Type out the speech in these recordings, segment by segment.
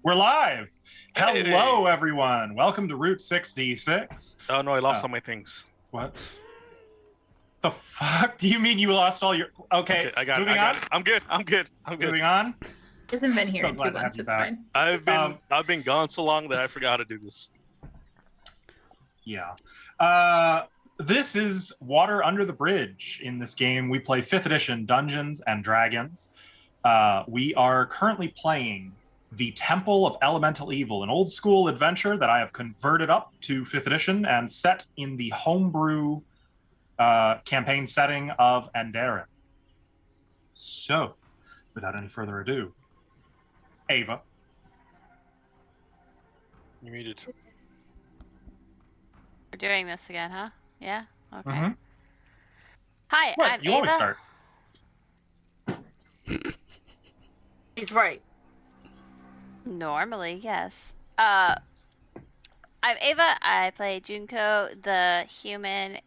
We're live. Hey. Hello, everyone. Welcome to Route 6D6. Oh no, I lost all my things. What? The fuck? Do you mean you lost all your... Okay, I got moving it. on? I'm good. Moving on? Hasn't been here So in glad 2 to have months. you It's back. fine. I've been gone so long that I forgot how to do this. Yeah. This is Water Under the Bridge. In this game, we play 5th edition Dungeons and Dragons. We are currently playing the Temple of Elemental Evil, an old school adventure that I have converted up to 5th edition and set in the homebrew campaign setting of Andaren. So, without any further ado, Ava. You muted. We're doing this again, huh? Yeah? Okay. Mm-hmm. Hi, What? I'm You Ava. always start. He's right. Normally, yes. I'm Ava. I play Junko, the human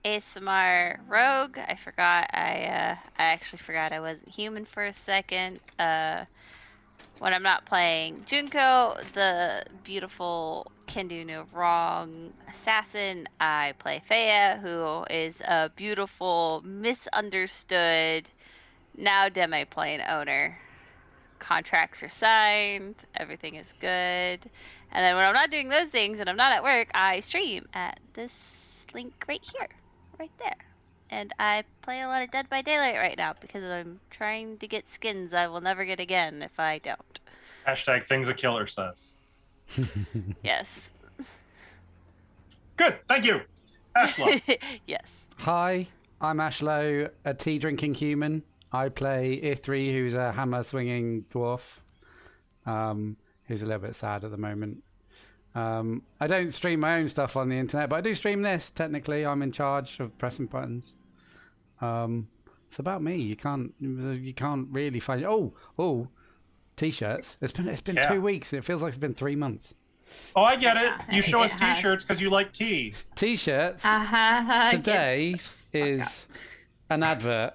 ASMR rogue. I forgot. I actually forgot I wasn't human for a second. When I'm not playing Junko, the beautiful can do no wrong assassin, I play Thea, who is a beautiful, misunderstood, now demi-plane owner. Contracts are signed, everything is good. And then when I'm not doing those things and I'm not at work, I stream at this link right here, right there. And I play a lot of Dead by Daylight right now because I'm trying to get skins I will never get again if I don't. Hashtag things a killer says. Yes. Good, thank you. Ashla. Yes. Hi, I'm Ashlow, a tea drinking human. I play Ithri, who's a hammer swinging dwarf, who's a little bit sad at the moment. I don't stream my own stuff on the internet, but I do stream this. Technically, I'm in charge of pressing buttons. It's about me. You can't really find. Oh, t-shirts. It's been Yeah. 2 weeks. It feels like it's been 3 months. Oh, I get it. Yeah, You show us it has. t-shirts because you like tea. T-shirts. Today is an advert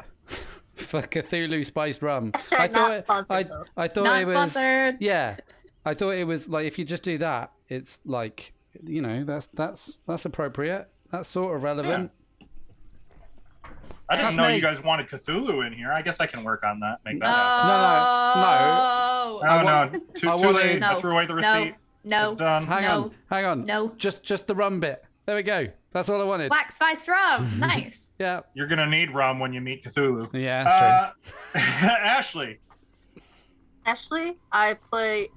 for Cthulhu spiced rum. Hashtag not sponsored, though. I thought Not it was sponsored. yeah. I thought it was like if you just do that, it's like that's appropriate. That's sort of relevant. I didn't That's know me. you guys wanted Cthulhu in here. I guess I can work on that. Make that No. happen. I No, want- too I wanted- late. I No. threw away the receipt. No. It's done. Hang on. No. Just the rum bit. There we go. That's all I wanted. Black spice rum. Nice. Yeah. You're gonna need rum when you meet Cthulhu. Yeah, that's true. Ashley. Ashley, I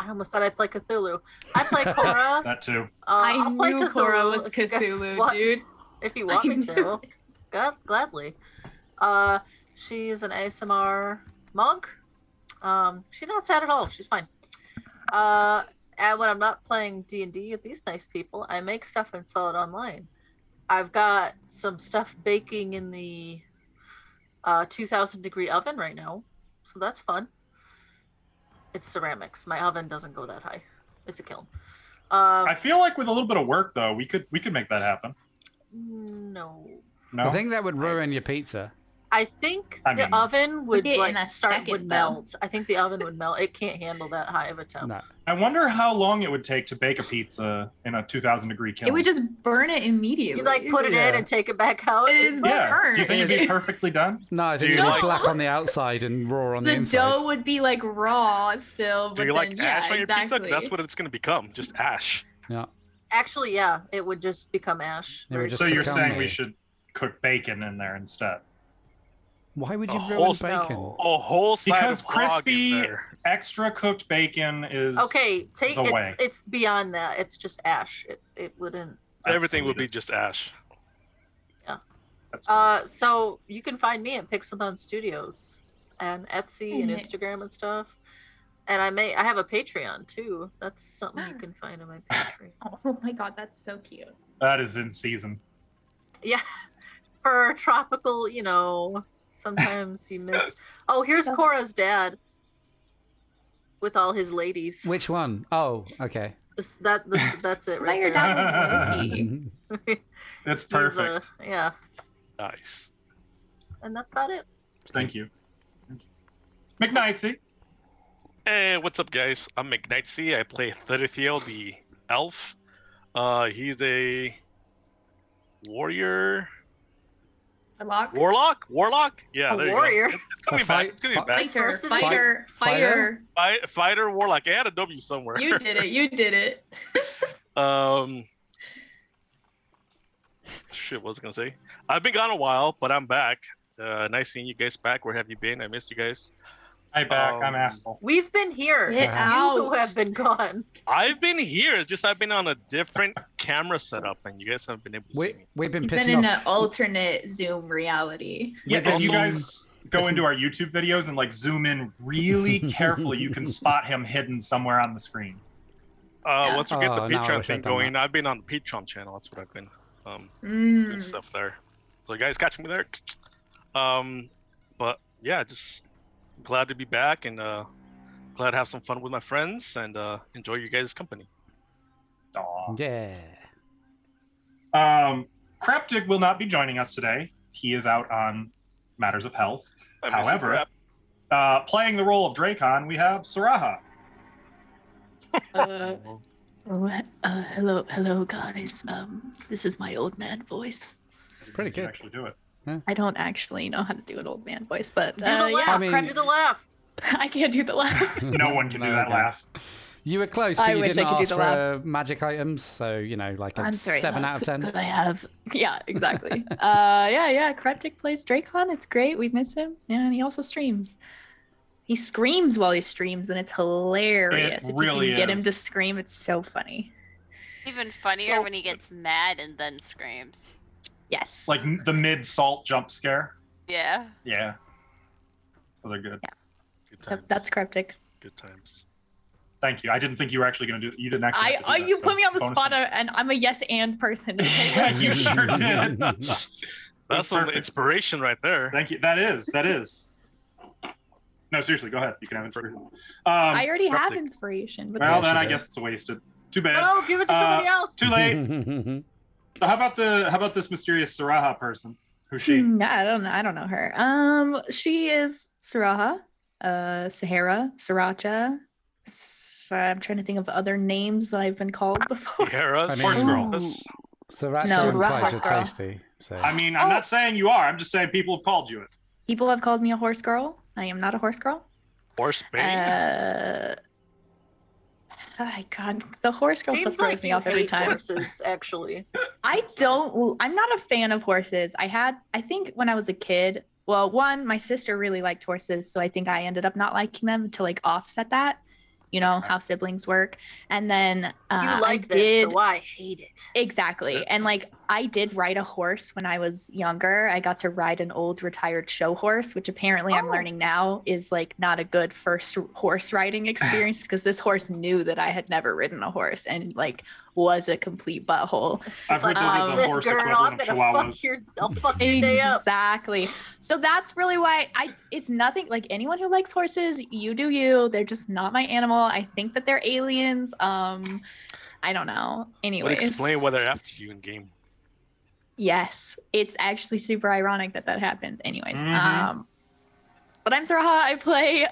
almost said I play Cthulhu. I play Cora. That too. I'll play knew Cora was Guess Cthulhu, what? dude. If you want I me to. Gladly. She's an ASMR monk. She's not sad at all. She's fine. And when I'm not playing D&D with these nice people, I make stuff and sell it online. I've got some stuff baking in the 2,000 degree oven right now, so that's fun. It's ceramics. My oven doesn't go that high. It's a kiln. I feel like with a little bit of work though, we could make that happen. No. No. I think that would ruin your pizza. I think I the mean- oven would Get in a would second, melt. I think the oven would melt. It can't handle that high of a temp. No. I wonder how long it would take to bake a pizza in a 2,000 degree kiln. It would just burn it immediately. You like put it Yeah. in and take it back out. It is Yeah. burnt. Do you think it'd be perfectly done? No, I think Do you it'd be like- black on the outside and raw on the The inside. dough would be like raw still, but Do you then like yeah, ash on your exactly. pizza? 'Cause that's what it's gonna become. Just ash. Yeah. Actually, yeah, it would just become ash. It would Very just So you're become saying me. we should cook bacon in there instead? Why would you A ruin whole- bacon? No. A whole side Because of hog in crispy, there. extra cooked bacon is Okay, the way. it's beyond that. It's just ash. It wouldn't. Everything would be Absolutely. just ash. That's fine. So you can find me at Pixelmon Studios and Etsy and Nice. Instagram and stuff. And I have a Patreon too. That's something you can find on my Patreon. Oh my god, that's so cute. That is in season. Yeah, for tropical, sometimes you miss. Oh, here's Cora's dad with all his ladies. Which one? Oh, okay. That's it Now right your there. dad was Loki. It's He's, perfect. yeah, Nice. and that's about it. Thank you. McKnightsy. Hey, what's up, guys? I'm McKnightsy. I play Fortyfifth, the elf. He's a warrior. Warlock. Yeah, A there warrior? you go. It's gonna be fight- back. It's gonna be back. Fighter, First fighter, Fighter? fighter. Fighter warlock. I had a W somewhere. You did it. You did it. Shit, what was I gonna say? I've been gone a while, but I'm back. Nice seeing you guys back. Where have you been? I missed you guys. Hi back. I'm Astel. We've been here. Get You out. have been gone. I've been here. It's just I've been on a different camera setup, and you guys haven't been able to see me. We've been He's been pissing in off. an alternate Zoom reality. Yeah, if you Also- guys go into our YouTube videos and like zoom in really carefully, you can spot him hidden somewhere on the screen. Once we get the Oh, no, I Patreon wish thing I'd done going, that. I've been on the Patreon channel. That's what I've been doing stuff there. So you guys catch me there. But yeah, just glad to be back and glad to have some fun with my friends and enjoy you guys' company. Aw. Yeah. Kreptic will not be joining us today. He is out on matters of health. I miss you, However, crap. playing the role of Dracon, we have Saraha. Hello, guys. This is my old man voice. It's pretty You can good. actually do it. I don't actually know how to do an old man voice, but Do the laugh. I mean- Do the laugh. I can't do the laugh. No one can do No, that okay. laugh. You were close, I but you wish didn't I could do ask the for magic items, so you know, like a I'm sorry. 7 out of 10. Could I have? Yeah, exactly. Yeah. Kreptic plays Dracon. It's great. We miss him. Yeah, and he also streams. He screams while he streams, and it's hilarious. It If really you can get him is. to scream, it's so funny. Even funnier So- when he gets mad and then screams. Yes. Like the mid-salt jump scare. Yeah. Yeah. Those are good. Good times. That's Kreptic. Good times. Thank you. I didn't think you were actually going to do. You didn't actually. have to do that, You so put me on the bonus spot, point. and I'm a yes and person. Yeah, you sure did. That's That's some perfect. inspiration right there. Thank you. That is. No, seriously, go ahead. You can have inspiration. I already have Kreptic. inspiration, but Well, Yeah, then she I does. guess it's wasted. Too bad. No, give it to somebody else. Too late. So how about this mysterious Saraha person? Who's she? I don't know her. She is Saraha, Sahara, Sriracha. I'm trying to think of other names that I've been called before. Heras. I mean- Horse girl. That's- Sriracha No, implies you're Raha's girl. tasty. So. I mean, I'm not saying you are. I'm just saying people have called you it. People have called me a horse girl. I am not a horse girl. Horse bane. Oh God, the horse girl stuff Seems throws like me you off every hate time. horses, actually. I'm not a fan of horses. I think when I was a kid, well, one, my sister really liked horses, so I think I ended up not liking them to like offset that, you know, how siblings work. And then You I like this, did so I hate it. exactly. Sense. And like I did ride a horse when I was younger. I got to ride an old retired show horse, which apparently I'm Oh. learning now is like not a good first horse riding experience because this horse knew that I had never ridden a horse and like was a complete butthole. I've heard those are the this horse girl, I'm equivalent of gonna chihuahuas. I'll fuck your day up. Exactly. So that's really why it's nothing like anyone who likes horses, you do you. They're just not my animal. I think that they're aliens. I don't know. Would Anyways. explain why they're after you in game. Yes. It's actually super ironic that happened. Anyways. Mhm. But I'm Saraha. I play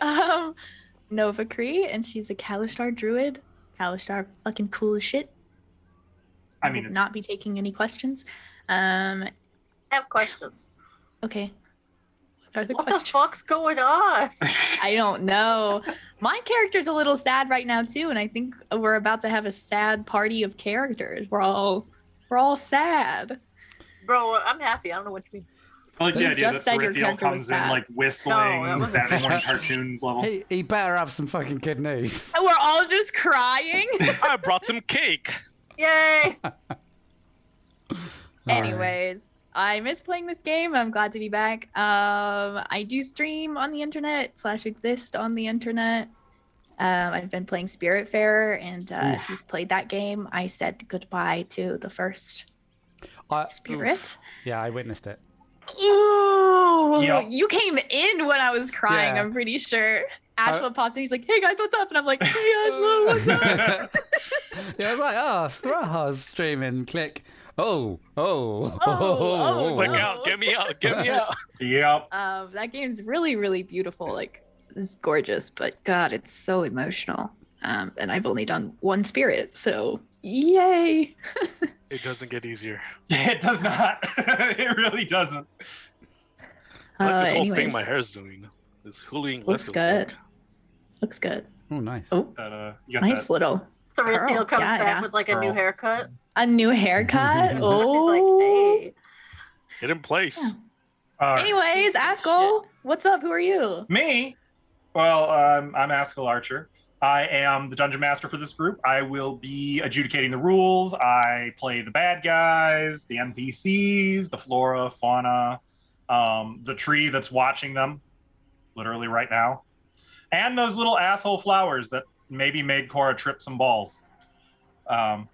Nova Cree, and she's a Kalishtar druid. Kalishtar fucking cool as shit. I I mean, will it's, not be taking any questions. I have questions. Okay. What are the What the questions? fuck's going on? I don't know. My character's a little sad right now too, and I think we're about to have a sad party of characters. We're all sad. Bro, I'm happy. I don't know what you mean. I like the You idea just that said your Thrithiel character was comes in sad. like No, whistling that wasn't- Saturday morning cartoons level. He better have some fucking kidneys. And we're all just crying. I brought some cake. Yay! Anyways, I miss playing this game. I'm glad to be back. I do stream on the internet / exist on the internet. I've been playing Spiritfarer, and if you've played that game, I said goodbye to the first spirit. Yeah, I witnessed it. Ooh, Yep. you came in when I was crying. Yeah. I'm pretty sure. Ashla pops in. He's like, "Hey guys, what's up?" And I'm like, "Hey Ashla, what's up?" Yeah, I was like, oh, Saraha's streaming. Click. Oh. oh, Click no. out. Get me out. Get me out. Yep. That game's really, really beautiful. Like is gorgeous, but God, it's so emotional. And I've only done one spirit, so yay! It doesn't get easier. It does not. It really doesn't. I like this whole thing Anyways, my hair's doing. This Hulu looks good. Looks good. Oh, nice. Oh, You got nice little Theriel curl. comes Yeah, back yeah. with like a new Curl. haircut. A new haircut. He's Oh, like, hey. Get in place. Yeah. All right. Anyways, Askell, what's up? Who are you? Me? Well, I'm Askell Archer. I am the dungeon master for this group. I will be adjudicating the rules. I play the bad guys, the NPCs, the flora, fauna, the tree that's watching them, literally right now, and those little asshole flowers that maybe made Cora trip some balls, and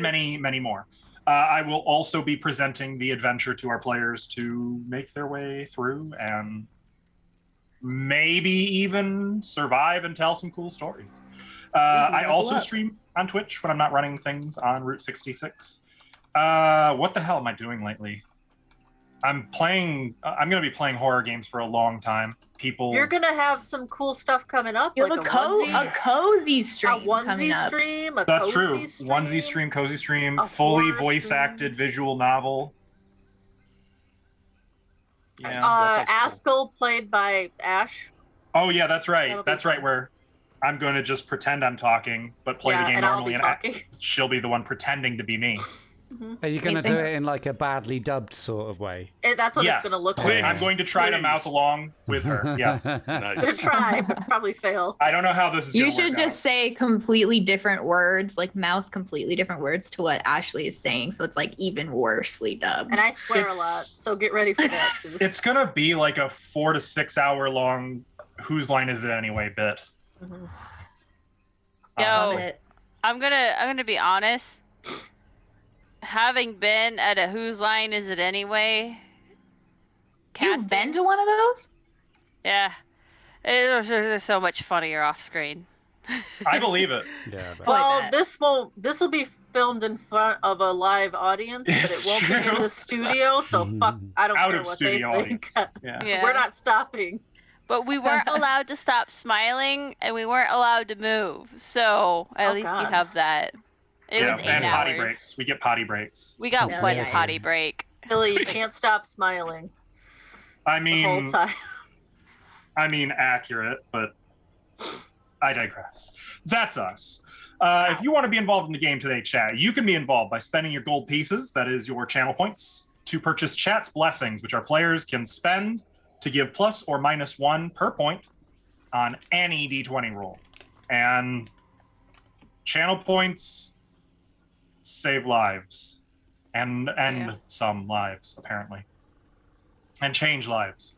many, many more. I will also be presenting the adventure to our players to make their way through and maybe even survive and tell some cool stories. I also stream on Twitch when I'm not running things on Route 66. What the hell am I doing lately? I'm going to be playing horror games for a long time. You're gonna have some cool stuff coming up. You have like a cozy stream a onesie coming up. stream. A That's cozy true. Stream. Onesie stream, cozy stream, A fully horror voice stream. acted visual novel. Yeah. That sounds Askell played by Ash. Oh yeah, that's right. That'll be That's right. fun. Where I'm going to just pretend I'm talking, but play the game and I'll normally, be and talking. she'll be the one pretending to be me. Are you going to Anything? do it in like a badly dubbed sort of way? That's what Yes. it's gonna look Please. like. I'm going to try to Please. mouth along with her. Yes. Gonna nice. try, but probably fail. I don't know how this is. You gonna should work just say completely different words, like mouth completely different words to what Ashley is saying, so it's like even worsely dubbed. And I swear a It's- lot, so get ready for that too. It's gonna be like a 4 to 6 hour long "Whose line is it anyway?" bit. Mhm. Yo. honestly. I'm gonna be honest. Having been at a Whose Line Is It Anyway? You've been to one of those? Yeah. It was so much funnier off screen. I believe it. Yeah. But... Well, that. this will be filmed in front of a live audience, but it It's won't be in true. the studio. So fuck, I don't Out care of what they studio think. Yeah. So Yeah. we're not stopping. But we weren't allowed to stop smiling, and we weren't allowed to move. So at Oh, least God. you have that. It Yeah, was 8 and hours. potty breaks. We get potty breaks. We got Yeah, one yeah. potty break. Billy, you can't stop smiling I the whole mean, time. accurate, but I digress. That's us. If you want to be involved in the game today, chat, you can be involved by spending your gold pieces, that is your channel points, to purchase chat's blessings, which our players can spend to give plus or minus 1 per point on any d20 roll. And channel points save lives and Yeah. some lives, apparently, and change lives.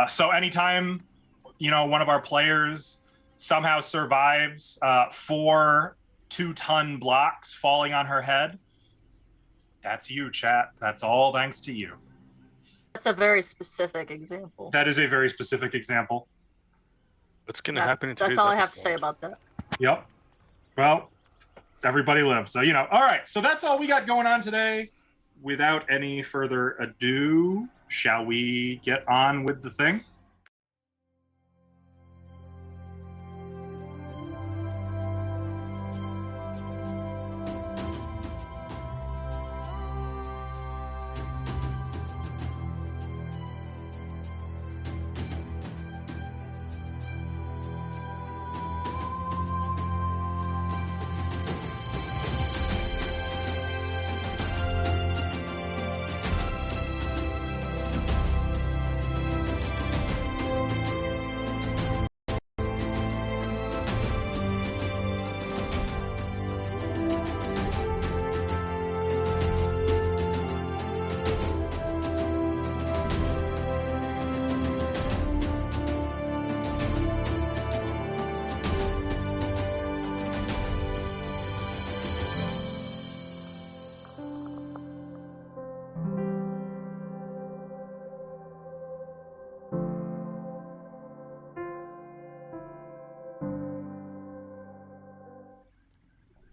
So anytime one of our players somehow survives 4 2-ton blocks falling on her head, that's you, chat. That's all thanks to you. That's a very specific example. That is a very specific example. What's gonna happen in That's today's all I have to episode? say about that. Yep. Well, everybody lives. So, all right. So that's all we got going on today. Without any further ado, shall we get on with the thing?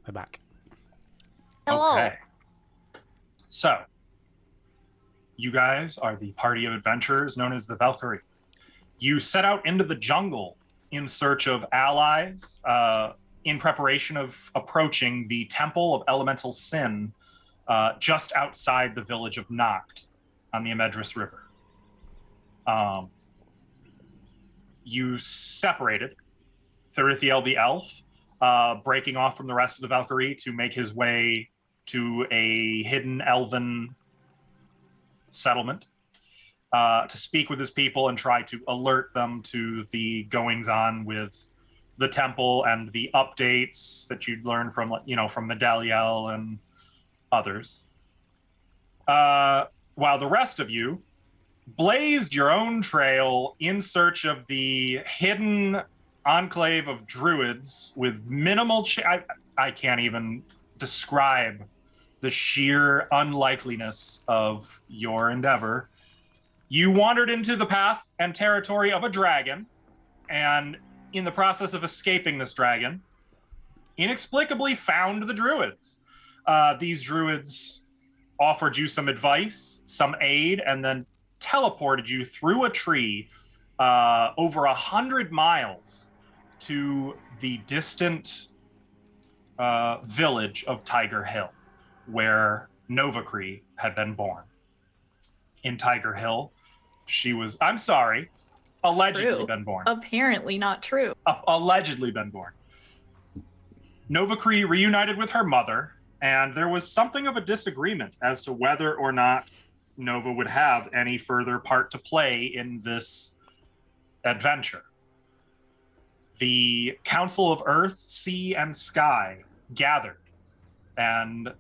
We're back. Hello. Okay. So, you guys are the party of adventurers known as the Valkyrie. You set out into the jungle in search of allies, in preparation of approaching the Temple of Elemental Sin, just outside the village of Noct on the Amedris River. You separated. Thurithiel the elf, breaking off from the rest of the Valkyrie to make his way to a hidden elven settlement, to speak with his people and try to alert them to the goings-on with the temple and the updates that you'd learned from, from Medaliel and others. While the rest of you blazed your own trail in search of the hidden enclave of druids with minimal I can't even describe the sheer unlikeliness of your endeavor. You wandered into the path and territory of a dragon, and in the process of escaping this dragon, inexplicably found the druids. These druids offered you some advice, some aid, and then teleported you through a tree over 100 miles to the distant village of Tiger Hill, where Novacree had been born. In Tiger Hill, she was, allegedly been born. Apparently not true. Allegedly been born. Novacree reunited with her mother, and there was something of a disagreement as to whether or not Nova would have any further part to play in this adventure. The Council of Earth, Sea, and Sky gathered, and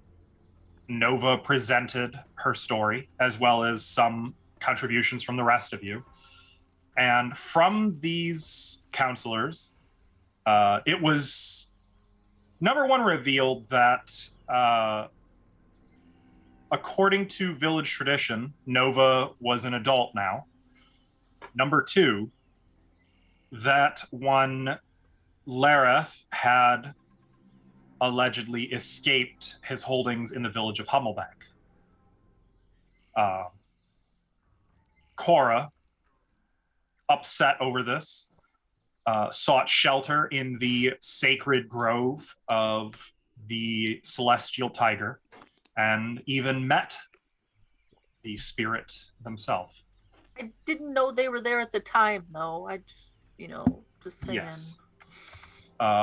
Nova presented her story, as well as some contributions from the rest of you. And from these counselors, it was, number one, revealed that according to village tradition, Nova was an adult now. Number two, that one Lareth had allegedly escaped his holdings in the village of Hummelback. Cora, upset over this, sought shelter in the sacred grove of the Celestial Tiger, and even met the spirit themselves. I didn't know they were there at the time, though. I just, just saying. Yes.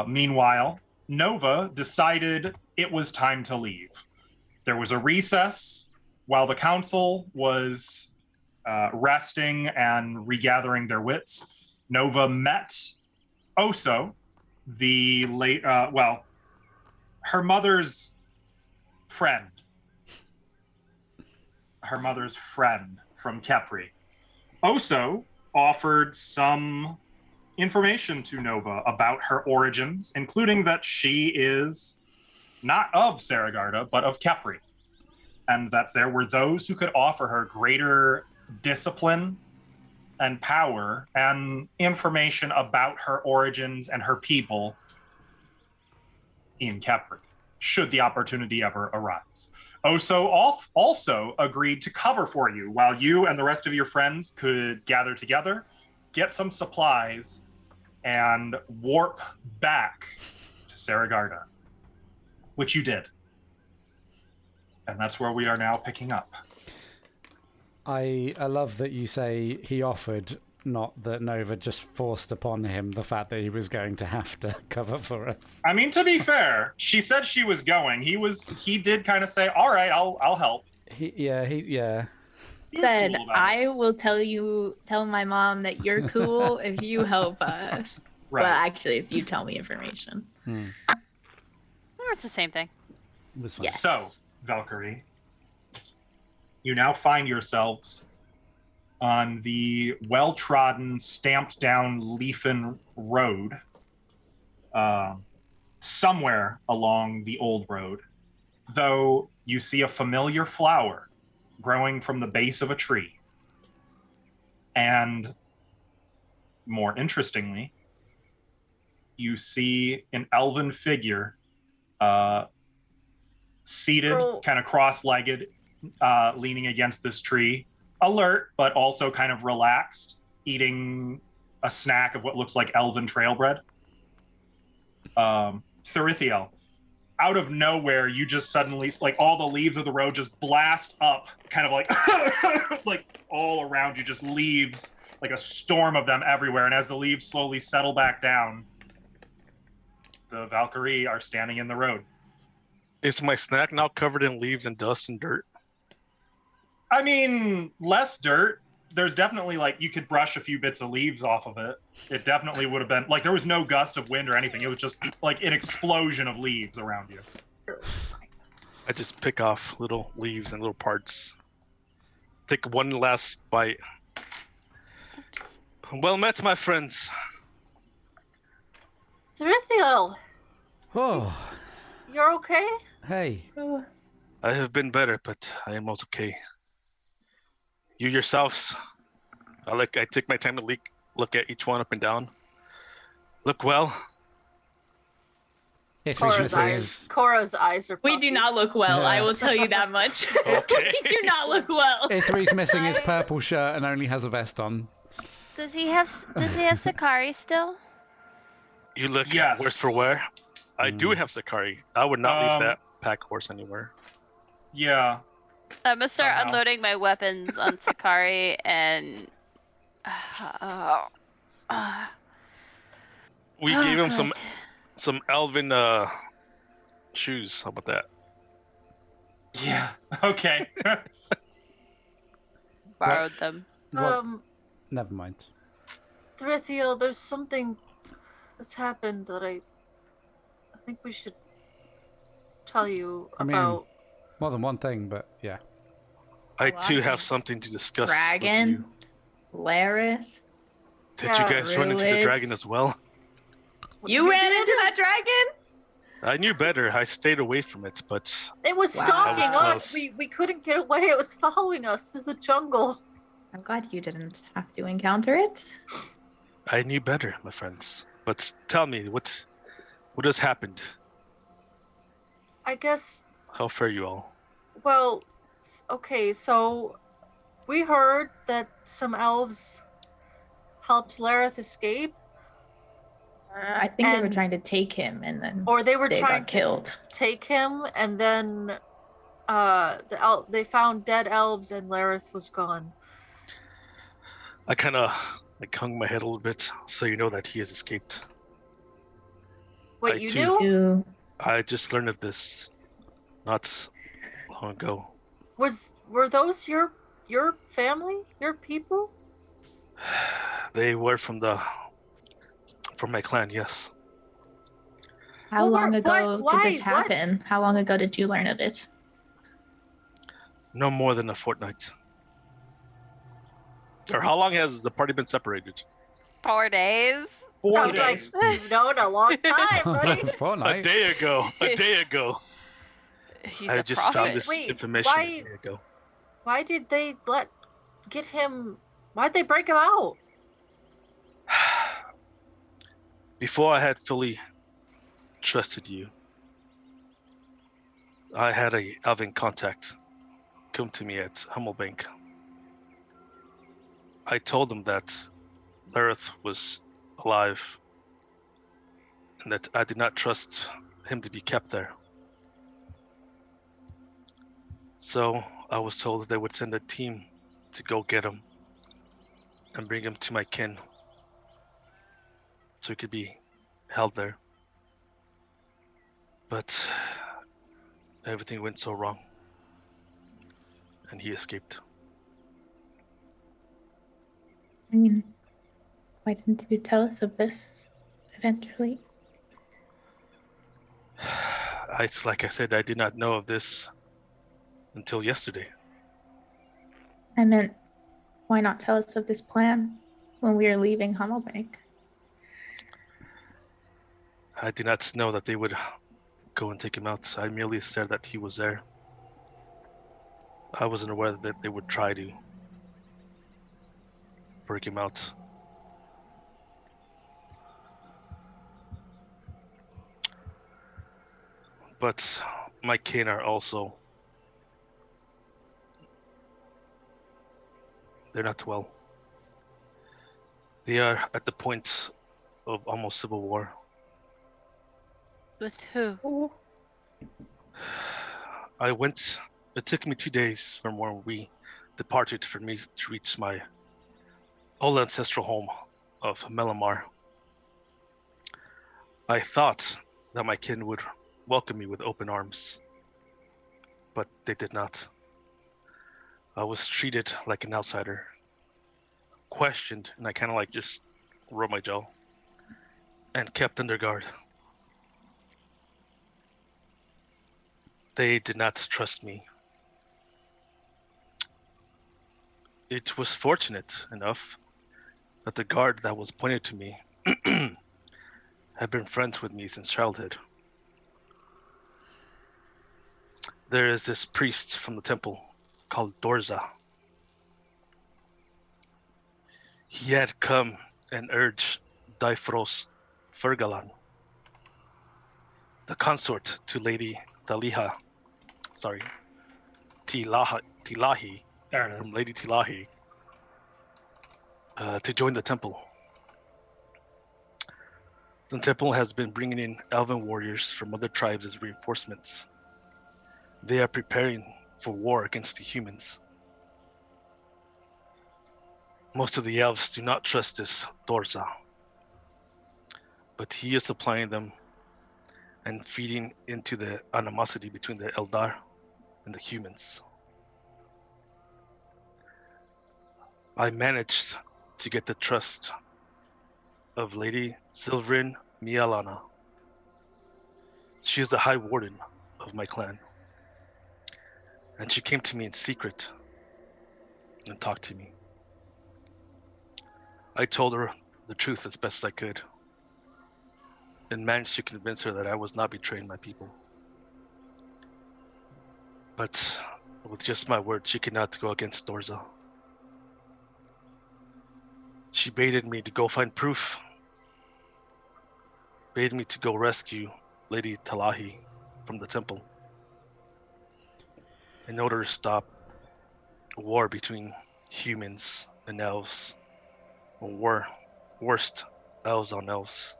Meanwhile, Nova decided it was time to leave. There was a recess while the council was resting and regathering their wits. Nova met Oso, the her mother's friend. Her mother's friend from Kepri. Oso offered some information to Nova about her origins, including that she is not of Saragarda, but of Kepri, and that there were those who could offer her greater discipline and power and information about her origins and her people in Kepri, should the opportunity ever arise. Oso also agreed to cover for you while you and the rest of your friends could gather together, get some supplies, and warp back to Saragarda, which you did. And that's where we are now picking up. I love that you say he offered, not that Nova just forced upon him the fact that he was going to have to cover for us. I mean, to be fair, she said she was going. He did kind of say, "All right, I'll help." He Said, cool I will tell my mom that you're cool if you help us. Right. But actually, if you tell me information. It's the same thing. It was fun. Yes. So, Valkyrie, you now find yourselves on the well-trodden, stamped-down Leafin road, somewhere along the old road, though you see a familiar flower growing from the base of a tree. And more interestingly, you see an elven figure seated, kind of cross-legged, leaning against this tree, alert, but also kind of relaxed eating a snack of what looks like elven trail bread. Therithiel, out of nowhere, you just suddenly, like, all the leaves of the road just blast up, kind of like, like, all around you, just leaves, like a storm of them everywhere. And as the leaves slowly settle back down, the Valkyrie are standing in the road. Is my snack now covered in leaves and dust and dirt? I mean, less dirt. There's definitely, like, you could brush a few bits of leaves off of it. It definitely would have been, like, there was no gust of wind or anything. It was just, like, an explosion of leaves around you. I just pick off little leaves and little parts. Take one last bite. Well met, my friends. Therithiel, Oh, you're okay? hey. I have been better, but I am not okay. You yourselves, I take my time to look at each one up and down. Look well. Cora's eyes are puffy. We do not look well. I will tell you that much. Okay. We do not look well. Ithri's missing his purple shirt and only has a vest on. Does he have Sakari still? You look Yes. worse for wear. I do have Sakari. I would not leave that pack horse anywhere. Yeah. I'm gonna start Somehow. unloading my weapons on Sakari and. We Oh, gave him God. some elven shoes. How about that? Yeah. Okay. Borrowed them. What? Never mind. Therithiel, there's something that's happened that I think we should tell you I mean, about. more than one thing, but yeah. I lot too of have things. something to discuss. Dragon, Laris. Did you guys run into the Druids. dragon as well? You ran into that dragon? I knew better. I stayed away from it, but It was Wow. stalking That was us. close. We couldn't get away. It was following us through the jungle. I'm glad you didn't have to encounter it. I knew better, my friends. But tell me, what has happened? I guess. How fare you all? Well, okay. So we heard that some elves helped Lareth escape, I think they were And- trying to take him, and then or they were they trying got to killed. take him, and then they found dead elves, and Lareth was gone. I kind of hung my head a little bit, so you know that he has escaped. Wait, I you too- knew? Ew. I just learned of this not long ago. Were those your family, your people? They were from my clan, yes. How Well, long ago why- did this what? happen? How long ago did you learn of it? No more than a fortnight. Or how long has the party been separated? 4 days. 4 Sounds days. like you've known a long time, buddy. A Fortnite. day ago. A day ago. He's I a just prophet. found this Wait, information why- a day ago. Why did they get him? Why'd they break him out? Before I had fully trusted you, I had a elven contact come to me at Hummelbank. I told him that Lareth was alive and that I did not trust him to be kept there. So I was told that they would send a team to go get him and bring him to my kin so he could be held there. But everything went so wrong and he escaped. I mean, why didn't you tell us of this eventually? Like I said, I did not know of this until yesterday. I meant, why not tell us of this plan when we were leaving Hummelbank? I did not know that they would go and take him out. I merely said that he was there. I wasn't aware that they would try to break him out. But my kin are also... They're not well. They are at the point of almost civil war. With who? It took me 2 days from where we departed for me to reach my old ancestral home of Melamar. I thought that my kin would welcome me with open arms, but they did not. I was treated like an outsider, questioned, and I kind of like just rolled my jaw, and kept under guard. They did not trust me. It was fortunate enough that the guard that was pointed to me had been friends with me since childhood. There is this priest from the temple called Dorza. He had come and urged Difros Fergalan, the consort to Lady Tilahi, There it from is. Lady Tilahi, to join the temple. The temple has been bringing in elven warriors from other tribes as reinforcements. They are preparing for war against the humans. Most of the elves do not trust this Dorza, but he is supplying them and feeding into the animosity between the Eldar and the humans. I managed to get the trust of Lady Silverin Mialana. She is the High Warden of my clan, and she came to me in secret and talked to me. I told her the truth as best I could, and managed to convince her that I was not betraying my people. But with just my word, she could not go against Dorza. She baited me to go find proof, bade me to go rescue Lady Tilahi from the temple in order to stop a war between humans and elves, or worst, elves on elves.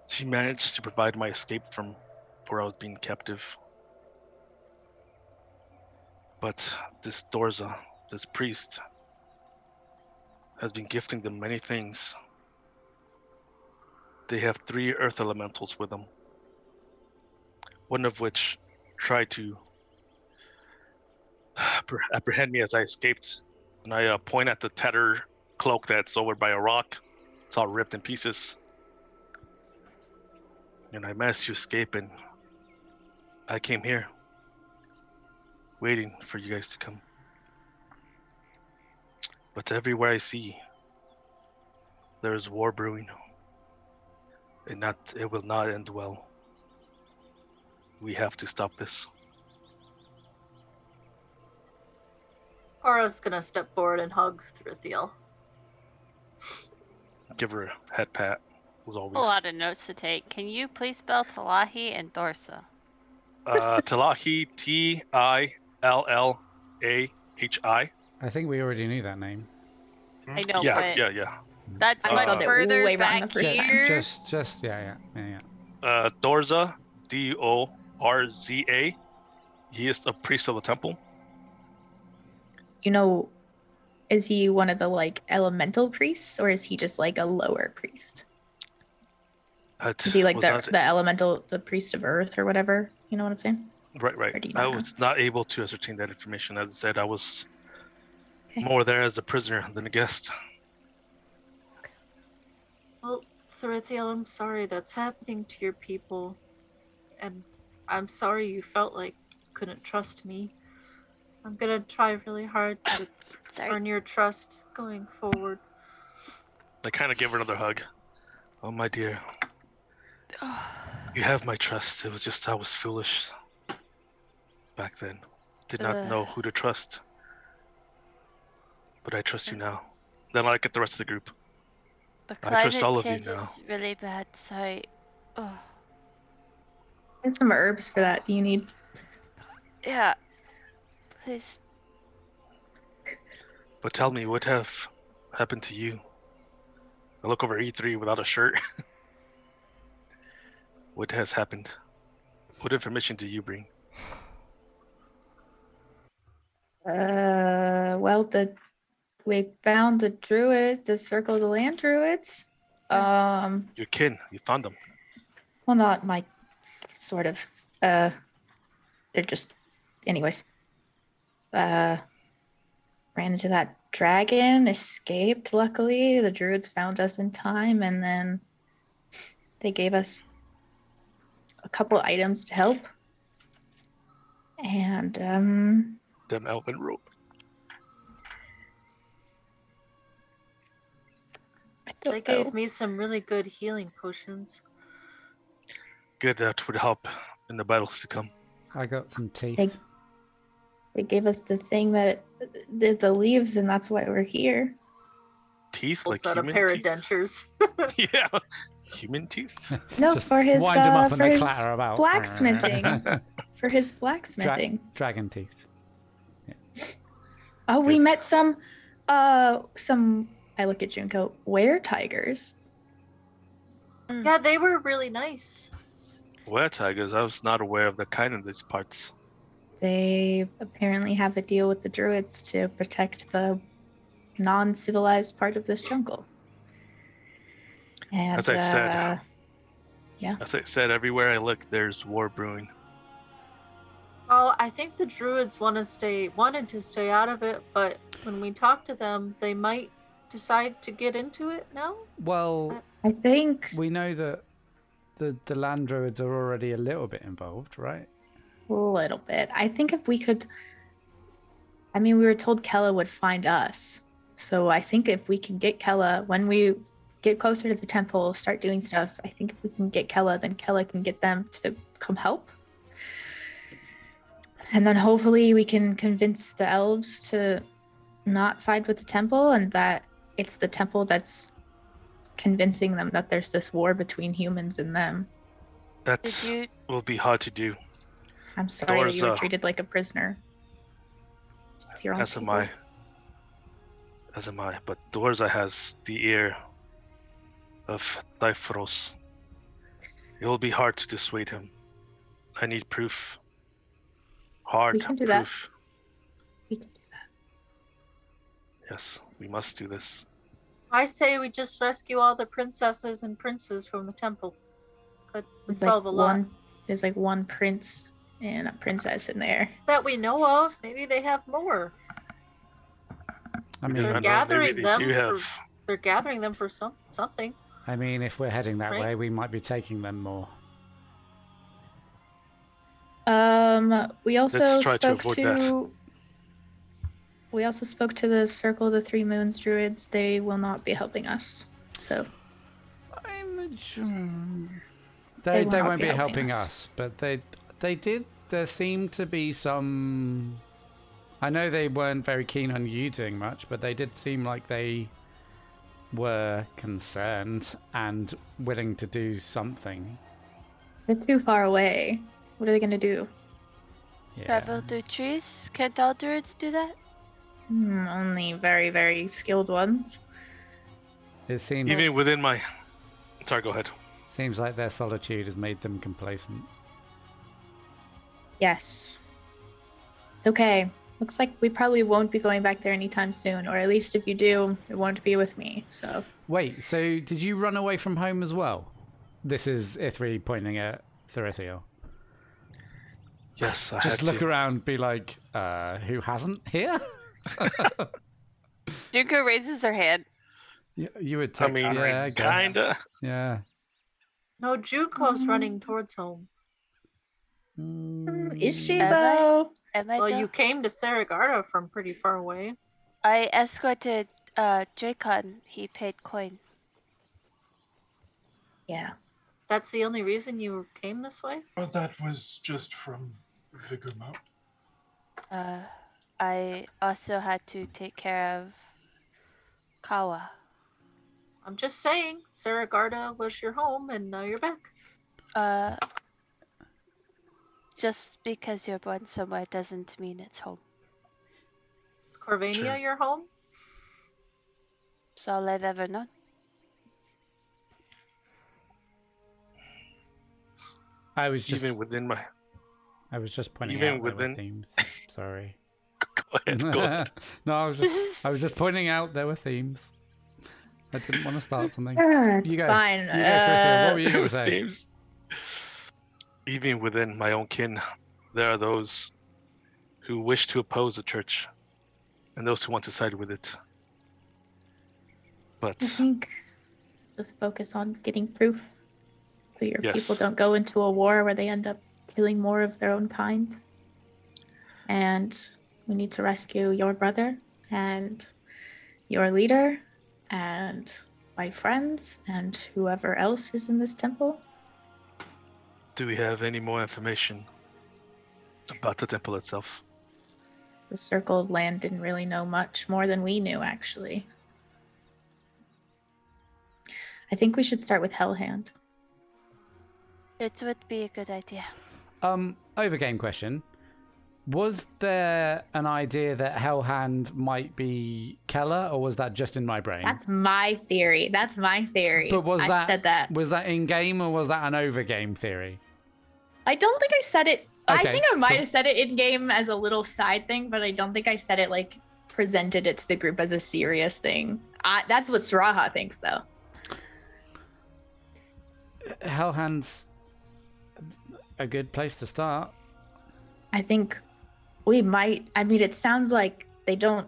She managed to provide my escape from where I was being captive. But this Dorza, this priest, has been gifting them many things. They have 3 earth elementals with them, one of which tried to apprehend me as I escaped. And I point at the tattered cloak that's over by a rock. It's all ripped in pieces. And I managed to escape, and I came here, waiting for you guys to come. But everywhere I see, there is war brewing, and it will not end well. We have to stop this. Aura's gonna step forward and hug Thrithiel. Give her a head pat, as always. A lot of notes to take. Can you please spell Tilahi and Dorsa? Tilahi, Tillahi. I think we already knew that name. I know, Yeah, but yeah. that's I much spelled it further way wrong back the first time. here. Just yeah. Dorza, Dorza. He is a priest of the temple. You know, is he one of the like elemental priests, or is he just like a lower priest? Is he like the elemental, the priest of earth or whatever? You know what I'm saying? Right. Or do you I not know? was not able to ascertain that information. As I said, I was Okay. more there as a prisoner than a guest. Well, Thrithiel, I'm sorry that's happening to your people. And I'm sorry you felt like you couldn't trust me. I'm gonna try really hard to Sorry. earn your trust going forward. I kind of give her another hug. Oh, my dear. You have my trust. It was just I was foolish back then. Did not know who to trust. But I trust you now. Then I get the rest of the group. The I trust all of you climate change now. is really bad, so There's some herbs for that. Do you need? yeah. Please. But tell me, what have happened to you? I look over E3 without a shirt. What has happened? What information do you bring? Well, we found the druid, the Circle of the Land druids. Your kin, you found them. Well, not my sort of. They're just, anyways. Ran into that dragon, escaped. Luckily, the druids found us in time, and then they gave us a couple items to help. And Them elven rope. They gave me some really good healing potions. Good, that would help in the battles to come. I got some teeth. They gave us the thing that did the leaves, and that's why we're here. Teeth, Full like set of human pair of teeth? dentures. Yeah, human teeth. No, Just for his wind 'em up and for they his clatter about. blacksmithing. For his blacksmithing. Dragon teeth. Oh, we met some. I look at Junko. Were tigers? Yeah, they were really nice. Were tigers? I was not aware of the kind in these parts. They apparently have a deal with the druids to protect the non-civilized part of this jungle. And As I said, yeah. As I said, everywhere I look, there's war brewing. Well, I think the druids wanted to stay out of it, but when we talk to them, they might decide to get into it now. Well, I think we know that the land druids are already a little bit involved, right? a little bit. I think if we could. I mean, we were told Kella would find us, so I think if we can get Kella when we get closer to the temple, start doing stuff. I think if we can get Kella, then Kella can get them to come help. And then hopefully we can convince the elves to not side with the temple, and that it's the temple that's convincing them that there's this war between humans and them. That will be hard to do. I'm sorry that you were treated like a prisoner. As am I. But Dorza has the ear of Difros. It will be hard to dissuade him. I need proof. Hard We can do proof. We can do that. Yes, we must do this. I say we just rescue all the princesses and princes from the temple. That would solve a lot. There's like one prince and a princess in there. That we know of. Maybe they have more. I mean, They're gathering them. They're gathering them for something. I mean, if we're heading that Right. way, we might be taking them more. We also Let's try to spoke avoid to. that. We also spoke to the Circle of the Three Moons druids. They will not be helping us. So I'm sure They they will won't not be be helping helping us. us, but they did. There seemed to be some. I know they weren't very keen on you doing much, but they did seem like they were concerned and willing to do something. they're too far away. What are they gonna do? Yeah. Travel through trees? Can't all druids do that? Only very, very skilled ones. It seems Even within my... Sorry, go ahead. seems like their solitude has made them complacent. Yes. It's okay. Looks like we probably won't be going back there anytime soon, or at least if you do, it won't be with me. So Wait, so did you run away from home as well? This is Ithri pointing at Therithiel. Yes, I Just had look to. around and be like, who hasn't here? Junko raises her hand. You would take, I mean, yeah, I guess. kinda. Yeah. No, Juko's running towards home. is she Am I? though? Am I Well, though? you came to Saragarda from pretty far away. I escorted Dracon. He paid coin. Yeah. That's the only reason you came this way? But that was just from Vigormount. I also had to take care of Kawa. I'm just saying, Saragarda was your home, and now you're back. Just because you're born somewhere doesn't mean it's home. Is Corvania Sure. your home? That's all I've ever known. I was just Even within my. pointing even out there were within- themes. Sorry. Go ahead. Go ahead. No, I was just pointing out there were themes. I didn't want to start something. You go. Fine. You go, Frithia. What were you going to say? Themes. Even within my own kin, there are those who wish to oppose the church, and those who want to side with it. But I think just focus on getting proof so your Yes. people don't go into a war where they end up killing more of their own kind. And we need to rescue your brother and your leader and my friends and whoever else is in this temple. do we have any more information about the temple itself? The Circle of Land didn't really know much more than we knew, actually. I think we should start with Hellhand. It would be a good idea. Overgame question. Was there an idea that Hellhand might be Keller, or was that just in my brain? That's my theory. But I said that. Was that in game, or was that an overgame theory? I don't think I said it. I Okay, think I might cool. have said it in game as a little side thing, but I don't think I said it like presented it to the group as a serious thing. That's what Saraha thinks, though. Hellhand's a good place to start. I think we might. I mean, it sounds like they don't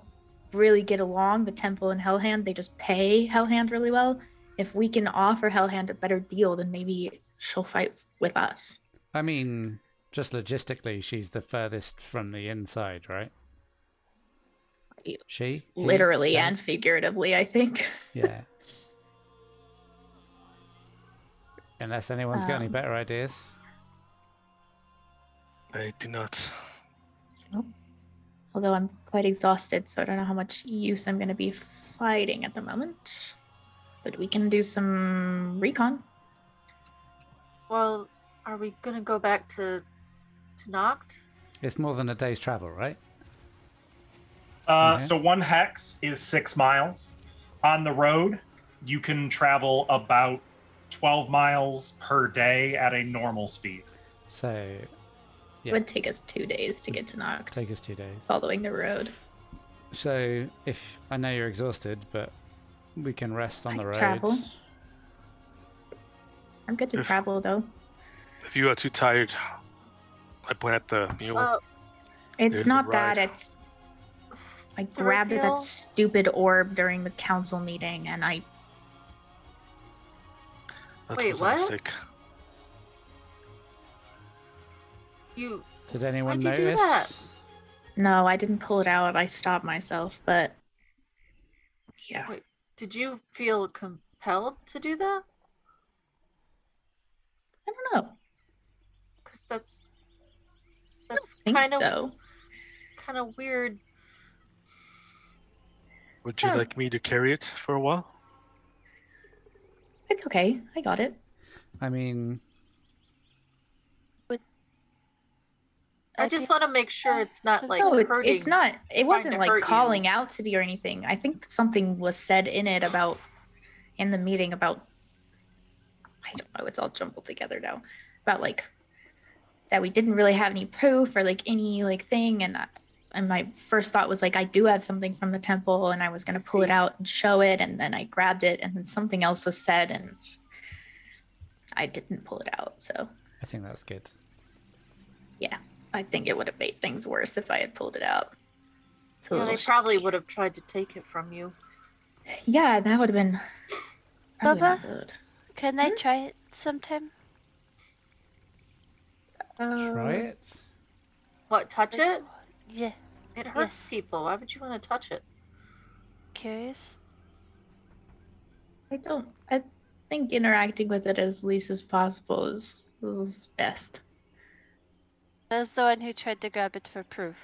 really get along, the Temple and Hellhand. They just pay Hellhand really well. If we can offer Hellhand a better deal, then maybe she'll fight with us. I mean, just logistically, she's the furthest from the inside, right? She? He? Literally They? and figuratively, I think. Yeah. Unless anyone's got any Um, better ideas. I do not. Although I'm quite exhausted, so I don't know how much use I'm going to be fighting at the moment. But we can do some recon. Well, are we gonna go back to Noct? It's more than a day's travel, right? So one hex is 6 miles. On the road, you can travel about 12 miles per day at a normal speed. So, It yeah, would take us 2 days to get to Noct, take us 2 days. following the road. So, if I know you're exhausted, but we can rest on I the can road. travel. I'm good to If- travel, though. If you are too tired, I point at the mule. It's There's a not ride. that, it's... I grabbed at that Raphael? stupid orb during the council meeting, and I... That Wait, was what? a mistake. You Did anyone Why'd you do notice? that? No, I didn't pull it out. I stopped myself, but... Yeah. Wait. Did you feel compelled to do that? I don't know. Because that's I think kind of so. weird. Would you Yeah. like me to carry it for a while? It's okay. I got it. I mean, I just want to make sure it's not like No, hurting. it's not. It wasn't to like hurt you. calling out to be or anything. I think something was said in it about, in the meeting about, I don't know, it's all jumbled together now, about like, that we didn't really have any proof or like any like thing. And my first thought was like, I do have something from the temple and I was going to pull it See. out and show it. And then I grabbed it and then something else was said and I didn't pull it out. So I think that's good. yeah, I think it would have made things worse if I had pulled it out. It's a Yeah, little they probably shaky. would have tried to take it from you. Yeah, that would have been probably not Bubba? good. Can I try it sometime? Try it. What? Touch it? Yeah, It hurts Yes. people. Why would you want to touch it? curious. I think interacting with it as least as possible is best. That's the one who tried to grab it for proof.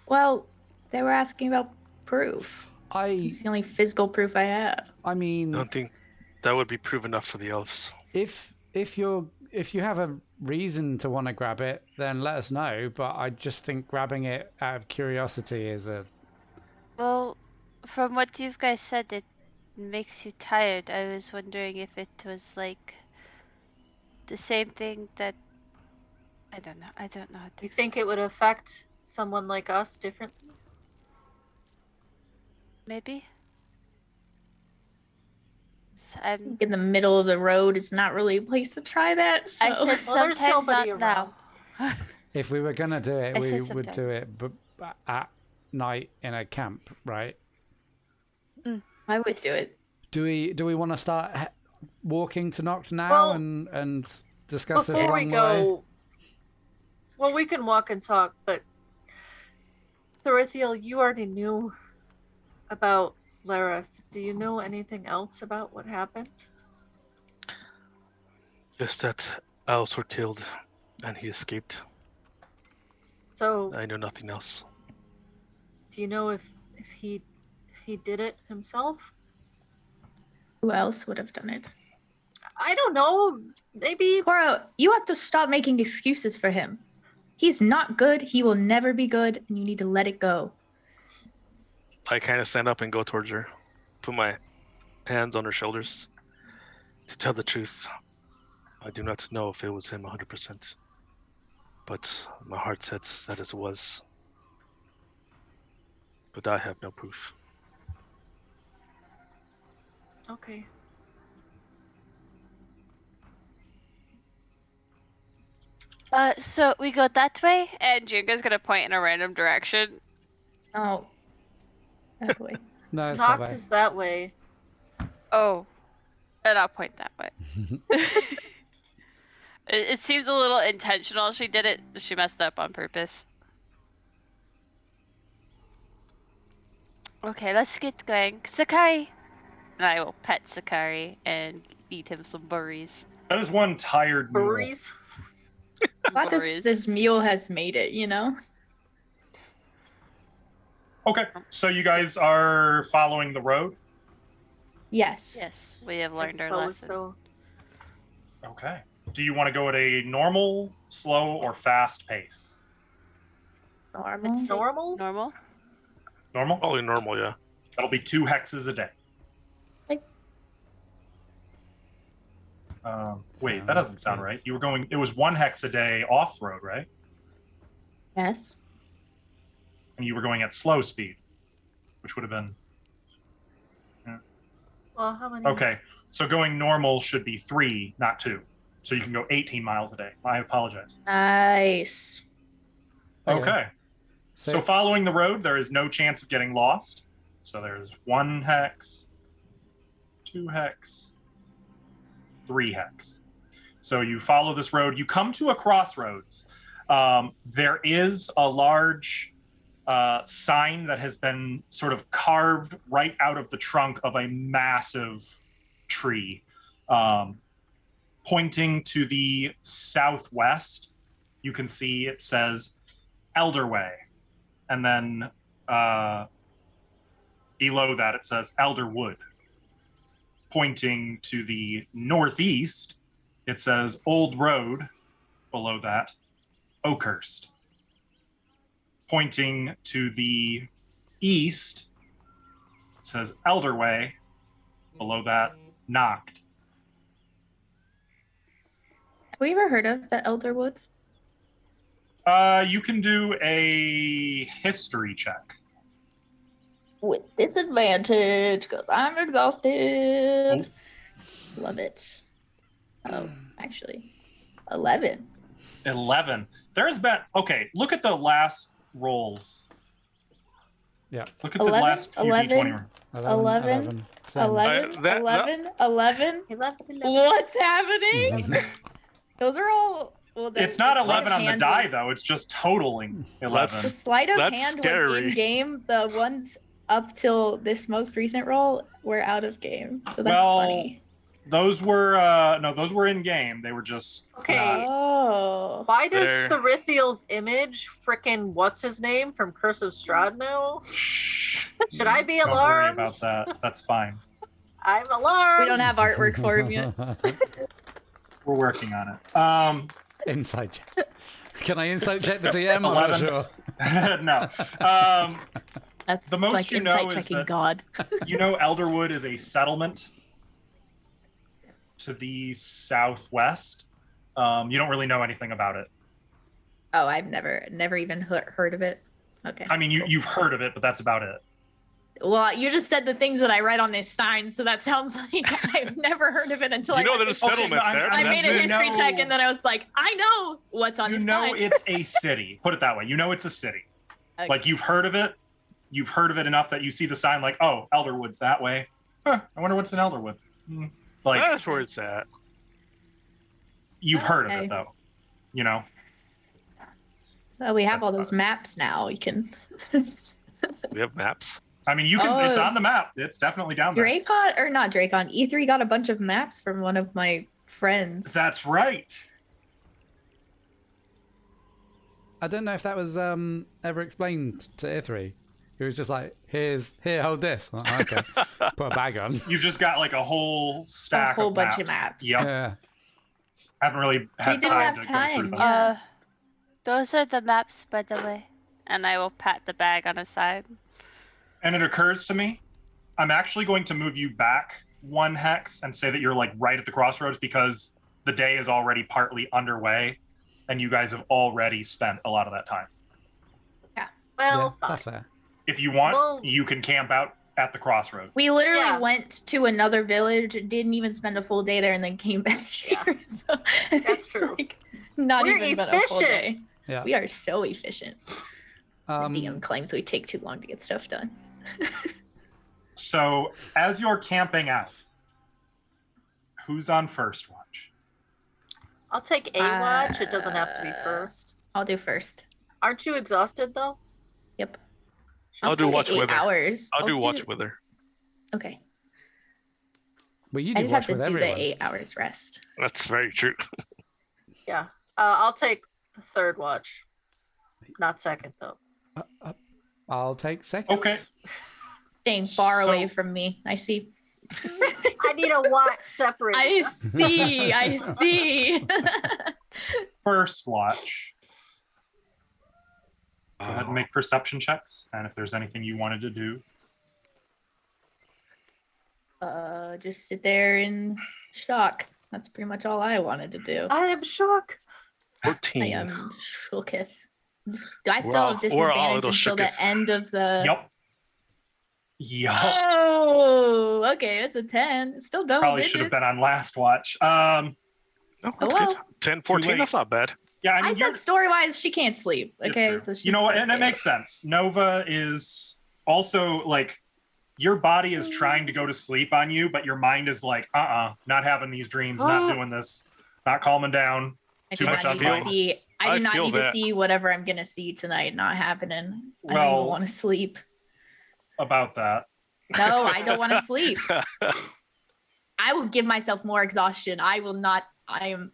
Well, they were asking about proof. I It's the only physical proof I had. I mean, don't think that would be proof enough for the elves. if you have a reason to want to grab it, then let us know. But I just think grabbing it out of curiosity is a Well, from what you guys said, it makes you tired. I was wondering if it was like the same thing that I don't know. I don't know. How to You think it would affect someone like us differently? maybe? So I'm. In the middle of the road is not really a place to try that. So. I said Well, there's sometimes nobody not around. now. If we were gonna do it, I we said would do it at night in a camp, right? I would do it. Do we want to start walking to Noct now Well, and discuss this Before we along the way? go, well, we can walk and talk, but Thorithiel, you already knew about Lareth. Do you know anything else about what happened? Just that Alice were killed and he escaped. So, I know nothing else. do you know if he did it himself? Who else would have done it? I don't know. Maybe. Cora, you have to stop making excuses for him. He's not good. He will never be good, and you need to let it go. I kind of stand up and go towards her, put my hands on her shoulders. To tell the truth, I do not know if it was him 100%, but my heart says that it was. But I have no proof. Okay. So we go that way, and Junga's gonna point in a random direction. Oh. That way. No, it's that Noct way. is that way. Oh, and I'll point that way. It seems a little intentional. She did it. She messed up on purpose. Okay, let's get going. Sakari! And I will pet Sakari and feed him some berries. That is one tired mule. Furries. Glad this meal has made it, you know? Okay, so you guys are following the road? Yes. Yes, we have I learned our suppose lesson. so. Okay. Do you want to go at a normal, slow, or fast pace? Normal. Normal? Normal? Normal? Probably normal, yeah. That'll be 2 hexes a day. Okay. Wait, that doesn't sound right. You were going, it was 1 hex a day off road, right? Yes. And you were going at slow speed, which would have been. Well, how many? Okay, so going normal should be 3, not 2. So you can go 18 miles a day. I apologize. Nice. Okay. So following the road, there is no chance of getting lost. So there's 1 hex, 2 hex, 3 hex. So you follow this road. You come to a crossroads. There is a large sign that has been sort of carved right out of the trunk of a massive tree, pointing to the southwest. You can see it says Elderway, and then below that it says Elderwood. Pointing to the northeast, it says Old Road. Below that, Oakhurst. Pointing to the east, it says Elderway. Below that, Noct. Have we ever heard of the Elderwood? You can do a history check. With disadvantage, because I'm exhausted. Love it. Oh, actually, 11. 11. There's been, okay, look at the last rolls. Yeah. Look at the 11, last few 11. D20. 11. 10. 11, that- 11, 11. What's happening? Those are all. Well, It's not the 11 sleight on of the hand die, was- though. It's just totaling 11. The sleight of That's hand was scary. in game. The ones up till this most recent roll were out of game. So that's Well, funny. Those were, no, those were in game. They were just. Okay. Oh. Why does There. Thorithiel's image frickin' what's his name from Curse of Strahd know? Shh. Should I be Don't worry alarmed? about that. That's fine. I'm alarmed. We don't have artwork for him yet. We're working on it. Inside check. Can I inside check the DM? I'm not 11. sure. No. That's The most like you know insight is checking that- God. You know Elderwood is a settlement to the southwest. You don't really know anything about it. Oh, I've never even heard of it. Okay. I mean, you've heard of it, but that's about it. Well, you just said the things that I read on this sign, so that sounds like I've never heard of it until You I know read there's this- settlement Okay, there. I but made that's a it. history know- check, and then I was like, I know what's on You this know sign. it's a city. Put it that way. You know it's a city. Okay. Like you've heard of it. You've heard of it enough that you see the sign like, oh, Elderwood's that way. Huh, I wonder what's in Elderwood. Like That's where it's at. you've heard of Okay. it though. You know. Well, we have That's all those fine. maps now. You can. We have maps. I mean, you can. It's Oh. on the map. It's definitely down there. Dracon or not Dracon? E3 got a bunch of maps from one of my friends. That's right. I don't know if that was ever explained to Ithri. It was just like, here, hold this. I'm like, okay, put a bag on. You've just got like a whole stack. A whole of bunch of maps. maps. Yep. Yeah. Haven't really had didn't time have to time, go through them. yeah. Those are the maps, by the way. And I will pat the bag on his side. And it occurs to me, I'm actually going to move you back 1 hex and say that you're like right at the crossroads because the day is already partly underway and you guys have already spent a lot of that time. Well, Yeah, fine. that's fair. If you want, Well- you can camp out at the crossroads. We literally Yeah. went to another village, didn't even spend a full day there, and then came back here. Yeah. So That's it's true. Like not We're even been a full day. efficient. Yeah. We are so efficient. The Um, DM claims we take too long to get stuff done. So as you're camping out, who's on first watch? I'll take a watch. It doesn't have to be first. I'll do first. Aren't you exhausted though? Yep. I'll do spend watch 8 with her. hours. I'll do Let's watch with her. Okay. well, you I do just have watch to with do everyone. the 8 hours rest. That's very true. Yeah. I'll take the third watch. Not second though. I'll take seconds. Okay. Staying far away So- from me. I see. I need a watch separate. I see. I see. First watch. Go ahead Oh. and make perception checks. And if there's anything you wanted to do, Just sit there in shock. That's pretty much all I wanted to do. I am shook. 14. I am shooketh. Do I still We're all- have we're all a disadvantage little until the shooketh. end of the? yep. Yup. Oh, okay. It's a 10. It's still double Probably digits. should have been on last watch. Oh, that's well. good. 10, 14, late. that's not bad. Yeah, I I mean, said story wise, she can't sleep. it's Okay, true. so she's You know what? gonna And it stay makes sense. Nova is also like your body is trying to go to sleep on you, but your mind is like, not having these dreams, not doing this, not calming down. I too do much not on need to mine. see. I I do not feel need to that. see whatever I'm gonna see tonight. Not happening. I don't Well- even want to sleep. About that. No, I don't want to sleep. I will give myself more exhaustion. I will not. I am.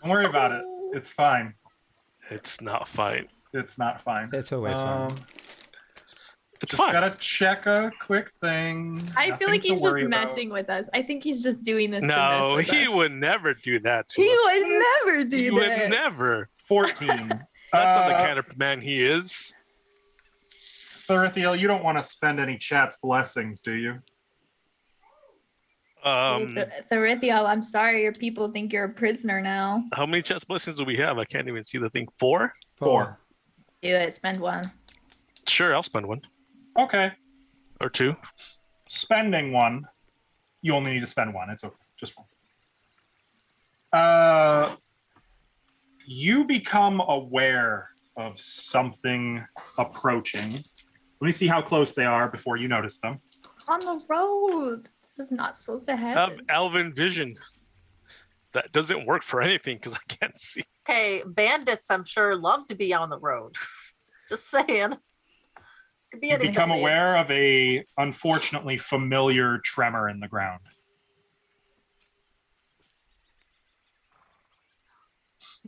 Don't worry about it. It's fine. It's not fine. It's not fine. It's always fine. It's Just fine. gotta check a quick thing. I feel Nothing like to he's just worry about. messing with us. I think he's just doing this. to No, mess with he us. would never do that to He us. would never do He that. would never. 14. That's not the Uh, kind of man he is. Thurithiel, you don't want to spend any chat's blessings, do you? Therithiel, I'm sorry. Your people think you're a prisoner now. How many chest blessings do we have? I can't even see the thing. 4? 4. Do it. Spend one. Sure, I'll spend 1 Okay. or 2. Spending 1. You only need to spend 1. It's okay. Just 1. You become aware of something approaching. Let me see how close they are before you notice them. On the road. This is not supposed to happen. Alvin vision. That doesn't work for anything because I can't see. Hey, bandits, I'm sure love to be on the road. Just saying. Could be You anything. become aware of a unfortunately familiar tremor in the ground.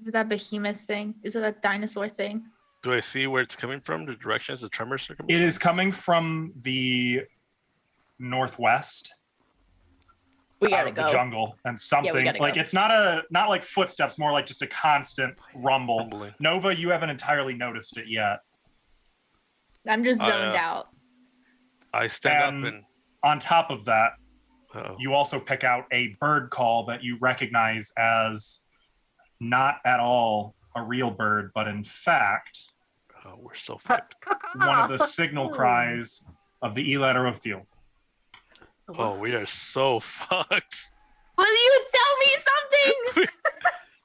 Is it that behemoth thing? Is it that dinosaur thing? Do I see where it's coming from? The directions the tremors are coming It from? is coming from the northwest. We out gotta of go. the jungle, and something gotta like go. it's not like footsteps, more like just a constant rumble. Rumbling. Nova, you haven't entirely noticed it yet. I'm just I, zoned out. I stand And- up and. On top of that, Uh-oh. you also pick out a bird call that you recognize as not at all a real bird, but in fact Oh, we're so fucked. one of the signal cries of the Elaterofield. Oh, we are so fucked. Will you tell me something?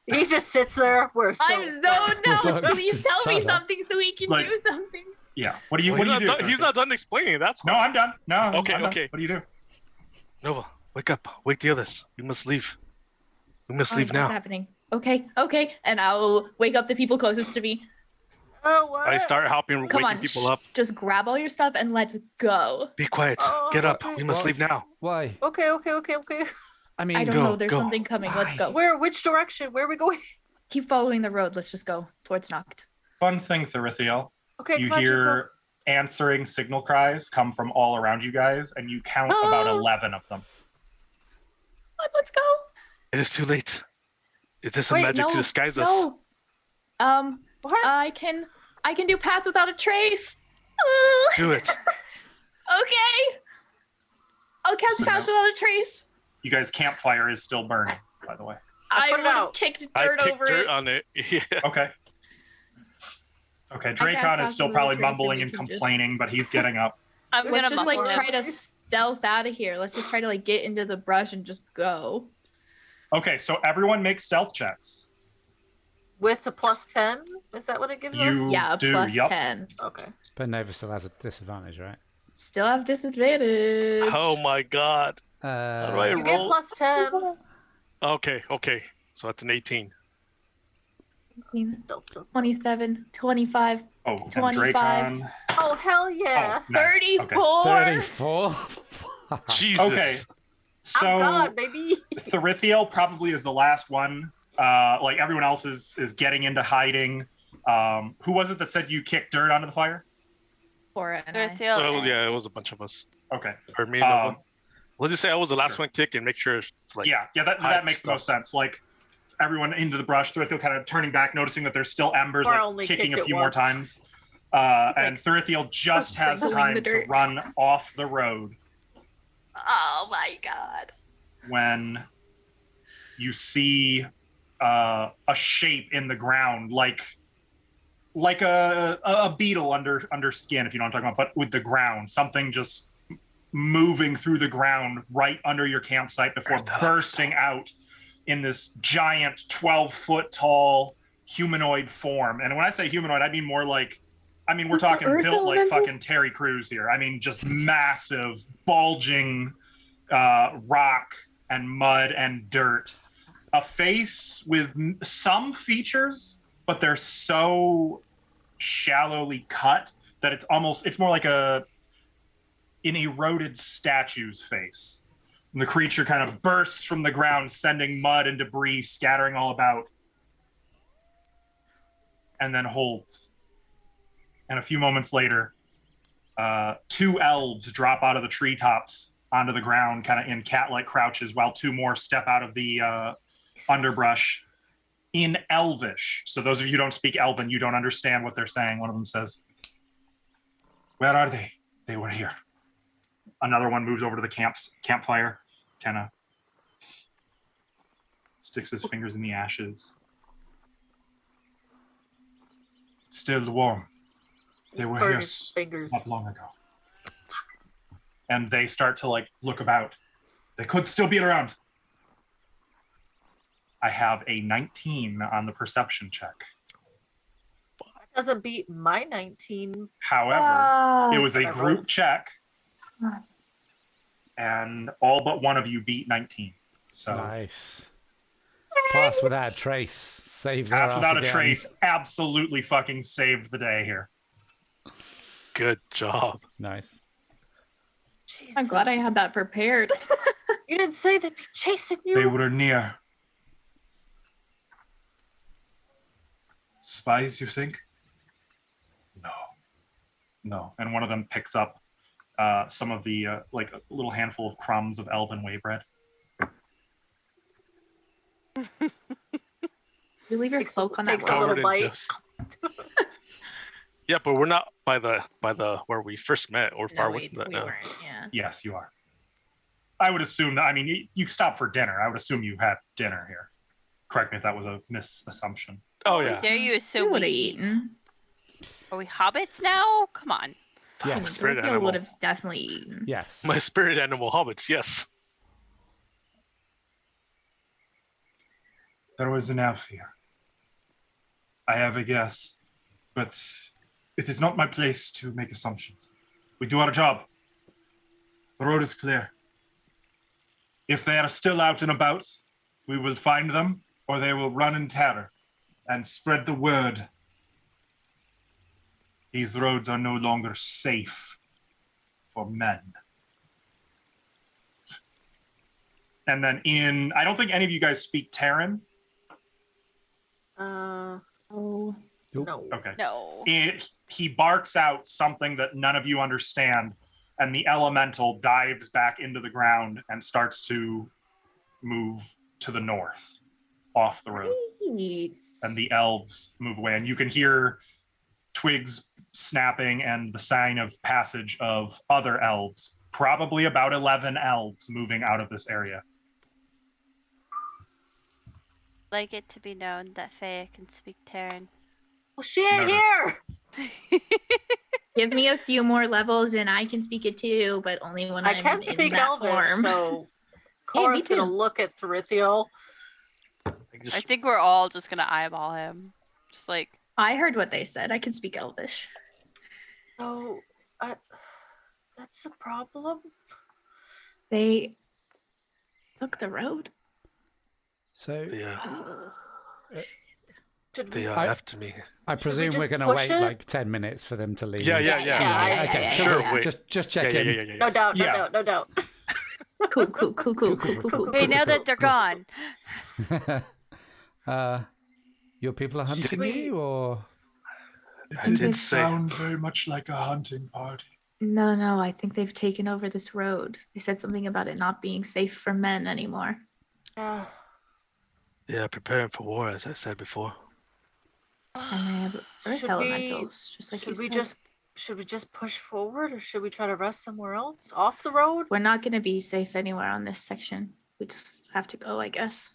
He just sits there. We're so I'm zoned out. Fuck. Please tell me Shut up. something so we can Like- do something. Yeah. What do you Well, what do you do? he's not done explaining. That's No, why. I'm done. No. Okay, I'm done. okay. What do you do? Nova, wake up. Wake the others. We must leave. We must Oh, leave what's now. happening? Okay. And I'll wake up the people closest to me. Oh, what? I start helping, Come waking on, people up. just grab all your stuff and let's go. Be quiet. Oh, Get up. okay. We must What? leave now. Why? Okay. I mean, I don't go, know. There's go. something coming. Let's go. Which direction? Where are we going? Keep following the road. Let's just go towards Noct. Fun thing, Therithiel. Okay, You come on, hear answering signal cries come from all around you guys, and you count about 11 of them. Let's go. It is too late. Is there some Wait, magic no, to disguise us? No. What? I can do pass without a trace. Do it. Okay. I'll cast So pass now- without a trace. You guys' campfire is still burning, by the way. I I put it would have out. kicked I dirt kicked over dirt it. on it. Yeah. Okay. Okay, cast Dracon is pass still without probably a trace, and mumbling we and can just- complaining, but he's getting up. I'm Let's gonna just like muffle try him. to stealth out of here. Let's just try to like get into the brush and just go. Okay, so everyone make stealth checks. With a +10? Is that what it gives You- us? Yeah, do, plus yup. 10. Okay. but Nova still has a disadvantage, right? Still have disadvantage. Oh my god. do I You get roll? +10. Okay. So that's an 18. Still feels- 27, 25, Oh, and 25. Dracon. Oh, hell yeah. Oh, nice. 34. 34? Jesus. Okay. So I'm gone, baby. Therithiel probably is the last one. Like everyone else is getting into hiding. Who was it that said you kicked dirt onto the fire? Cora and I. Well, yeah, it was a bunch of us. Okay. Or me and Nova. Um, Let's just say I was the last sure. one kick and make sure it's like. yeah, that hide makes the most stuff. sense. Like everyone into the brush, Therithiel kind of turning back, noticing that there's still embers, Or like only kicking kicked a it few more once. times. And Therithiel just has sprinkling time the to dirt. run off the road Oh my god. when you see a shape in the ground, like a beetle under skin, if you know what I'm talking about, but with the ground, something just moving through the ground right under your campsite before bursting out in this giant 12-foot tall humanoid form. And when I say humanoid, I mean more like, we're Is the talking Earth built like elemental? fucking Terry Crews here. I mean, just massive, bulging rock and mud and dirt. A face with some features, but they're so shallowly cut that it's more like an eroded statue's face. And the creature kind of bursts from the ground, sending mud and debris scattering all about, and then holds. And a few moments later, two elves drop out of the treetops onto the ground, kind of in cat-like crouches, while two more step out of the underbrush in Elvish. So those of you who don't speak Elven, you don't understand what they're saying. One of them says, "Where are they? They were here." Another one moves over to the campfire, kind of sticks his fingers in the ashes. "Still warm. They were here Burns fingers. not long ago." And they start to like look about. They could still be around. I have a 19 on the perception check. Doesn't beat my 19. However, it was a I group rolled. check, and all but one of you beat 19. So Nice. Pass without a trace. Save their pass ass without a again. trace absolutely fucking saved the day here. Good job. Nice. I'm glad I had that prepared. You didn't say they'd be chasing you. They were near. Spies, you think? No. And one of them picks up some of the like a little handful of crumbs of elven way bread. You leave your Takes a- cloak on that takes a rock. little Covered in bite. dust. Yeah, but we're not by the where we first met or far No, away from that we now. weren't. Yeah. Yes, you are. I would assume that. I mean, you stopped for dinner. I would assume you had dinner here. Correct me if that was a misassumption. Oh How yeah. dare you We assume would we have eat? eaten. Are we hobbits now? Come on. Yes. Spirit Rufio animal. would have definitely eaten. Yes. My spirit animal hobbits, yes. There was an elf here. I have a guess, but it is not my place to make assumptions. We do our job. The road is clear. If they are still out and about, we will find them, or they will run in terror and spread the word. These roads are no longer safe for men. And then I don't think any of you guys speak Terran. Oh. No. Okay. No. He barks out something that none of you understand, and the elemental dives back into the ground and starts to move to the north off the road. Great. And the elves move away, and you can hear twigs snapping and the sign of passage of other elves, probably about 11 elves moving out of this area. Like it to be known that Faya can speak Terran. Well, she ain't Noted. here. Give me a few more levels and I can speak it too, but only when I I'm can in speak that Elvish, form. so Hey, me Cora's gonna too. look at Thrithiel. I think we're all just gonna eyeball him. Just like, I heard what they said. I can speak Elvish. So, that's a problem. They took the road. So Should They we? are I- after me. I presume we're just going to push wait it? like 10 minutes for them to leave. Yeah. Okay, Sure, cool. wait. Just Yeah, checking. No doubt. No Yeah. doubt. No doubt. Cool. hey, now that they're gone, Your people are hunting we- you, or I did say. sound very much like a hunting party. No, I think they've taken over this road. They said something about it not being safe for men anymore. Yeah. Yeah, preparing for war, as I said before. And they have earth Should elementals, just like you should we just push forward, or should we try to rest somewhere else off the road? We're not going to be safe anywhere on this section. We just have to go, I guess.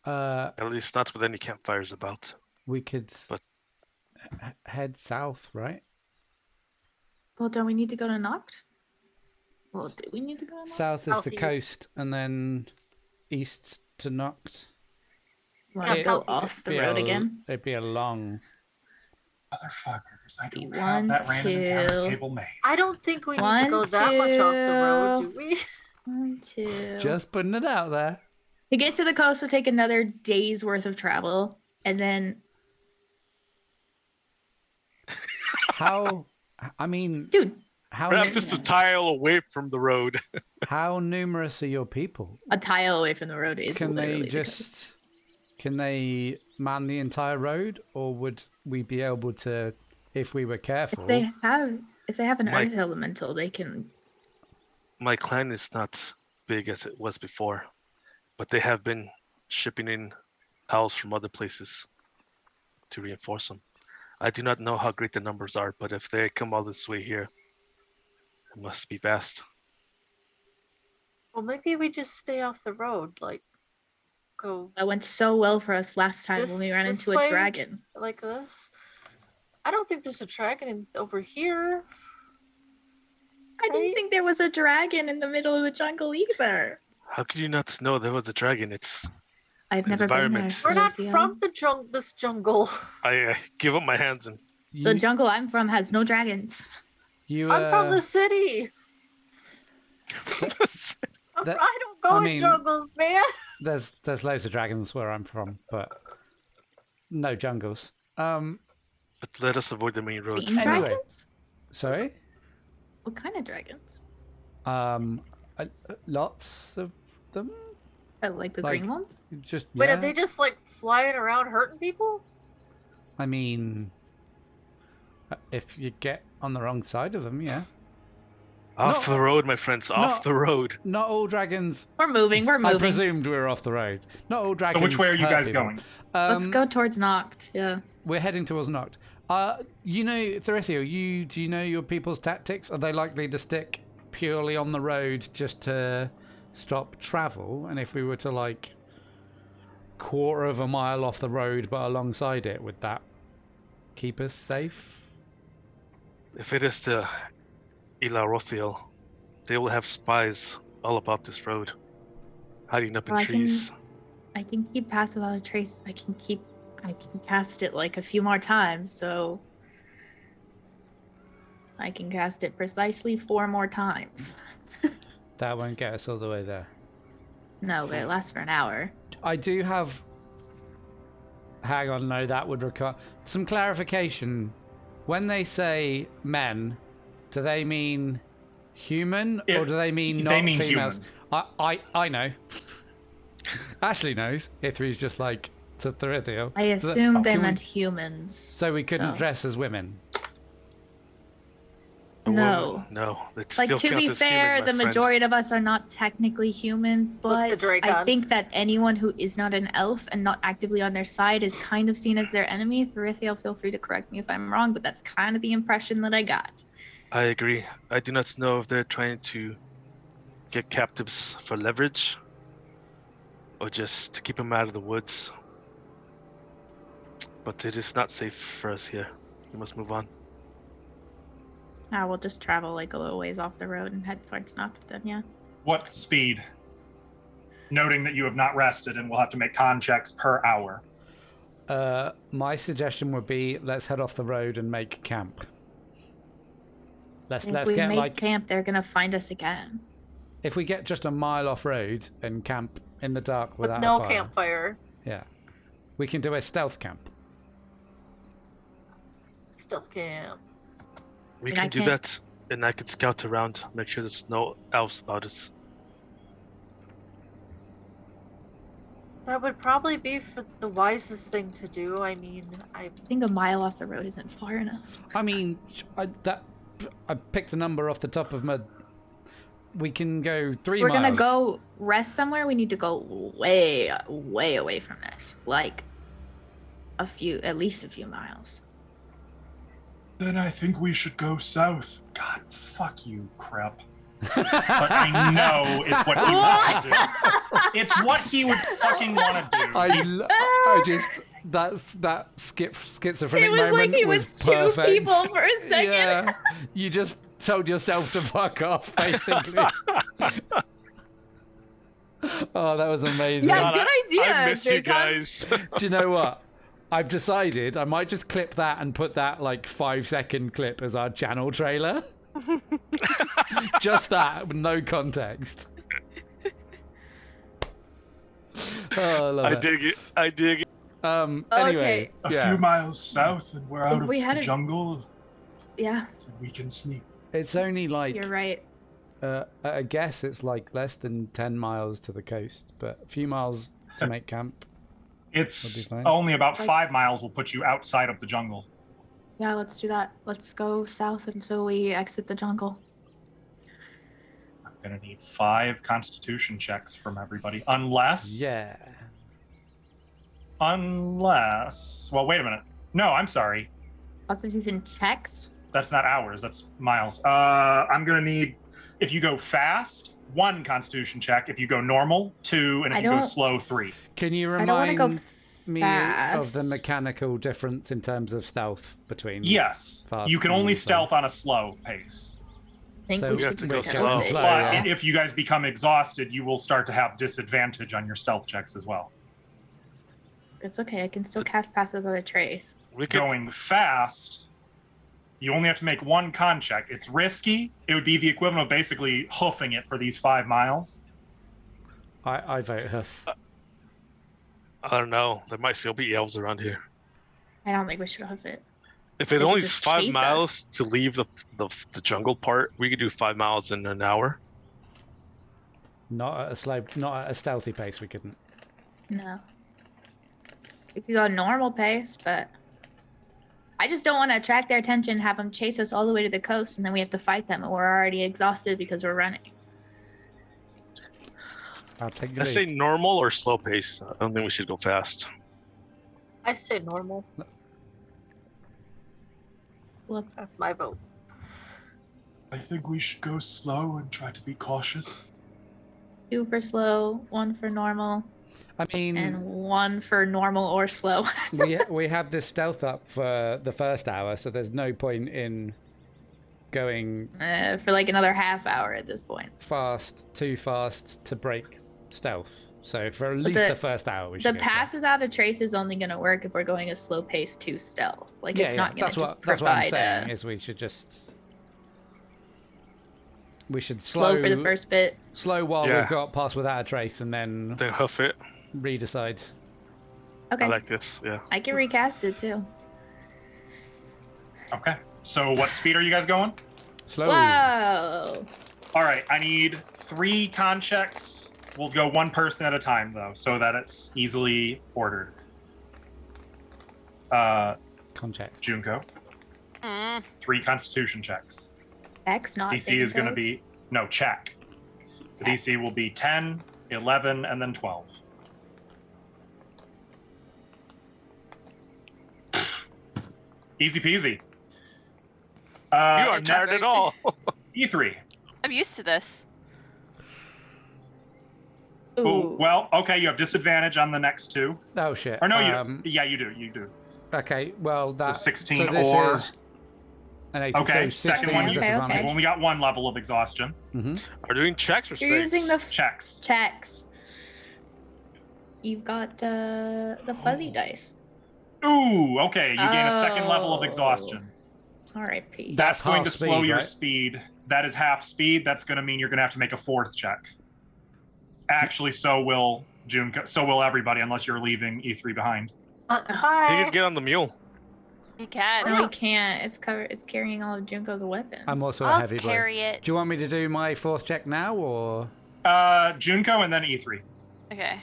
At least not with any campfires about. we could But- head south, right? Well, don't we need to go to Noct? Well, do we need to go to Noct? South is the Southeast. coast, and then east to Noct. You want to Yeah, go southeast. off the road again? It'd be a long. Motherfuckers, I don't have One, that random encounter two. table made. I don't think we need to go One, that much off the road, two. do we? 1, 2. Just putting it out there. To get to the coast will take another day's worth of travel, and then, How? I mean, dude, how Perhaps just a tile away from the road. how numerous are your people? a tile away from the road is Can they literally the coast. just can they man the entire road, or would we be able to, if we were careful? If they have an Mike. earth elemental, they can. My clan is not big as it was before, but they have been shipping in owls from other places to reinforce them. I do not know how great the numbers are, but if they come all this way here, it must be vast. Well, maybe we just stay off the road, like go That went so well for us last time when we ran this into a way? dragon. like this. I don't think there's a dragon over here. I didn't Right? think there was a dragon in the middle of the jungle either. How could you not know there was a dragon? I've His never been there. environment. We're not Olivia. from this jungle. I give up my hands and The You, jungle I'm from has no dragons. you, I'm from the city. That- I don't go I in mean- jungles, man. there's loads of dragons where I'm from, but no jungles. but let us avoid the main road. Green Anyway. dragons? Sorry. What kind of dragons? Lots of them. Like the Like- green ones? Just Wait, yeah. are they just like flying around hurting people? I mean, if you get on the wrong side of them, yeah. Off the road, my friends. Off the road. Not all dragons. We're moving. We're I moving. presumed we were off the road. Not all So dragons. which way are you hurt guys people. going? Let's go towards Noct. Yeah. We're heading towards Noct. You know, Therithio, do you know your people's tactics? Are they likely to stick purely on the road just to stop travel? And if we were to, like, quarter of a mile off the road but alongside it, would that keep us safe? If it is the Ilarothiel, they will have spies all about this road, hiding up in Well, trees. I can keep Pass Without a Trace. I can cast it like a few more times, so I can cast it precisely 4 more times. That won't get us all the way there. No, but it lasts for an hour. I do have... Hang on, no, that would require... Some clarification. When they say men, do they mean human or do they mean not they mean females? human. I know. Ashley knows. Ithri's just like to Therithio. I assumed they Can we- meant humans. So we couldn't So. dress as women. A No. woman? No. It Like, still to counts be as fair, human, my the friend. majority of us are not technically human, Looks a but I Dracon. think that anyone who is not an elf and not actively on their side is kind of seen as their enemy. Therithio, feel free to correct me if I'm wrong, but that's kind of the impression that I got. I agree. I do not know if they're trying to get captives for leverage or just to keep them out of the woods. But it is not safe for us here. We must move on. We'll just travel like a little ways off the road and head towards Noct then, yeah. What speed? Noting that you have not rested and will have to make con checks per hour. My suggestion would be let's head off the road and make camp. Let's If we get make like camp, they're gonna find us again. if we get just a mile off road and camp in the dark With without no a fire. campfire. Yeah. We can do a stealth camp. Stealth camp. We And I can do can't- that, and I can scout around, make sure there's no elves about us. That would probably be for the wisest thing to do. I mean, I think a mile off the road isn't far enough. I mean, I picked a number off the top of my. We can go 3 We're miles. gonna go rest somewhere. We need to go way, way away from this. Like at least a few miles. Then I think we should go south. God, fuck you, crap. But I know it's what he wants to do. It's what he would fucking want to do. I just that schizophrenic It was like moment he was was two perfect. people for a second. Yeah, you just told yourself to fuck off, basically. Oh, that was amazing. Yeah, good idea. I miss you Dracon. guys. Do you know what? I've decided I might just clip that and put that like 5-second clip as our channel trailer. Just that, with no context. Oh, I love I it. dig it. I dig it. Anyway, A yeah. few miles south and we're out If of we the had a- jungle Yeah, and we can sleep. It's only like you're right. I guess it's like less than 10 miles to the coast, but a few miles to make camp. It's That'd be fine. only about It's like- 5 miles will put you outside of the jungle. Yeah, let's do that. Let's go south until we exit the jungle. I'm gonna need 5 constitution checks from everybody. Unless Yeah. well, wait a minute. No, I'm sorry. Constitution checks. That's not hours, that's miles. I'm gonna need, if you go fast, 1 constitution check. If you go normal, 2, and if I you go don't- slow, 3. Can you I don't wanna remind go me of the fast. mechanical difference in terms of stealth between? Yes, Fast you can only and slow. stealth on a slow pace. I think So we we have should to just go go slow. slow. Slow, But yeah. if you guys become exhausted, you will start to have disadvantage on your stealth checks as well. It's okay. I can still cast Pass Without a Trace. We could. Going fast, you only have to make 1 con check. It's risky. It would be the equivalent of basically hoofing it for these 5 miles. I vote hoof. I don't know. There might still be elves around here. I don't think we should hoof it. If it They only could is just 5 chase miles us. to leave the jungle part, we could do 5 miles in an hour. Not at a stealthy pace. We couldn't. No. We could go normal pace, but I just don't want to attract their attention, have them chase us all the way to the coast, and then we have to fight them, and we're already exhausted because we're running. I'll take your I say lead. normal or slow pace. I don't think we should go fast. I say normal. Look, That's my vote. I think we should go slow and try to be cautious. 2 for slow, 1 for normal, I mean, and 1 for normal or slow. we have this stealth up for the first hour, so there's no point in going For like another half hour at this point. too fast to break stealth. So for at least the first hour, we The should go slow. pass without a trace is only going to work if we're going a slow pace to stealth. Like, it's not going to just That's what I'm provide saying. a Is we should slow for the first bit. slow while Yeah. we've got pass without a trace, and then Then hoof it. redecide. Okay, I like this. Yeah. I can recast it too. Okay. So what speed are you guys going? Slow. Whoa! All right. I need 3 con checks. We'll go 1 person at a time though, so that it's easily ordered. Context. Junko, 3 Constitution checks. X, not DC is going to saving be check. The DC will be 10, 11, and then 12. Easy peasy. You aren't tired next, at all. E3. I'm used to this. throws. Oh, Ooh. well, okay, you have disadvantage on the next 2. Oh shit. Or no, yeah, you do. You do. Okay. Well, that 16 so this or- is an 18. Okay, so 16 second one you- disadvantage. You've only got 1 level of exhaustion. Are doing checks or You're using the Checks. checks. You've got the fuzzy dice. Ooh, okay. You gain a second level of Oh. exhaustion. R.I.P. That's going to half slow speed, your right? speed. That is half speed. That's going to mean you're going to have to make a 4th check. Actually, so will Junko. So will everybody, unless you're leaving E3 behind. You Hi. can get on the mule. You can. No, we can't. It's carrying all of Junko's weapons. I'm also a I'll heavy blow. carry it. Do you want me to do my 4th check now, or Junko and then E3. Okay.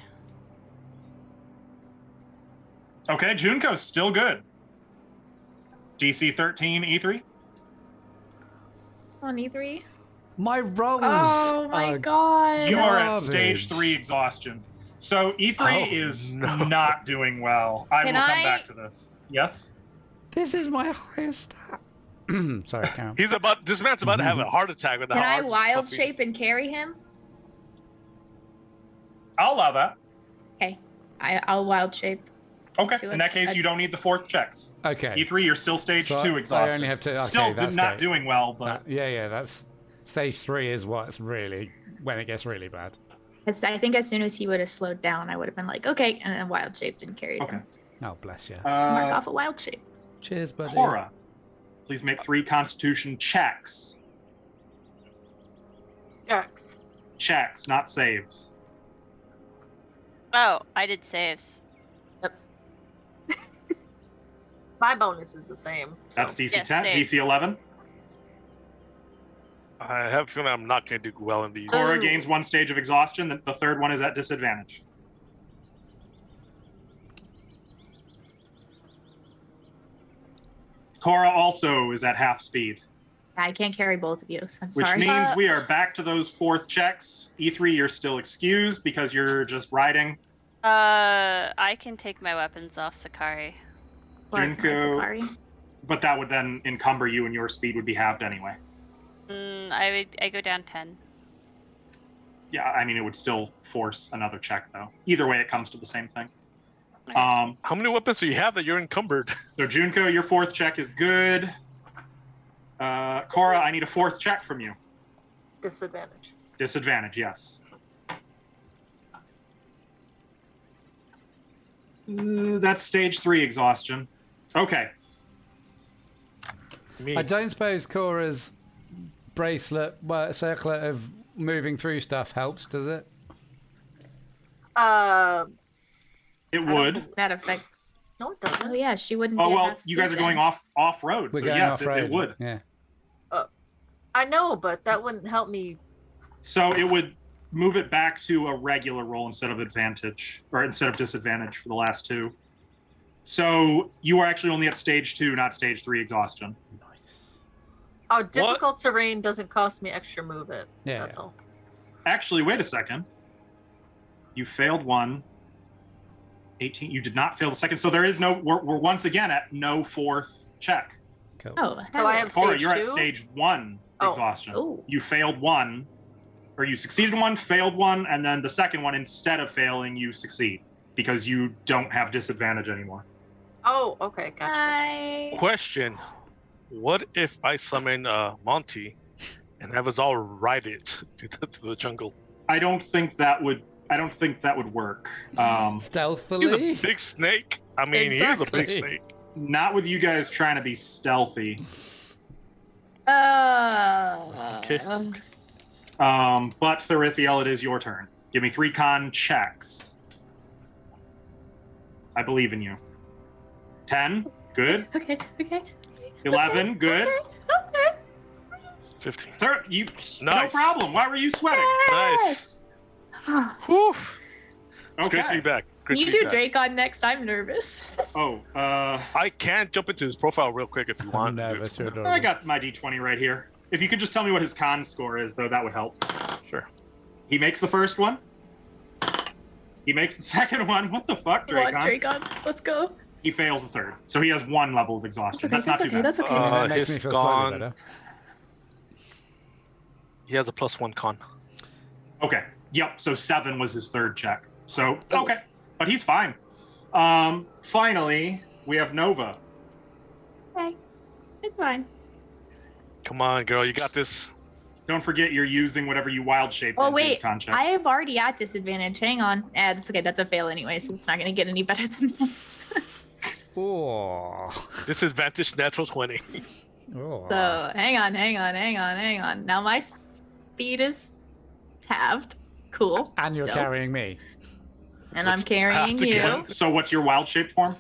Okay, Junko's still good. DC 13, E3. On E3. my rolls? Oh my are god. You are at Garbage. stage 3 exhaustion. So E3 Oh, is no. not doing well. I Can will come I- back to this. Yes? This is my highest stat. Sorry, Karen. This man's about to have a heart attack with the Can I heart wild puffing. shape and carry him? I'll allow that. Okay. I'll wild shape. Okay. To In that case, a- you don't need the 4th checks. Okay. E3, you're still stage So 2 I exhausted. only have to. Okay, Still that's not great. doing well, but Yeah, that's stage 3 is what's really when it gets really bad. I think as soon as he would have slowed down, I would have been like, okay, and then wild shaped and carried okay. him. Oh, bless you. Mark off a wild shape. Cheers, buddy. Cora, please make 3 Constitution checks. Jerks. Checks, not saves. Oh, I did saves. My bonus is the same. So. That's DC Yes, 10, save. DC 11. I have a feeling I'm not going to do well in these. Cora Ooh. gains 1 stage of exhaustion. The 3rd one is at disadvantage. Cora also is at half speed, I can't carry both of you, so I'm which sorry. means we are back to those 4th checks. E3, you're still excused because you're just riding. I can take my weapons off Sakari. Or Junko. Sakari. But that would then encumber you and your speed would be halved anyway. I go down 10. Yeah, I mean, it would still force another check, though. Either way, it comes to the same thing. Okay. How many weapons do you have that you're encumbered? So, Junko, your 4th check is good. Cora, I need a 4th check from you. Disadvantage. Disadvantage, yes. That's stage 3 exhaustion. Okay. Me. I don't suppose Cora's circlet of moving through stuff helps, does it? It I don't would. believe- That affects. No, it Oh doesn't. yeah, she wouldn't. Oh, be at well, half you guys speed are going then. off road, We're so going yes, off it road. would. Yeah. I know, but that wouldn't help me. So it would move it back to a regular roll instead of advantage, or instead of disadvantage for the last 2. So you are actually only at stage 2, not stage 3 exhaustion. Nice. Oh, difficult terrain doesn't cost me extra move it. Yeah. That's all. Actually, wait a second. You failed one. 18. You did not fail the second. So there is no. We're once again at no 4th check. Cool. Oh, So I have Cora, stage you're 2? at stage 1 Oh. exhaustion. Oh. You failed one, or you succeeded one, failed one, and then the second one, instead of failing, you succeed because you don't have disadvantage anymore. Oh, okay, gotcha. Nice. Question: what if I summon Monty and have us all ride it to the jungle? I don't think that would work. He's Stealthily? a big snake. I mean, Exactly. he's a big snake. Not with you guys trying to be stealthy. Okay. But Therithiel, it is your turn. Give me 3 con checks. I believe in you. 10, good. Okay. 11, good. Okay. 15. Sir, no Nice. problem. Why were you sweating? Nice. Yes. Whew. It's great to be Okay. back. Great You to be do back. Dracon next. I'm nervous. Oh, I can jump into his profile real quick if you want. nervous, you're I adorable. got my d20 right here. If you could just tell me what his con score is, though, that would help. Sure. He makes the first one. He makes the second one. What the fuck, Come on, Dracon? Dracon. Let's go. He fails the third. So he has 1 level of exhaustion. That's not too bad. That's okay. I mean, that makes his me feel gone. slightly better. He has a +1 con. Okay. Yep. So 7 was his third check. So okay, but he's fine. Finally, we have Nova. Okay. It's fine. Come on, girl, you got this. Don't forget you're using whatever you wild shaped Oh into his wait, con checks. I am already at disadvantage. Hang on. That's okay. That's a fail anyway, so it's not gonna get any better than that. Oh. Disadvantage natural 20. Oh. So hang on. Now my speed is halved. Cool. And you're Dope. carrying me. And I'm carrying halved again. you. So what's your wild shaped form?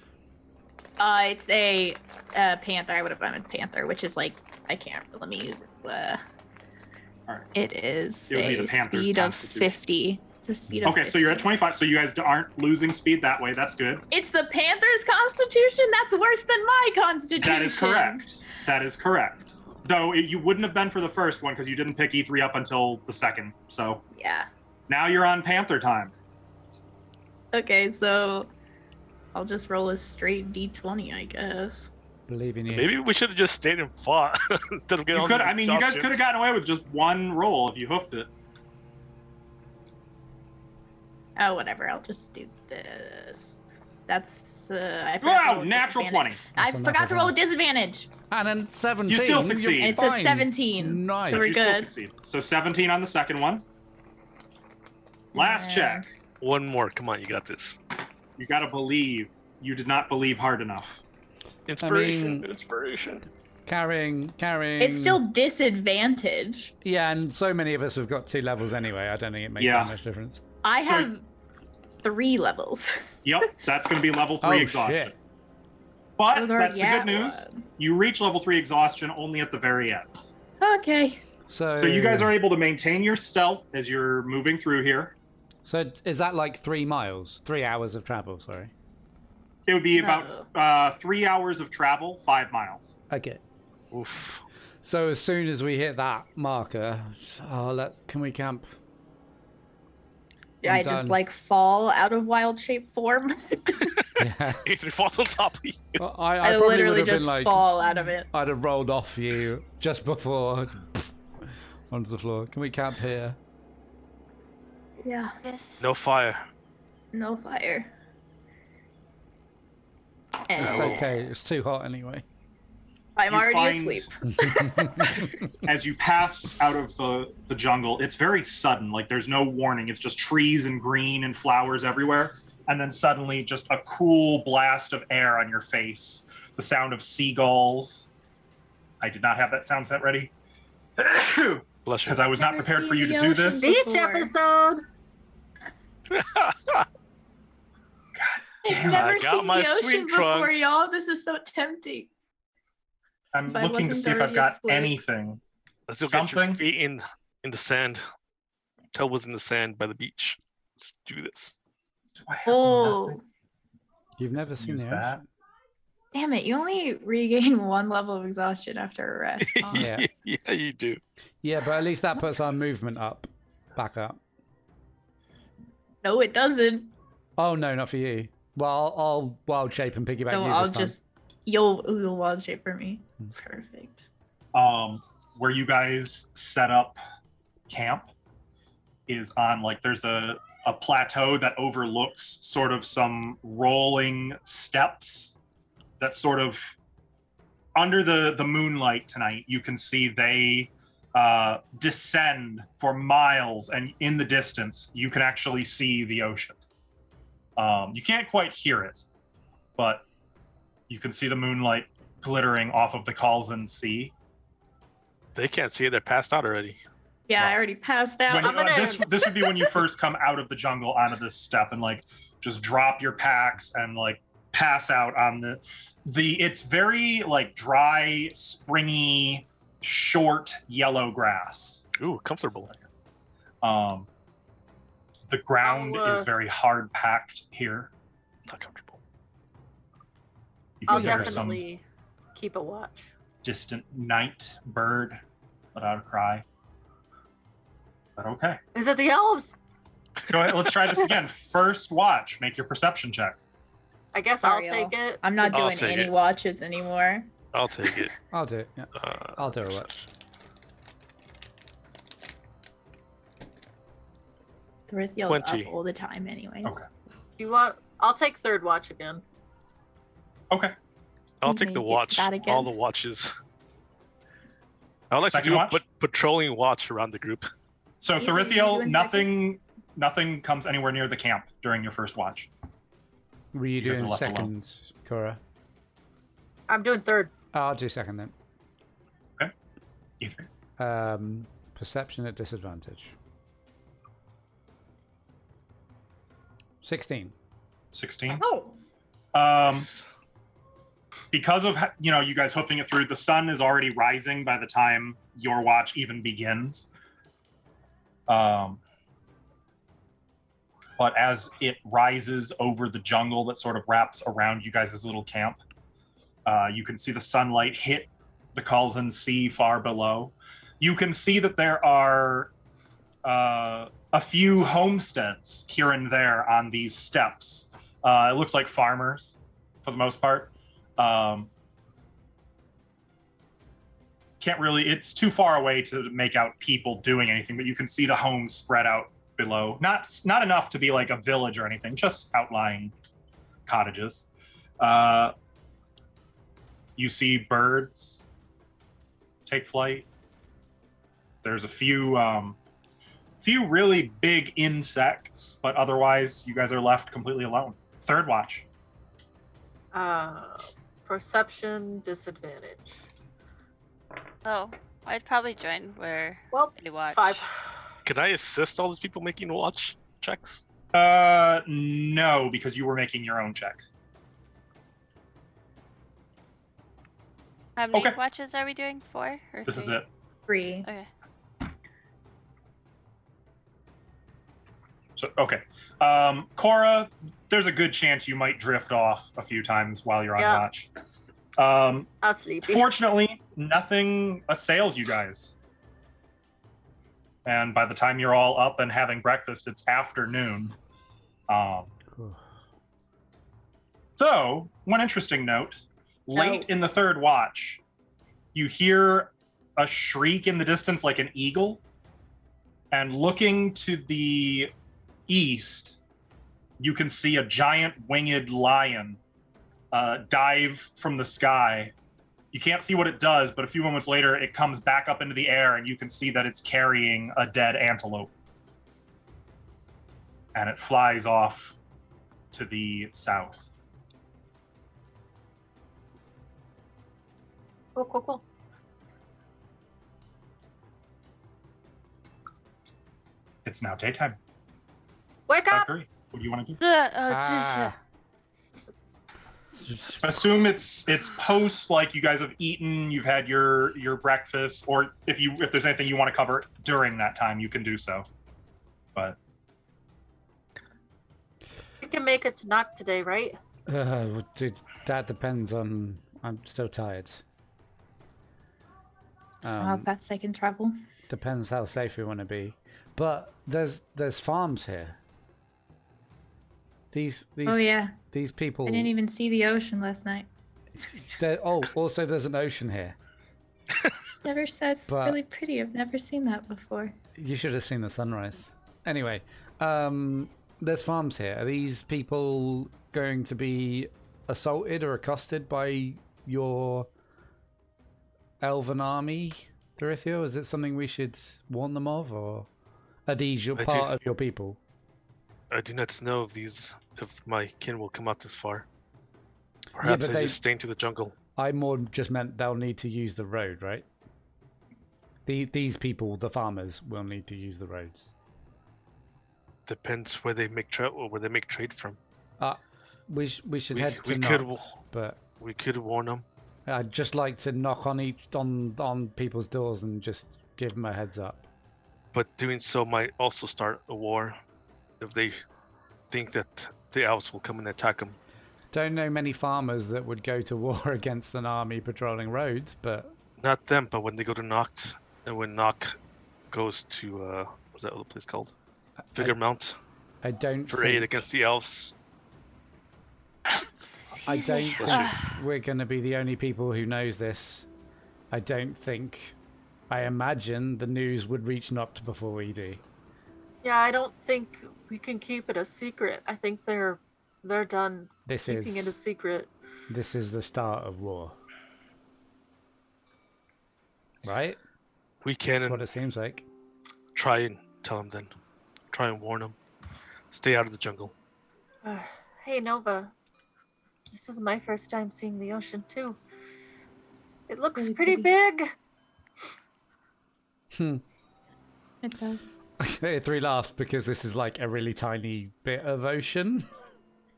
It's a panther. I would have gone with panther, which is like I can't. Let me use it. Alright. It is It would be a the panther's speed of constitution. 50. It's a speed of Okay, so you're at 50. 25. So you guys aren't losing speed that way. That's good. It's the panther's constitution. That's worse than my constitution. That is correct. That is correct. Though you wouldn't have been for the first one because you didn't pick E3 up until the second. So Yeah. now you're on Panther time. Okay, so I'll just roll a straight D20, I guess. Believe in you. Maybe we should have just stayed and fought instead of getting You all could. these I mean, you guys could have exhaustions. gotten away with just 1 roll if you hoofed it. Oh, whatever. I'll just do this. That's I forgot to roll Wow, with natural disadvantage. 20. I That's a forgot natural to roll 20. with disadvantage. And then 17. You still succeed. And it says fine. 17. Nice. So we're You still good. succeed. So 17 on the second one. Last Yeah. check. One more. Come on, you got this. You gotta believe. You did not believe hard enough. Inspiration. mean- Inspiration. Carrying. It's still disadvantage. Yeah, and so many of us have got 2 levels anyway. I don't think it makes Yeah. that much difference. I So- have 3 levels. Yep, that's gonna be level 3 Oh, exhaustion. shit. But I was that's already the good at news. one. You reach level 3 exhaustion only at the very end. Okay. So So you guys are able to maintain your stealth as you're moving through here. So is that like 3 miles? 3 hours of travel, sorry. It would be No. about 3 hours of travel, 5 miles. Okay. Oof. So as soon as we hit that marker, can we camp? I I'm just done. like fall out of wild shape form. Yeah. Ethan falls on top of you. Well, I I probably literally would have just been like, fall out of it. I'd have rolled off you just before onto the floor. Can we camp here? Yeah. Yes. No fire. No fire. It's And okay. It's too hot anyway. I'm You already find- asleep. As you pass out of the jungle, it's very sudden. Like there's no warning. It's just trees and green and flowers everywhere. And then suddenly just a cool blast of air on your face. The sound of seagulls. I did not have that sound set ready. Bless you. Because I was not Never prepared for seen you to the do ocean this. before. Beach episode. I've Damn, never I got seen my the ocean swim before, trunks. y'all. This is so tempting. I'm If I looking to wasn't see if I've already got asleep. anything. Let's go get your Something? feet in the sand. Toe was in the sand by the beach. Let's do this. Do I have Oh, nothing? You've never to seen use the that? ocean? Damn it! You only regain 1 level of exhaustion after a rest. Huh? Yeah. Yeah, you do. Yeah, but at least that puts our movement up, back up. No, it doesn't. Oh no, not for you. Well, I'll wild shape and piggyback So you I'll this time. just you'll wild shape for me. Perfect. Where you guys set up camp is on like there's a plateau that overlooks sort of some rolling steps that sort of under the moonlight tonight. You can see they descend for miles, and in the distance you can actually see the ocean. You can't quite hear it, but you can see the moonlight glittering off of the Kalzen Sea. They can't see it. They're passed out already. Yeah, Well, I already passed out. This would be when you first come out of the jungle onto this step and like just drop your packs and like pass out on the it's very like dry, springy, short yellow grass. Ooh, comfortable. The ground is very hard packed here. Not comfortable. You I'll can hear some definitely keep a watch. distant night bird let out a cry. But okay. Is it the elves? Go ahead. Let's try this again. First watch. Make your perception check. I guess Sorry, I'll take it. I'm not I'll doing take any it. watches anymore. I'll take it. I'll do it. Yeah. I'll do it. Thrithiel's 20. up all the time anyways. Okay. You want? I'll take third watch again. Okay. I'll Okay, take the get watch. that again. All the watches. I would like Second to do watch? a patrolling watch around the group. So Ethan, you Thrithiel, doing nothing comes anywhere near the camp during your first watch. Were you You guys doing are left alone. seconds, Cora? I'm doing third. I'll do second then. Ethan. Perception at disadvantage. 16. 16. Oh. Because of you guys hoofing it through, the sun is already rising by the time your watch even begins. But as it rises over the jungle that sort of wraps around you guys' little camp, you can see the sunlight hit the Kalzen Sea far below. You can see that there are a few homesteads here and there on these steps. It looks like farmers for the most part. Can't really, it's too far away to make out people doing anything, but you can see the homes spread out below. Not enough to be like a village or anything, just outlying cottages. You see birds take flight. There's a few really big insects, but otherwise you guys are left completely alone. Third watch. Perception disadvantage. Oh, I'd probably join where Well, they watch. 5. Can I assist all these people making watch checks? No, because you were making your own check. How many Okay. watches are we doing? 4 or This is 3? it. 3. Okay. So okay, Cora, there's a good chance you might drift off a few times while you're on Yeah. watch. I'll sleep. Fortunately, nothing assails you guys. And by the time you're all up and having breakfast, it's afternoon. So, one interesting note, late in the third watch, you hear a shriek in the distance like an eagle. And looking to the east, you can see a giant winged lion dive from the sky. You can't see what it does, but a few moments later, it comes back up into the air, and you can see that it's carrying a dead antelope. And it flies off to the south. Cool. It's now daytime. Wake up! Valkyrie, what do you want to do? Assume it's post, like you guys have eaten, you've had your breakfast, or if there's anything you want to cover during that time, you can do so. But We can make it to Noct today, right? That depends on. I'm still tired. How fast I can travel. Depends how safe we want to be. But there's farms here. These Oh yeah, these people. I didn't even see the ocean last night. Also there's an ocean here. Never said it's But- really pretty. I've never seen that before. You should have seen the sunrise. Anyway, there's farms here. Are these people going to be assaulted or accosted by your elven army, Dorithia? Is it something we should warn them of, or are these your part of your people? I do not know if my kin will come out this far. Perhaps but they they- just stay into the jungle. I more just meant they'll need to use the road, right? These people, the farmers, will need to use the roads. Depends where they make trade from. We should We- head to we could Noct, but We could warn them. I'd just like to knock on people's doors and just give them a heads up. But doing so might also start a war if they think that the elves will come and attack them. Don't know many farmers that would go to war against an army patrolling roads, but Not them, but when they go to Noct, and when Noct goes to what's that other place called? Figure Mount I don't for aid think, against the elves. I don't think we're going to be the only people who knows this. I don't think. I imagine the news would reach Noct before we do. Yeah, I don't think we can keep it a secret. I think they're done keeping it a secret. This is the start of war. Right? We can That's what it seems like. try and tell them then. Try and warn them. Stay out of the jungle. Hey, Nova. This is my first time seeing the ocean, too. It looks Really pretty pretty. big. It does. Three laugh because this is like a really tiny bit of ocean.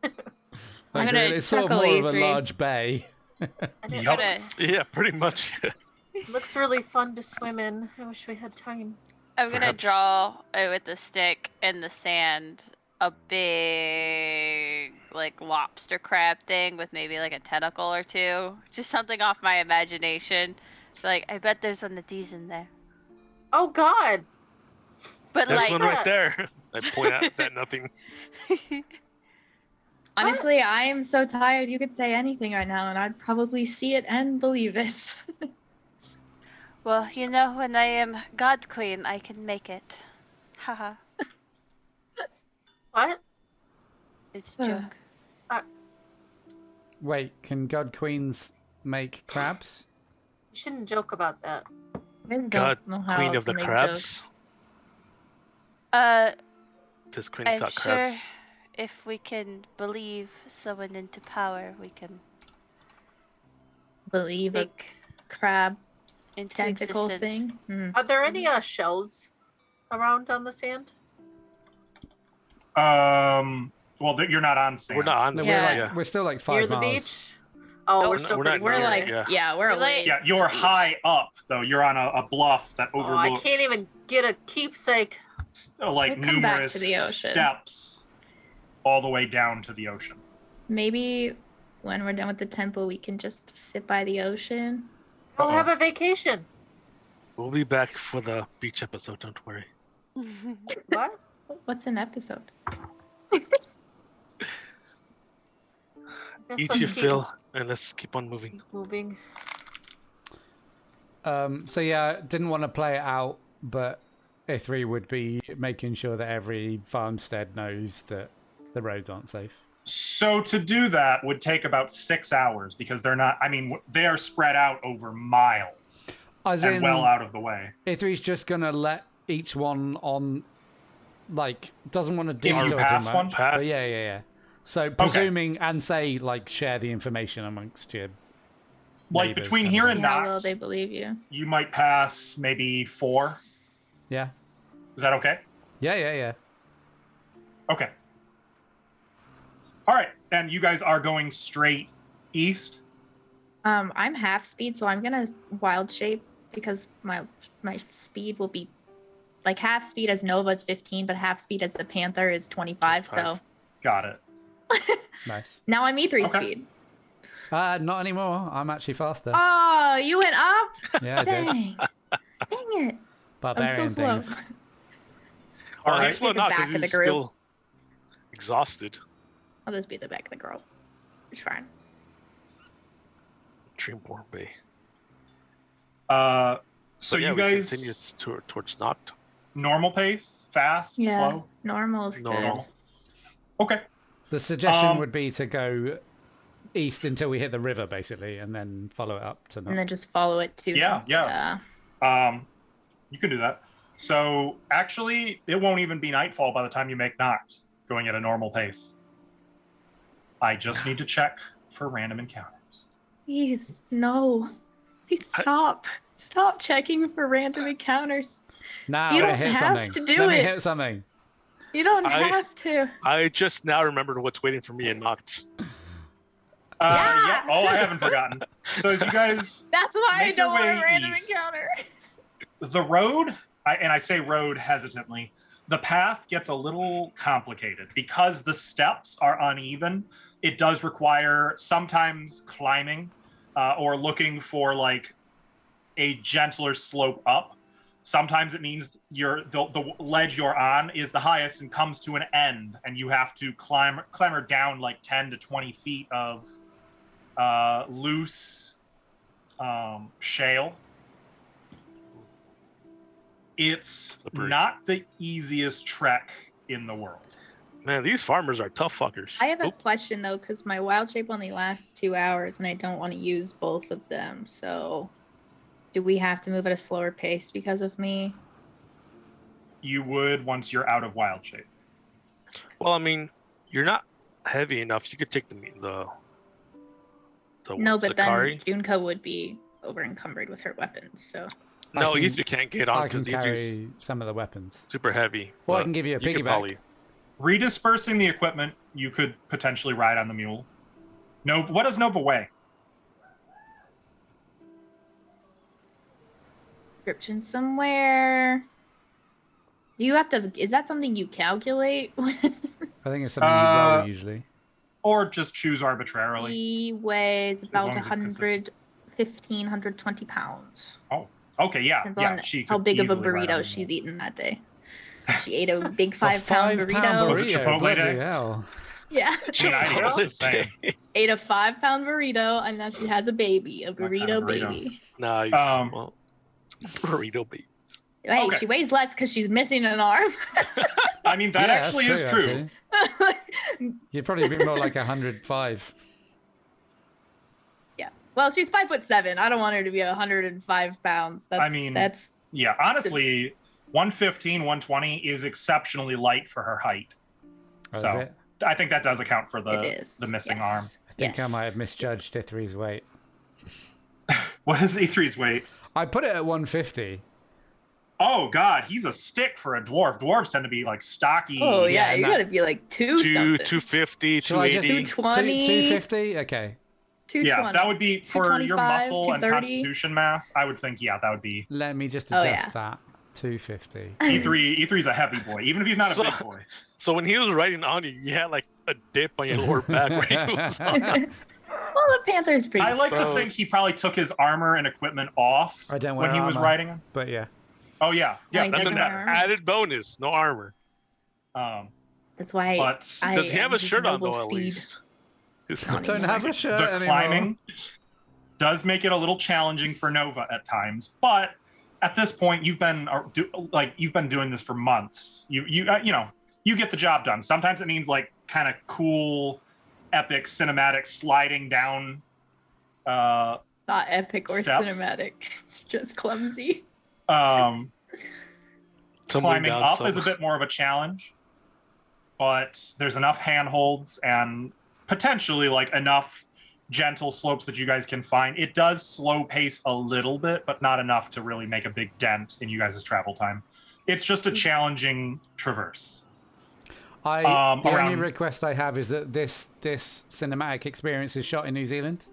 I'm gonna it's sort of chuckle, more of a E3. large bay. And it Yup. Yeah, pretty much. looks really fun to swim in. I wish we had time. I'm gonna Perhaps- draw with a stick in the sand a big like lobster crab thing with maybe like a tentacle or two. Just something off my imagination. Like I bet there's one of these in there. Oh, God. But There's like one right there. I point out that nothing. Honestly, I am so tired. You could say anything right now, and I'd probably see it and believe it. well, you know, when I am God Queen, I can make it. Haha. What? It's a joke. Wait, can God Queens make crabs? You shouldn't joke about that. I don't God, know how Queen of to the make Crabs. jokes. This Queen's I'm got sure crabs. if we can believe someone into power, we can Believe a take crab into tentacle existence. thing. Are there any shells around on the sand? Well, you're not on sand. We're not on No, the Yeah. we're still like 5 Near the miles. beach? Oh, Oh, we're no, still we're pretty not We're near. near like, it, yeah, we're We're away. like- Yeah, you're high up though. You're on a bluff that Oh, overlooks. I can't even get a keepsake. Like We'll come back numerous to the ocean. steps all the way down to the ocean. Maybe when we're done with the temple, we can just sit by the ocean. I'll have a vacation. We'll be back for the beach episode, don't worry. What? What's an episode? Guess Eat let's your keep fill, and let's keep on moving. moving. So yeah, didn't want to play it out, but E3 would be making sure that every farmstead knows that the roads aren't safe. So to do that would take about 6 hours because they're not. I mean, they are spread out over miles As and in, well out of the way. E3's just gonna let each one on, like, doesn't want to If you detail too pass much. one? But yeah. So presuming and say like share the information amongst you. Like neighbors between kind of here thing. and How Noct, will they believe you? you might pass maybe 4. Yeah. Is that okay? Yeah. Okay. All right, and you guys are going straight east. I'm half speed, so I'm gonna wild shape because my speed will be like half speed as Nova's 15, but half speed as the Panther is 25. So 25. Got it. Nice. now I'm E3 Okay. speed. Not anymore. I'm actually faster. Oh, you went up? Yeah, I did. Dang. Dang it. Barbarian I'm so slow. things. Or Alright. he's slow Take the not back because of the he's group. still exhausted. I'll just be the back of the group. It's fine. Dreamborn Bay. So yeah, you we guys continue towards Noct. normal pace, fast, Yeah. slow, Normal's Normal. good. Okay. The suggestion Um, would be to go east until we hit the river, basically, and then follow it up to And Noct. then just follow it to Yeah, Noct. yeah. You can do that. So actually, it won't even be nightfall by the time you make Noct, going at a normal pace. I just need to check for random encounters. Please, no. Please stop. Stop checking for random encounters. Now You I don't hit have something. to do Let me it. hit something. You don't I- have to. I just now remembered what's waiting for me in Noct. Yeah. Oh, I haven't forgotten. So as you guys, That's why I Make your don't want a way random east. encounter. the road, and I say road hesitantly, the path gets a little complicated because the steps are uneven. It does require sometimes climbing or looking for like a gentler slope up. Sometimes it means the ledge you're on is the highest and comes to an end, and you have to clamber down like 10 to 20 feet of loose shale. It's Slippery. not the easiest trek in the world. Man, these farmers are tough fuckers. I have a Oop. question though, because my wild shape only lasts 2 hours, and I don't want to use both of them. So, do we have to move at a slower pace because of me? You would once you're out of wild shape. Well, I mean, you're not heavy enough. You could take the No, but Sakari. then Junko would be over encumbered with her weapons. So, No, I can- Ether can't get on I can because Ether's carry some of the weapons. super heavy. Or I but can give you a could piggyback. probably- Redispersing the equipment, you could potentially ride on the mule. Nova, what does Nova weigh? description somewhere. Do you have to? Is that something you calculate? I think it's something you roll usually. Or just choose arbitrarily? He weighs about long as it's consistent. 120 pounds. Oh, okay, yeah, Depends yeah. on She how could big of a easily ride on burrito the she's mule. eaten that day. She ate a big A 5-pound burrito. Was it Chipotle bloody day? hell. Yeah. I mean, I feel the same. Ate a 5-pound burrito, and now she has a baby, a My kind burrito of burrito. baby. Nice. Um, Well, burrito baby. Hey, Okay. she weighs less because she's missing an arm. I mean, that Yeah, actually that's is true. actually. You'd probably be more like 105. Yeah. Well, she's 5'7". I don't want her to be 105 pounds. That's Yeah, honestly, 115, 120 is exceptionally light for her height. Oh, is So it? I think that does account for it is. the missing Yes. arm. I think I Yes. might have misjudged Ithri's weight. What is E3's weight? I put it at 150. Oh god, he's a stick for a dwarf. Dwarves tend to be like stocky. Oh yeah, Yeah, you and gotta be like 2-something. 250, Shall I just 280. 220. 250? Okay. 220. Yeah, that would be for your 225, muscle and 230. constitution mass. I would think, yeah, that would be. Let me just Oh, adjust yeah. that. 250. E3's a heavy boy, even if he's not a So- big boy. So when he was riding on you had like a dip on your lower back where he was on. Well, the Panther's pretty. I like to So- think he probably took his armor and equipment off I don't when wear he was armor. riding him. But yeah. Oh yeah, yeah, he that's doesn't an wear armor. Added bonus, no armor. That's why. But Does he have am a his shirt on noble though at steed. least? Not Don't have a shirt the anymore. climbing does make it a little challenging for Nova at times, but at this point you've been doing this for months. You know, you get the job done. Sometimes it means like kind of cool, epic cinematic sliding down. Not epic or Steps. cinematic. It's just clumsy. Um, Tumbling climbing down up some- is a bit more of a challenge, but there's enough handholds and potentially like enough gentle slopes that you guys can find. It does slow pace a little bit, but not enough to really make a big dent in you guys' travel time. It's just a challenging traverse. The only around- request I have is that this cinematic experience is shot in New Zealand.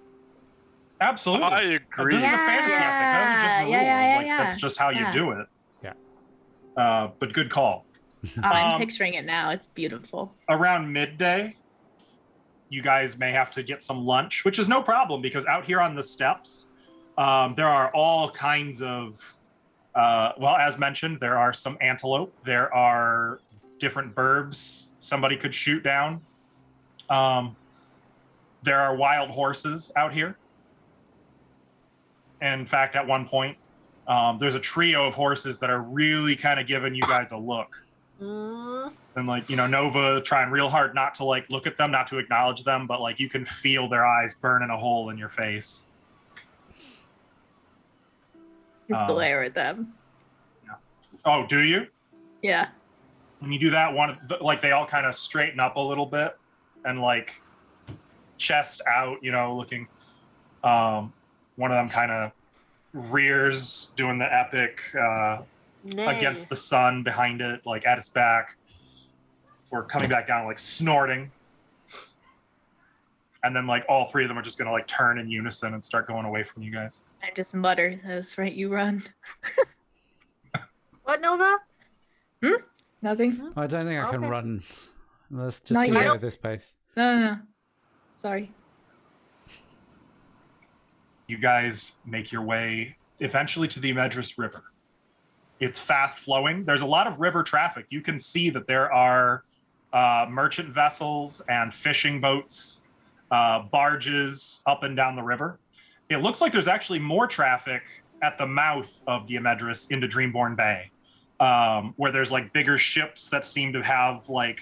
Absolutely. I This agree. is a fantasy epic. Those are just the rules. Yeah. That's just how you Yeah. do it. Yeah. But good call. I'm Um, picturing it now. It's beautiful. Around midday, you guys may have to get some lunch, which is no problem because out here on the steps, there are all kinds of, well, as mentioned, there are some antelope. There are different burbs somebody could shoot down. There are wild horses out here. In fact, at one point, there's a trio of horses that are really kind of giving you guys a look. And like, you know, Nova trying real hard not to like look at them, not to acknowledge them, but like you can feel their eyes burning a hole in your face. You glare at them. Yeah. Oh, do you? Yeah. When you do that, like they all kind of straighten up a little bit and like chest out, you know, looking. One of them kind of rears, doing the epic against the sun behind it, like at its back. We're coming back down, like snorting. And then like all three of them are just gonna like turn in unison and start going away from you guys. I just mutter, "That's right, you run." What, Nova? Nothing? I don't think I can Okay. run. Let's just Not keep yet. it at this pace. No. Sorry. You guys make your way eventually to the Medrus River. It's fast flowing. There's a lot of river traffic. You can see that there are merchant vessels and fishing boats, barges up and down the river. It looks like there's actually more traffic at the mouth of the Medrus into Dreamborn Bay, where there's like bigger ships that seem to have like,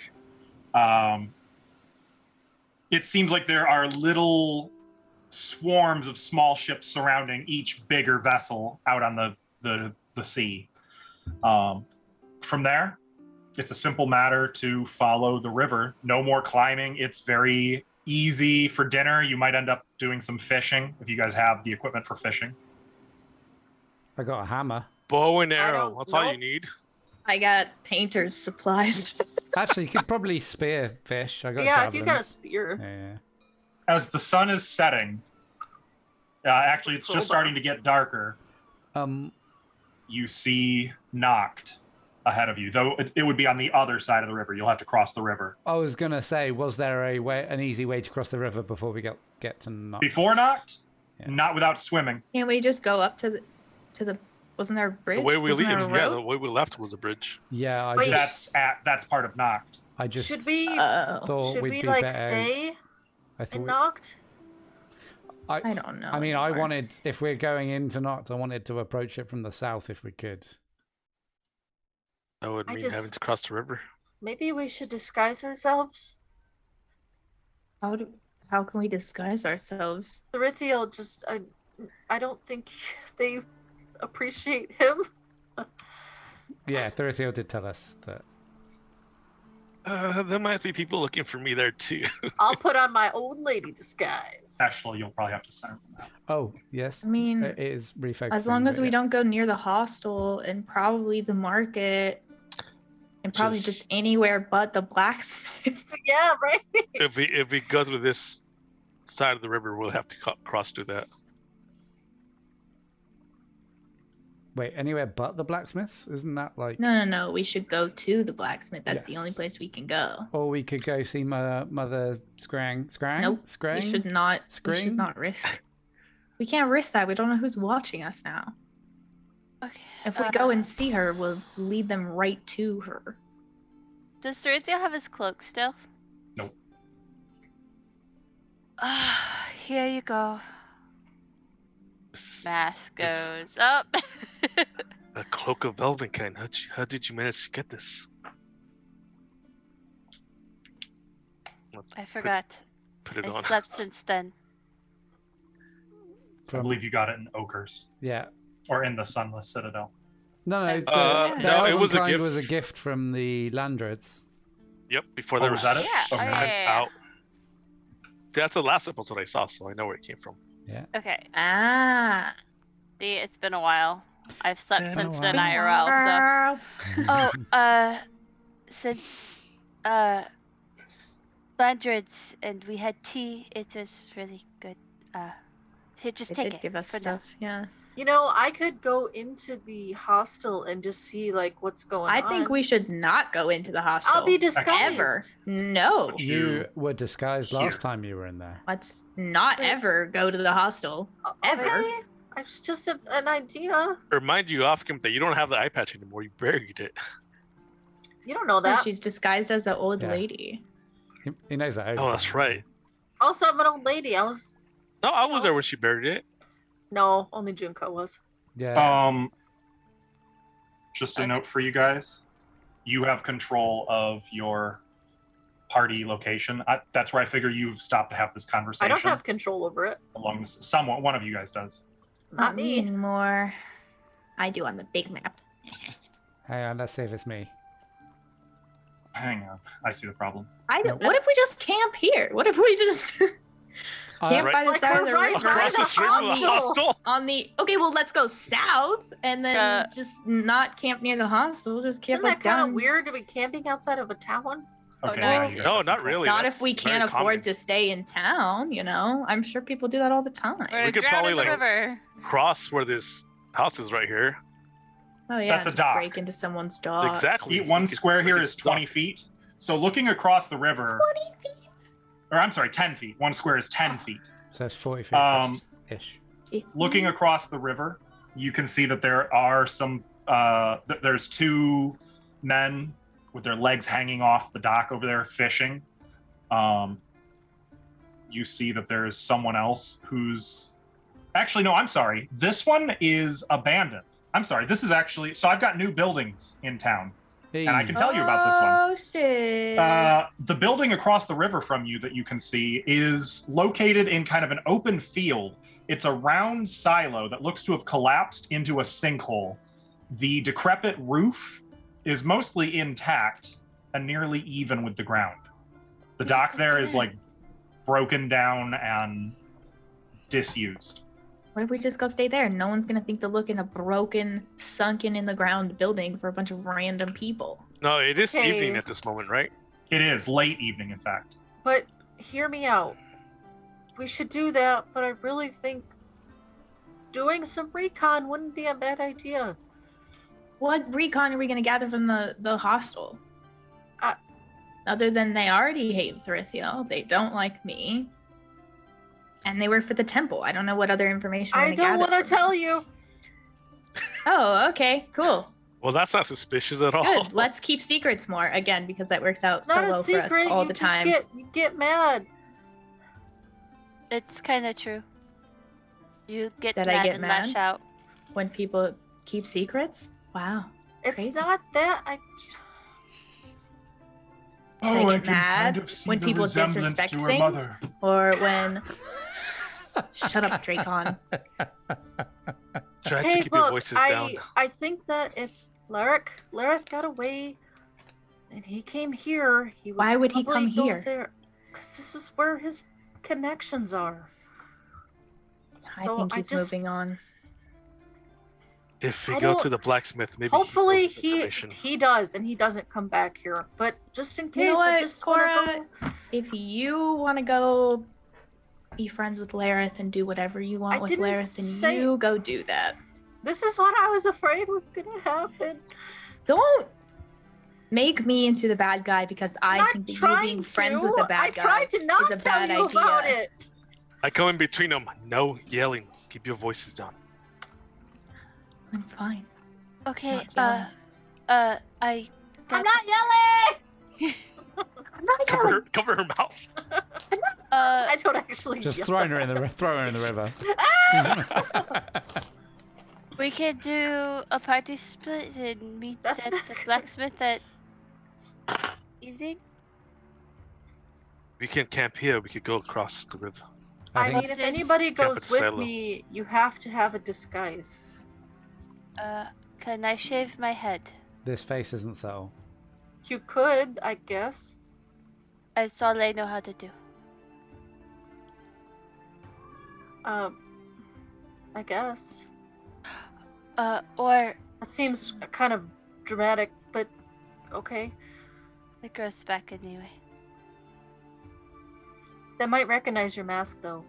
it seems like there are little swarms of small ships surrounding each bigger vessel out on the sea. From there, it's a simple matter to follow the river. No more climbing. It's very easy for dinner. You might end up doing some fishing if you guys have the equipment for fishing. I got a hammer. Bow and I arrow. don't That's all know. you need. I got painter's supplies. Actually, you could probably spear fish. I got Yeah, if you got a javelins. spear. Yeah. As the sun is setting, actually, it's just starting to get darker. You see Noct ahead of you, though it would be on the other side of the river. You'll have to cross the river. I was gonna say, was there an easy way to cross the river before we get to Noct? Before Noct, Yeah. not without swimming. Can't we just go up to the? Wasn't there a bridge? The way we Wasn't leave, there a yeah, road? the way we left was a bridge. Yeah, Wait. That's part of Noct. I just Should we thought should we'd we be like better. stay I thought in Noct? I don't know. I mean, I anymore. wanted, if we're going into Noct, I wanted to approach it from the south if we could. That would I mean just- having to cross the river. Maybe we should disguise ourselves. How can we disguise ourselves? Thrithiel just I don't think they appreciate him. Yeah, Thurithil did tell us that. There might be people looking for me there too. I'll put on my old lady disguise. Actually, you'll probably have to send them out. Oh, yes. I mean, It is refocusing. as long as but we yeah. don't go near the hostel and probably the market and probably just anywhere but the blacksmith. Yeah, right. if we go through this side of the river, we'll have to cross through that. Wait, anywhere but the blacksmiths? Isn't that like... No. We should go to the blacksmith. That's the only Yes. place we can go. Or we could go see Mother Scrang. Scrang? Nope. Scrang? We should not. We Screen? should not risk. We can't risk that. We don't know who's watching us now. Okay. If we go and see her, we'll lead them right to her. Does Dorizio have his cloak still? Nope. Here you go. This- Mask goes up. A cloak of Velvenkind. How did you manage to get this? I forgot. Put it I on. slept since then. I believe you got it in Oakhurst Yeah. or in the Sunless Citadel. No, the no, it was a Elvenkind gift. was a gift from the Landreds. Yep, before Oh, there was that it? Yeah. Okay. Oh, yeah. out. That's the last episode I saw, so I know where it came from. Okay. Ah. See, it's been a while. I've slept Been a since then while. IRL, so. Since Landreds and we had tea, it was really good. Here, just They take did it. give us for now. stuff. Yeah. You know, I could go into the hostel and just see like what's going on. I think we should not go into the hostel. I'll be disguised. Ever. No. Would You were disguised Here. last time you were in there. Let's not Wait. ever go to the hostel. Ever. Okay. It's just an idea. Remind you, Offcam, that you don't have the eye patch anymore. You buried it. You don't know Oh, that. she's disguised as an old Yeah. lady. He knows that. Oh, that's right. Also, I'm an old lady. I was No, I was there when she buried it. no, only Junko was. Yeah. Just a note for you guys: you have control of your party location. That's where I figure you've stopped to have this conversation. I don't have control over it. along this. Someone, one of you guys does. Not me. anymore. I do on the big map. Hang on, let's see if it's me. Hang on, I see the problem. What if we just camp here? What if we just camp by the Like side of we're the right river? by Across the street from the hostel. On the okay, well let's go south and then just not camp near the hostel. Just camp Isn't that like kind down. of weird to be camping outside of a town? Okay, no. now you guys No, have not control. really. Not That's if we very can't afford common. to stay in town, you know. I'm sure people do that all the time. We're We could drowned probably, in the like- river. Cross where this house is right here. Oh yeah, That's a just dock. break into someone's dock. Exactly. One We could- square we here could is stop. 20 feet. So looking across the river, 20 feet. or I'm sorry, 10 feet. One square is 10 feet. So it's 40 feet ish. Looking across the river, you can see that there are some. There's two men with their legs hanging off the dock over there fishing. You see that there's someone else who's. Actually, no, I'm sorry. This one is abandoned. I'm sorry. This is actually. So I've got new buildings in town, and I can tell you about this one. Oh shit. The building across the river from you that you can see is located in kind of an open field. It's a round silo that looks to have collapsed into a sinkhole. The decrepit roof is mostly intact and nearly even with the ground. The dock there is like broken down and disused. What if we just go stay there? No one's gonna think to look in a broken, sunken in the ground building for a bunch of random people. No, it is Hey. evening at this moment, right? It is late evening, in fact. But hear me out. We should do that, but I really think doing some recon wouldn't be a bad idea. What recon are we gonna gather from the hostel? Uh, Other than they already hate Thrithiel, they don't like me, and they work for the temple. I don't know what other information. we're I gonna don't gather want to from tell them. you. Oh, okay, cool, Well, that's not suspicious at all. good. Let's keep secrets more again because that works out It's so not well a for us secret. all You the just time. you get mad. It's kind of true. You get Did mad I get and mad? lash out. When people keep secrets. Wow. It's Crazy. not that. Did I get mad when people disrespect things? Or when. Shut up, Dracon. Try to Hey, keep your look, voices down. I think that if Lareth got away and he came here, he would Why would he probably come go here? there. Because this is where his connections are. I So think I he's just- moving on. If we I go don't- to the blacksmith, maybe Hopefully he knows information. he does, and he doesn't come back here. But just in case, You know I what, just want Cora? to go. If you want to go be friends with Lareth and do whatever you want I with didn't Lareth, then say- you go do that. This is what I was afraid was gonna happen. Don't make me into the bad guy because I Not think that you trying being friends to. with the I bad guy tried to not is a tell bad you about idea. it. I go in between them. No yelling. Keep your voices down. I'm fine. Okay, Not I I'm got, not yelling. I'm not yelling. Cover her mouth. I don't actually. Just yell. throw her in the river. we could do a party split and meet That's at not the good. blacksmith at evening. We can camp here. We could go across the river. I think mean, if This- anybody goes Campus with silo. me, you have to have a disguise. Can I shave my head? this face isn't subtle. You could, I guess. That's all I know how to do. I guess. Or That seems kind of dramatic, but okay. it grows back anyway. They might recognize your mask, though.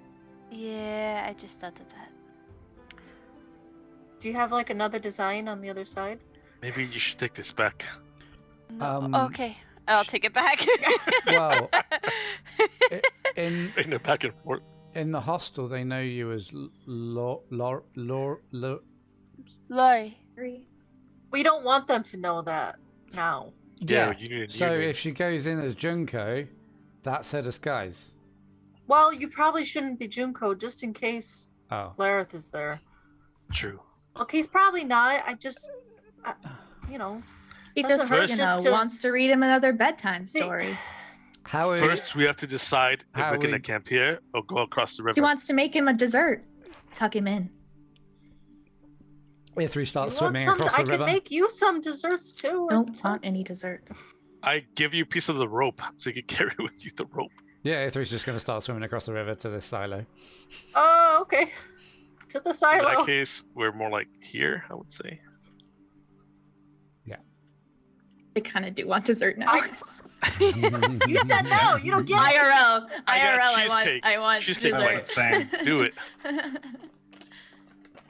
Yeah, I just thought of that. Do you have like another design on the other side? Maybe you should take this back. No, okay, I'll take it back. Well, in the back and forth. in the hostel, they know you as Lori. We don't want them to know that now. Yeah, you need a So new name. if she goes in as Junko, that's her disguise. Well, you probably shouldn't be Junko, just in case Oh. Lareth is there. True. Look, he's probably not. You know. He Doesn't just, hurt you just know, to- wants to read him another bedtime story. How is First, we have to decide if How we're going to we- camp here or go across the river. He wants to make him a dessert. Tuck him in. if we You start want swimming some? across I the could river? make you some desserts too. Don't want any dessert. I give you a piece of the rope so you can carry with you the rope. Yeah, Ithri's just going to start swimming across the river to this silo. Oh, okay. To the In silo. that case, we're more like here, I would say. I kind of do want dessert now. You said no. You don't get it. IRL. I got IRL. I want cheesecake. dessert. I like saying, Do it.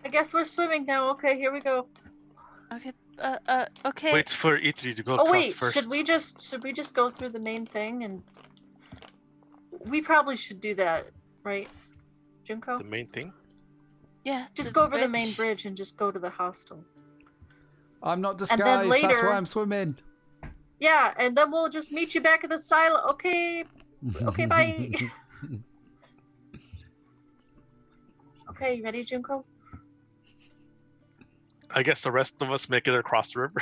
I guess we're swimming now. Okay, here we go. Okay. Okay. Wait for E3 to go Oh across wait, first. should we just go through the main thing and we probably should do that, right? Junko? The main thing? Yeah. Just the go over the bridge. main bridge and just go to the hostel. I'm not And disguised, then that's later- why I'm swimming. Yeah, and then we'll just meet you back at the silo. Okay. Okay, bye. Okay, you ready, Junko? I guess the rest of us make it across the river.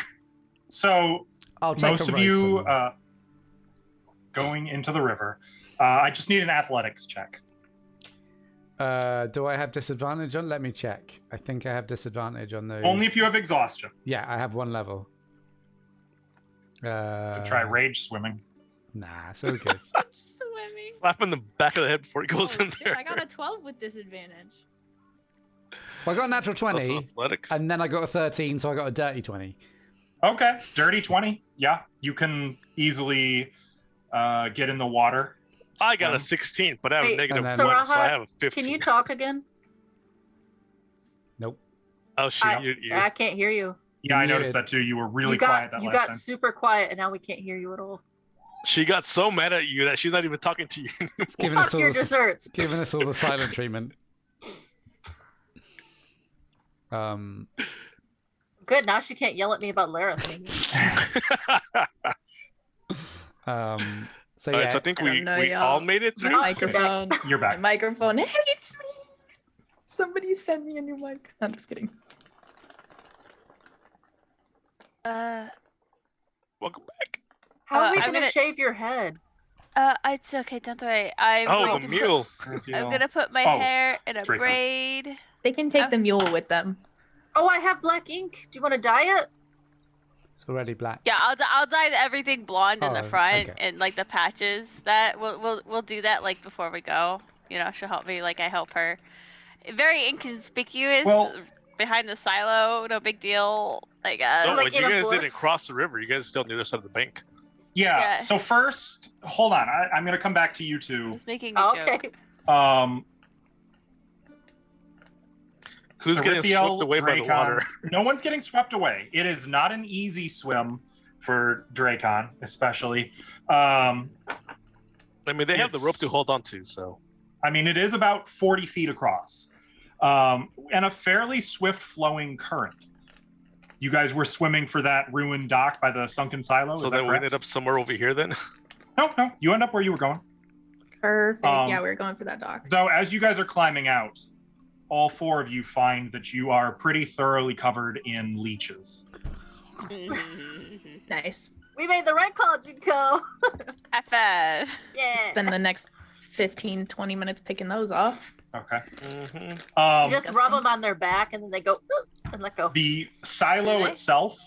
So I'll take most a of rope you and- going into the river. I just need an athletics check. do I have disadvantage on? Let me check. I think I have disadvantage on those. Only if you have exhaustion. Yeah, I have one level. To try rage swimming. Nah, so good. Swimming. Slap him in the back of the head before he goes Oh, in shit, there. I got a 12 with disadvantage. Well, I got a natural Also 20, athletics. and then I got a 13, so I got a dirty 20. Okay, dirty 20. Yeah, you can easily get in the water. I got a swim. 16, but I have a Wait, negative and 1, then- so I have a 15. Can you talk again? Nope. Oh, shoot. I- you, I can't hear you. Yeah, I Muted. noticed that too. You were really you got quiet that you last got time. super quiet and now we can't hear you at all. She got so mad at you that she's not even talking to you anymore. It's giving Fuck us all your the, desserts. giving us all the silent treatment. Good, now she can't yell at me about Lareth. So Alright, yeah, so I think I don't we know, all y'all. made it My through. microphone. You're My back. microphone hates me. Somebody send me a new mic. I'm just kidding. Welcome back. How are we I'm gonna gonna- shave your head? It's okay. Don't worry. I'm Oh, going the to mule. I'm gonna put my Oh, hair in a Draco. braid. They can take the mule with them. Oh, I have black ink. Do you want to dye it? it's already black. Yeah, I'll dye everything blonde in the Oh, front okay. and like the patches. That we'll do that like before we go. You know, she'll help me like I help her. Very inconspicuous Well- behind the silo. No big deal. Like No, Like but in you a guys didn't bush? cross the river. You guys still on the other side of the bank. Yeah. Yeah. So first, hold on. I'm going to come back to you two. He's making a Okay. joke. Who's getting Erithiel, swept away by the Dracon. water? No one's getting swept away. It is not an easy swim for Dracon, especially. I mean, they have the rope to It's- hold on to, so. I mean, it is about 40 feet across, and a fairly swift flowing current. You guys were swimming for that ruined dock by the sunken silo. So is that then we correct? ended up somewhere over here then? No. You end up where you were going. Perfect. Um, Yeah, we were going for that dock. Though, as you guys are climbing out, all four of you find that you are pretty thoroughly covered in leeches. Nice. We made the right call, Junko. F. Yeah. Spend the next 15, 20 minutes picking those off. Okay. Mm-hmm. You just rub them on their back and then they go "Ooh," and let go. The silo Really? itself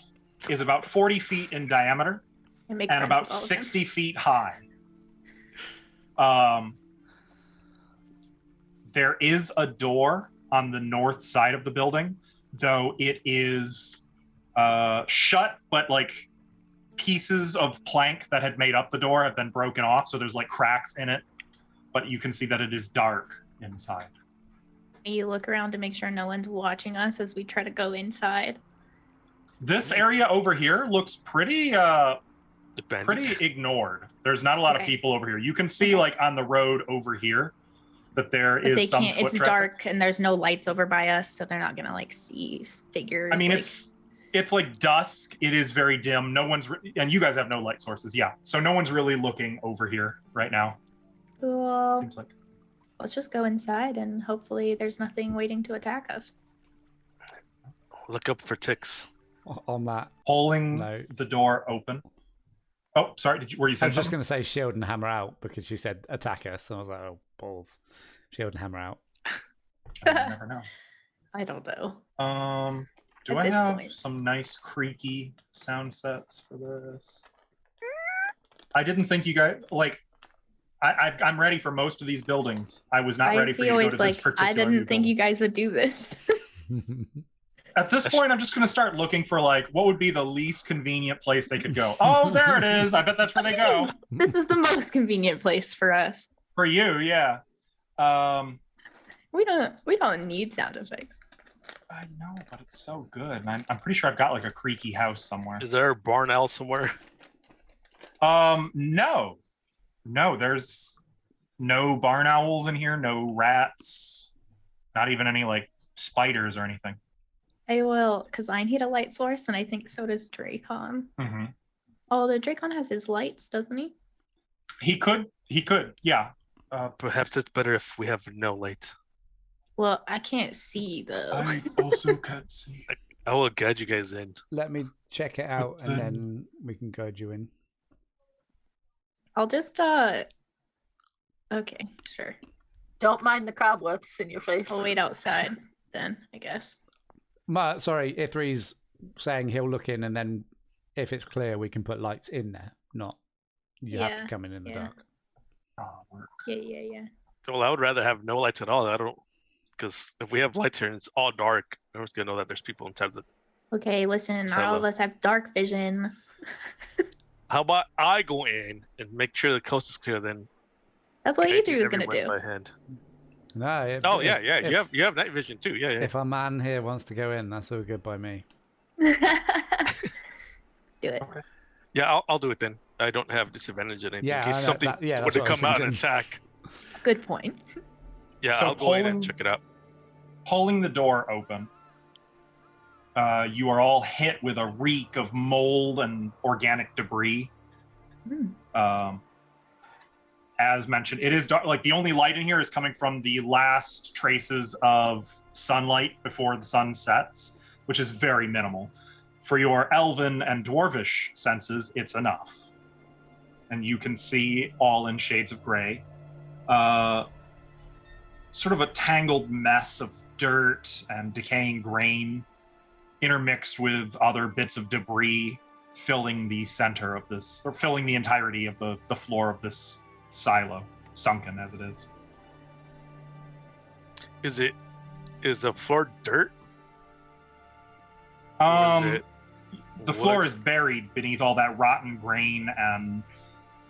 is about 40 feet in diameter And, make and friends about with all of them. 60 feet high. There is a door on the north side of the building, though it is shut, but like pieces of plank that had made up the door have been broken off, so there's like cracks in it, but you can see that it is dark inside. You look around to make sure no one's watching us as we try to go inside. This area over here looks pretty ignored. There's not a lot of people over here. You can see like on the road over here that there But is they some can't. foot It's traffic. dark and there's no lights over by us, so they're not gonna like see figures. I mean, like... it's like dusk. It is very dim. No one's and you guys have no light sources. Yeah, so no one's really looking over here right now. Cool. Seems like. Let's just go inside and hopefully there's nothing waiting to attack us. Look up for ticks. On that. Pulling the door open. Oh, sorry. Were you saying I was just something? going to say shield and hammer out because she said attack us. So I was like, oh, balls. Shield and hammer out. I never know. I don't know. Do I have some nice creaky sound sets for this? I didn't think you guys like. I'm ready for most of these buildings. I was not ready for you to go to this particular. I didn't think you guys would do this. At this point, I'm just going to start looking for like what would be the least convenient place they could go. Oh, there it is. I bet that's where they go. This is the most convenient place for us. For you, yeah. We don't need sound effects. I know, but it's so good. And I'm pretty sure I've got like a creaky house somewhere. Is there a barn owl somewhere? No, there's no barn owls in here. No rats. Not even any like spiders or anything. I will, because I need a light source, and I think so does Dracon. Mm-hmm. Oh, the Dracon has his lights, doesn't he? He could, yeah. Perhaps it's better if we have no light. Well, I can't see, though. I also can't see. I will guide you guys in. Let me check it out, and then we can guide you in. I'll just, okay, sure. Don't mind the cobwebs in your face. I'll wait outside, then, I guess. Sorry, Ithri's saying he'll look in, and then if it's clear, we can put lights in there. Not you have to come in the dark. Yeah. Well, I would rather have no lights at all. Because if we have lights here and it's all dark, everyone's gonna know that there's people inside the. Okay, listen, not all of us have dark vision. How about I go in and make sure the coast is clear? Then that's what Ithri was gonna do. By hand. No. You have night vision too. Yeah. If our man here wants to go in, that's all good by me. Do it. Okay. Yeah, I'll do it then. I don't have disadvantage or anything. Yeah, in case something were to come out and attack. Good point. Yeah, so I'll go in and check it out. Pulling the door open, you are all hit with a reek of mold and organic debris. As mentioned, it is dark. Like the only light in here is coming from the last traces of sunlight before the sun sets, which is very minimal. For your elven and dwarvish senses, it's enough. And you can see all in shades of gray. Sort of a tangled mess of dirt and decaying grain intermixed with other bits of debris filling the center of this, or filling the entirety of the floor of this silo, sunken as it is. Is the floor dirt? The floor is buried beneath all that rotten grain and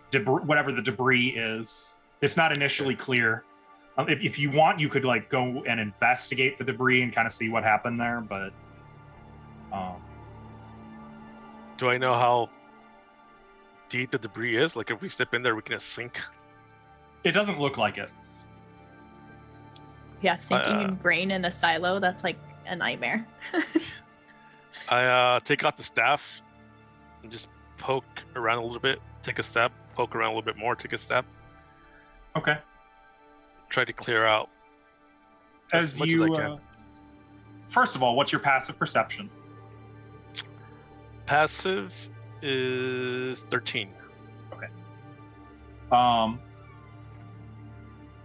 debris, whatever the debris is. It's not initially clear. If you want, you could like go and investigate the debris and kind of see what happened there, but do I know how deep the debris is? Like if we step in there, we can just sink. It doesn't look like it. Yeah, sinking in grain in a silo, that's like a nightmare. I take out the staff and just poke around a little bit, take a step, poke around a little bit more, take a step. Okay. Try to clear out as much as I can. First of all, what's your passive perception? Passive is 13. Okay.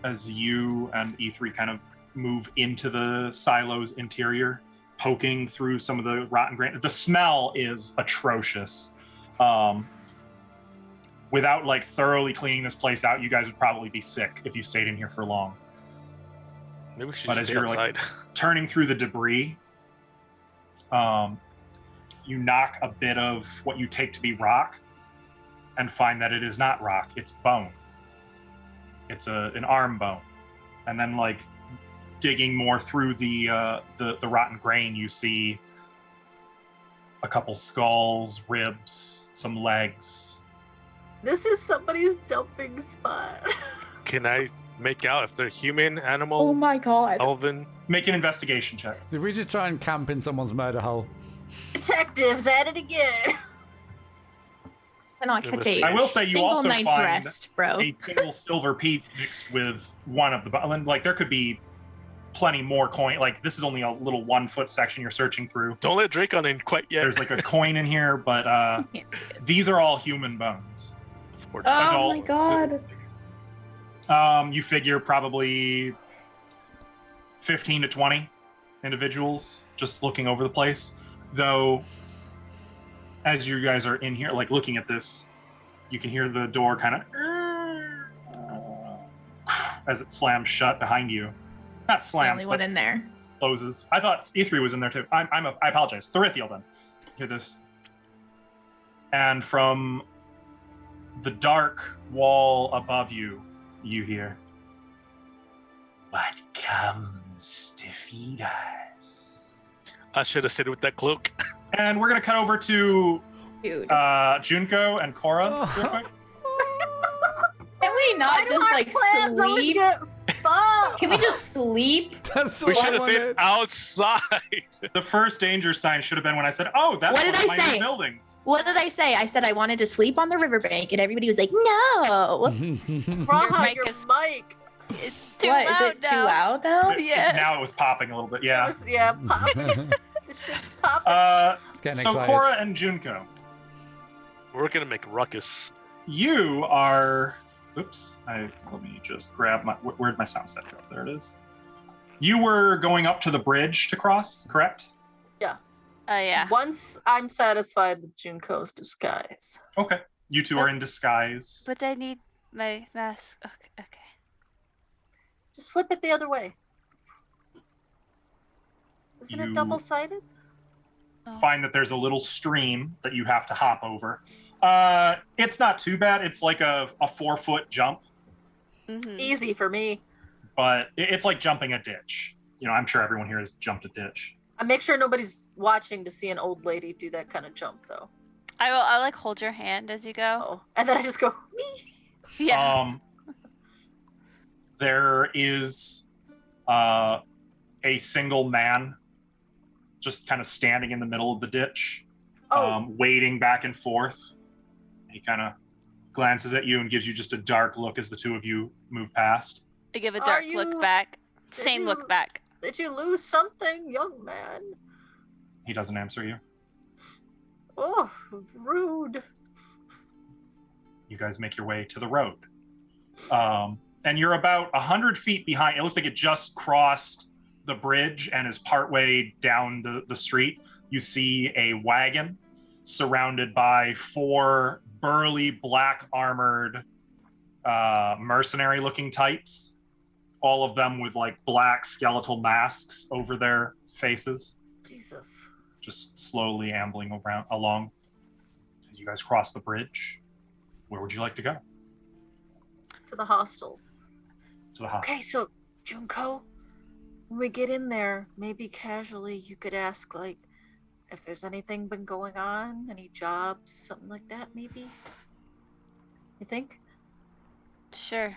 As you and E3 kind of move into the silo's interior, poking through some of the rotten grain, the smell is atrocious. Without like thoroughly cleaning this place out, you guys would probably be sick if you stayed in here for long. Maybe we should but as stay you're outside. Like turning through the debris, you knock a bit of what you take to be rock and find that it is not rock, it's bone. It's an arm bone. And then like digging more through the rotten grain, you see a couple skulls, ribs, some legs. This is somebody's dumping spot. Can I make out if they're human, animal, Oh my god. elven? Make an investigation check. Did we just try and camp in someone's murder hole? Detectives at it again. Cannot catch a I will say you single also night's find rest, bro. a single silver piece mixed with one of the... Like, there could be plenty more coin. Like, this is only a little 1 foot section you're searching through. Don't let Drake on in quite yet. There's like a coin in here, but Can't see it. these are all human bones. Oh Adult. my god. You figure probably 15 to 20 individuals just looking over the place. Though, as you guys are in here, like looking at this, you can hear the door kind of as it slams shut behind you. Not The slams, only one but in there. closes. I thought E3 was in there too. I apologize. Thorithiel then. Hear this. And from the dark wall above you, you hear, "What comes to feed us?" I should have stayed with that cloak. And we're gonna cut over to Dude. Junko and Cora real quick. Can we not Why do just our like plans always sleep? get fucked? Can we just sleep? That's We what I should have stayed wanted. outside. The first danger sign should have been when I said, "Oh, that's What one did of I my new say? buildings." What did I say? I said I wanted to sleep on the riverbank, and everybody was like, "No." Raha, mic your is- mic. It's too What is loud it too now. loud now? Yeah. Now it was popping a little bit. Yeah. It was, yeah, popping. This shit's popping. It's getting So excited. Cora and Junko, We're gonna make ruckus. you are. Oops. Let me just grab my. Where'd my sound set go? There it is. You were going up to the bridge to cross, correct? Oh yeah. Once I'm satisfied with Junko's disguise. Okay. You two are in disguise. But I need my mask. Okay. Just flip it the other way. Isn't You- it double-sided? Find that there's a little stream that you have to hop over. It's not too bad. It's like a 4-foot jump, Mm-hmm. Easy for me. but it's like jumping a ditch. You know, I'm sure everyone here has jumped a ditch. I make sure nobody's watching to see an old lady do that kind of jump, though. I like hold your hand as you go. Oh, and then I just go, me. Yeah. There is a single man just kind of standing in the middle of the ditch, Oh, wading back and forth. He kind of glances at you and gives you just a dark look as the two of you move past. I give a Are dark you- look back. did Same you- look back. did you lose something, young man? He doesn't answer you. Oh, rude. You guys make your way to the road. And you're about 100 feet behind. It looks like it just crossed the bridge and is partway down the street. You see a wagon surrounded by 4 burly, black armored, mercenary looking types, all of them with like black skeletal masks over their faces, Jesus. just slowly ambling along. As you guys cross the bridge, where would you like to go? To the hostel. To the hospital. Okay, so, Junko, when we get in there, maybe casually you could ask, like, if there's anything been going on, any jobs, something like that, maybe? You think? Sure,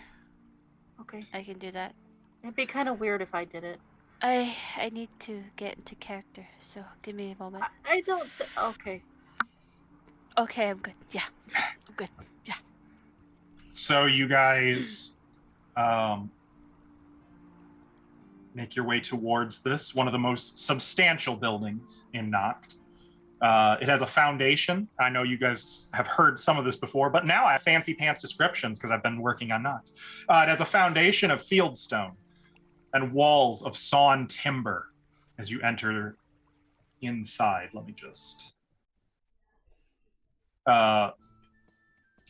Okay. I can do that. It'd be kind of weird if I did it. I need to get into character, so give me a moment. I don't. Okay. Okay, I'm good. Yeah, I'm good. Yeah. So you guys make your way towards this, one of the most substantial buildings in Noct. It has a foundation. I know you guys have heard some of this before, but now I have fancy pants descriptions because I've been working on Noct. It has a foundation of fieldstone and walls of sawn timber as you enter inside. Let me just...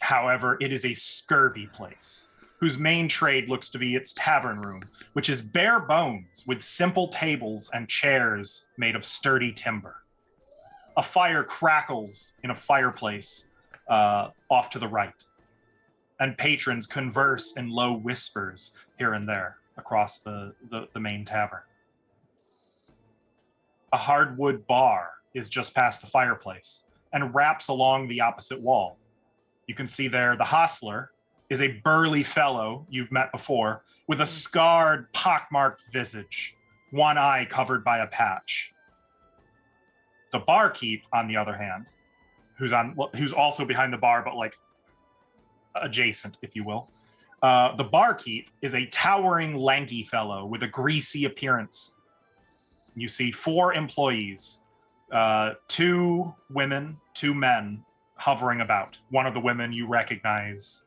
However, it is a scurvy place, whose main trade looks to be its tavern room, which is bare bones with simple tables and chairs made of sturdy timber. A fire crackles in a fireplace off to the right, and patrons converse in low whispers here and there. across the main tavern. A hardwood bar is just past the fireplace and wraps along the opposite wall. You can see there the hostler is a burly fellow you've met before with a scarred, pockmarked visage, one eye covered by a patch. The barkeep, on the other hand, who's also behind the bar, but like adjacent, if you will. The barkeep is a towering, lanky fellow with a greasy appearance. You see 4 employees, 2 women, 2 men hovering about. One of the women you recognize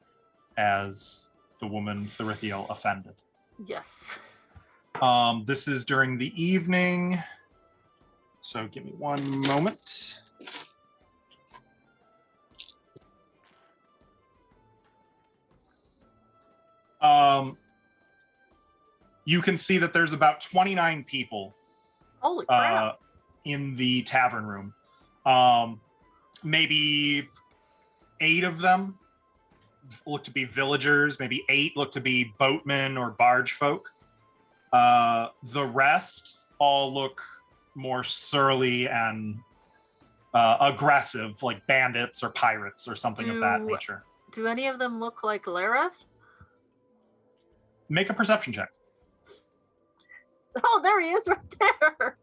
as the woman Therithiel offended. Yes. This is during the evening, so give me one moment. You can see that there's about 29 people Holy crap. in the tavern room. Maybe 8 of them look to be villagers, maybe 8 look to be boatmen or barge folk. The rest all look more surly and aggressive, like bandits or pirates or something of that nature. Do any of them look like Lareth? Make a perception check. Oh, there he is right there.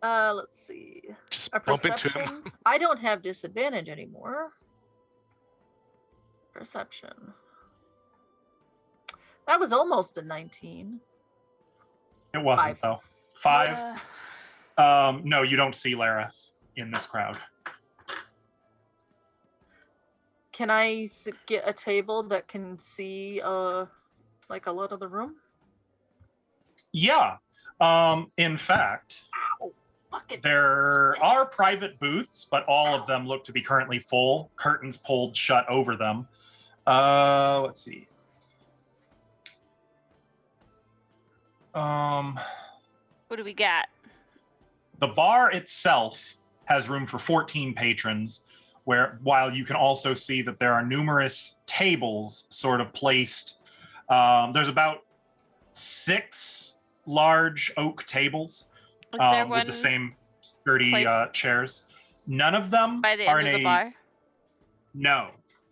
Let's see. Just A bump into perception. him. I don't have disadvantage anymore. Perception. That was almost a 19. It wasn't, 5. though. 5. No, you don't see Lareth in this crowd. Can I get a table that can see like a lot of the room? Yeah. In fact, Ow, fucking there are private booths, but all of them look to be currently full. Curtains pulled shut over them. Let's see. What do we got? The bar itself has room for 14 patrons, while you can also see that there are numerous tables sort of placed. There's about 6 large oak tables Is there with one the same sturdy placed chairs. None of them by the are end in of the a bar? No.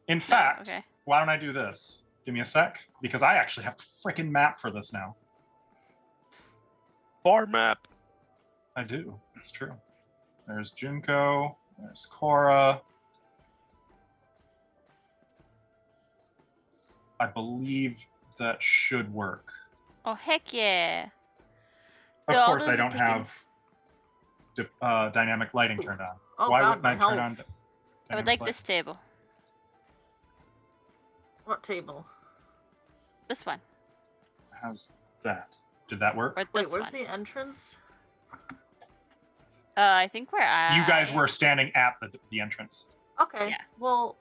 In No, fact, okay. why don't I do this? Give me a sec, because I actually have a freaking map for this now. Bar map. I do. It's true. There's Junko. There's Cora. I believe that should work. Oh, heck yeah. Of So all course, those I are don't taken. have dynamic lighting turned on. Oh Why God, wouldn't I my turn on? health. I would dynamic like light? this table. What table? This one. How's that? Did that work? Or this Wait, where's one. the entrance? I think where You guys were standing at the entrance. Okay. Yeah. Well.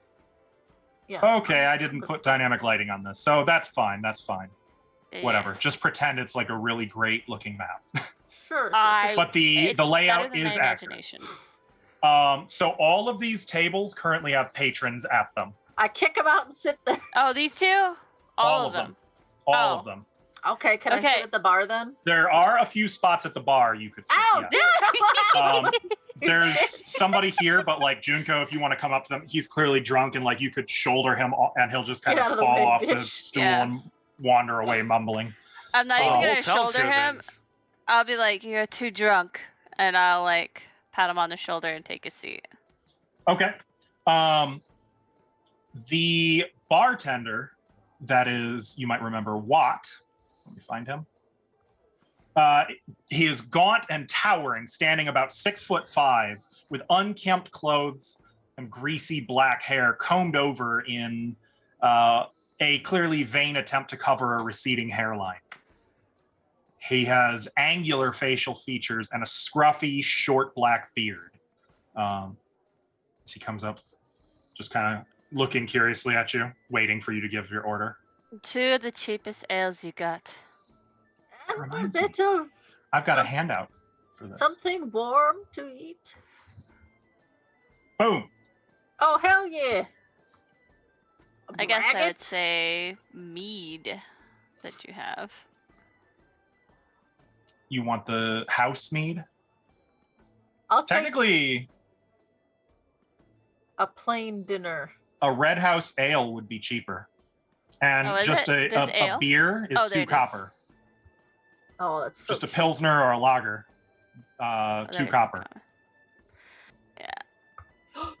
Yeah. Okay, I didn't put dynamic lighting on this, so that's fine. That's fine. Yeah. Whatever. Just pretend it's like a really great looking map. Sure. But the It's better layout than is my accurate. imagination. So all of these tables currently have patrons at them. I kick him out and sit there. Oh, these two? All of them. All Oh. of them. Okay, can I Okay. sit at the bar then? There are a few spots at the bar you could sit. Ow! yes. Dude! There's somebody here, but like Junko, if you want to come up to them, he's clearly drunk and like you could shoulder him and he'll just kind Get out of of the fall way, off the bitch. stool Yeah. and wander away mumbling. I'm not Oh. even The gonna Whole town's shoulder here, him. then. I'll be like, you're too drunk. And I'll like pat him on the shoulder and take a seat. Okay. The bartender, that is, you might remember Watt. Let me find him. He is gaunt and towering, standing about 6'5", with unkempt clothes and greasy black hair combed over in a clearly vain attempt to cover a receding hairline. He has angular facial features and a scruffy, short black beard. As he comes up, just kind of looking curiously at you, waiting for you to give your order. 2 of the cheapest ales you got. And a Reminds bit of I've got a Some- handout for this. something warm to eat. Boom. Oh, hell yeah. I guess I would Braggot? say mead that you have. You want the house mead? I'll take Technically, a plain dinner. a red house ale would be cheaper. And Oh, is just it? There's a ale? beer is Oh, there 2 it is. copper. Oh, that's so Just a cheap. pilsner or a lager, Oh, 2 there's copper. Yeah.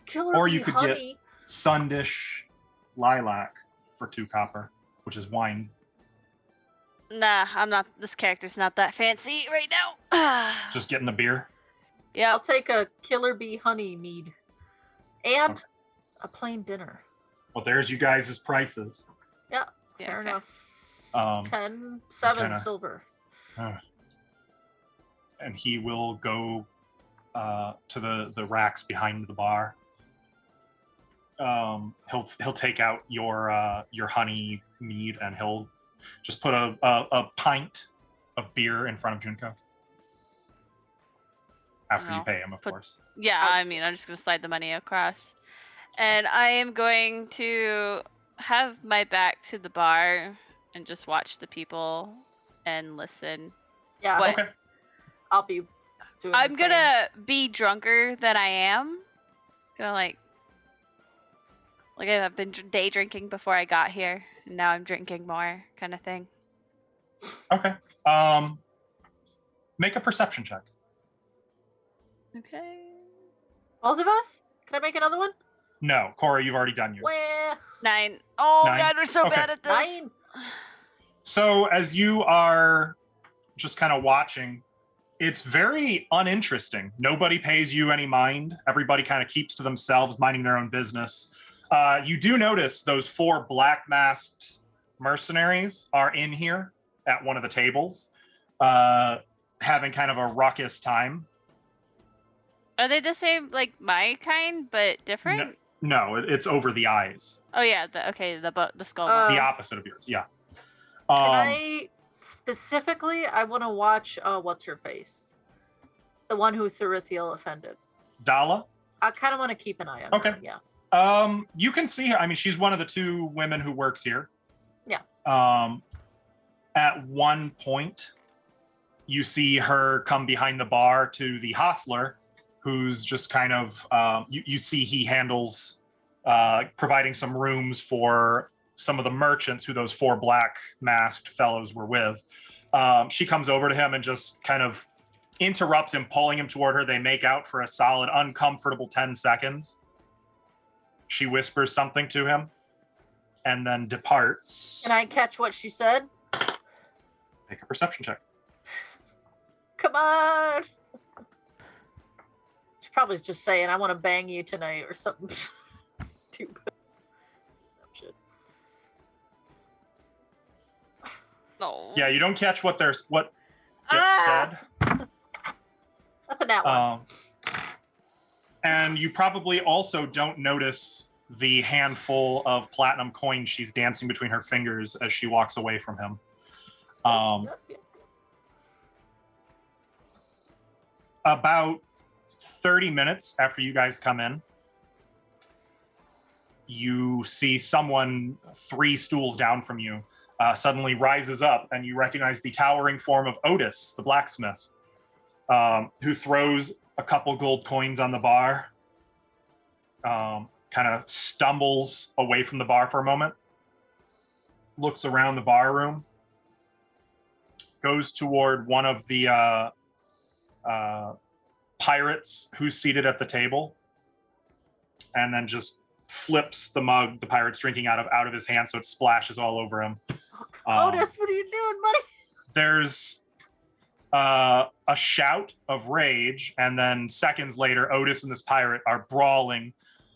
Killer Or bee you could honey. get Sundish lilac for 2 copper, which is wine. Nah, I'm not. This character's not that fancy right now. Just getting a beer. I'll Yep. take a killer bee honey mead. And Okay. a plain dinner. Well, there's you guys' prices. Yeah, Yeah, fair okay. enough. 7 kinda- silver. And he will go to the racks behind the bar. He'll take out your honey mead, and he'll just put a pint of beer in front of Junko. After you Oh, pay him, of course. Yeah, I mean, I'm just gonna slide the money across, and I am going to have my back to the bar and just watch the people and listen. Yeah, But Okay. I'll be doing I'm the same. gonna be drunker than I am. Gonna like I've been day drinking before I got here, and now I'm drinking more, kind of thing. Okay. Make a perception check. Okay. Both of us? Can I make another one? No, Corey, you've already done yours. Well, 9. Oh 9? God, we're so Okay. bad at this. 9. So as you are just kind of watching, it's very uninteresting. Nobody pays you any mind. Everybody kind of keeps to themselves, minding their own business. You do notice those 4 black masked mercenaries are in here at one of the tables, having kind of a ruckus time. Are they the same, like my kind, but different? No, it's over the eyes. Oh yeah, the skull. Uh, one. The opposite of yours, yeah. Can I specifically? I want to watch. What's her face? The one who Thurithiel offended. Dala? I kind of want to keep an eye on Okay. her. Yeah. You can see her. I mean, she's one of the 2 women who works here. Yeah. At one point, you see her come behind the bar to the hostler, who's just kind of, you see he handles providing some rooms for some of the merchants who those 4 black masked fellows were with. She comes over to him and just kind of interrupts him, pulling him toward her. They make out for a solid, uncomfortable 10 seconds. She whispers something to him and then departs. Can I catch what she said? Make a perception check. Come on. She's probably just saying, "I want to bang you tonight" or something stupid. Shit. No. Yeah, you don't catch what gets Ah! said. That's a nat one. And you probably also don't notice the handful of platinum coins she's dancing between her fingers as she walks away from him. About 30 minutes after you guys come in, you see someone 3 stools down from you suddenly rises up, and you recognize the towering form of Otis, the blacksmith, who throws a couple gold coins on the bar, kind of stumbles away from the bar for a moment, looks around the bar room, goes toward one of the pirates who's seated at the table, and then just flips the mug the pirate's drinking out of his hand so it splashes all over him. Otis, what are you doing, buddy? There's a shout of rage, and then seconds later, Otis and this pirate are brawling.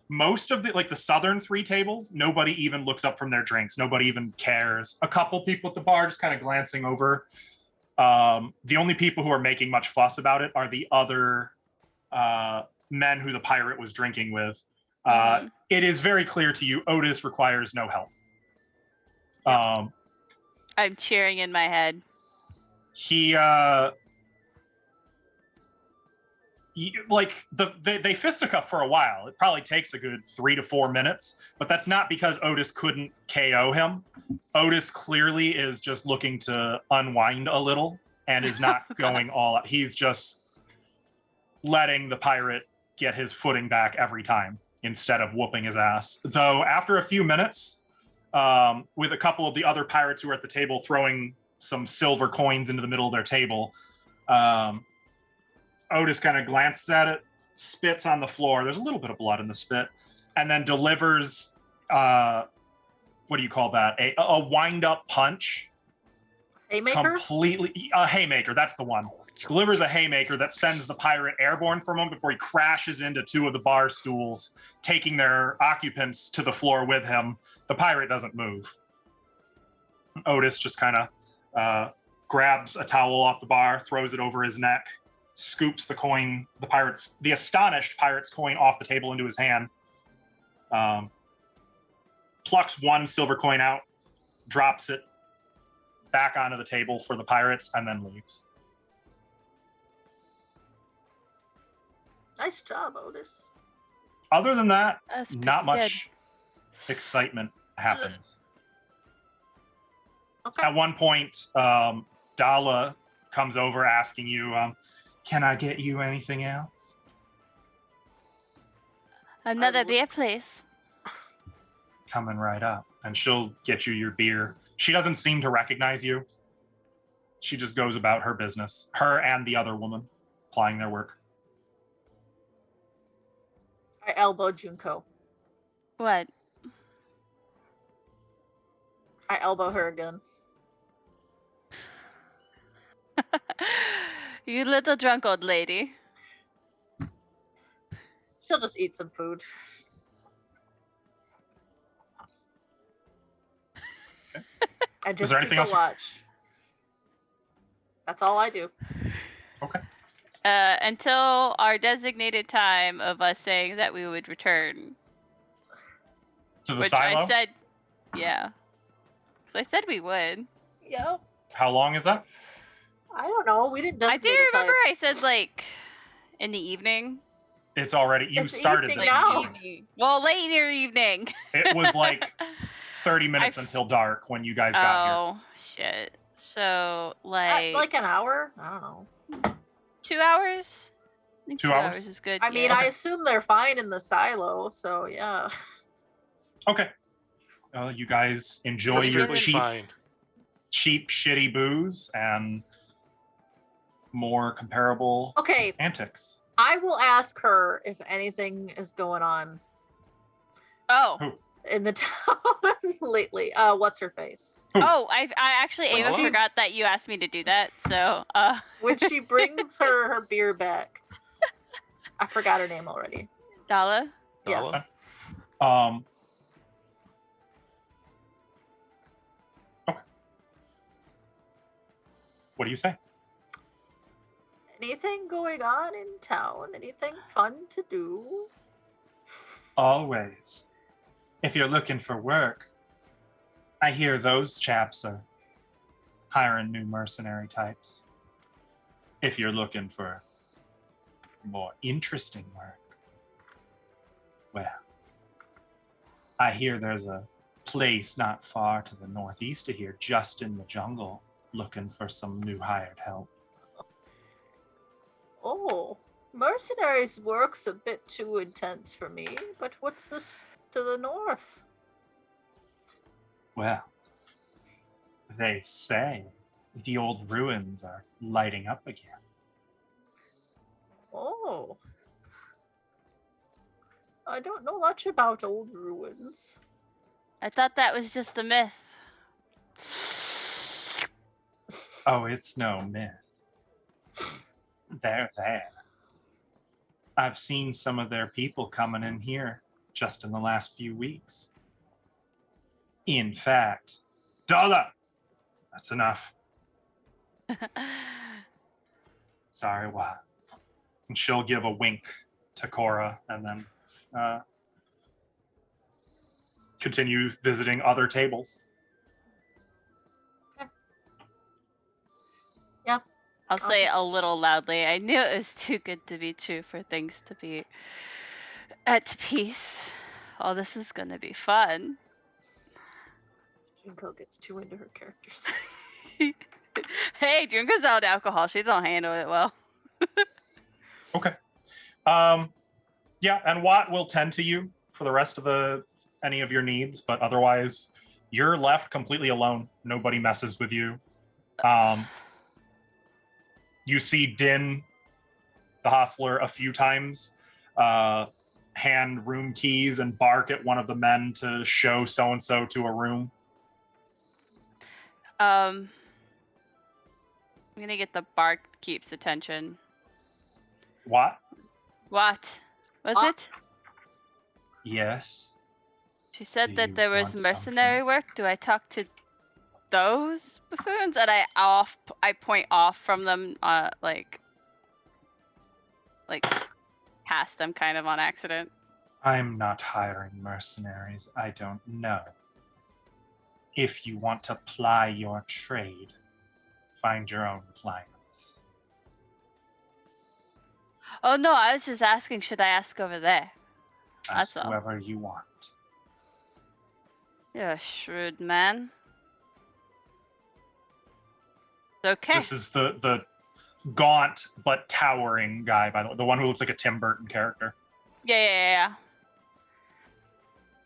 Most of the southern 3 tables, nobody even looks up from their drinks. Nobody even cares. A couple people at the bar just kind of glancing over. The only people who are making much fuss about it are the other men who the pirate was drinking with. It is very clear to you, Otis requires no help. I'm cheering in my head. They fisticuff for a while. It probably takes a good 3 to 4 minutes, but that's not because Otis couldn't KO him. Otis clearly is just looking to unwind a little and is not going all out. He's just letting the pirate get his footing back every time instead of whooping his ass. Though after a few minutes, with a couple of the other pirates who were at the table throwing some silver coins into the middle of their table, Otis kind of glances at it, spits on the floor. There's a little bit of blood in the spit, and then delivers, what do you call that? A wind-up punch. Haymaker? Completely, a haymaker, that's the one. Delivers a haymaker that sends the pirate airborne for a moment before he crashes into two of the bar stools, taking their occupants to the floor with him. The pirate doesn't move. Otis just kind of grabs a towel off the bar, throws it over his neck, scoops the coin, the astonished pirate's coin off the table into his hand, plucks one silver coin out, drops it back onto the table for the pirates, and then leaves. Nice job, Otis. Other than that, That's not pretty much excitement happens. Okay. At one point, Dala comes over asking you, can I get you anything else? Another beer, please. Coming right up. And she'll get you your beer. She doesn't seem to recognize you. She just goes about her business. Her and the other woman plying their work. I elbow Junko. What? I elbow her again. You little drunk old lady. She'll just eat some food. Okay. I just there keep anything a else? watch. That's all I do. Okay. Until our designated time of us saying that we would return. To the Which silo? I said, yeah. 'Cause I said we would. Yep. How long is that? I don't know. We didn't I designate do a time. remember I said, like, in the evening. It's already, you It's started evening this. now. Evening. Well, later evening. It was like 30 minutes until dark when you guys got here. Oh, shit. So, like... Like an hour? I don't know. 2 hours? I think 2 2 hours? hours is good. I mean, yeah. I assume they're fine in the silo, so yeah. Okay. You guys enjoy your Perfectly fine. cheap, shitty booze and more comparable Okay, antics. I will ask her if anything is going on Oh. Who? in the town lately. What's her face? Oh, I actually, When Ava she- forgot that you asked me to do that, so, When she brings her beer back. I forgot her name already. Dala? Yes. Dala? Okay. What do you say? Anything going on in town? Anything fun to do? Always. If you're looking for work, I hear those chaps are hiring new mercenary types. If you're looking for more interesting work, well, I hear there's a place not far to the northeast of here, just in the jungle, looking for some new hired help. Oh, mercenaries work's a bit too intense for me, but what's this to the north? Well, they say the old ruins are lighting up again. Oh. I don't know much about old ruins. I thought that was just a myth. Oh, it's no myth. They're there. I've seen some of their people coming in here just in the last few weeks. In fact, Dala! That's enough. Sorry, what? And she'll give a wink to Cora and then continue visiting other tables. I'll I'll say just- a little loudly. I knew it was too good to be true for things to be at peace. Oh, this is gonna be fun. Junko gets too into her characters. Hey, Junko's out alcohol. She don't handle it well. Okay. Yeah, and Watt will tend to you for the rest of any of your needs, but otherwise, you're left completely alone. Nobody messes with you. You see Din, the hostler, a few times hand room keys and bark at one of the men to show so-and-so to a room. I'm gonna get the bark keeps attention. What? What? Was Ah. it? Yes. She said Do that you there was want mercenary something? work. Do I talk to those buffoons? And I point off from them, like past them kind of on accident. I'm not hiring mercenaries. I don't know. If you want to ply your trade, find your own clients. Oh no, I was just asking, should I ask over there? Ask That's all. whoever you want. You're a shrewd man. Okay. This is the gaunt but towering guy, by the way. The one who looks like a Tim Burton character. Yeah.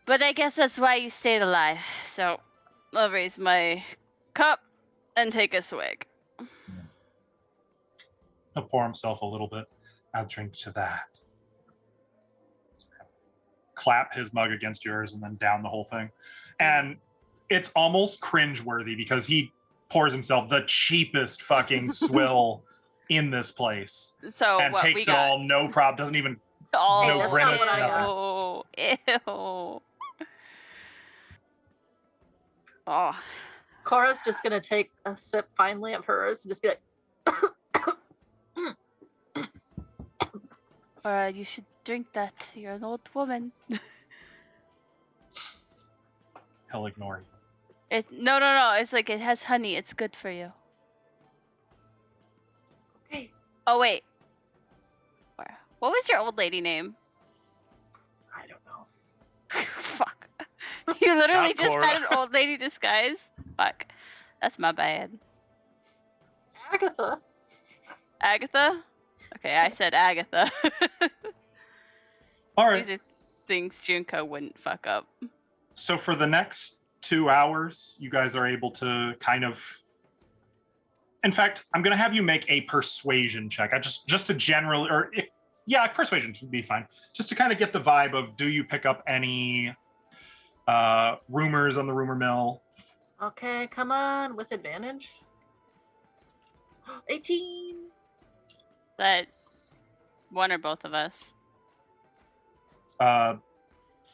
But I guess that's why you stayed alive. So I'll raise my cup and take a swig. He'll pour himself a little bit. I'll drink to that. Clap his mug against yours and then down the whole thing. And it's almost cringeworthy because he pours himself the cheapest fucking swill in this place. So and what we takes it got? all, no problem, doesn't even Oh, Hey, that's not what I got. Ew. Oh. Cora's just gonna take a sip finally of hers and just be like, You should drink that. You're an old woman. he'll ignore you. No. It's like it has honey. It's good for you. okay. Oh wait. What was your old lady name? I don't know. Fuck. You literally Not just Cora. had an old lady disguise. Fuck. That's my bad. Agatha. Agatha? Okay, I said Agatha. All right. These are things Junko wouldn't fuck up. So for the next 2 hours, you guys are able to kind of. In fact, I'm going to have you make a persuasion check. Just to generally, persuasion would be fine. Just to kind of get the vibe of, do you pick up any rumors on the rumor mill? Okay, come on, with advantage. 18. That one or both of us.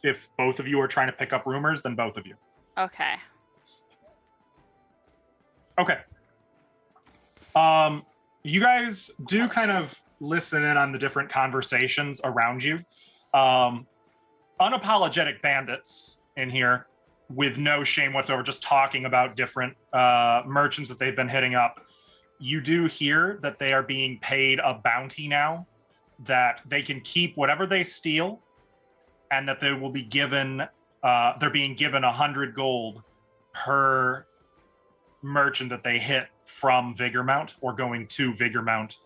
If both of you are trying to pick up rumors, then both of you. Okay. Okay. You guys do kind of listen in on the different conversations around you. Unapologetic bandits in here with no shame whatsoever, just talking about different merchants that they've been hitting up. You do hear that they are being paid a bounty now, that they can keep whatever they steal, and that they will be given, they're being given 100 gold per merchant that they hit from Vigor Mount or going to Vigor Mount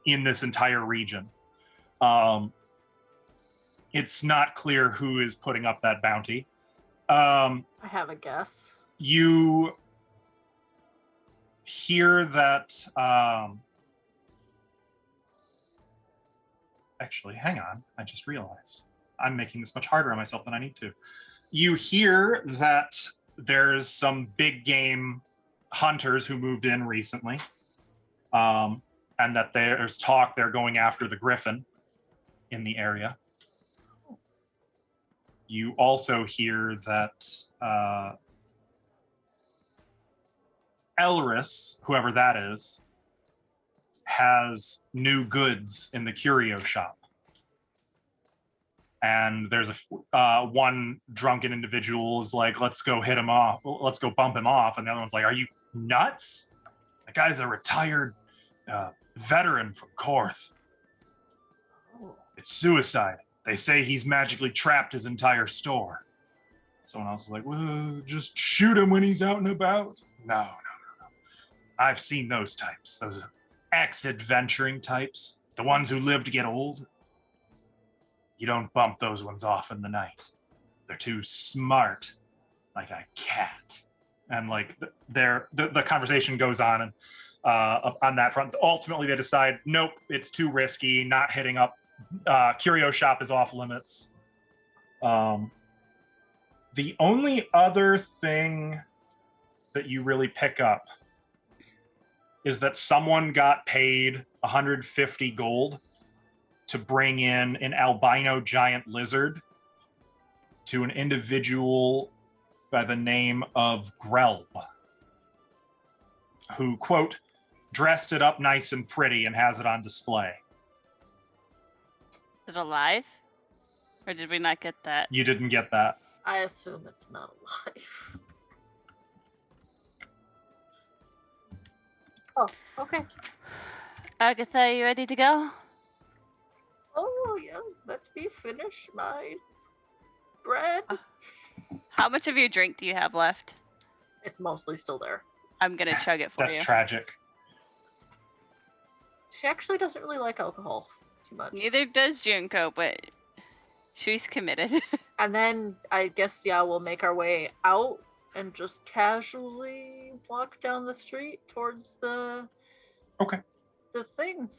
in this entire region. It's not clear who is putting up that bounty. I have a guess. You hear that actually, hang on, I just realized I'm making this much harder on myself than I need to. You hear that there's some big game hunters who moved in recently, and that there's talk they're going after the griffin in the area. You also hear that Elris, whoever that is, has new goods in the curio shop. And there's one drunken individual is like, let's go hit him off. Let's go bump him off. And the other one's like, are you nuts? That guy's a retired veteran from Korth. It's suicide. They say he's magically trapped his entire store. Someone else is like, well, just shoot him when he's out and about. No. I've seen those types, those ex-adventuring types, the ones who live to get old. You don't bump those ones off in the night. They're too smart, like a cat. And like the conversation goes on, and on that front, ultimately they decide, nope, it's too risky, not hitting up. Curio shop is off limits. The only other thing that you really pick up is that someone got paid 150 gold to bring in an albino giant lizard to an individual by the name of Grelb, who, quote, dressed it up nice and pretty and has it on display. Is it alive? Or did we not get that? You didn't get that. I assume it's not alive. Oh, okay. Agatha, are you ready to go? Oh, yeah, let me finish my bread. How much of your drink do you have left? It's mostly still there. I'm gonna chug it for That's you. tragic. She actually doesn't really like alcohol too much. Neither does Junko, but she's committed. And then I guess, yeah, we'll make our way out and just casually walk down the street towards the thing.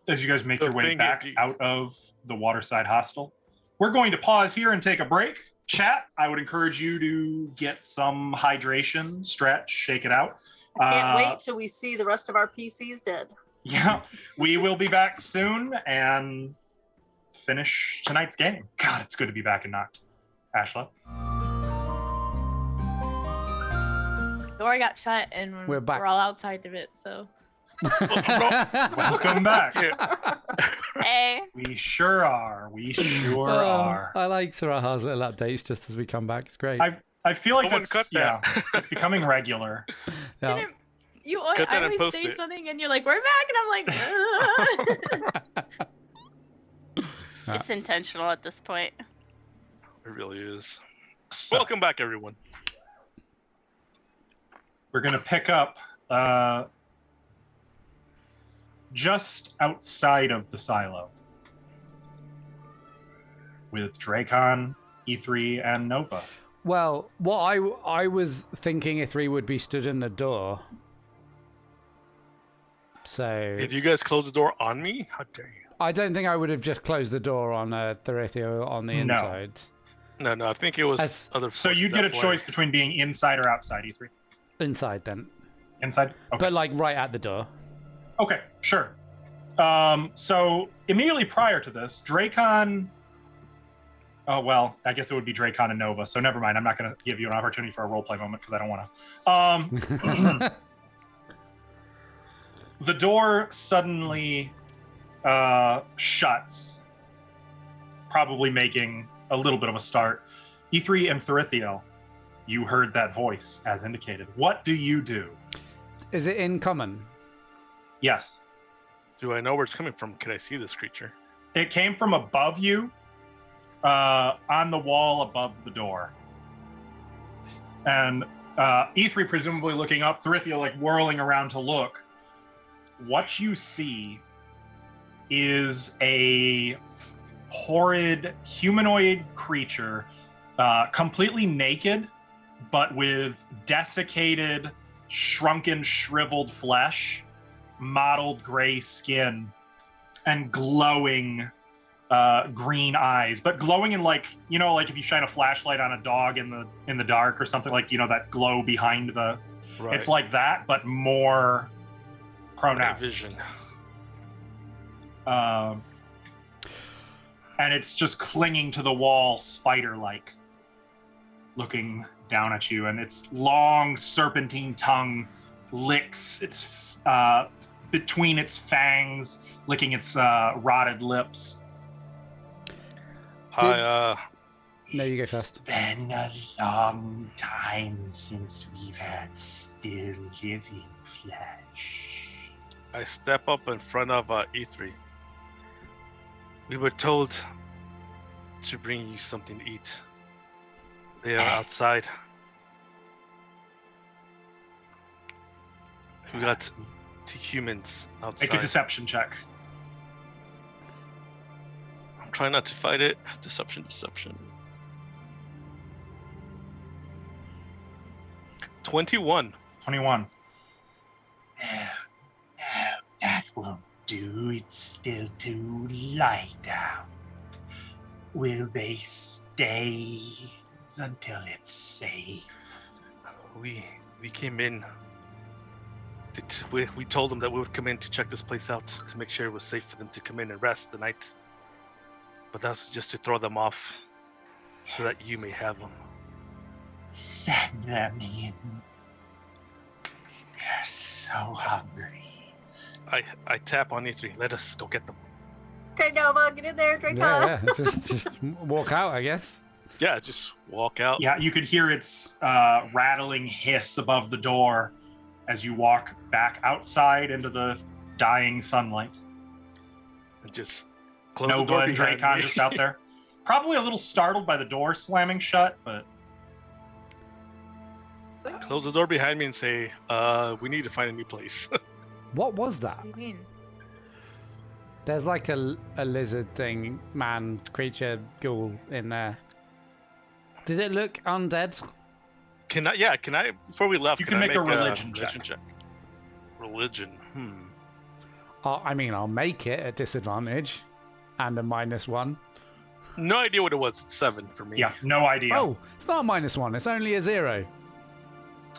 As you guys make your way thing back indeed. out of the Waterside Hostel, we're going to pause here and take a break. Chat, I would encourage you to get some hydration, stretch, shake it out. Can't wait till we see the rest of our PCs dead. Yeah, we will be back soon and finish tonight's game. God, it's good to be back in Noct. Ashla? Door got shut and We're back. we're all outside of it, so. Welcome back. Hey. We sure are. We sure are. I like Saraha's little updates just as we come back. It's great. I feel like Someone that's, cut that. yeah, it's becoming regular. Yeah. Didn't- You Cut that I and always post say it. something and you're like, we're back, and I'm like, It's intentional at this point. It really is. So, Welcome back, everyone. we're going to pick up just outside of the silo with Dracon, E3, and Nova. Well, what I was thinking E3 would be stood in the door. So Did you guys close the door on me? How dare you? I don't think I would have just closed the door on Therethio on the No. inside. No, I think it was As- other. So forces you'd get a at play. choice between being inside or outside, E3. Inside then. Inside? Okay. But like right at the door. Okay, sure. So immediately prior to this, Dracon. Oh well, I guess it would be Dracon and Nova. So never mind. I'm not going to give you an opportunity for a roleplay moment because I don't want to. The door suddenly shuts, probably making a little bit of a start. E3 and Therithio, you heard that voice as indicated. What do you do? Is it in common? Yes. Do I know where it's coming from? Can I see this creature? It came from above you, on the wall above the door. And E3 presumably looking up, Therithia like whirling around to look. What you see is a horrid humanoid creature, completely naked, but with desiccated, shrunken, shriveled flesh, mottled gray skin, and glowing green eyes, but glowing in like, you know, like if you shine a flashlight on a dog in the dark or something, like, you know, that glow behind the Right. it's like that, but more Night pronounced. vision. And it's just clinging to the wall, spider-like, looking down at you, and its long serpentine tongue licks its between its fangs, licking its rotted lips. Hi, No, you go first. It's been a long time since we've had still living flesh. I step up in front of E3. We were told to bring you something to eat. They are outside. We got 2 humans outside. Make a deception check. I'm trying not to fight it. Deception. 21. 21. No, that won't do. It's still too light out. Will they stay until it's safe? We came in. We told them that we would come in to check this place out to make sure it was safe for them to come in and rest the night. But that's just to throw them off, so that you may have them. Send them in. They're so hungry. I tap on E3. Let us go get them. Okay, Nova, get in there, Dracon. Yeah, just walk out, I guess. Yeah, just walk out. Yeah, you could hear its rattling hiss above the door as you walk back outside into the dying sunlight. And just close Nova the door and behind Dracon me. just out there. Probably a little startled by the door slamming shut, but Close the door behind me and say, we need to find a new place. What was that? What do you mean? There's like a lizard thing, man, creature, ghoul in there. Did it look undead? Can I, before we left, You can make a religion check. Religion. I mean, I'll make it at disadvantage and a -1. No idea what it was. It's 7 for me. yeah, no idea. Oh, it's not a -1. It's only a 0.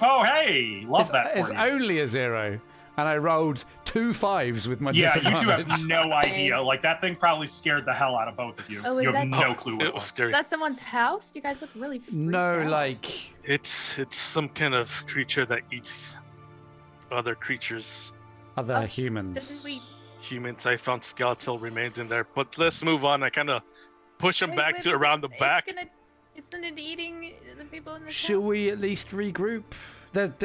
Oh, hey, love that for It's you. only a 0. And I rolled 2 5s with my Yeah, you disadvantage. two have no idea. Nice. Like, that thing probably scared the hell out of both of you. Oh, is you have that- no Oh, clue what it it was was. scary. Is that someone's house? You guys look really freaked No, out. like It's some kind of creature that eats other creatures. other Oh, humans. Didn't we? Humans. I found skeletal remains in there. But let's move on. I kind of push him Wait, back wait, to but around the back. Isn't it eating the people in the Should we at least regroup? It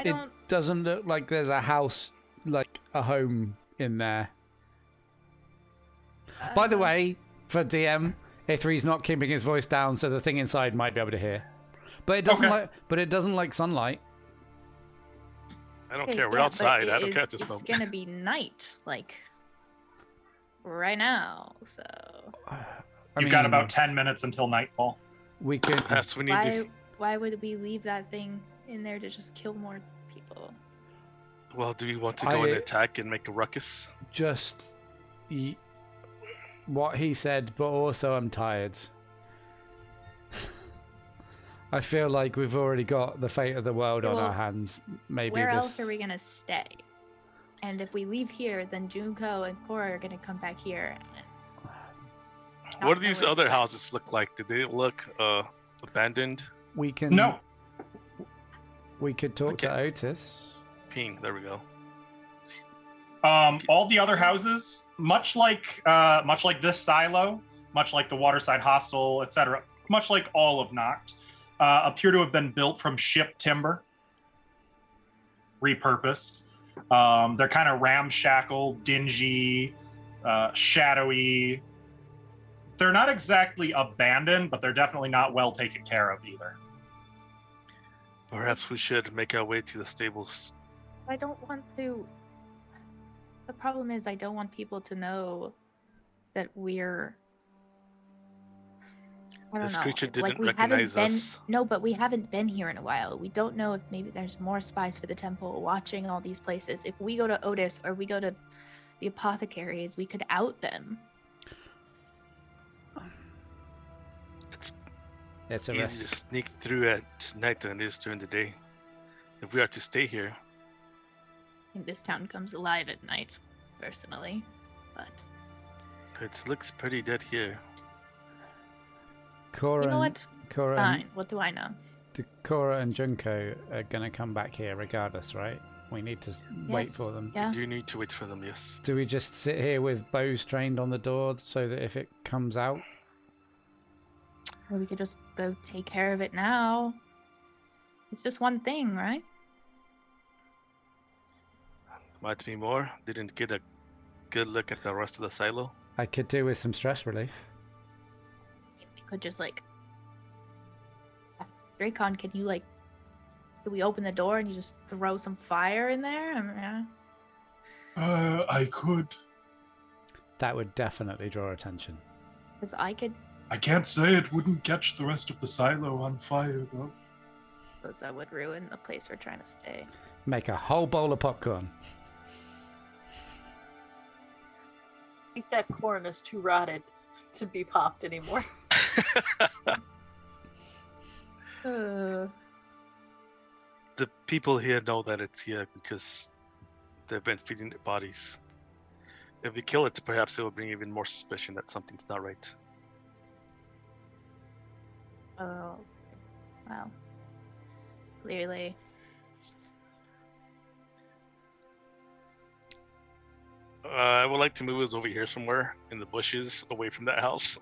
don't- doesn't look like there's a house, like a home in there. By the way, for DM, Ithri's not keeping his voice down, so the thing inside might be able to hear. But it doesn't Okay. it doesn't like sunlight. I don't care. We're outside. I don't care at this It's moment. gonna be night, like right now. So I You've got mean, about 10 minutes until nightfall. we could Perhaps we need to. why would we leave that thing in there to just kill more people? Well, do we want to go and I- attack and make a ruckus? just what he said, but also I'm tired. I feel like we've already got the fate of the world on Well, our hands. Maybe Where this... else are we gonna stay? And if we leave here, then Junko and Cora are gonna come back here. And What do know these where to other go. houses look like? Did they look abandoned? We can No. We could talk to Okay. Otis. Ping. There we go. All the other houses, much like this silo, much like the Waterside Hostel, etc., much like all of Noct, appear to have been built from ship timber, repurposed. They're kind of ramshackle, dingy, shadowy. They're not exactly abandoned, but they're definitely not well taken care of either. Perhaps we should make our way to the stables. I don't want to. The problem is, I don't want people to know that we're. I don't This know. creature like didn't we recognize haven't been. us. No, but we haven't been here in a while. We don't know if maybe there's more spies for the temple watching all these places. If we go to Otis or we go to the apothecaries, we could out them. It's a Easier risk. to sneak through at night than it is during the day. If we are to stay here, I think this town comes alive at night, personally. But it looks pretty dead here. Cora, you know and, what? Cora, Fine. and, What do I know? Cora and Junko are gonna come back here regardless, right? We need to wait Yes. for them. Yeah. We do need to wait for them, yes. Do we just sit here with bows trained on the door so that if it comes out, Or we could just go take care of it now. It's just one thing, right? Might be more. Didn't get a good look at the rest of the silo. I could do with some stress relief. We could just like. Dracon, can you like Do we open the door and you just throw some fire in there? I mean, I could. That would definitely draw attention. because I could. I can't say it wouldn't catch the rest of the silo on fire, though. Suppose that would ruin the place we're trying to stay. Make a whole bowl of popcorn. I think that corn is too rotted to be popped anymore. The people here know that it's here because they've been feeding their bodies. If we kill it, perhaps it will bring even more suspicion that something's not right. Oh, well, clearly. I would like to move us over here somewhere in the bushes, away from that house.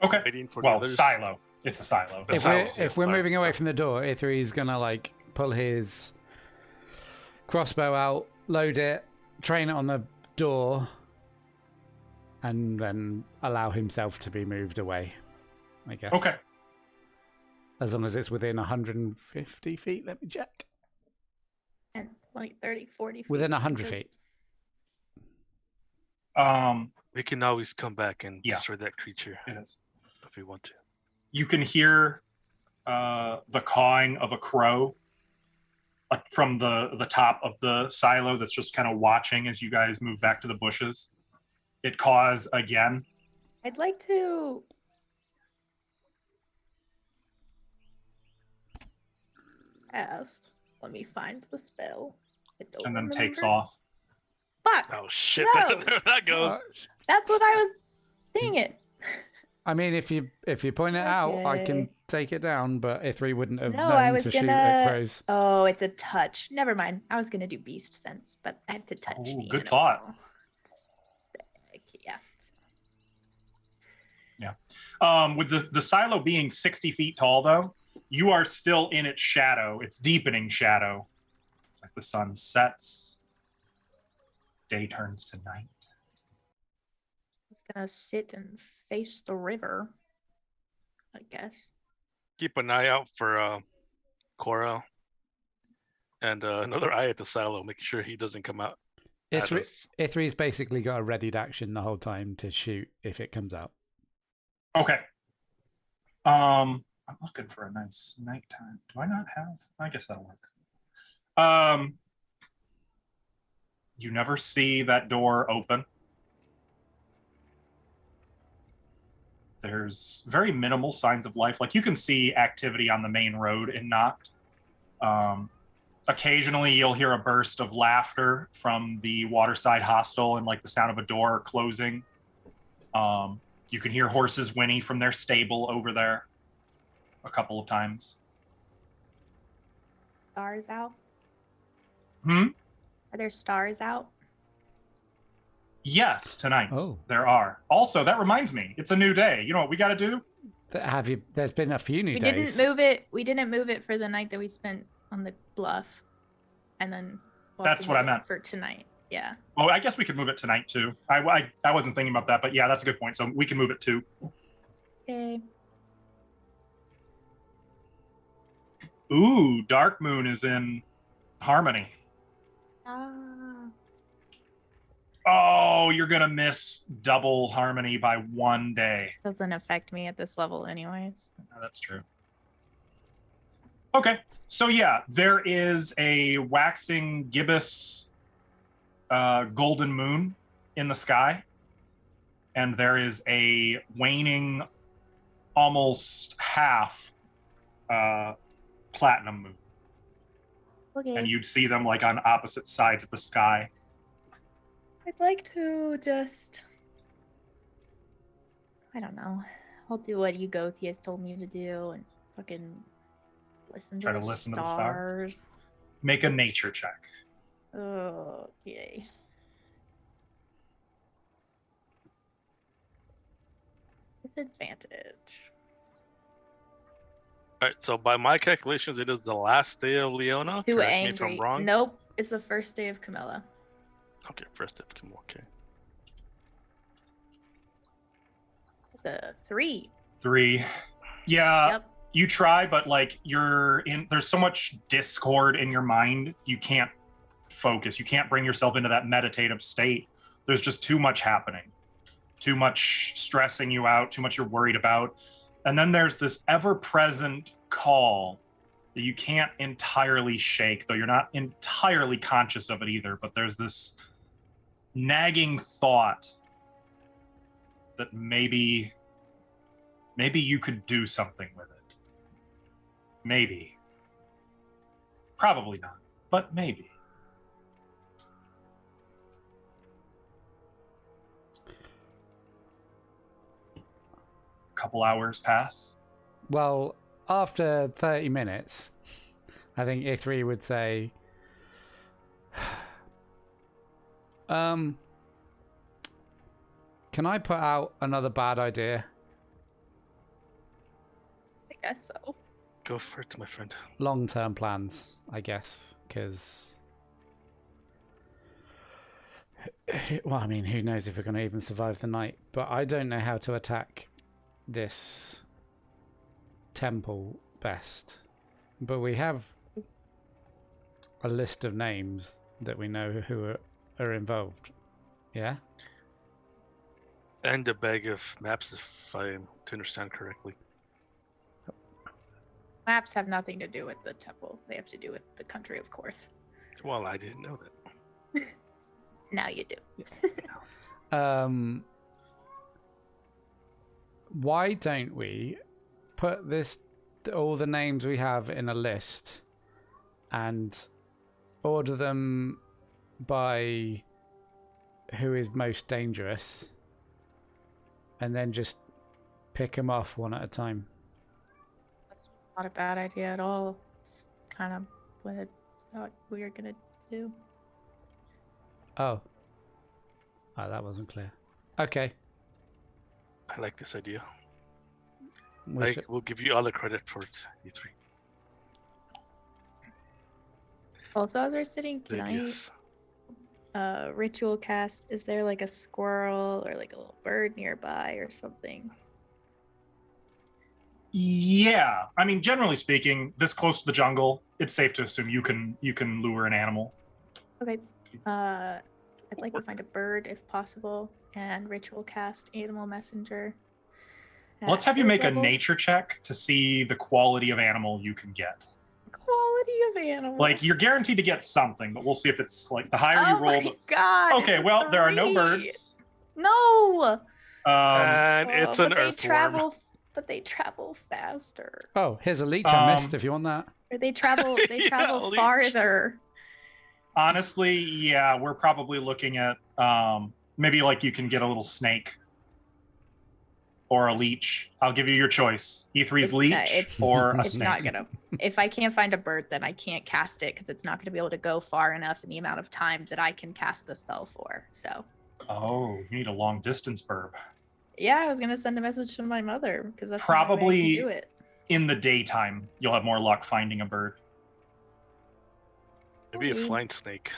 Okay. Waiting for the Well, others. silo. It's a silo. If we're moving away from the door, Ithri's gonna like pull his crossbow out, load it, train it on the door, and then allow himself to be moved away, I guess. Okay. As long as it's within 150 feet, let me check. And 20, 30, 40 feet. Within 100 feet. We can always come back and Yeah. destroy that creature It is. if we want to. You can hear the cawing of a crow from the top of the silo that's just kind of watching as you guys move back to the bushes. It caws again. I'd like to. Ask. Let me find the spell. I don't And then takes remember. off. Fuck! Oh shit! No. There that goes. That's what I was. Dang it! I mean, if you point it out, I can Okay. take it down, but Ithri wouldn't have No, known I was to shoot gonna. at crows. Oh, it's a touch. Never mind. I was gonna do beast sense, but I had to touch Ooh, the good animal. thought. Yeah. With the silo being 60 feet tall, though, you are still in its shadow, its deepening shadow. As the sun sets, day turns to night. Just gonna sit and face the river. I guess. Keep an eye out for Cora, and another eye at the silo, making sure he doesn't come out. at us. Ithri's basically got a readied action the whole time to shoot if it comes out. Okay. I'm looking for a nice nighttime. Do I not have? I guess that'll work. You never see that door open. There's very minimal signs of life. Like you can see activity on the main road in Noct. Occasionally you'll hear a burst of laughter from the waterside hostel and like the sound of a door closing. You can hear horses whinny from their stable over there a couple of times. Stars out? Hmm? Are there stars out? Yes, tonight. Oh. There are. Also, that reminds me, it's a new day. You know what we got to do? Have you? There's been a few new We days. didn't move it. We didn't move it for the night that we spent on the bluff, and then. That's walking what I it meant. for tonight. Yeah. Oh, I guess we could move it tonight too. I wasn't thinking about that, but yeah, that's a good point. So we can move it too. Okay. Ooh, Dark Moon is in Harmony. Ah. Oh, you're gonna miss double Harmony by 1 day. Doesn't affect me at this level, anyways. No, that's true. Okay, so yeah, there is a waxing gibbous golden moon in the sky, and there is a waning, almost half platinum moon, Okay. and you'd see them like on opposite sides of the sky. I'd like to just. I don't know. I'll do what Yugothi has told me to do and fucking listen Try to to the listen to the stars. stars. Make a nature check. Oh, yay. Disadvantage. All right, so by my calculations, it is the last day of Leona. Too Correct me angry. if I'm wrong. Nope. It's the first day of Camilla. Okay, first of Kim. Okay. It's a 3. 3. Yeah. Yep. You try, but like there's so much discord in your mind, you can't focus. You can't bring yourself into that meditative state. There's just too much happening, too much stressing you out, too much you're worried about. And then there's this ever-present call that you can't entirely shake, though you're not entirely conscious of it either. But there's this nagging thought that maybe you could do something with it. Maybe. Probably not, but maybe. A couple hours pass. Well, after 30 minutes, I think Ithri would say, can I put out another bad idea? I guess so. Go for it, my friend. Long-term plans, I guess, because... Well, I mean, who knows if we're going to even survive the night, but I don't know how to attack this temple best. But we have a list of names that we know who are involved. Yeah? And a bag of maps, if I am to understand correctly. Maps have nothing to do with the temple. They have to do with the country of course. Well, I didn't know that. Now you do. Why don't we put all the names we have in a list and order them by who is most dangerous, and then just pick them off one at a time? That's not a bad idea at all. It's kind of what I thought we were gonna do. Oh, that wasn't clear. Okay. I like this idea. We We'll give you all the credit for it, you three. Also, as we're sitting, can Yes. I ritual cast? Is there like a squirrel or like a little bird nearby or something? Yeah, I mean, generally speaking, this close to the jungle, it's safe to assume you can lure an animal. Okay. I'd like to find a bird if possible, and ritual cast animal messenger. Let's have you third make level. a nature check to see the quality of animal you can get. Quality of animal. Like, you're guaranteed to get something, but we'll see if it's like the higher you roll. Oh my god. Okay, well, there are no 3. birds. No. And it's an earthworm. But they travel faster. Oh, here's a leech I missed if you want that. Or they travel Yeah, leech. farther. Honestly, yeah, we're probably looking at maybe like you can get a little snake or a leech. I'll give you your choice. E3's leech or a It's snake. not gonna. If I can't find a bird, then I can't cast it because it's not gonna be able to go far enough in the amount of time that I can cast the spell for. So. Oh, you need a long distance burb. Yeah, I was gonna send a message to my mother because that's Probably the only way I can do it. In the daytime, you'll have more luck finding a bird. Maybe a flying snake.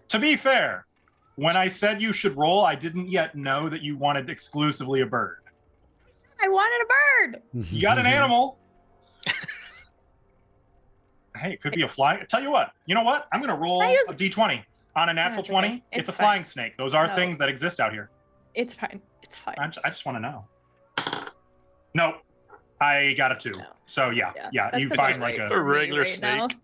To be fair, when I said you should roll, I didn't yet know that you wanted exclusively a bird. I wanted a bird. You got an animal. Hey, it could be a flying. Tell you what. You know what? I'm going to roll a d20. On a natural That's 20, okay. it's a fine. flying snake. Those are No. things that exist out here. It's fine. It's fine. I just want to know. Nope. I got a 2. No. So yeah, that's you about find right like a for me regular right now. snake.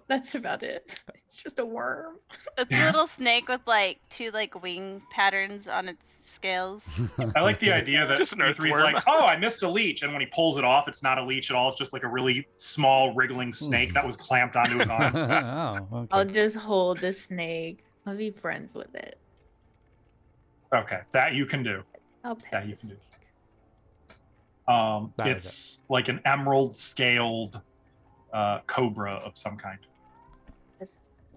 That's about it. It's just a worm. It's a little snake with like 2 like wing patterns on its scales. I like the idea that Just an E3's earthworm. like, oh, I missed a leech. And when he pulls it off, it's not a leech at all. It's just like a really small wriggling snake that was clamped onto his arm. Oh, okay. I'll just hold the snake. I'll be friends with it. Okay, that you can do. I'll pet That you the can do. snake. That is It's like an emerald scaled cobra of some kind.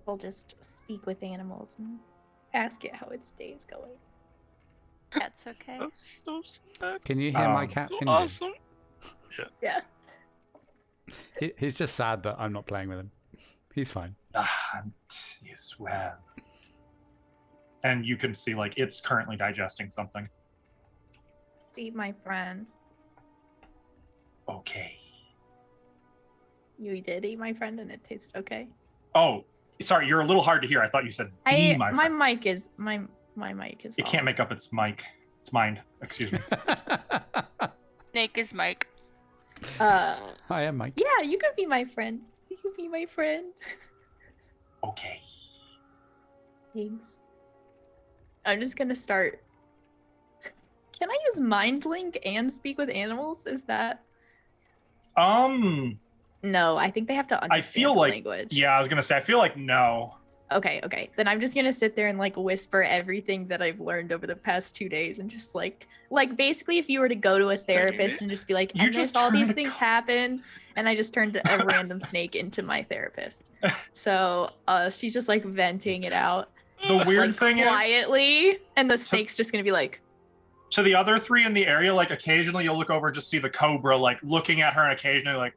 We'll just speak with animals and ask it how its day is going. That's okay. That's so sad. Can you hear my cat So Pinjin? awesome. Yeah. He's just sad that I'm not playing with him. He's fine. The hunt is well. And you can see like it's currently digesting something. Feed my friend. Oh, Okay. You did eat my friend and it tasted okay. Oh, sorry, you're a little hard to hear. I thought you said be my friend. mic is my mic is. It can't make up its mic. It's mind. Excuse me. Snake is Mike. I am Mike. Yeah, you can be my friend. You can be my friend. Okay. Thanks. I'm just gonna start. Can I use mind link and speak with animals? Is that? No, I think they have to understand I feel the like language. Yeah, I was gonna say I feel like no. Okay. Then I'm just gonna sit there and like whisper everything that I've learned over the past 2 days and just like basically if you were to go to a therapist and just be like, You and just all these turned things happened, and I just turned a random snake into my therapist. So she's just like venting it out. The weird like, thing quietly, and the snake's just gonna be like, to the other three in the area, like occasionally you'll look over and just see the cobra like looking at her, and occasionally like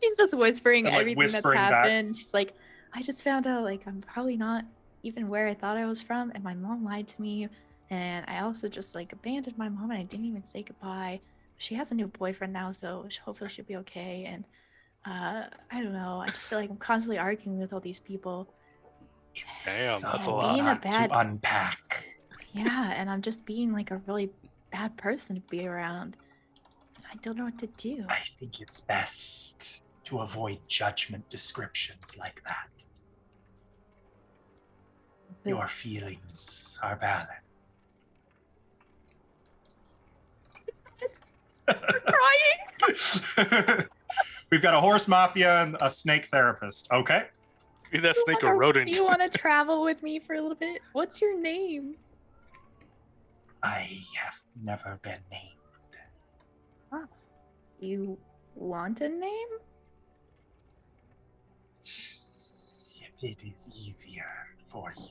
she's just whispering And, like, everything whispering that's back. happened. She's like, I just found out like I'm probably not even where I thought I was from, and my mom lied to me, and I also just like abandoned my mom and I didn't even say goodbye. She has a new boyfriend now, so hopefully she'll be okay. And I don't know. I just feel like I'm constantly arguing with all these people. Damn, So that's a lot. Being a hard bad- to unpack. Yeah, and I'm just being like a really bad person to be around. I don't know what to do. I think it's best to avoid judgment descriptions like that. Your feelings are valid. Crying. We've got a horse mafia and a snake therapist. Okay. Be that snake a rodent. Do you want to travel with me for a little bit? What's your name? I have never been named. You want a name? If it is easier for you.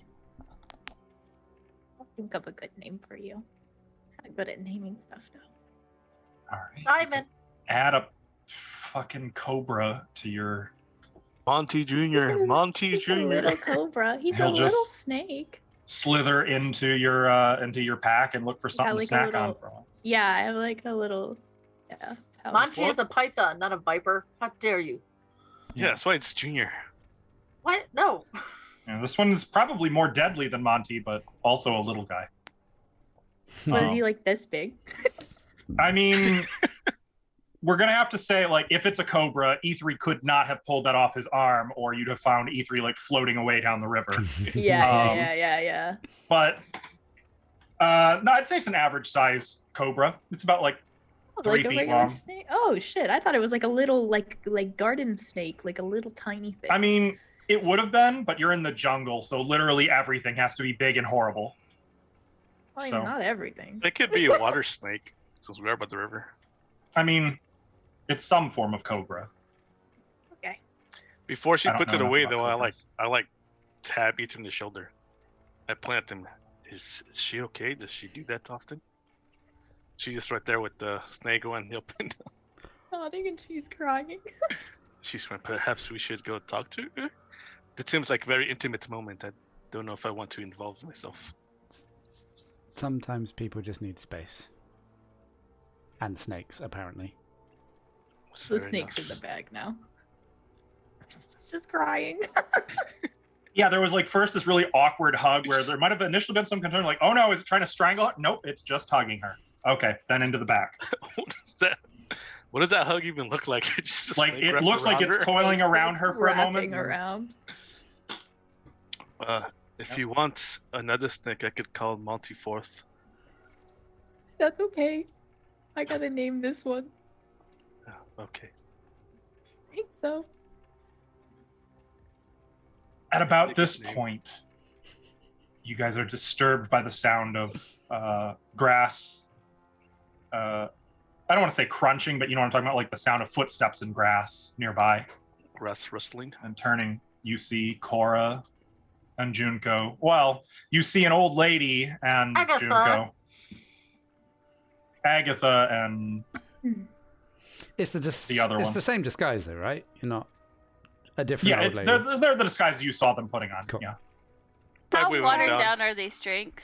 I'll think of a good name for you. I'm good at naming stuff though. All right. Simon. Add a fucking cobra to your. Monty Jr. Monty He's a little Jr. cobra. He's He'll a little just- snake. Slither into your pack and look for something like to a snack on little- for him. Yeah, I have like a little. Yeah. Monty is a python, not a viper. How dare you? Yeah, that's why it's Junior. What? No. Yeah, this one is probably more deadly than Monty, but also a little guy. Was Um, he like this big? I mean, we're gonna have to say like if it's a cobra, E3 could not have pulled that off his arm, or you'd have found E3 like floating away down the river. Yeah. But no, I'd say it's an average size cobra. It's about like Oh, 3 like a feet regular long. snake. Oh shit! I thought it was like a little like garden snake, like a little tiny thing. I mean, it would have been, but you're in the jungle, so literally everything has to be big and horrible. Well, I so- mean, not everything. It could be a water snake, since we are by the river. I mean, it's some form of cobra. Okay. Before she I don't puts know it enough away, about though, cobras. I like tap Ethan in the shoulder. I plant him. Is she okay? Does she do that often? She's just right there with the snake going open. Nodding and she's crying. She's going. Perhaps we should go talk to her. It seems like a very intimate moment. I don't know if I want to involve myself. Sometimes people just need space. And snakes, apparently. The Fair snake's enough. in the bag now. It's just crying. Yeah, there was like first this really awkward hug where there might have initially been some concern, like, oh no, is it trying to strangle her? Nope, it's just hugging her. Okay, then into the back. What does that hug even look like? Just a Like snake it wrapped looks like around it's her? coiling around her for a Wrapping moment. around. If you want another snake, I could call Monty Forth. That's okay. I gotta name this one. Oh, okay. I think so. At about Nick this is named. point, you guys are disturbed by the sound of grass. I don't want to say crunching, but you know what I'm talking about, like the sound of footsteps in grass nearby. Grass rustling. And turning, you see Cora and Junko. Well, you see an old lady and Agatha. Junko. Agatha and It's The other it's one. the same disguise, though, right? You're not a different yeah, old lady. they're the disguises you saw them putting on. Cool. Yeah. How Wait, watered down. down are these drinks?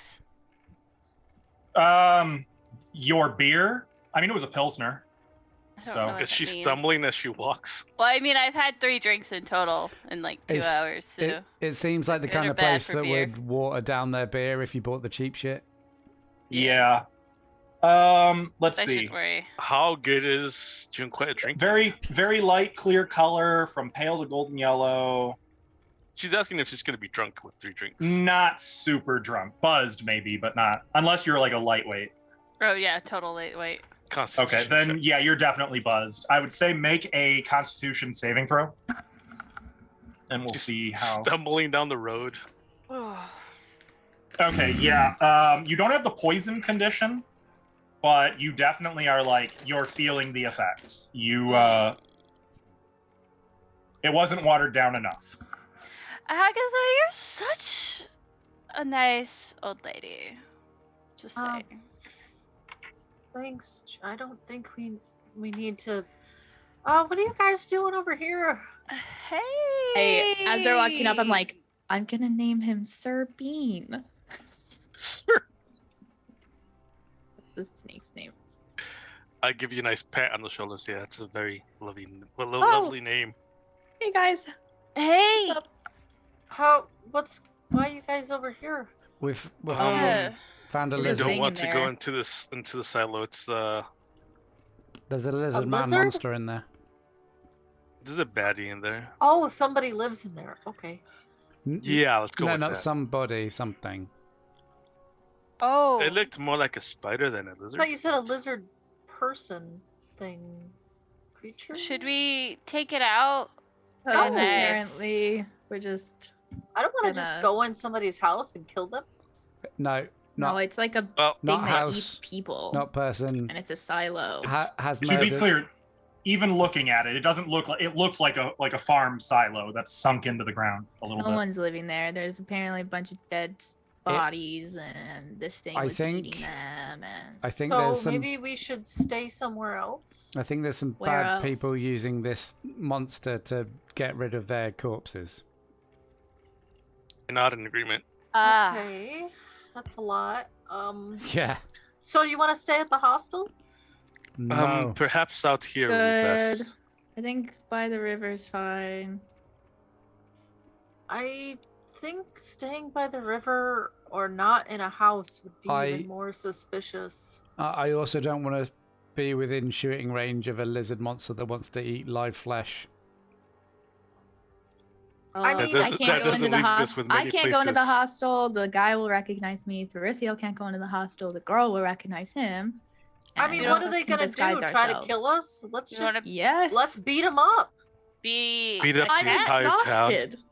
Your beer I mean, it was a Pilsner. I don't So- know what Is that she means. stumbling as she walks? Well, I mean, I've had 3 drinks in total in like 2 It's- hours, so It seems like the good kind or of bad place for that beer? would water down their beer if you bought the cheap shit. Yeah. Let's I see. shouldn't worry. How good is Junquet at drinking? Very, very light, clear color from pale to golden yellow. She's asking if she's going to be drunk with 3 drinks. Not super drunk. Buzzed, maybe, but not. Unless you're like a lightweight. Oh yeah, totally. Wait. Okay, Constitution then check. yeah, you're definitely buzzed. I would say make a Constitution saving throw. And we'll She's see how. Stumbling down the road. Okay, yeah. You don't have the poison condition, but you definitely are like you're feeling the effects. It wasn't watered down enough. Agatha, you're such a nice old lady. Just Um, saying. Thanks. I don't think we need to. What are you guys doing over here? Hey. Hey, as they're walking up, I'm like, I'm gonna name him Sir Bean. Sir, That's the snake's name. I give you a nice pat on the shoulders. Yeah, that's a very lovely, Oh. lovely name. Hey guys. Hey. Why are you guys over here? We've Yeah. found a We're We just lizard. don't hanging want to go there. into the silo. It's There's a lizard man lizard? monster in there. there's a baddie in there. Oh, somebody lives in there. Okay. Yeah, let's go No, with not that. somebody, something. Oh. It looked more like a spider than a I lizard. thought you said a lizard person thing. Creature? Should we take it out? No. Apparently, we're just I don't want to gonna- just go in somebody's house and kill them. No, no. not It's like a Well, thing not that house, eats people, not person. and it's a silo. Has To be murdered. clear, even looking at it, it doesn't look like it looks like a farm silo that's sunk into the ground a little No bit. one's living there. There's apparently a bunch of dead bodies, and this thing I was think- eating them. And I think So there's some. maybe we should stay somewhere else. I think there's some Where bad else? people using this monster to get rid of their corpses. not in agreement. Okay, that's a lot. Yeah. So you want to stay at the hostel? No. Perhaps out here would be Good. best. I think by the river's fine. I think staying by the river or not in a house would be I- even more suspicious. I also don't want to be within shooting range of a lizard monster that wants to eat live flesh. I Oh, mean, I that can't go doesn't into the leave us hostel. with I many can't go into the places. hostel. The guy will recognize me. Therithiel can't go into the hostel. The girl will recognize him. I and mean, none what of are us they can gonna do? disguise Try to ourselves. kill us? Let's You just wanna Yes. let's beat them up. Be Beat up the I'm entire town. exhausted.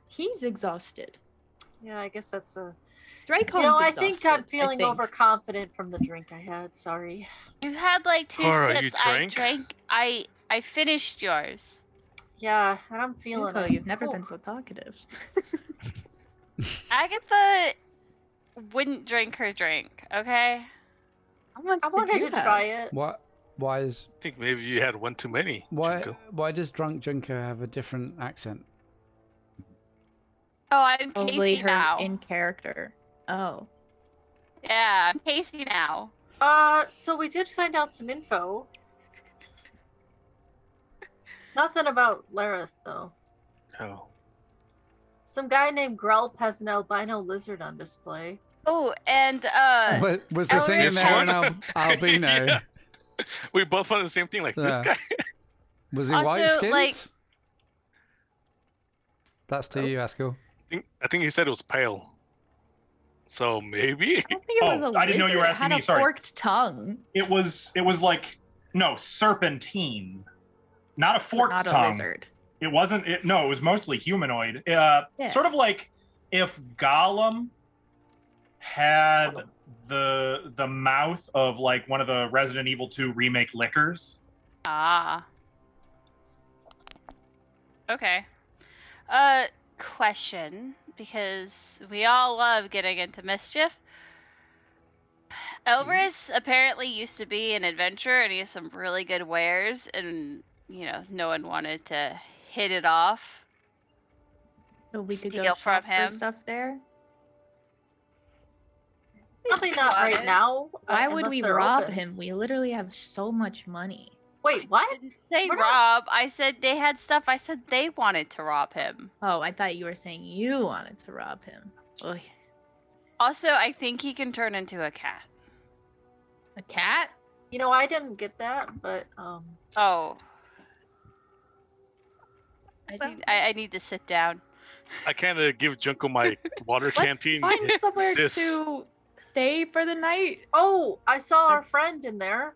He's exhausted. Yeah, I guess that's a. Draco's I exhausted. think I'm feeling think. overconfident from the drink I had. Sorry. You had like 2 Cora, sips. you I drank? drank. I finished yours. Yeah, and I'm feeling Draco, it. you've never Ooh. been so talkative. Agatha wouldn't drink her drink. Okay. How much I did wanted you to have? try it. What? Why is I think maybe you had one too many. why? Junko. Why does drunk Junko have a different accent? Oh, I'm Probably Casey her now. in character. Oh. Yeah, I'm Casey now. So we did find out some info. Nothing about Lareth, though. Oh. Some guy named Grelp has an albino lizard on display. Oh, and Was the thing in This there one? an albino? Yeah. We both found the same thing. Like this Yeah. guy. Was he Also, white skinned? like- That's to you, Askell. I think he said it was pale. So maybe. I don't think it was Oh, a I didn't know you were lizard. It asking had me, a sorry. forked tongue. It was like no serpentine, not a but forked not tongue. a lizard. It wasn't. It was mostly humanoid. Yeah. Sort of like if Gollum had the mouth of like one of the Resident Evil 2 remake lickers. Okay. Question, because we all love getting into mischief. Elris apparently used to be an adventurer, and he has some really good wares, and no one wanted to hit it off. So we could Steal go from shop him. for stuff there. Probably not right now. Why would unless we they're rob open. him? We literally have so much money. Wait, what? I didn't say We're not- rob. I said they had stuff. I said they wanted to rob him. Oh, I thought you were saying you wanted to rob him. Oy. Also, I think he can turn into a cat. A cat? You know, I didn't get that, but Oh. So- I need to sit down. I kind of give Junko my water canteen. Find somewhere this. to stay for the night. oh, I saw our That's- friend in there,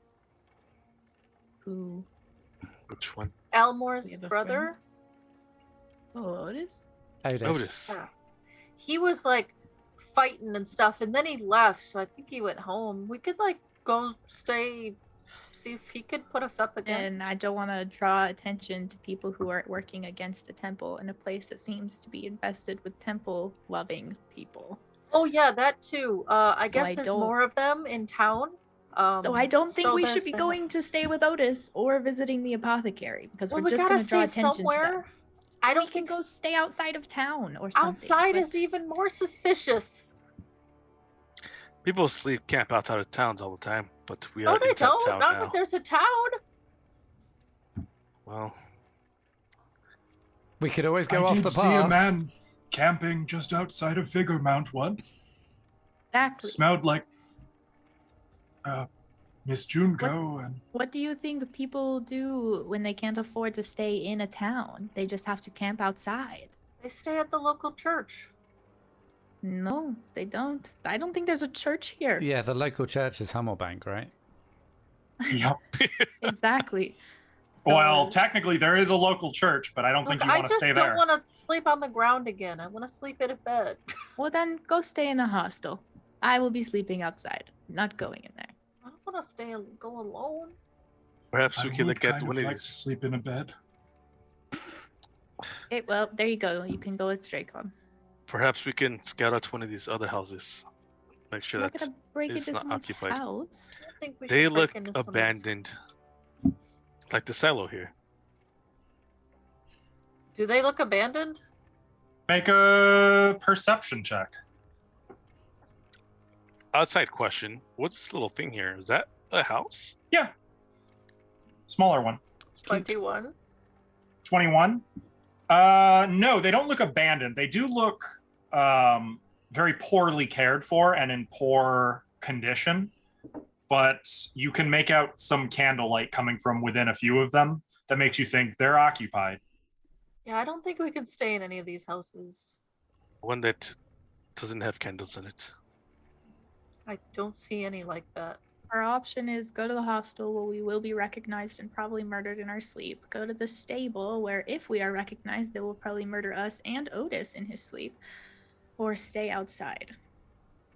Ooh. Which one? Elmore's We have a brother. Oh, Otis? Otis. Yeah. He was like fighting and stuff, and then he left. So I think he went home. We could like go stay, see if he could put us up again. And I don't want to draw attention to people who are working against the temple in a place that seems to be infested with temple-loving people. Oh yeah, that too. I So guess I there's don't- more of them in town. So I don't think so we there's should be the- going to stay with Otis or visiting the apothecary because Well, we're we just gotta going to draw stay attention to them. somewhere. I don't We can think go stay outside of town or something. outside but- is even more suspicious. People sleep camp outside of towns all the time, but we No, are they inside don't. town Not now. that there's a town. Well, We could always go I off did the see path. a man camping just outside of Figure Mount once. Exactly. Smelled like Miss Junko and What do you think people do when they can't afford to stay in a town? They just have to camp outside. They stay at the local church. No, they don't. I don't think there's a church here. Yeah, the local church is Hummelbank, right? yep. Exactly. Well, technically there is a local church, but I don't think Look, you I want to just stay don't there. want to sleep on the ground again. I want to sleep in a bed. Well, then go stay in a hostel. I will be sleeping outside, not going in there. I don't want to go alone. perhaps I we can would look at kind one of of like to these. sleep in a bed. Okay, well, there you go. You can go with Straycon. Perhaps we can scout out one of these other houses. Make sure I'm not that gonna break it's into not someone's occupied. house. I don't think we they should break look into someone's- abandoned. Like the silo here. Do they look abandoned? Make a perception check. Outside question. What's this little thing here? Is that a house? Yeah. Smaller one. 21. 21. No, they don't look abandoned. They do look very poorly cared for and in poor condition. But you can make out some candlelight coming from within a few of them that makes you think they're occupied. Yeah, I don't think we can stay in any of these houses. One that doesn't have candles in it. I don't see any like that. Our option is go to the hostel where we will be recognized and probably murdered in our sleep. Go to the stable where if we are recognized, they will probably murder us and Otis in his sleep. Or stay outside.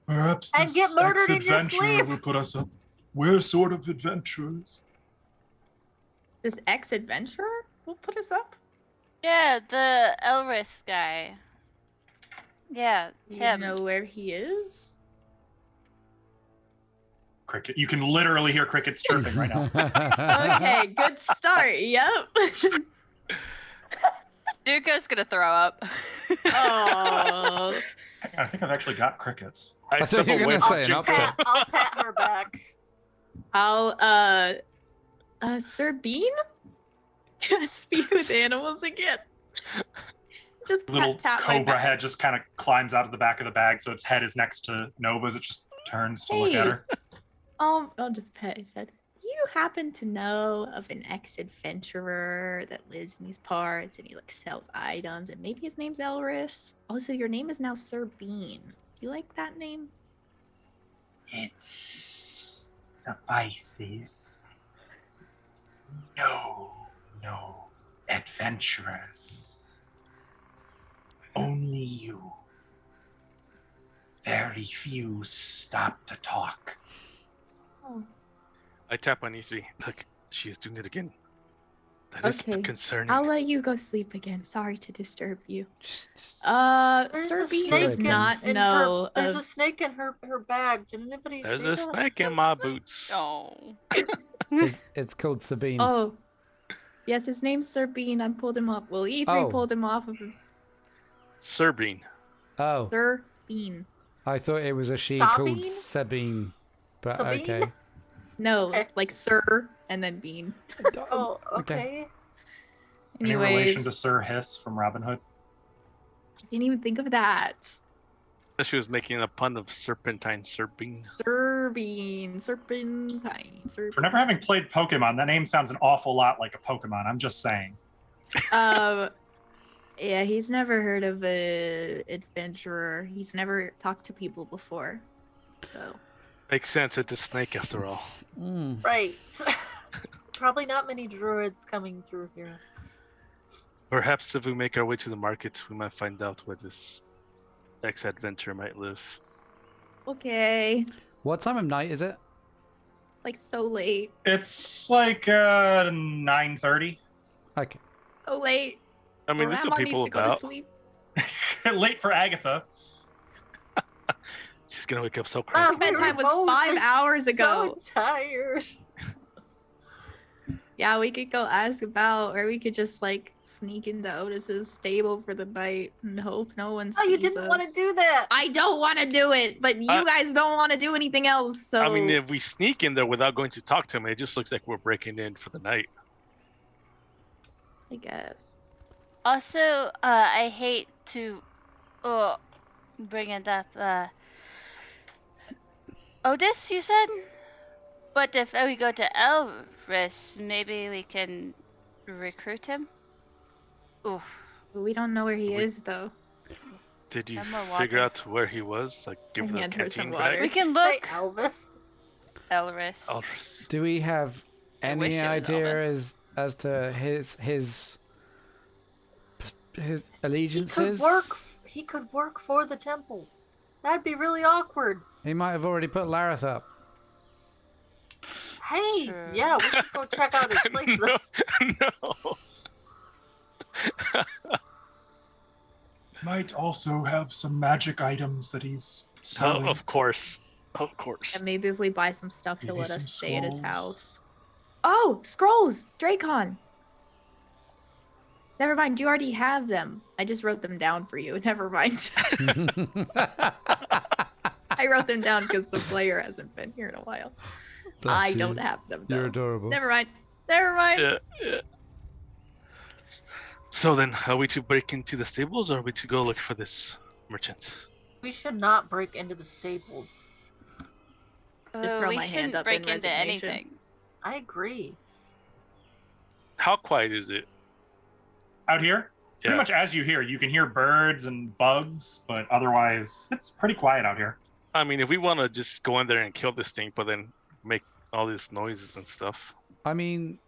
Perhaps And get murdered in your sleep. will put us up. We're sort of adventurers. This ex-adventurer will put us up? Yeah, the Elris guy. Yeah, You him. know where he is? Cricket. You can literally hear crickets chirping right now. Okay, good start. Yep. Duco's gonna throw up. Oh. I think I've actually got crickets. I thought step you were away gonna from say an Junko. upset. I'll pat her back. I'll Sir Bean? Just speak with animals again. Just Little tap my cobra back. head just kind of climbs out of the back of the bag, so its head is next to Nova's. It just turns to look at Hey. her. I'll just pet his head. You happen to know of an ex-adventurer that lives in these parts and he like sells items and maybe his name's Elris? Also, your name is now Sir Bean. Do you like that name? It suffices. No adventurers. Only you. Very few stop to talk. Oh. I tap on E3. Look, she's doing it again. That is Okay, concerning. I'll let you go sleep again. Sorry to disturb you. There's Sir a Bean snake does in- not in know her, there's of a snake in her bag. Did anybody There's see a that? snake in my boots. Oh. It's called Sabine. Oh, yes, his name's Sir Bean. I pulled him up. Well, E3 Oh. pulled him off of Serbine. Oh, Sir Bean. I thought it was a she Sabine? called Sabine. But Sabine? okay. No, Okay. like Sir and then Bean. Oh, okay. Any Anyways, relation to Sir Hiss from Robin Hood? I didn't even think of that. She was making a pun of serpentine serping. Sir Bean, Serpentine, For never having played Pokemon, that name sounds an awful lot like a Pokemon. I'm just saying. Yeah, he's never heard of a adventurer. He's never talked to people before. So Makes sense. It's a snake after all. Mm. Right. Probably not many druids coming through here. Perhaps if we make our way to the market, we might find out where this ex-adventurer might live. okay, What time of night is it? like so late, It's like 9:30. Okay. so late. I mean, there's some Grandma needs people to go to about. sleep. Late for Agatha. She's gonna wake up so Oh, cranky. Bedtime was both 5 are hours ago. So tired. Yeah, we could go ask about, or we could just like sneak into Otis's stable for the night and hope no one sees Oh, you didn't want to us. do that. I don't want to do it, but you guys don't want to do anything else. So I mean, if we sneak in there without going to talk to him, it just looks like we're breaking in for the night. I guess. Also, I hate to bring it up. Otis, you said? But if we go to Elvis, maybe we can recruit him? Oof. We don't know where he We- is though. Did you Have more figure water. out where he was? Like, give I him a hand her some canteen water. We bag? can Say look, Elvis. Elvis. Elvis. Do we have I wish any it was idea Elvis. as to his He allegiances? He could work for the temple. That'd be really awkward. He might have already put Lareth up. Hey, True. yeah, we should go check out his place. no, no. Might also have some magic items that he's Oh, selling. of course. Of course. And maybe if we buy some stuff, he'll Maybe let us some stay at his scrolls. house. Oh, scrolls! Dracon! Never mind, you already have them. I just wrote them down for you. Never mind. I wrote them down because the player hasn't been here in a while. I don't have them though. You're adorable. Never mind. Never mind. Yeah, yeah. So then, are we to break into the stables or are we to go look for this merchant? We should not break into the stables. Just throw we my hand shouldn't up break in into resignation. anything. I agree. How quiet is it? Out here? Pretty Yeah. much as you hear. You can hear birds and bugs, but otherwise, it's pretty quiet out here. I mean, if we want to just go in there and kill this thing, but then make all these noises and stuff. I mean,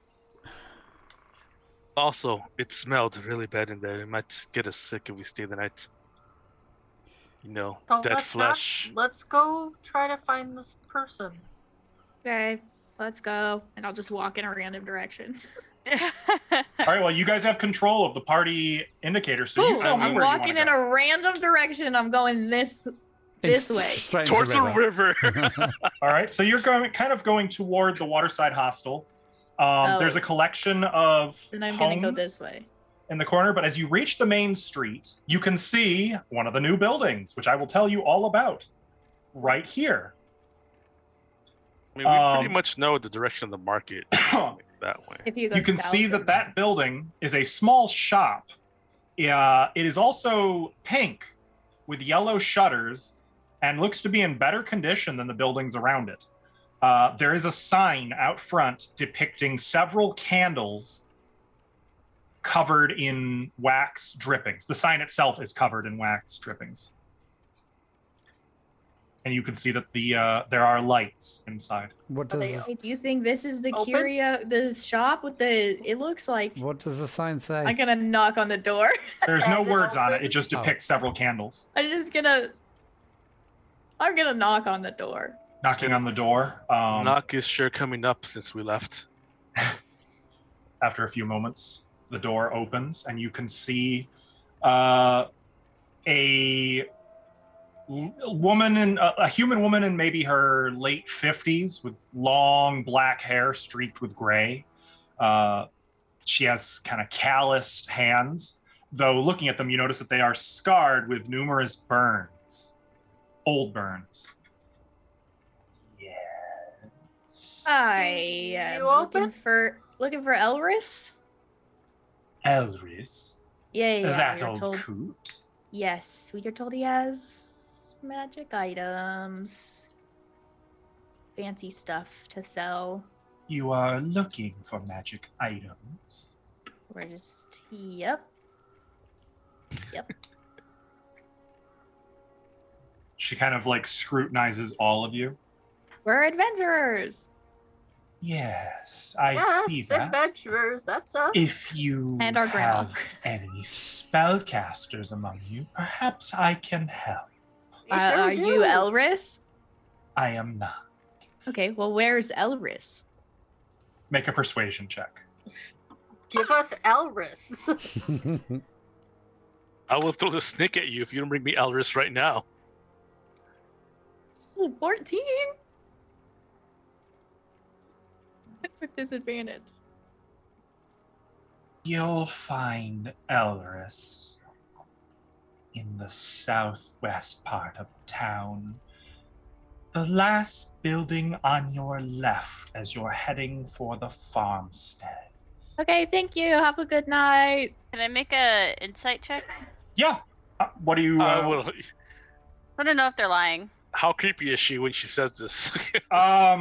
Also, it smelled really bad in there. It might get us sick if we stay the night. You know, So dead let's flesh. let's go try to find this person. Okay, let's go. And I'll just walk in a random direction. All right, well, you guys have control of the party indicator, so you Ooh, tell me I'm where you walking want to in go. a random direction. I'm going this way. straight Towards into the river. All right, so you're going toward the waterside hostel. Oh. There's a collection of And I'm gonna go homes this way. in the corner, but as you reach the main street, you can see one of the new buildings, which I will tell you all about right here. I mean, we pretty Um, much know the direction of the market that way. If you go You can south see of- that building is a small shop. It is also pink with yellow shutters and looks to be in better condition than the buildings around it. There is a sign out front depicting several candles covered in wax drippings. The sign itself is covered in wax drippings. And you can see that there are lights inside. What Are they does Hey, do you think this is the Open? the shop with the? It looks like. what does the sign say? I'm gonna knock on the door. There's no Is it words on it. open? It just Oh. depicts several candles. I'm gonna knock on the door. Knocking on the door. Knock is sure coming up since we left. After a few moments, the door opens and you can see a human woman in maybe her late 50s with long black hair streaked with gray. She has kind of calloused hands, though looking at them, you notice that they are scarred with numerous burns Old Burns. Yes. I You am open? looking for Elris. Elris. Yeah, That we were old told. coot. Yes, we were told he has magic items, fancy stuff to sell. You are looking for magic items. We're just yep. She kind of like scrutinizes all of you. We're adventurers. Yes, I see Yes, that. adventurers. That's us. If you And our grandma. have any spellcasters among you, perhaps I can help. We sure Are do. you Elris? I am not. Okay, well, where's Elris? Make a persuasion check. Give us Elris. I will throw the snake at you if you don't bring me Elris right now. Ooh, 14. That's with disadvantage. You'll find Elris in the southwest part of town. The last building on your left as you're heading for the farmstead. Okay, thank you. Have a good night. Can I make a insight check? Yeah. What do you? Well, I want to know if they're lying. how creepy is she when she says this? I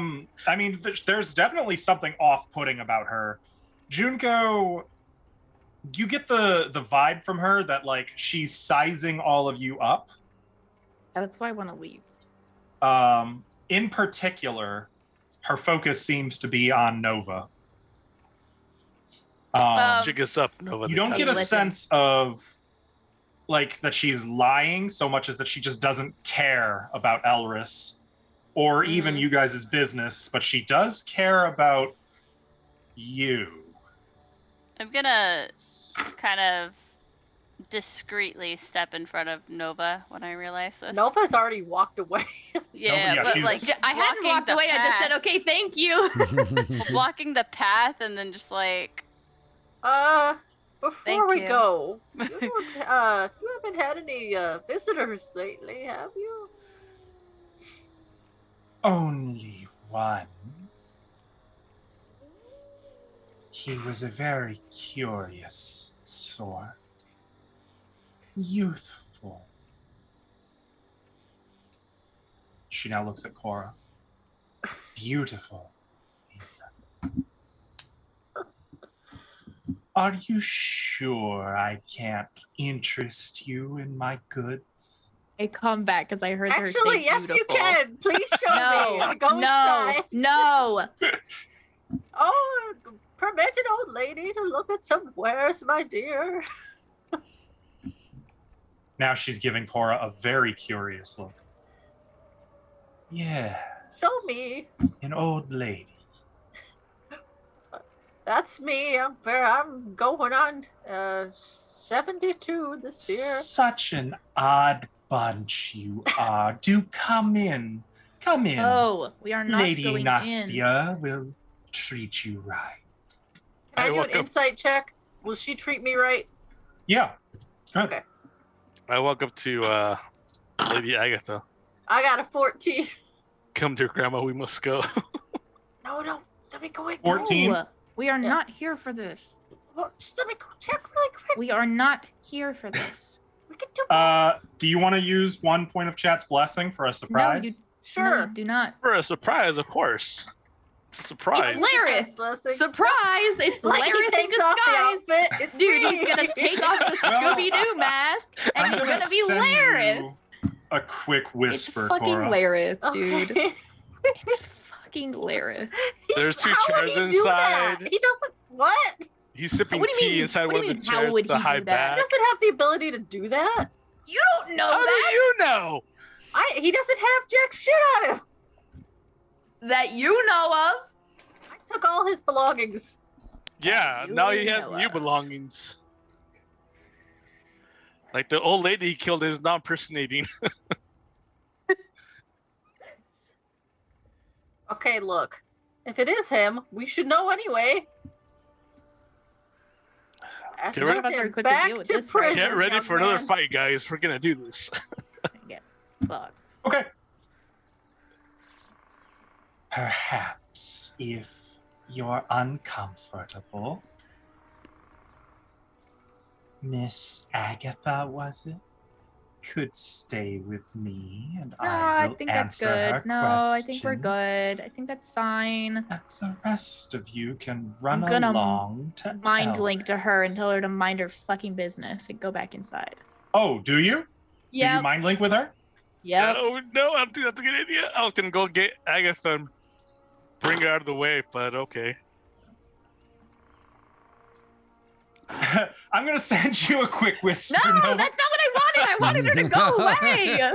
mean, there's definitely something off-putting about her. Junko, you get the vibe from her that like she's sizing all of you up. That's why I want to leave. In particular, her focus seems to be on Nova. Jig us up, Nova. You don't get a sense of like that she's lying so much as that she just doesn't care about Elris or even you guys' business, but she does care about you. I'm gonna kind of discreetly step in front of Nova when I realize this. Nova's already walked away. Yeah, yeah, but she's- like I hadn't blocking walked the away. I just said, path- okay, thank you. blocking the path and then just like Before Thank we you. go, you haven't had any visitors lately, have you? Only one. He was a very curious sort. Youthful. She now looks at Cora. Beautiful. Are you sure I can't interest you in my goods? I come back because I heard her say Actually, yes, beautiful. you can. Please show me. No, Go inside. no. Oh, permit an old lady to look at some wares, my dear. Now she's giving Cora a very curious look. Yeah, Show me. an old lady. That's me. I'm going on 72 this year. Such an odd bunch you are. Do come in. Come in. Oh, we are not Lady going in. Nastia will treat you right. Can I do an welcome. insight check? Will she treat me right? Yeah. Good. Okay. I walk up to Lady Agatha. I got a 14. Come, dear grandma, we must go. No, let me go in. 14. No, we are Yeah. not here for this. Just let me go check really quick. We are not here for this. We can do Do you want to use 1 point of chat's blessing for a surprise? No, you Sure. no, do not. For a surprise, of course. It's a surprise. It's Larry. God's blessing. Surprise! It's Like he Larry in takes off the disguise. outfit. It's Dude, me. he's gonna take off the Well, Scooby Doo mask, and I'm he's gonna be send Larry. you a quick It's whisper, fucking Cora. Larry, dude. Okay. It's fucking Larry. There's two How would chairs he do that? inside. He doesn't. What? He's sipping What do you tea mean- inside what one do of you the mean, how chairs, would the he high do that? He back. doesn't have the ability to do that. You don't know How do that. you know? He doesn't have jack shit on him. That you know of. I took all his belongings. Yeah, You now he has know, new belongings. Like the old lady he killed is not impersonating. Okay, look. If it is him, we should know anyway. Get ready- None of us are equipped to Back deal with to this right prison. Get ready young for another man. fight, guys. We're gonna do this. Get fucked. Okay. Perhaps if you're uncomfortable, Miss Agatha, was it? Could stay with me and No, I I will think that's answer her good. No, I think we're questions. good. I think that's fine. And the rest of you can run I'm gonna along to mind link to her and Elvis. tell her to mind her fucking business and go back inside. Oh, do you? Do you Yep. mind link with her? Yep. Oh no, I don't think that's a good idea. I was gonna go get Agatha and bring her out of the way, but okay. I'm gonna send you a quick whisper. No, Nova. that's not what I wanted. I wanted her to go away.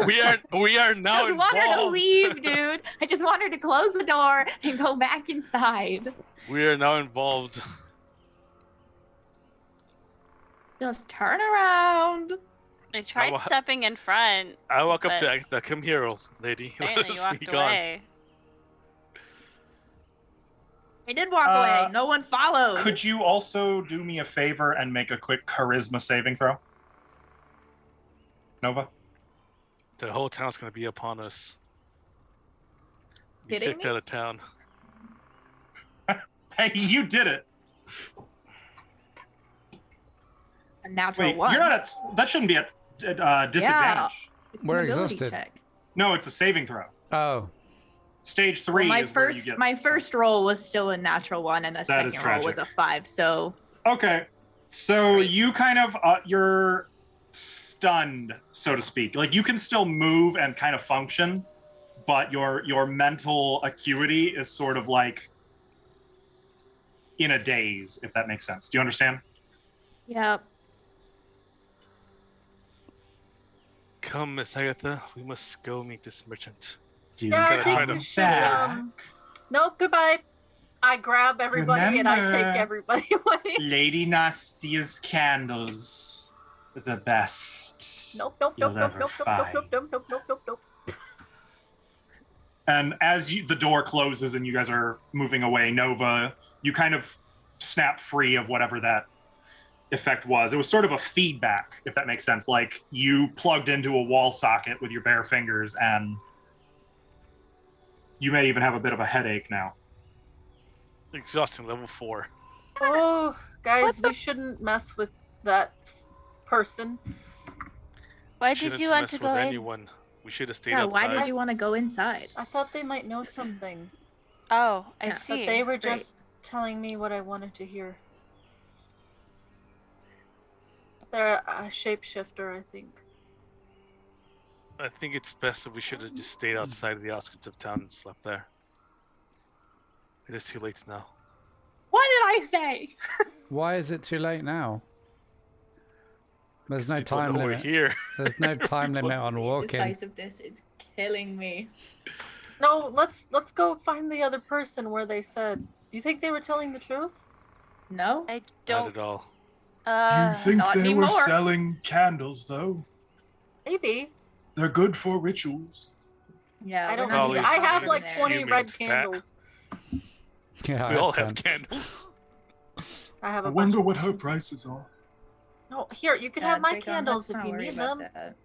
We are now I just want her to involved. leave, dude. I just want her to close the door and go back inside. We are now involved. Just turn around. I tried wa- stepping in front. I walk up But- to Agatha. Come here, old lady. Let Apparently, us you walked be gone. away. I did walk away. No one followed. Could you also do me a favor and make a quick charisma saving throw? Nova? The whole town's gonna be upon us. You Kidding kicked me? out of town. Hey, you did it. A natural Wait, one. you're not at. That shouldn't be at disadvantage. Yeah. It's an We're ability exhausted. check. No, it's a saving throw. Oh, Stage Well, 3 my is where you first get. my first roll was still a natural one, and the That is second roll was a tragic. 5. So Okay, so Great. you kind of you're stunned, so to speak. Like you can still move and kind of function, but your mental acuity is sort of like in a daze, if that makes sense. Do you understand? yep. Come, Miss Agatha. We must go meet this merchant. Do you Yeah, I gotta think try to- we should. No, goodbye. I grab everybody and I take Remember- everybody away. Lady Nastia's candles, the best. Nope, nope, You'll nope, nope, never nope, nope, find. nope, nope, nope, nope, nope, nope. And as the door closes and you guys are moving away, Nova, you kind of snap free of whatever that effect was. It was sort of a feedback, if that makes sense. Like you plugged into a wall socket with your bare fingers, and you may even have a bit of a headache now. Exhaustion level 4. Oh, guys, we shouldn't mess with that person. Why Shouldn't did you want mess to with go in? anyone. We should have stayed Yeah, outside. why did you want to go inside? I thought they might know something, Oh, I Yeah, see. but they were Great. just telling me what I wanted to hear. They're a shapeshifter, I think. I think it's best if we should have just stayed outside of the outskirts of town and slept there. It is too late now. What did I say? why is it too late now? There's no People time know we're limit. here. There's no time limit on walking. Decisiveness is killing me. No, let's go find the other person where they said. Do you think they were telling the truth? No? I Not don't. at all. not anymore. selling candles, though? Maybe. They're good for rituals. Yeah, I don't we're not know. Probably even I have going like there. 20 You red mean fat. candles. Yeah, We I all have have 10. candles. I have a I bunch. wonder what her prices are. No, here you can Yeah, have my Draco, candles let's if not you worry need about them. that.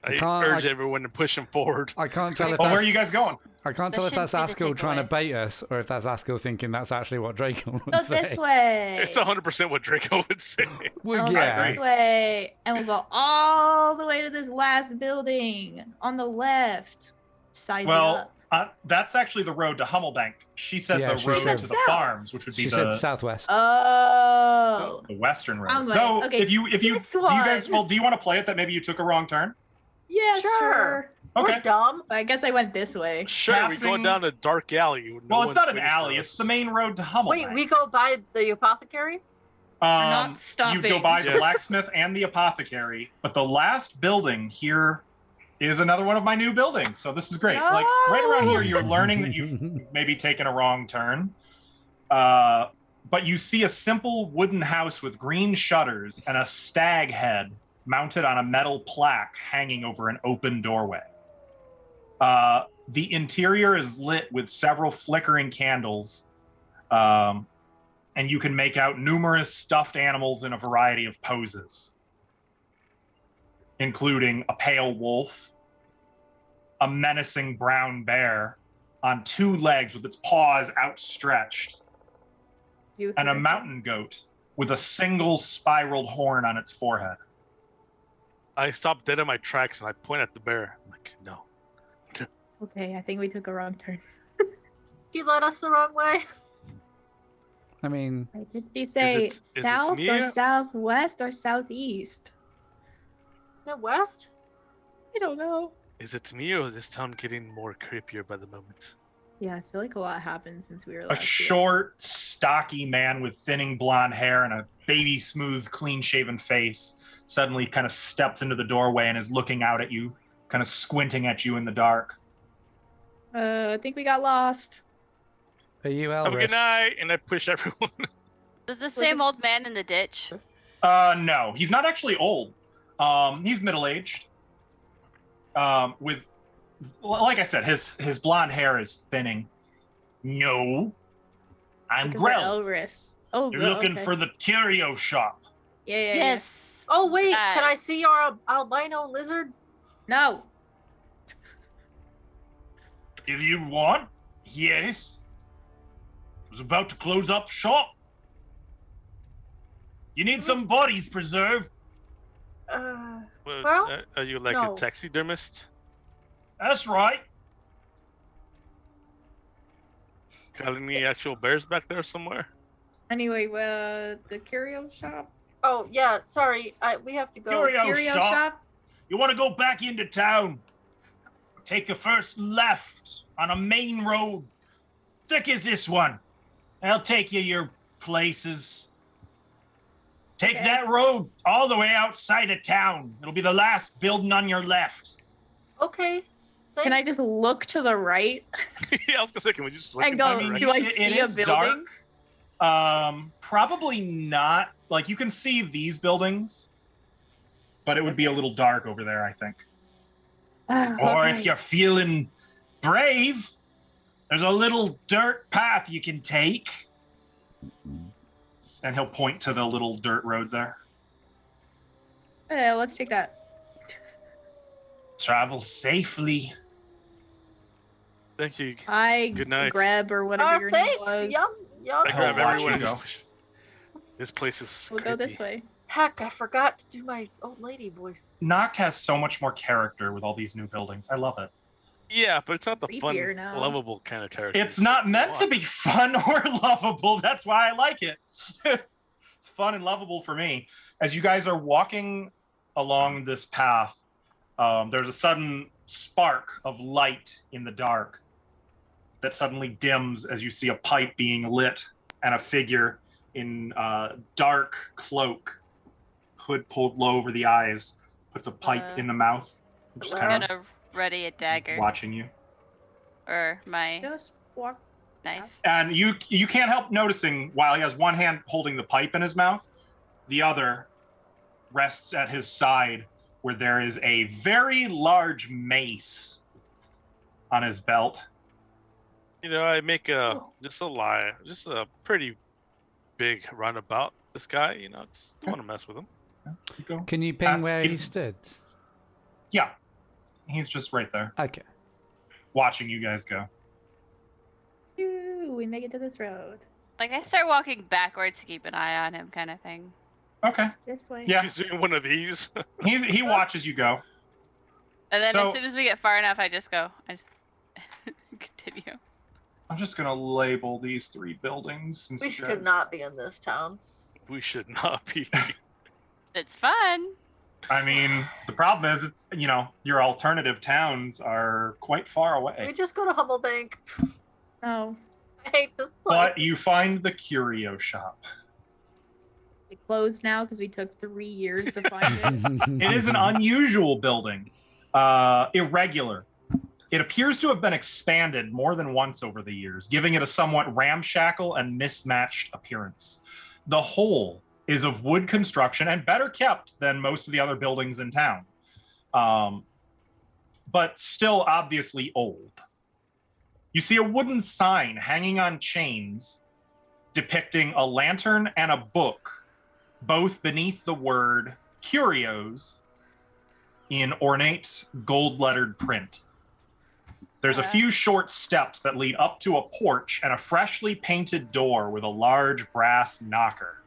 I can't- urge I- everyone to push him forward. I can't tell if Oh, that's... where are you guys going? I can't That tell if that's shouldn't be the Askill trying to takeaway. bait us, or if that's Askill thinking that's actually what Draco would Go say. this way. It's 100% what Draco would say. Well, Go yeah. this way, and we'll go all the way to this last building on the left. Size it Well, up. that's actually the road to Hummelbank. She said Yeah, the she road said to the south. farms, which would be She said the southwest. Oh. the western road. I'm like, Though, okay, if you this do you guys one. well, do you want to play it that maybe you took a wrong turn? Yeah, Sure. sure. Okay. We're dumb. I guess I went this way. Sure, we're Passing- going down a dark alley. No Well, it's one's not an waiting for alley. us. It's the main road to Hummelbank. Wait, we go by the apothecary? not You go stopping. by the Yes. blacksmith and the apothecary, but the last building here is another one of my new buildings. So this is great. Like right around here, you're learning that you've maybe taken a wrong turn. But you see a simple wooden house with green shutters and a stag head mounted on a metal plaque hanging over an open doorway. The interior is lit with several flickering candles, and you can make out numerous stuffed animals in a variety of poses, including a pale wolf, a menacing brown bear on 2 legs with its paws outstretched, and a mountain goat with a single spiraled horn on its forehead. I stop dead in my tracks and I point at the bear. I'm like, no. Okay, I think we took a wrong turn. You led us the wrong way. I mean, Wait, did she say is it south me? or southwest or southeast? No, west? I don't know. Is it me or is this town getting more creepier by the moment? Yeah, I feel like a lot happened since we were A last here. short, stocky man with thinning blonde hair and a baby smooth, clean-shaven face suddenly kind of steps into the doorway and is looking out at you, kind of squinting at you in the dark. I think we got lost. are you Elris? Have a good night, and I push everyone. Is the same old man in the ditch? No, he's not actually old. He's middle-aged. With, like I said, his blonde hair is thinning. No, I'm Looking for Grell. Elris. Oh, You're looking okay. for the curio shop. Yeah, yeah, Yes. Oh, wait. Guys. Can I see our albino lizard? yeah. No. If you want, yes. I was about to close up shop. You need some bodies preserved. Well, Are you like no. a taxidermist? That's right. Got any actual bears back there somewhere? Anyway, the curio shop? Oh, yeah. Sorry. We have to go. Curio shop. You want to go back into town? Take the first left on a main road. Thick as this one. I'll take you your places. Take Okay. that road all the way outside of town. It'll be the last building on your left. Okay. Can I Thanks. just look to the right? Yeah, I was gonna say, can we just look And in go, that do direction? I It see a is building? dark. Probably not. Like, you can see these buildings, but it would be a little dark over there, I think. Or if you're feeling brave, there's a little dirt path you can take. And he'll point to the little dirt road there. Let's take that. Travel safely. Thank you. I Good night. grab or whatever your name was. Thanks. Yum. I grab watch everyone. you and go. just- This place is We'll creepy. go this way. Heck, I forgot to do my old lady voice. Noct has so much more character with all these new buildings. I love it. Yeah, but it's not the fun, Creepier now. lovable kind of character. It's not meant to be fun or lovable. That's why I like it. It's fun and lovable for me. As you guys are walking along this path, there's a sudden spark of light in the dark that suddenly dims as you see a pipe being lit and a figure in dark cloak, hood pulled low over the eyes, puts a pipe in the mouth, just I'm kind of gonna ready a dagger watching you. or my Just walk. knife. And you can't help noticing, while he has one hand holding the pipe in his mouth, the other rests at his side, where there is a very large mace on his belt. You know, I make just a pretty big runabout. This guy, you know, just don't want to mess with him. You go. Can you ping Pass- where he keep- stood? Yeah, he's just right there, Okay. watching you guys go. Ooh, we make it to this road. Like I start walking backwards to keep an eye on him, kind of thing. Okay. This way. Yeah, She's doing one of these. he watches you go. And then So- as soon as we get far enough, I just continue. I'm just gonna label these 3 buildings. Since We you should guys- not be in this town. We should not be. It's fun. I mean, the problem is, it's your alternative towns are quite far We away. just go to Humblebank. No. I hate this place. But you find the curio shop. It closed now because we took 3 years to find it. It is an unusual building, irregular. It appears to have been expanded more than once over the years, giving it a somewhat ramshackle and mismatched appearance. The whole is of wood construction and better kept than most of the other buildings in town, but still obviously old. You see a wooden sign hanging on chains depicting a lantern and a book, both beneath the word curios in ornate gold-lettered print. There's a few short steps that lead up to a porch and a freshly painted door with a large brass knocker.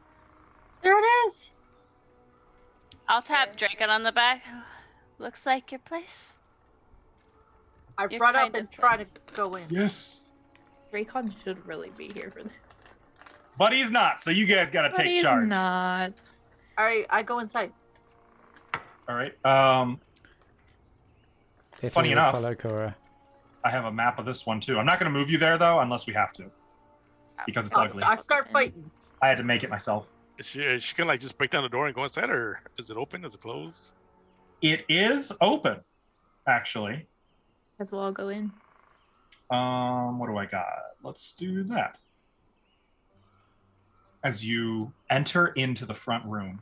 There it is. I'll tap Draken on the back. Looks like your place. I Your run up kind and of try to place. go in. Yes. Raycon should really be here for this. But he's not, so you guys gotta But take he's charge. not. All right, I go inside. All right. If Funny we would enough- follow Cora. I have a map of this one too. I'm not gonna move you there though, unless we have to, because it's ugly. I start fighting. I had to make it myself. Is she gonna like just break down the door and go inside, or is it open? Is it closed? It is open, actually. As well, I'll go in. What do I got? Let's do that. As you enter into the front room,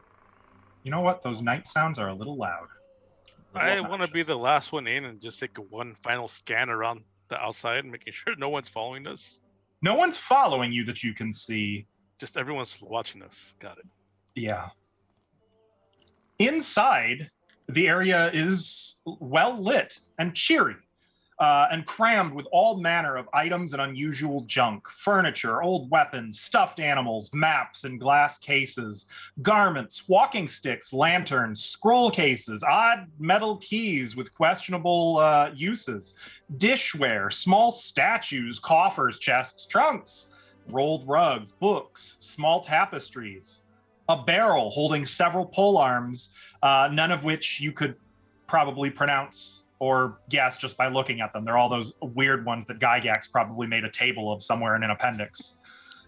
you know what? Those night sounds are a little loud. I want to be the last one in and just take one final scan around the outside, making sure no one's following us. No one's following you that you can see. Just everyone's watching us. Got it. Yeah. Inside, the area is well lit and cheery, and crammed with all manner of items and unusual junk: furniture, old weapons, stuffed animals, maps and glass cases, garments, walking sticks, lanterns, scroll cases, odd metal keys with questionable uses, dishware, small statues, coffers, chests, trunks, rolled rugs, books, small tapestries, a barrel holding several pole arms, none of which you could probably pronounce or guess just by looking at them. They're all those weird ones that Gygax probably made a table of somewhere in an appendix,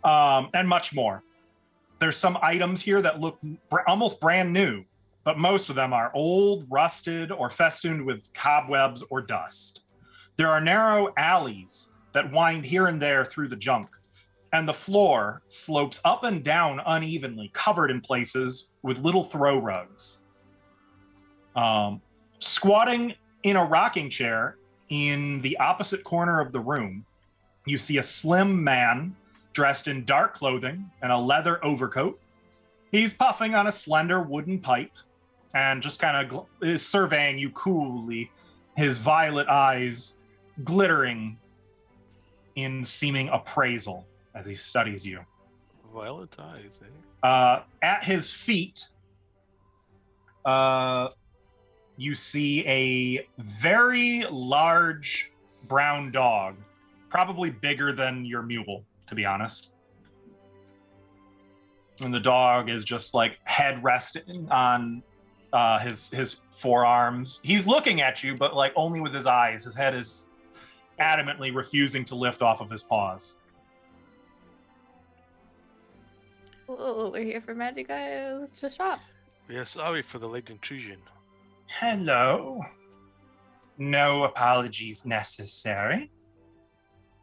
and much more. There's some items here that look almost brand new, but most of them are old, rusted, or festooned with cobwebs or dust. There are narrow alleys that wind here and there through the junk, and the floor slopes up and down unevenly, covered in places with little throw rugs. Squatting in a rocking chair in the opposite corner of the room, you see a slim man dressed in dark clothing and a leather overcoat. He's puffing on a slender wooden pipe and just kind of is surveying you coolly, his violet eyes glittering in seeming appraisal as he studies you. Violet eyes, eh? At his feet, you see a very large brown dog, probably bigger than your mule, to be honest. And the dog is just like head resting on his forearms. He's looking at you, but like only with his eyes. His head is adamantly refusing to lift off of his paws. Oh, we're here for Magic Isles to shop. We are sorry for the late intrusion. Hello. No apologies necessary.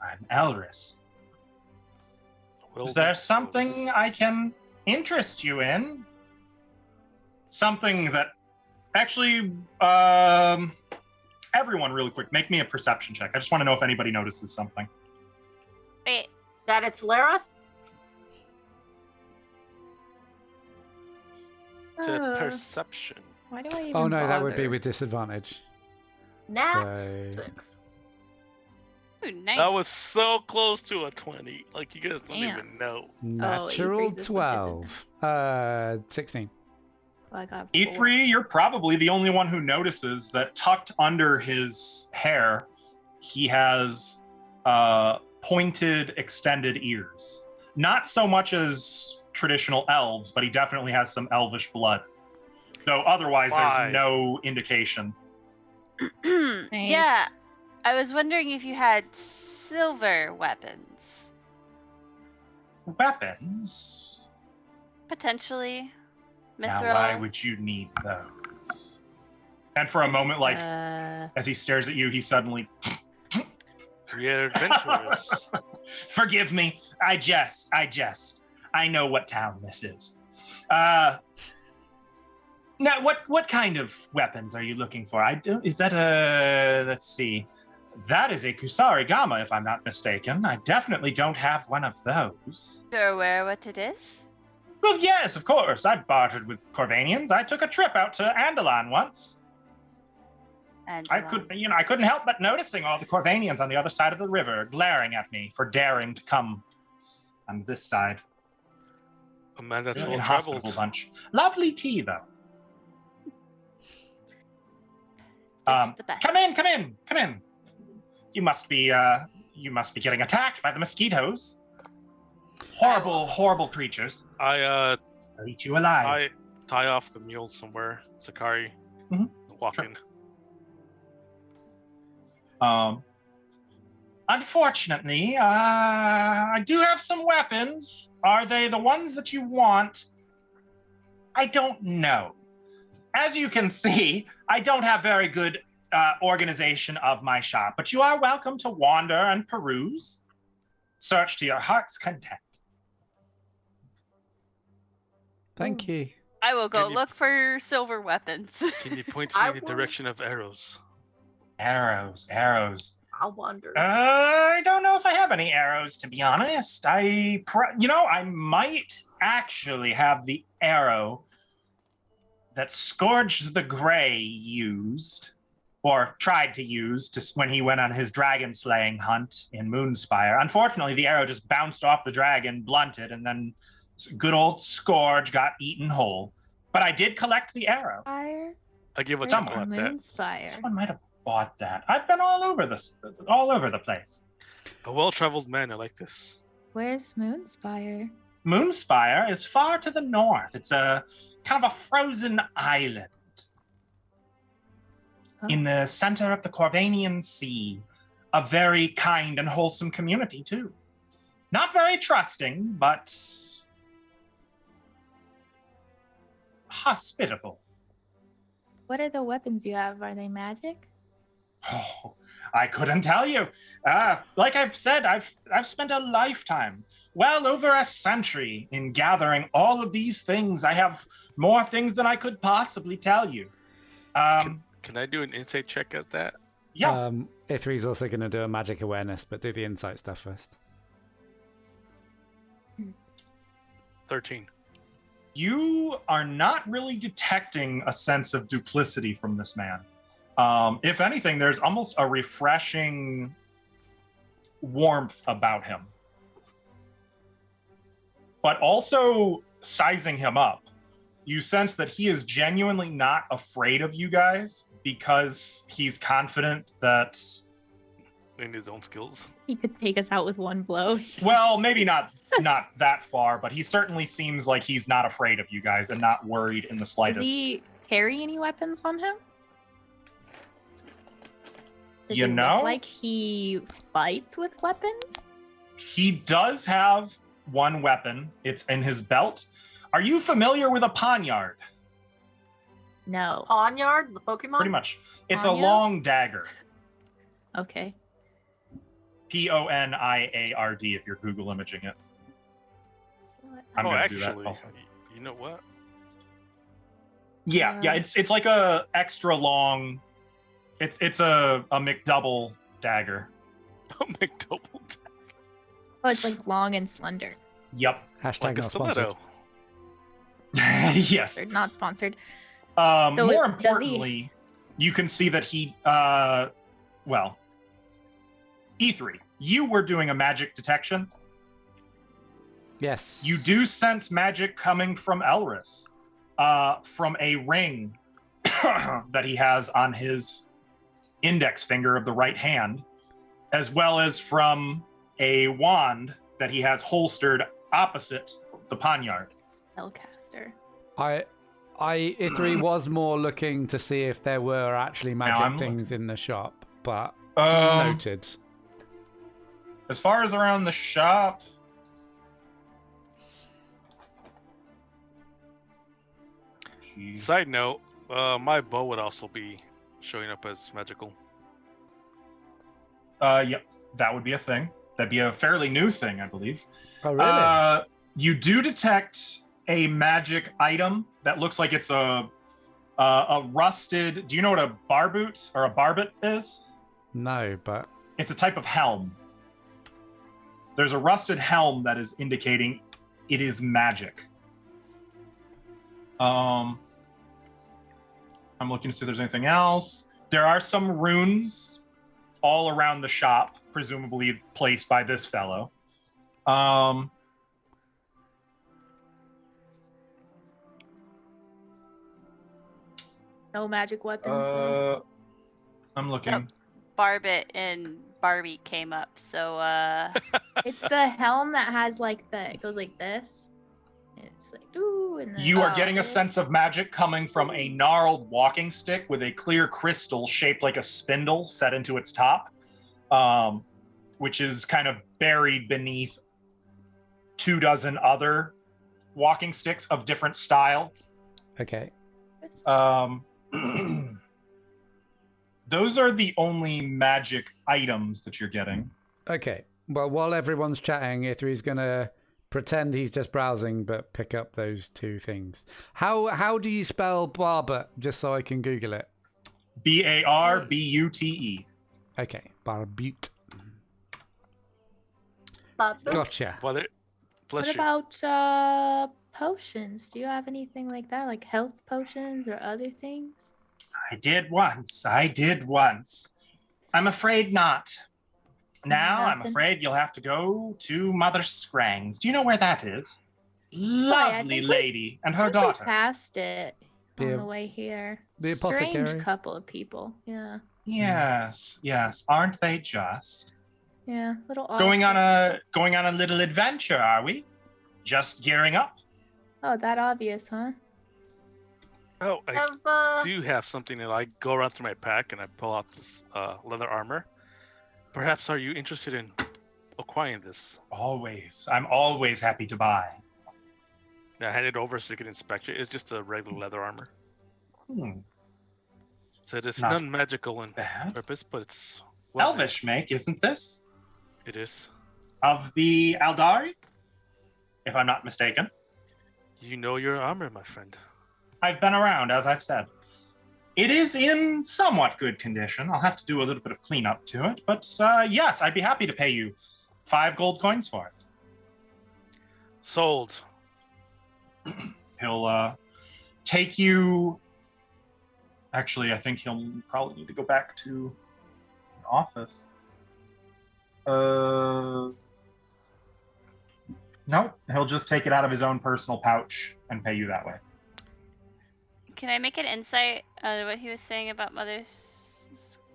I'm Elris. Well, Is there something I can interest you in? Something that actually, everyone really quick, make me a perception check. I just want to know if anybody notices something. Wait, That it's Lareth? It's a perception. Why do I even Oh no, that would be bother? with disadvantage. Nat So- 6. ooh, nice. That was so close to a 20. Like, you guys don't Damn. even know. Natural E3 is 12. 16. Well, I got E3, 4. you're probably the only one who notices that tucked under his hair, he has pointed, extended ears. Not so much as traditional elves, but he definitely has some elvish blood. Though otherwise, Why? there's no indication. Yeah, I was wondering if you had silver weapons. Weapons? Potentially. Now, Mithril. why would you need those? And for a moment, like, as he stares at you, he suddenly, We are adventurers. forgive me, I jest. I know what town this is. Now, what kind of weapons are you looking for? Is that let's see. That is a Kusarigama, if I'm not mistaken. I definitely don't have one of those. You're aware what it is? Well, yes, of course. I've bartered with Corvanians. I took a trip out to Andalon once. And I couldn't help but noticing all the Corvanians on the other side of the river glaring at me for daring to come on this side. A man that's Really well inhospitable traveled. bunch. Lovely tea, though. just the best. Come in. You must be getting attacked by the mosquitoes. Horrible creatures. I They'll eat you alive. tie off the mule somewhere, Sakari. Mhm. Walk Sure. in. Unfortunately, I do have some weapons. Are they the ones that you want? I don't know. As you can see, I don't have very good organization of my shop, but you are welcome to wander and peruse. Search to your heart's content. Thank you. I will go Can you- look for silver weapons. Can you point me I in the will- direction of arrows? Arrows. I wonder. I don't know if I have any arrows, to be honest. I might actually have the arrow that Scourge the Grey used, or tried to use, when he went on his dragon slaying hunt in Moonspire. Unfortunately, the arrow just bounced off the dragon, blunted, and then good old Scourge got eaten whole. But I did collect the arrow. Fire. I give a Someone. chuckle at that. Moonspire. Someone might have bought that. I've been all over the place. A well-traveled man. I like this. Where's Moonspire? Moonspire is far to the north. It's a kind of a frozen island in the center of the Corvanian Sea. A very kind and wholesome community, too. Not very trusting, but hospitable. What are the weapons you have? Are they magic? Oh, I couldn't tell you. Like I've said, I've spent a lifetime, well over a century, in gathering all of these things. I have more things than I could possibly tell you. Can I do an insight check at that? Yeah. Ithri's also going to do a magic awareness, but do the insight stuff first. 13. You are not really detecting a sense of duplicity from this man. If anything, there's almost a refreshing warmth about him. But also, sizing him up, you sense that he is genuinely not afraid of you guys because he's confident that... In his own skills. He could take us out with one blow. Well, maybe not that far, but he certainly seems like he's not afraid of you guys and not worried in the Does slightest. he carry any weapons on him? Does You he know? look like he fights with weapons? He does have one weapon. It's in his belt. Are you familiar with a poniard? No. Poniard, the Pokemon? Pretty much. It's a Ponyo? long dagger. Okay. Poniard if you're Google imaging it. I'm gonna do that actually, also. you know what? Yeah, it's like a extra long. It's a McDouble dagger. McDouble. Oh, it's like long and slender. Yep. Hashtag Like a not sponsored. stiletto. Yes. They're not sponsored. More does he- importantly, you can see that he, well, E3, you were doing a magic detection. Yes. You do sense magic coming from Elris, from a ring that he has on his index finger of the right hand, as well as from a wand that he has holstered opposite the poniard. Spellcaster. Ithri was more looking to see if there were actually magic I'm things in the shop, but Um, noted. As far as around the shop, Jeez. Side note, my bow would also be showing up as magical. Yep, that would be a thing. That'd be a fairly new thing, I believe. Oh, really? You do detect a magic item that looks like it's a rusted. Do you know what a barboot or a barbet is? No, but It's a type of helm. There's a rusted helm that is indicating it is magic. I'm looking to see if there's anything else. There are some runes all around the shop, presumably placed by this fellow. No magic weapons, though. I'm looking. Nope. Barbit and Barbie came up, so It's the helm that has like it goes like this. It's like ooh, and then You are getting a this. sense of magic coming from a gnarled walking stick with a clear crystal shaped like a spindle set into its top, which is kind of buried beneath 24 other walking sticks of different styles. Okay. Those are the only magic items that you're getting. Okay. Well, while everyone's chatting, Ithri's gonna pretend he's just browsing, but pick up those two things. How do you spell Barbut? Just so I can Google it. Barbute. Okay, Barbute. Barbut. Gotcha. Well, bless What you. about potions? Do you have anything like that, like health potions or other things? I did once. I'm afraid not. Now, I'm Nothing? afraid you'll have to go to Mother Scrang's. Do you know where that is? I Lovely think lady and her I think we daughter. passed it on The- the way here. the Strange apothecary? couple of people. Yeah. Yes, yes. Aren't they just? Yeah. Little odd. Going on a little adventure, are we? Just gearing up. Oh, that obvious, huh? Oh, I Have, do have something that I go around through my pack and I pull out this leather armor. Perhaps are you interested in acquiring this? Always. I'm always happy to buy. I hand it over so you can inspect it. It's just a regular leather armor. So it's Not non-magical in bad. purpose, but it's well made. Elvish make, isn't this? It is. Of the Aldari? If I'm not mistaken. You know your armor, my friend. I've been around, as I've said. It is in somewhat good condition. I'll have to do a little bit of cleanup to it, but yes, I'd be happy to pay you 5 gold coins for it. Sold. He'll take you. Actually, I think he'll probably need to go back to the office. No, he'll just take it out of his own personal pouch and pay you that way. can I make an insight on what he was saying about Mother's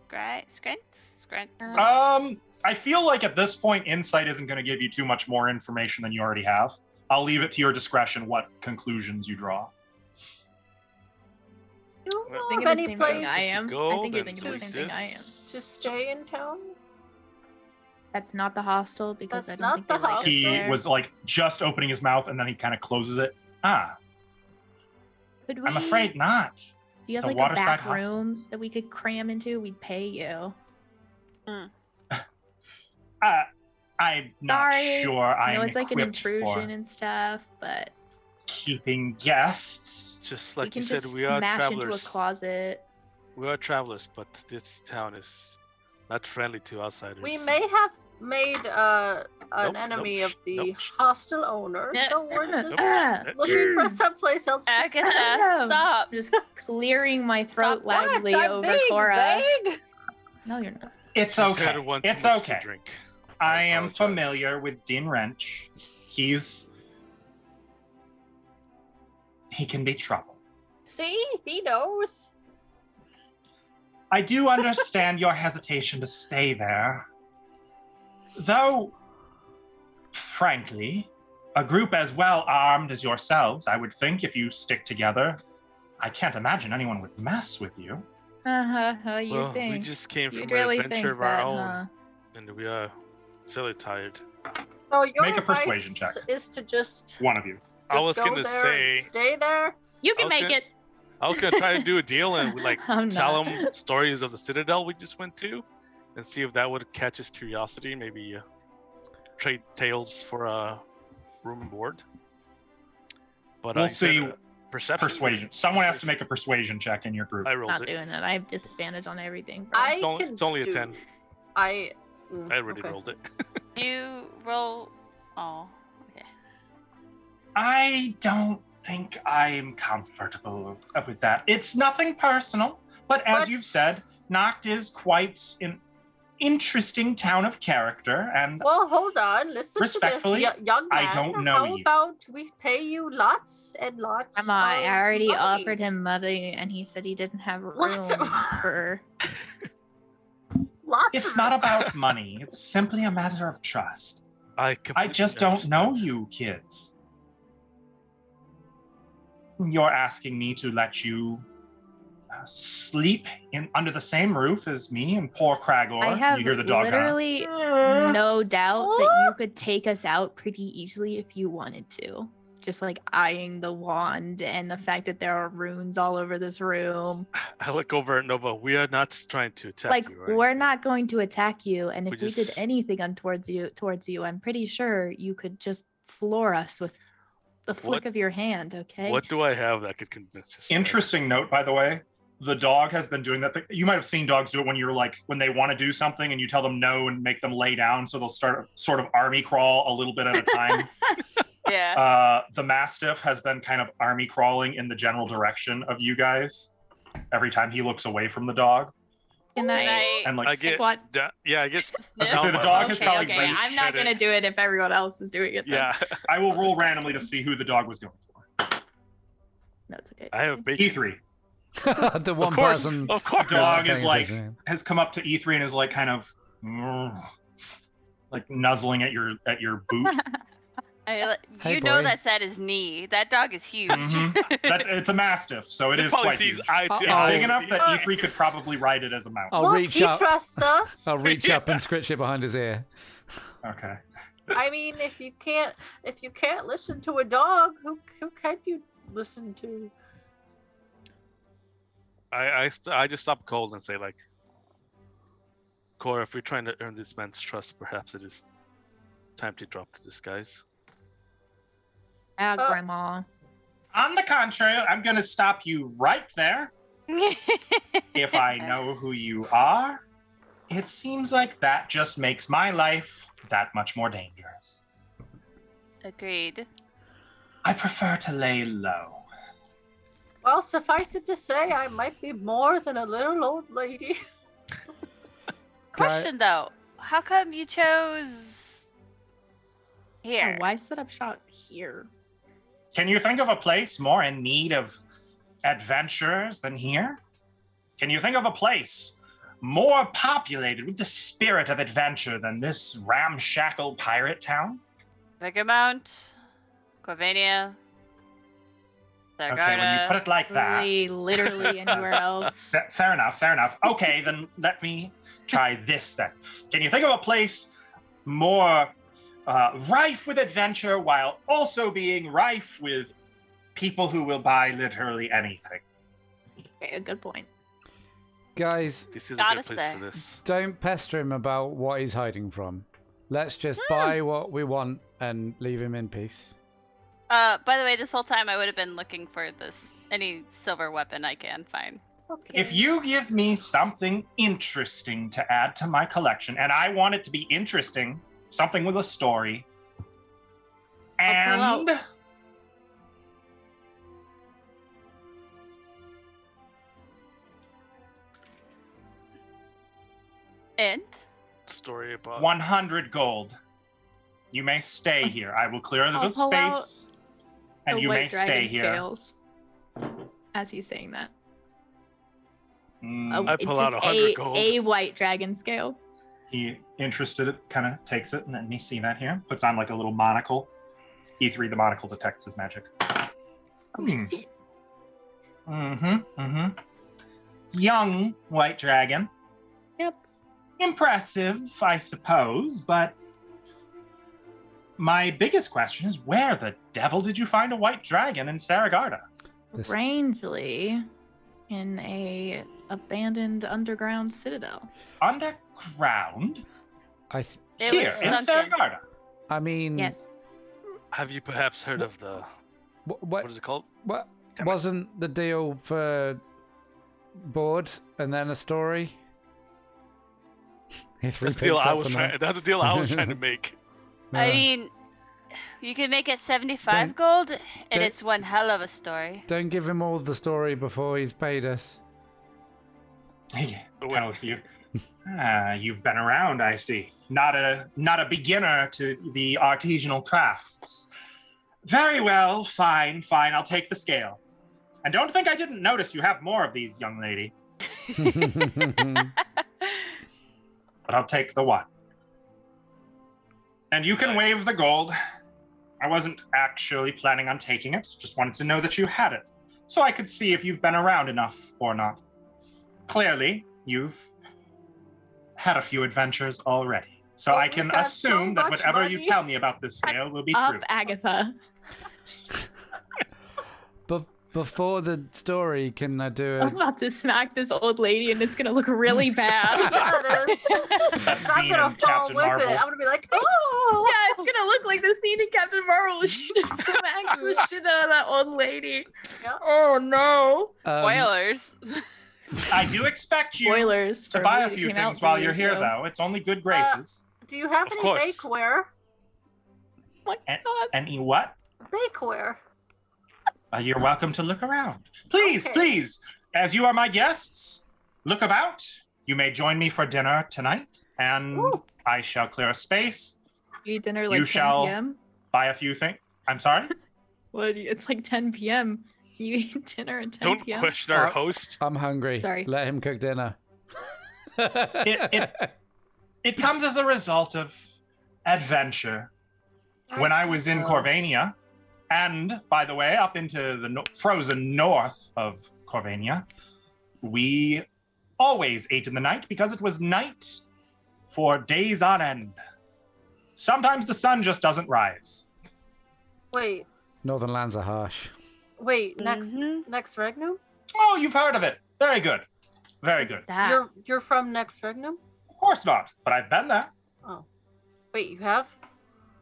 Scrant? I feel like at this point, insight isn't going to give you too much more information than you already have. I'll leave it to your discretion what conclusions you draw. do you know Thinking of the any same place thing I am. I Gold think you're and thinking the same thing I am. to stay in town? That's not the hostel because That's I don't not think they the like us He there. was like just opening his mouth and then he kind of closes it. Could I'm we- afraid not. Do you have the like a waterside back hostel. room that we could cram into? We'd pay you. I'm not Sorry. sure I know I'm it's like an equipped intrusion for and stuff, but keeping guests. Just we like can you said, just we are smash into a travelers. closet. We are travelers, but this town is not friendly to outsiders. We may have made an Nope, enemy nope, of the nope. hostel owner, so we're Nope. just looking for someplace else to stay. Agatha, stop. I'm just clearing my throat What? loudly I'm over being Cora. vague. No, you're not. It's She's okay. had one too It's much okay. to drink. I am apologize. familiar with Din Wrench. He can be trouble. See, he knows. I do understand your hesitation to stay there. Though, frankly, a group as well armed as yourselves, I would think if you stick together, I can't imagine anyone would mess with you. You Well, think? we just came You'd from really an think adventure of that, our own, huh? and we are fairly tired. So your Make a advice persuasion check. is to just, One of you. I was go gonna there say, and stay there. You I can was make gonna- it. I was gonna try to do a deal and like I'm tell not. him stories of the Citadel we just went to, and see if that would catch his curiosity. Maybe trade tales for a room and board. But We'll you said, see. Perception. Persuasion. Someone has to make a persuasion check in your group. I rolled Not it. doing it. I have disadvantage on everything. bro. I It's only, can it's only a do- 10. I I already okay. rolled it. You roll. Oh, okay. I don't think I'm comfortable with that. It's nothing personal, but as But- you've said, Noct is quite an interesting town of character, and Well, hold on. Listen respectfully, to this, young man. I don't know How you. about we pay you lots and lots Grandma, I already money? offered him money, and he said he didn't have Lots room of- for. Lots It's of- not about money. It's simply a matter of trust. I completely just don't know understand. you, kids. You're asking me to let you sleep under the same roof as me and poor Cragor. I have You hear the dog literally no doubt that you could take us out pretty easily if you wanted to. Just like eyeing the wand and the fact that there are runes all over this room. I look over at Nova. We are not trying to attack Like, you, right? we're not going to attack you, and if We we did just- anything towards you, I'm pretty sure you could just floor us with the flick What- of your hand, okay? What do I have that could convince us? Interesting note, by the way. The dog has been doing that thing. You might have seen dogs do it when you're like, when they want to do something and you tell them no and make them lay down, so they'll start sort of army crawl a little bit at a time. Yeah. The Mastiff has been kind of army crawling in the general direction of you guys every time he looks away from the dog. Can I? And like, I get What? yeah, I get. I was gonna say, the down dog by has Okay, probably okay. reached I'm not gonna do it if everyone else is doing it. Then. Yeah, I will roll randomly to see who the dog was going for. No, it's okay. I have bacon. E3. The one Of course, person. of course. Dog paying is like attention. has come up to E3 and is like kind of like nuzzling at your boot. Hey, You know boy. that's at his knee. That dog is huge. Mhm. It's a Mastiff, so it It is probably quite sees huge. eye to It's Oh. big enough that Uh, E3 could probably ride it as a mount. I'll Look, reach he up. trusts us. I'll reach up and scritch it behind his ear. Okay. I mean, if you can't listen to a dog, who can you listen to? I just stop cold and say like, Cora, if we're trying to earn this man's trust, perhaps it is time to drop the disguise. Grandma. On the contrary, I'm going to stop you right there. If I know who you are, it seems like that just makes my life that much more dangerous. Agreed. I prefer to lay low. Well, suffice it to say, I might be more than a little old lady. Question though, how come you chose here? Why set up shop here? Can you think of a place more in need of adventurers than here? Can you think of a place more populated with the spirit of adventure than this ramshackle pirate town? Vicarmount, Corvania, Okay, when you put it like that. Literally anywhere else. Fair enough. Okay, then let me try this then. Can you think of a place more rife with adventure while also being rife with people who will buy literally anything? Okay, a good point. Guys, This is Got a good us place there. for this. don't pester him about what he's hiding from. Let's just buy what we want and leave him in peace. By the way, this whole time I would have been looking for any silver weapon I can find. Okay. If you give me something interesting to add to my collection, and I want it to be interesting, something with a story, I'll pull and And Story about 100 gold, you may stay here. I will clear a I'll little pull out space, and The you may white stay dragon here. scales. As he's saying that. Mm, I It's pull just out 100 gold. a white dragon scale. He interested, kind of takes it, and let me see that here. Puts on like a little monocle. E3, the monocle detects his magic. Oh, Hmm. shit. Young white dragon. Yep. Impressive, I suppose, but my biggest question is where the devil did you find a white dragon in Saragarda? This- Strangely, in a abandoned underground citadel. Underground? I th- It Here, was in sunken. Saragarda. I mean, Yes. Have you perhaps heard of the what is it called? what Damn it. wasn't the deal for board and then a story? That's the deal I was trying. That's the deal I was trying to make. I mean, you can make it 75 gold, and don't- it's one hell of a story. Don't give him all the story before he's paid us. He kind of looks at you. You've been around, I see. Not a beginner to the artisanal crafts. Very well, fine. I'll take the scale. And don't think I didn't notice you have more of these, young lady. But I'll take the one. And you can waive the gold. I wasn't actually planning on taking it, just wanted to know that you had it, so I could see if you've been around enough or not. Clearly, you've had a few adventures already, so I can assume that whatever you tell me about this scale will be true. Agatha. But before the story, can I do I'm about to smack this old lady, and it's gonna look really bad. That I'm scene gonna in fall Captain with Marvel. it. I'm gonna be like, oh! Yeah, it's gonna look like the scene in Captain Marvel. She just smacks the shit out of that old lady. Yep. Oh no! Spoilers. I do expect you Spoilers to for buy a movie few that came out things while 3 you're years here, ago. though. It's only good graces. Do you have Of any course. bakeware? Oh my God. Any what? Bakeware. You're welcome to look around. Please, Okay. please, as you are my guests, look about. You may join me for dinner tonight, and Ooh. I shall clear a space, You eat dinner like You 10 shall- p.m. buy a few things. I'm sorry? What? It's like 10 p.m. You eat dinner at 10 Don't p.m. question our host. I'm hungry. Sorry. Let him cook dinner. It comes as a result of adventure. When I was in Corvania, and by the way, up into the frozen north of Corvania, we always ate in the night because it was night for days on end. Sometimes the sun just doesn't rise. Wait, Northern lands are harsh. next Regnum? Oh, you've heard of it. Very good. Very good. That. You're from next Regnum? Of course not, but I've been there. Oh. Wait, you have?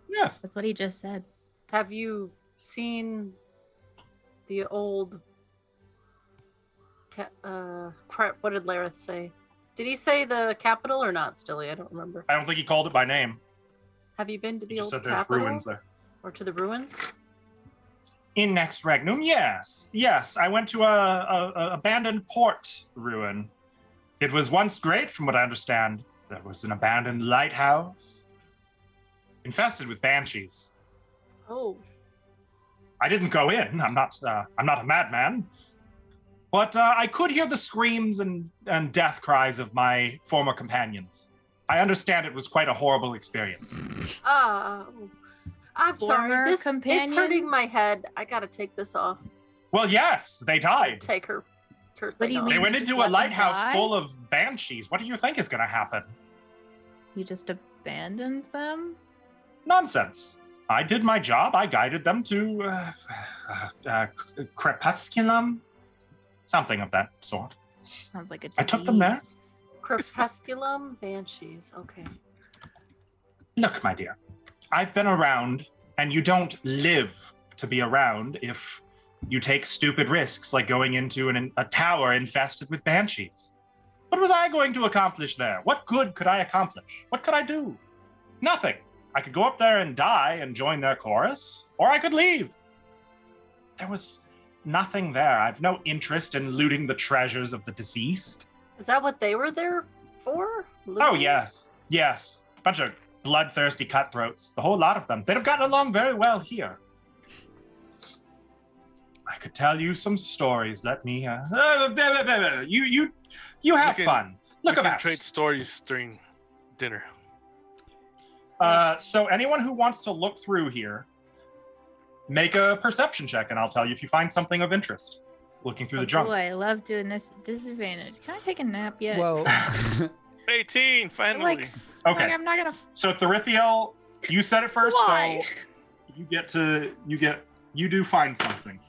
Yes. That's what he just said. Have you seen the old crap, what did Lareth say? Did he say the capital or not, Stilly? I don't remember. I don't think he called it by name. Have you been to He the just old said there's capital? ruins there. Or to the ruins? In Next Regnum, yes. Yes, I went to a abandoned port ruin. It was once great, from what I understand. There was an abandoned lighthouse, infested with banshees. Oh. I didn't go in. I'm not a madman. But I could hear the screams and death cries of my former companions. I understand it was quite a horrible experience. I'm sorry. Former It's hurting companions? my head. I gotta take this off. Well, yes, they died. Take her What do thing you off. mean? They went You just into a let them lighthouse die? full of banshees. What do you think is going to happen? You just abandoned them? Nonsense. I did my job. I guided them to Crepusculum, something of that sort. Sounds like a I took them there. disease. Crepusculum banshees. Okay. Look, my dear, I've been around, and you don't live to be around if you take stupid risks like going into a tower infested with banshees. What was I going to accomplish there? What good could I accomplish? What could I do? Nothing. I could go up there and die and join their chorus, or I could leave. There was nothing there. I've no interest in looting the treasures of the deceased. Is that what they were there for? Oh, yes. Yes. A bunch of bloodthirsty cutthroats. The whole lot of them. They'd have gotten along very well here. I could tell you some stories. Let me. You have fun. Look we can about. trade stories during dinner. So anyone who wants to look through here, make a perception check, and I'll tell you if you find something of interest. Looking through the junk. Boy, I love doing this at disadvantage. Can I take a nap yet? Well, 18, finally. Like, Okay. I'm not gonna. So Therithiel, you said it first, Why? so you do find something.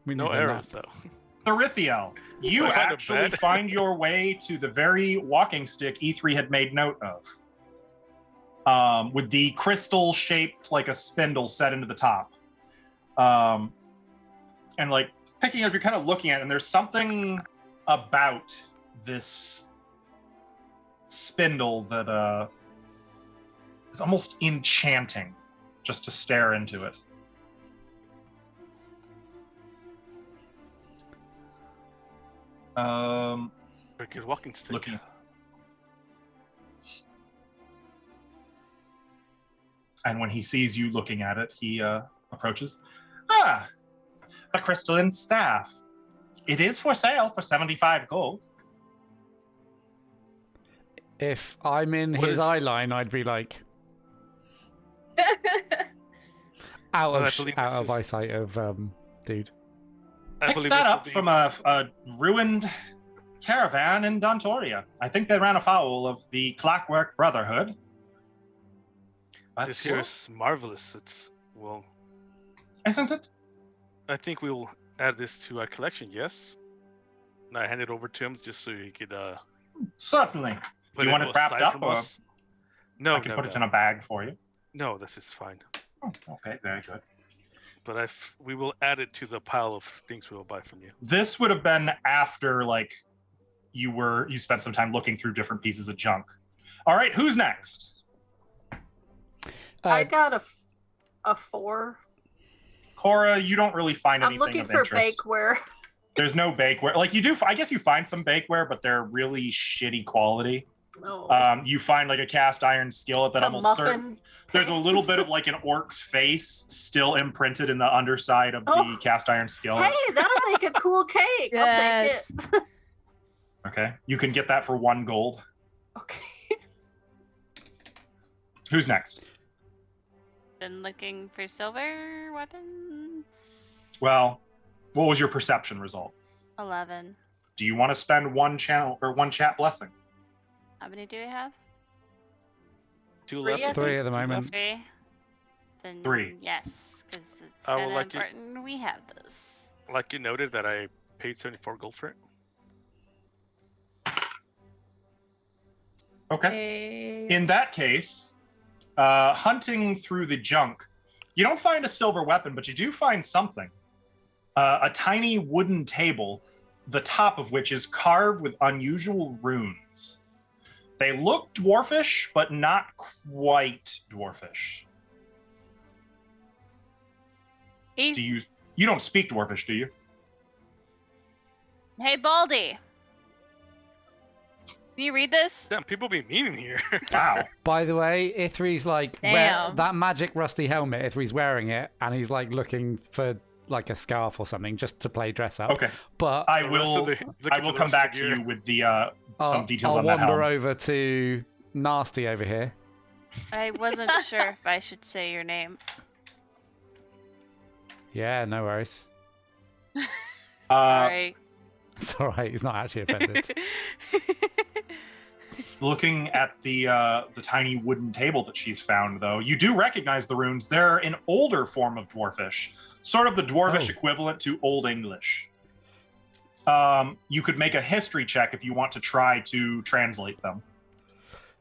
we No need a arrows, nap. though. Therithiel, you I find a actually bed? find your way to the very walking stick E3 had made note of. With the crystal shaped like a spindle set into the top. And like picking it up, you're kind of looking at it, and there's something about this spindle that is almost enchanting just to stare into it. Very good walking stick. Looking. And when he sees you looking at it, he approaches. Ah, the crystalline staff. It is for sale for 75 gold. If I'm in What his is- eye line, I'd be like out Well, I of believe out this of is- eyesight of dude. I Picked believe that this will up be- from a ruined caravan in Dontoria. I think they ran afoul of the Clockwork Brotherhood. This here is marvelous. It's well. Isn't it? I think we'll add this to our collection. Yes. And I hand it over to him just so he could. Certainly. Put Do you want it wrapped aside up, from or us. No, I can no, put no. it in a bag for you? No, this is fine. Oh, okay, very good. But we will add it to the pile of things we will buy from you. This would have been after like you spent some time looking through different pieces of junk. All right, who's next? I got a 4. Cora, you don't really find I'm anything looking of for interest. bakeware. There's no bakeware. Like you do, I guess you find some bakeware, but they're really shitty quality. No. You find like a cast iron skillet that Some almost muffin. there's a little bit of like an orc's face still imprinted in the underside of the Oh. cast iron skillet. Hey, that'll make a cool cake. Yes. I'll take it. Okay, you can get that for 1 gold. Okay. Who's next? Been looking for silver weapons. Well, what was your perception result? 11. Do you want to spend one chat blessing? How many do we have? 2 Three, left. I think. 3 at the 2 moment. left. 3. Then 3. yes, because it's I would kind of like you- important we have those. Like you noted that I paid 74 gold for it. Okay. In that case, hunting through the junk, you don't find a silver weapon, but you do find something. A tiny wooden table, the top of which is carved with unusual runes. They look dwarfish, but not quite dwarfish. Do you don't speak dwarfish, do you? Hey, Baldy. Can you read this? Damn, people be mean in here. Wow. By the way, Ithri's like Damn. that magic rusty helmet. Ithri's wearing it, and he's like looking for like a scarf or something just to play dress up. Okay. But I The rest of will the- looking I for will the come rest of back the to gear. you with the some details I'll on that wander helm. over to Nasty over here. I wasn't sure if I should say your name. Yeah, no worries. Sorry. It's all right. He's not actually offended. Looking at the tiny wooden table that she's found, though, you do recognize the runes. They're an older form of dwarfish, sort of the dwarvish Oh. equivalent to Old English. You could make a history check if you want to try to translate them.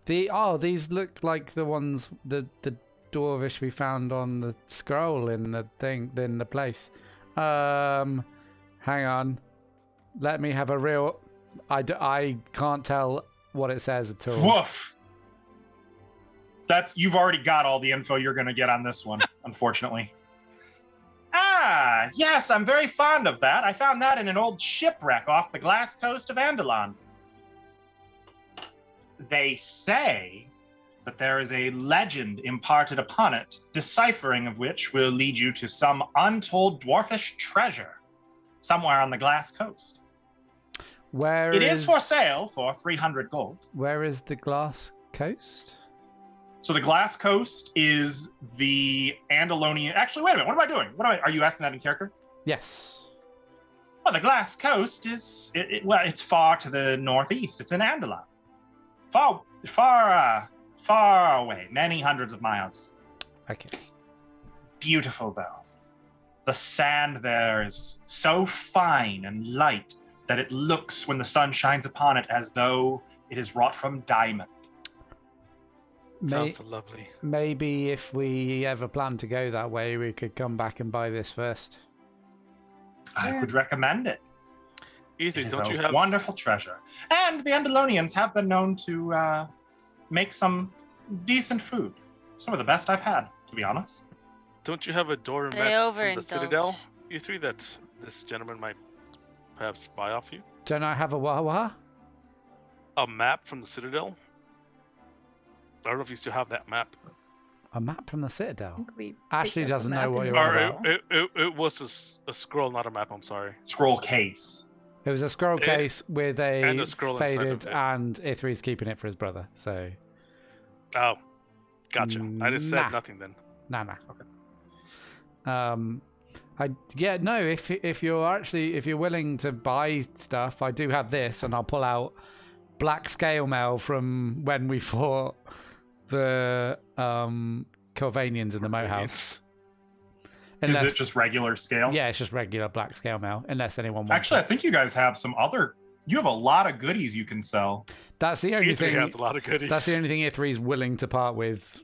These look like the ones the dwarvish we found on the scroll in the place. Hang on. Let me have a real. I can't tell what it says at all. Woof. You've already got all the info you're going to get on this one, unfortunately. Ah, yes, I'm very fond of that. I found that in an old shipwreck off the glass coast of Andalon. They say that there is a legend imparted upon it, deciphering of which will lead you to some untold dwarfish treasure somewhere on the glass coast. It is for sale for 300 gold. Where is the glass coast? So the glass coast is the Andalonian. Actually, wait a minute. What am I doing? Are you asking that in character? Yes. Well, the glass coast is it's far to the northeast. It's in Andalon, far away, many hundreds of miles. Okay. Beautiful though. The sand there is so fine and light that it looks, when the sun shines upon it, as though it is wrought from diamond. Sounds lovely. Maybe if we ever plan to go that way, we could come back and buy this first. I would recommend it. Ethan, It is don't a you have wonderful treasure. And the Andalonians have been known to make some decent food. Some of the best I've had, to be honest. Don't you have a door They map from the overindulge. Citadel, E3, that this gentleman might perhaps buy off you? Don't I have a Wawa? A map from the Citadel? I don't know if you still have that map. A map from the Citadel? think we Ashley picked up a doesn't map know what in you're the on Or about. it was a scroll, not a map. I'm sorry. Scroll case. It was a scroll case with and a a scroll inside of faded, it. and Ithri's keeping it for his brother. So, Oh, gotcha. I just Nah. said nothing then. nah. Okay. If you're willing to buy stuff, I do have this, and I'll pull out black scale mail from when we fought the Corvanians in the moat house. Is it just regular scale? Yeah, it's just regular black scale mail, unless anyone wants Actually, it. I think you guys have some other. You have a lot of goodies you can sell. That's the only E3 thing. has a lot of goodies. That's the only thing Ithri's willing to part with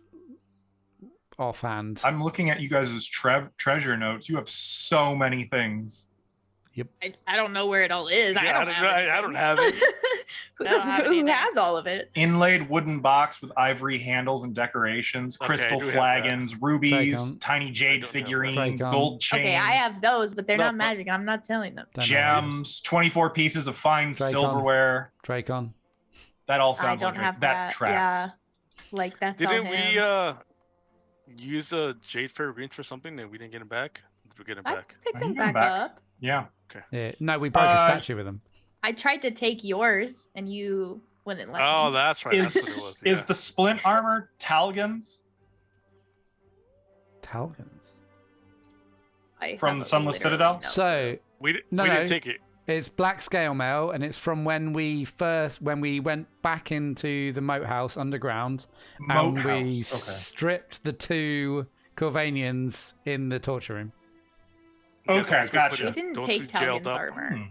offhand. I'm looking at you guys' treasure notes. You have so many things. I don't know where it all is. Yeah, I don't have it. Who, I don't have it who either. has all of it? Inlaid wooden box with ivory handles and decorations, Okay, crystal I do have flagons, rubies, Dracon. tiny jade don't have that. figurines, Dracon. gold chain, Okay, I have those, but they're No, not but- magic. I'm not selling them. Don't know what it is. gems, 24 pieces of fine Dracon. silverware. Dracon. That all I sounds don't like have that tracks. Yeah, like that's Didn't all we him. use Jade Fair Greens for something and we didn't get him back? Did we get him I back? picked I them need them back back. up. Yeah. Yeah. No, we broke a statue with them. I tried to take yours, and you wouldn't let Oh, me. that's right. Is That's what it was. is Yeah. the splint armor Talgon's Talgans. I from have the Sunless literally Citadel? no clue. So we didn't No. take it. it's black scale mail, and it's from when we went back into the moat house underground, Moat and we house. Okay. stripped the two Corvanians in the torture room. Okay, Those we gotcha. put We in- didn't those take we jailed Talgon's up. armor. Hmm.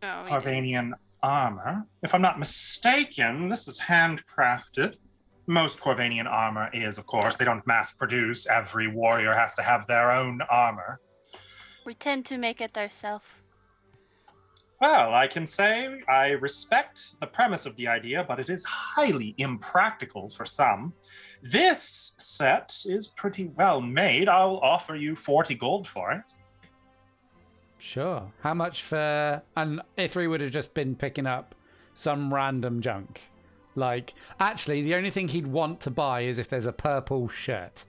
No, we didn't. Corvanian armor. If I'm not mistaken, this is handcrafted. Most Corvanian armor is, of course. They don't mass produce. Every warrior has to have their own armor. We tend to make it ourselves. Well, I can say I respect the premise of the idea, but it is highly impractical for some. This set is pretty well made. I'll offer you 40 gold for it. Sure. How much for? And Ithri would have just been picking up some random junk. Like, actually, the only thing he'd want to buy is if there's a purple shirt.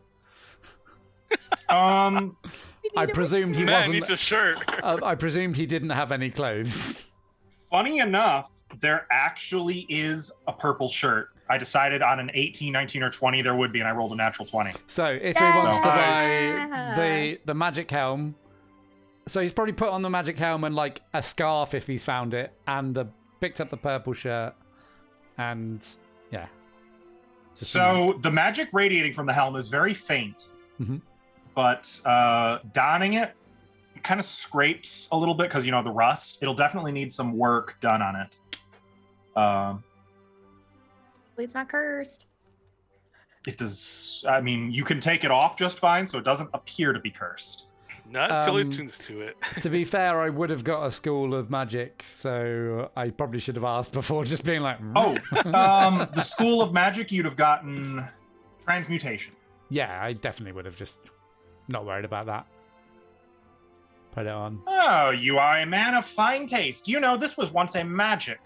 I presumed he Man wasn't. needs a shirt. I presumed he didn't have any clothes. Funny enough, there actually is a purple shirt. I decided on an 18, 19, or 20 there would be, and I rolled a natural 20. So Ithri wants to Yeah. buy the magic helm. So he's probably put on the magic helm and like a scarf if he's found it, and picked up the purple shirt, and yeah. Just So the magic radiating from the helm is very faint, Mhm. but donning it kind of scrapes a little bit because, you know, the rust. It'll definitely need some work done on it. Hopefully it's not cursed. It does. I mean, you can take it off just fine, so it doesn't appear to be cursed. Not until he Um, tunes to it. to be fair, I would have got a school of magic, so I probably should have asked before, just being like, Oh, the School of Magic, you'd have gotten transmutation. yeah, I definitely would have just not worried about that. Put it on. Oh, you are a man of fine taste. Do you know this was once a magic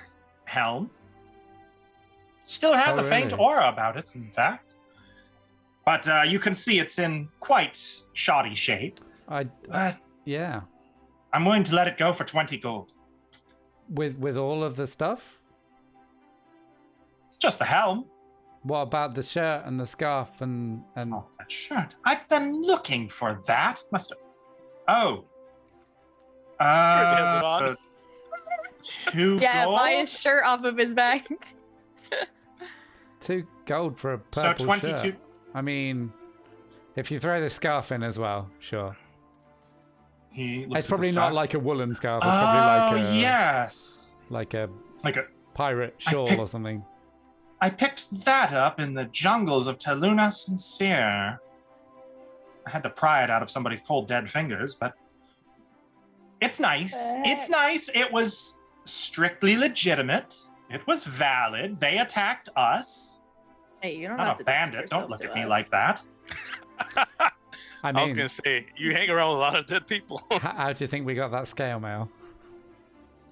helm? Still has Oh, a faint really? aura about it, in fact. But you can see it's in quite shoddy shape. But Yeah, I'm willing to let it go for 20 gold. with all of the stuff. Just the helm. What about the shirt and the scarf and Oh, that shirt. I've been looking for that. Must have. Oh. Already has it on. 2 Yeah, gold? buy a shirt off of his back. 2 gold for a So purple 22. shirt? I mean, if you throw the scarf in as well, sure. He looks It's at probably the not scarf. like a woolen scarf. It's probably like a yes. like a Like a. pirate I shawl picked- or something. I picked that up in the jungles of Teluna Sincere. I had to pry it out of somebody's cold dead fingers, but it's nice. It's nice. It was strictly legitimate. It was valid. They attacked us. Hey, you don't I'm have a to bandit. Don't yourself look to at me us. like that. I I was mean, gonna say you hang around with a lot of dead people. how do you think we got that scale mail?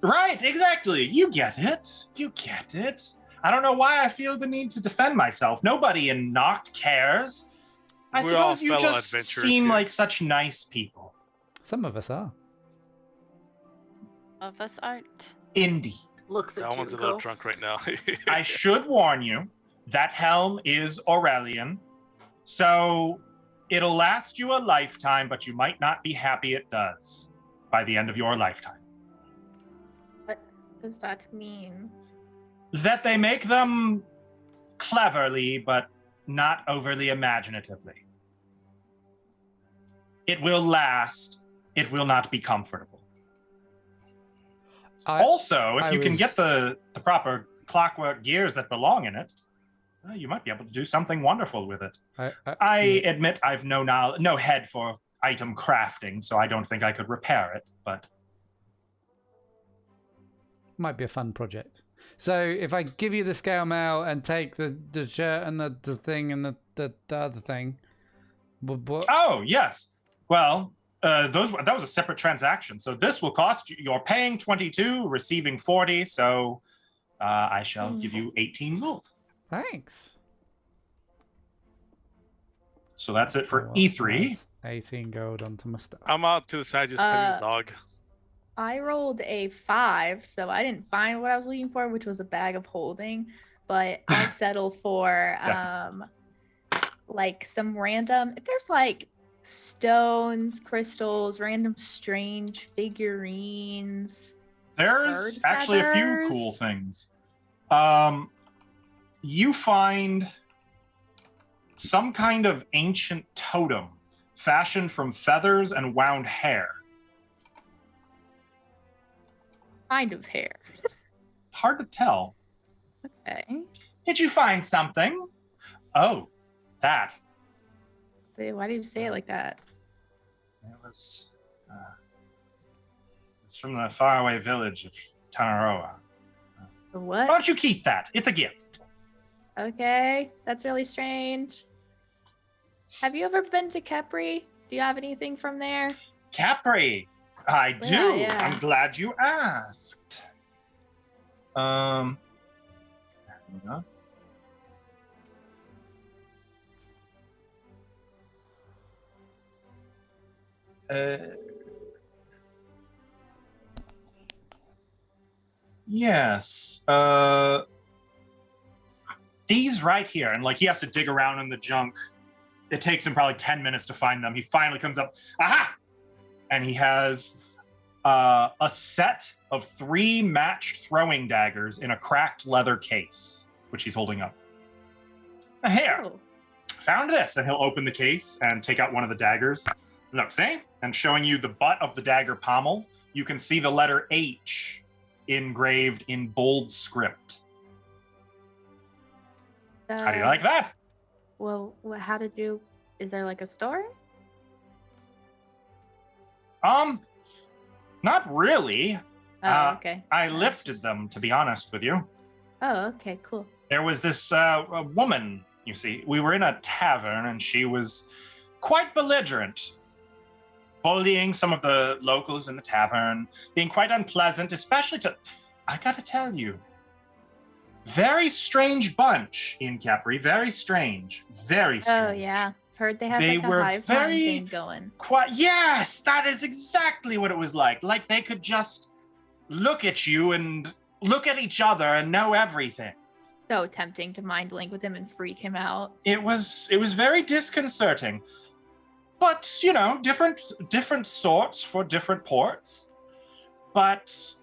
Right, exactly. You get it. You get it. I don't know why I feel the need to defend myself. Nobody in Noct cares. I We're all suppose you fellow just adventurers seem here. like such nice people. Some of us are. Of us aren't. Indeed. Looks at That one's a little Junko. drunk right now. I should warn you, that helm is Aurelian, so it'll last you a lifetime, but you might not be happy it does by the end of your lifetime. What does that mean? That they make them cleverly, but not overly imaginatively. It will last. It will not be comfortable. Also, if you can get the proper clockwork gears that belong in it, you might be able to do something wonderful with it. I admit I've no head for item crafting, so I don't think I could repair it, but... Might be a fun project. So if I give you the scale mail and take the shirt and the thing and the other thing... What? Oh, yes. Well... that was a separate transaction. So this will cost you, you're paying 22, receiving 40, so I shall give you 18 gold. Thanks. So that's it for E3. 18 gold onto my stuff. I'm out to the side just petting the dog. I rolled a 5, so I didn't find what I was looking for, which was a bag of holding, but I'll settle for like some random, if there's like stones, crystals, random strange figurines. There's Bird actually a few feathers. cool things. You find some kind of ancient totem fashioned from feathers and wound hair. Kind of hair. Hard to tell. Okay. Did you find something? Oh, that. Wait, why did you say it like that? It was. It's from the faraway village of Tanaroa. The Why what? don't you keep that? It's a gift. Okay, that's really strange. Have you ever been to Capri? Do you have anything from there? Capri. I do. Yeah. I'm glad you asked. There we go. Yes. These right here, and like he has to dig around in the junk. It takes him probably 10 minutes to find them. He finally comes up. Aha! And he has a set of 3 matched throwing daggers in a cracked leather case, which he's holding up. Here, Oh, found this. And he'll open the case and take out one of the daggers. Look, see? And showing you the butt of the dagger pommel, you can see the letter H engraved in bold script. How do you like that? Well, how did you? Is there like a story? Not really. Oh, okay. I lifted them, to be honest with you. Oh, okay, cool. There was this a woman, you see. We were in a tavern, and she was quite belligerent, bullying some of the locals in the tavern, being quite unpleasant, especially to... I gotta tell you, very strange bunch in Capri. Very strange. Very strange. Oh yeah, heard they have They like a were hive mind very thing going. Quite, yes, that is exactly what it was like. Like they could just look at you and look at each other and know everything. So tempting to mind link with him and freak him out. It was very disconcerting. But, you know, different sorts for different ports. But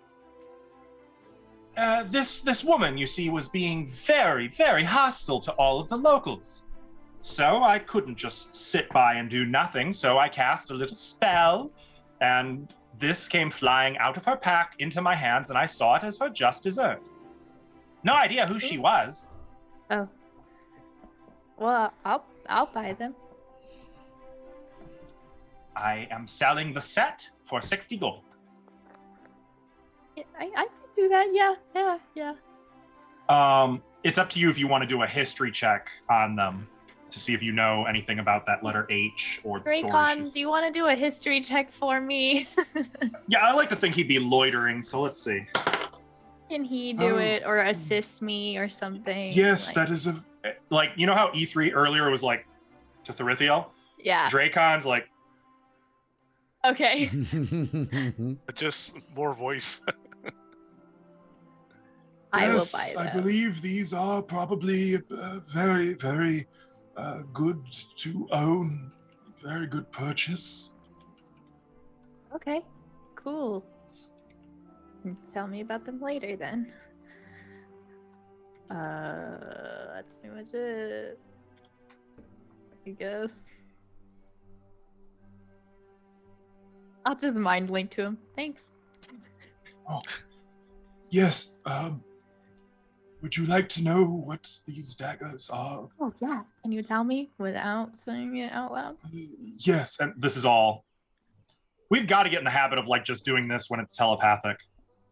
this woman, you see, was being very, very hostile to all of the locals. So I couldn't just sit by and do nothing, so I cast a little spell, and this came flying out of her pack into my hands, and I saw it as her just dessert. No idea who she was. Oh. Well, I'll buy them. I am selling the set for 60 gold. Yeah, I can do that. Yeah. It's up to you if you want to do a history check on them. to see if you know anything about that letter H or the story. Dracon, do you want to do a history check for me? Yeah, I like to think he'd be loitering, so let's see. Can he do it or assist me or something? Yes, that is a... Like, you know how E3 earlier was like to Therithiel? Yeah. Dracon's like... Okay. Just more voice. I will buy them. I believe these are probably very, very good to own. Very good purchase. Okay, cool. Tell me about them later then. That's pretty much it. I guess. I'll just mind link to him. Thanks. Oh, yes. Would you like to know what these daggers are? Oh yeah. Can you tell me without saying it out loud? Yes. And this is all... We've got to get in the habit of like just doing this when it's telepathic.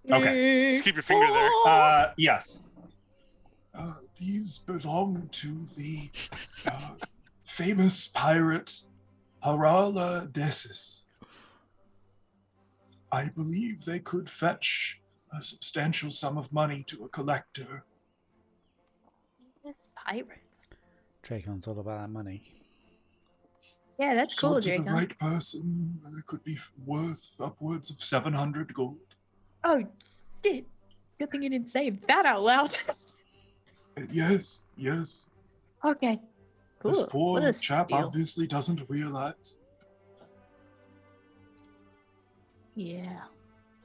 Okay. Just keep your finger there. Yes. These belong to the famous pirate Harala Desis. I believe they could fetch a substantial sum of money to a collector. It's pirate. Dracon's all about that money. Yeah, that's cool, So to the Dracon. right person, it could be worth upwards of 700 gold. Oh, shit. Good thing you didn't say that out loud. Yes, yes. Okay. Cool. This What poor a chap steal. obviously doesn't realize. Yeah.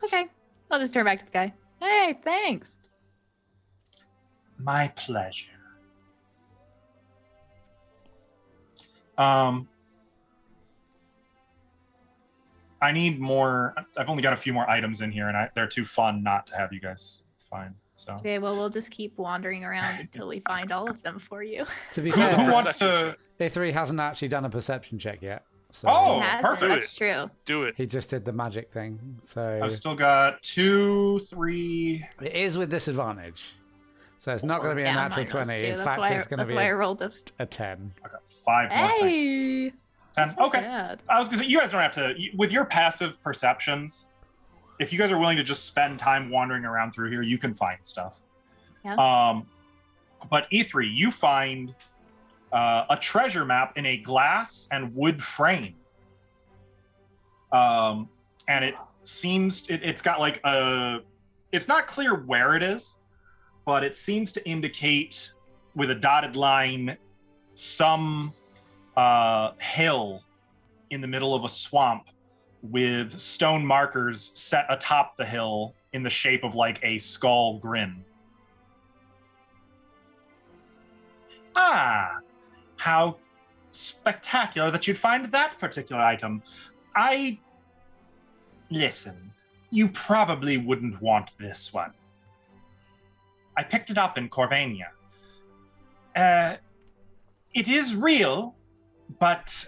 Okay. I'll just turn back to the guy. Hey, thanks. My pleasure. I need more. I've only got a few more items in here, and they're too fun not to have you guys find. So Okay, well, we'll just keep wandering around until we find all of them for you. To be who fair, wants to? E3 hasn't actually done a perception check yet. So Oh, He hasn't, perfect. That's true. Do it. he just did the magic thing. So I've still got 2, 3. it is with disadvantage. So it's not going to be a Yeah, natural mine was 20. too. In That's fact, why it's going to that's be why I rolled a 10. I got 5 more things. Hey. 10. That's not Okay. bad. I was gonna say you guys don't have to. With your passive perceptions, if you guys are willing to just spend time wandering around through here, you can find stuff. Yeah. But E3, you find a treasure map in a glass and wood frame. And it seems it's got like a. It's not clear where it is, but it seems to indicate with a dotted line some hill in the middle of a swamp with stone markers set atop the hill in the shape of like a skull grin. Ah, how spectacular that you'd find that particular item. Listen, you probably wouldn't want this one. I picked it up in Corvania. It is real, but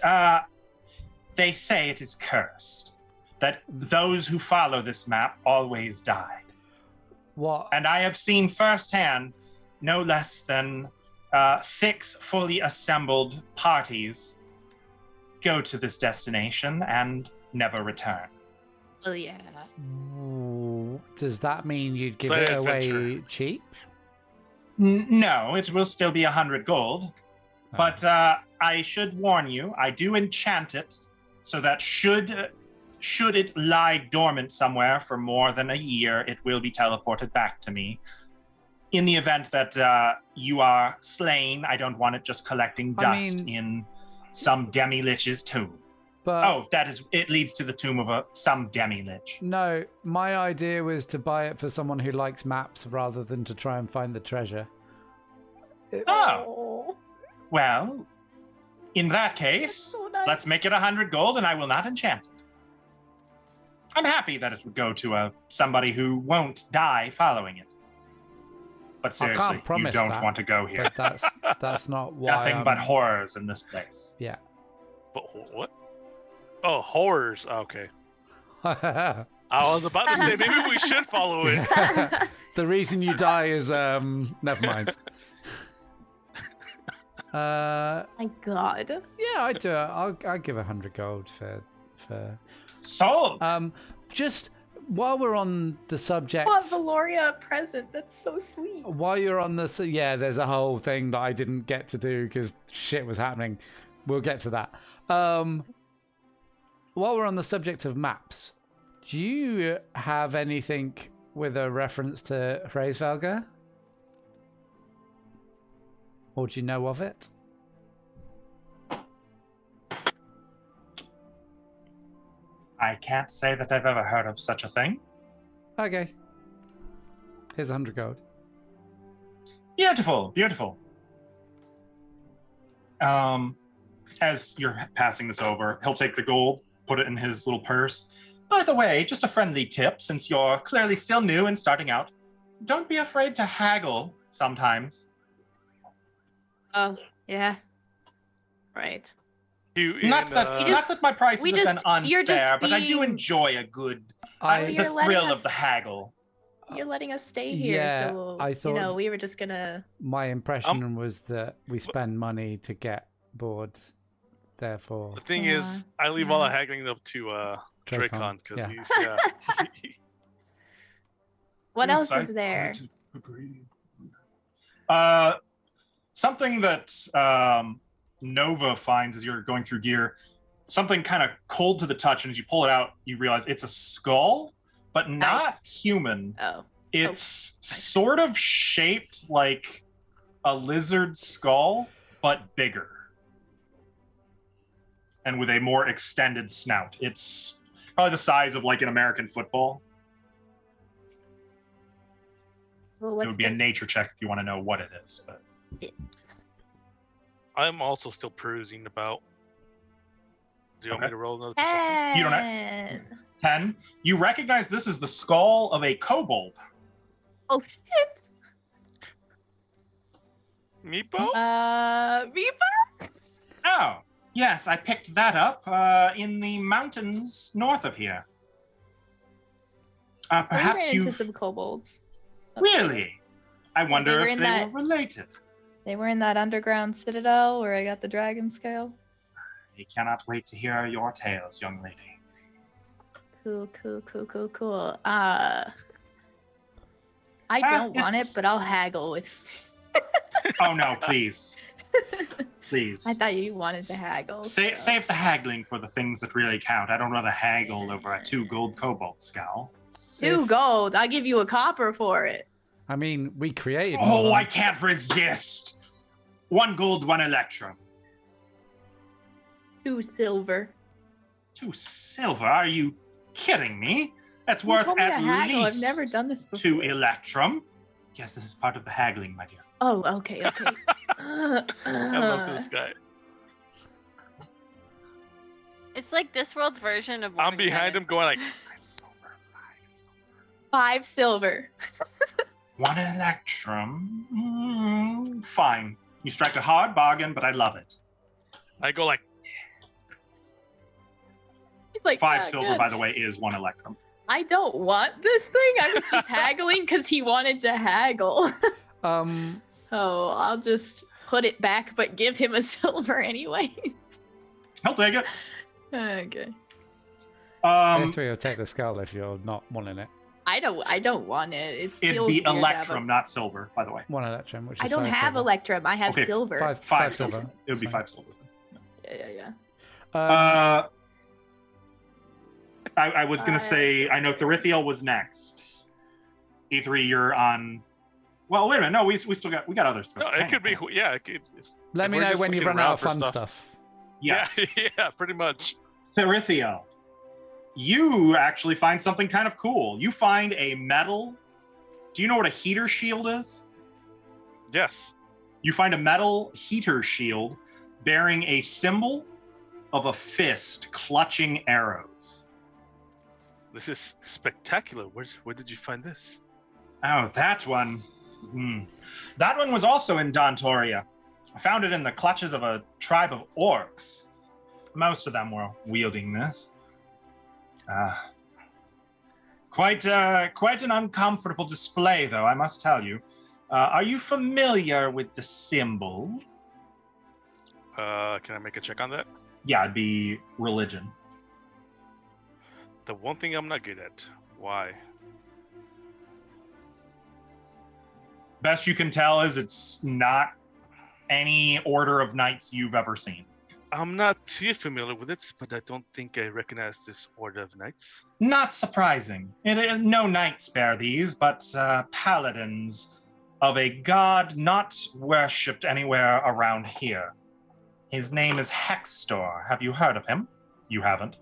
they say it is cursed. That those who follow this map always died. What? And I have seen firsthand no less than 6 fully assembled parties go to this destination and never return. Oh, yeah. Ooh, does that mean you'd give Play it away adventure. cheap? No, it will still be 100 gold. Oh. But I should warn you, I do enchant it so that should it lie dormant somewhere for more than a year, it will be teleported back to me. In the event that you are slain, I don't want it just collecting dust in some demi-lich's tomb. But it leads to the tomb of some demi-lich. no, my idea was to buy it for someone who likes maps rather than to try and find the treasure. Oh. Well, in that case, So nice. let's make it 100 gold and I will not enchant it. I'm happy that it would go to somebody who won't die following it. But I seriously, can't you promise don't that, want to go here. But that's not why. Nothing but horrors in this place. Yeah. But what? Oh, horrors. Okay. The I was about to say maybe we should follow it. reason you die is never mind. My God. Yeah, I'd do it. I'll give 100 gold for. Sold. Just while we're on the subject. Want Valoria a present. That's so sweet. While you're on the there's a whole thing that I didn't get to do because shit was happening. We'll get to that. While we're on the subject of maps, do you have anything with a reference to Hraesvelgr? Or do you know of it? I can't say that I've ever heard of such a thing. Okay. Here's 100 gold. Beautiful, beautiful. As you're passing this over, he'll take the gold, put it in his little purse. By the way, just a friendly tip, since you're clearly still new and starting out, don't be afraid to haggle sometimes. Oh, yeah. Right. Not that my prices have been unfair, but I do being- enjoy a good, You're the letting thrill of us- the haggle. You're letting us stay here, Yeah, so I thought we were just gonna. my impression was that we spend money to get boards. Therefore, The thing Yeah. is, I leave all the haggling up to Dracon because yeah. he's What else Yes, is there? Agree. Something that Nova finds as you're going through gear, something kind of cold to the touch, and as you pull it out, you realize it's a skull, but not human. Oh. It's sort of shaped like a lizard skull, but bigger. And with a more extended snout. It's probably the size of like an American football. Well, It would be a nature check if you want to know what it is. But I'm also still perusing about. Do you want me to roll another perception? Hey. You don't have 10. You recognize this is the skull of a kobold. Oh shit. Meepo? Reaper? Oh, yes, I picked that up in the mountains north of here. Perhaps we ran into you some kobolds. really. I wonder were if in they that- were related. They were in that underground citadel where I got the dragon scale. I cannot wait to hear your tales, young lady. Cool. I don't want it, it's- but I'll haggle with. Oh no, please, please. I thought you wanted to haggle. so. Save the haggling for the things that really count. I don't rather haggle over a 2 gold kobold skull. 2 gold. I'll give you a copper for it. I mean, we created. Oh, more. I can't resist. 1 gold, 1 electrum. 2 silver. 2 silver? Are you kidding me? That's You worth told me to at haggle. least I've never done this before. 2 electrum. Yes, this is part of the haggling, my dear. Oh, okay. I love this guy. It's like this world's version of. I'm behind him going like, 5 silver. 1 electrum. Fine. You strike a hard bargain, but I love it. I go like, He's like 5 "Yeah, silver, good." by the way, is 1 electrum. I don't want this thing. I was just haggling because he wanted to haggle. So I'll just put it back, but give him a silver anyway. He'll take it. Okay. Three will take the skull if you're not wanting it. I don't want it. It It'd feels be weird to have electrum, not silver, by the way. 1 electrum, which is I don't 5 have silver. electrum. I have Okay, silver. 5 silver. silver. It would be Fine. 5 silver. Yeah. I was gonna say, I know Therithiel was next. E3, you're on. Well, wait a minute. No, we still got others. no, it could be, yeah. It could, Let if me we're know just when you've looking run out around of for fun stuff. Yes, Yeah, pretty much. Therithiel. You actually find something kind of cool. You find a metal. Do you know what a heater shield is? Yes. You find a metal heater shield bearing a symbol of a fist clutching arrows. This is spectacular. Where did you find this? Oh, that one. That one was also in Dontoria. I found it in the clutches of a tribe of orcs. Most of them were wielding this. Quite an uncomfortable display, though, I must tell you. Are you familiar with the symbol? Can I make a check on that? Yeah, it'd be religion. The one thing I'm not good at. Why? Best you can tell is it's not any order of knights you've ever seen. I'm not too familiar with it, but I don't think I recognize this order of knights. Not surprising. No knights bear these, but paladins of a god not worshipped anywhere around here. His name is Hextor. Have you heard of him? You haven't.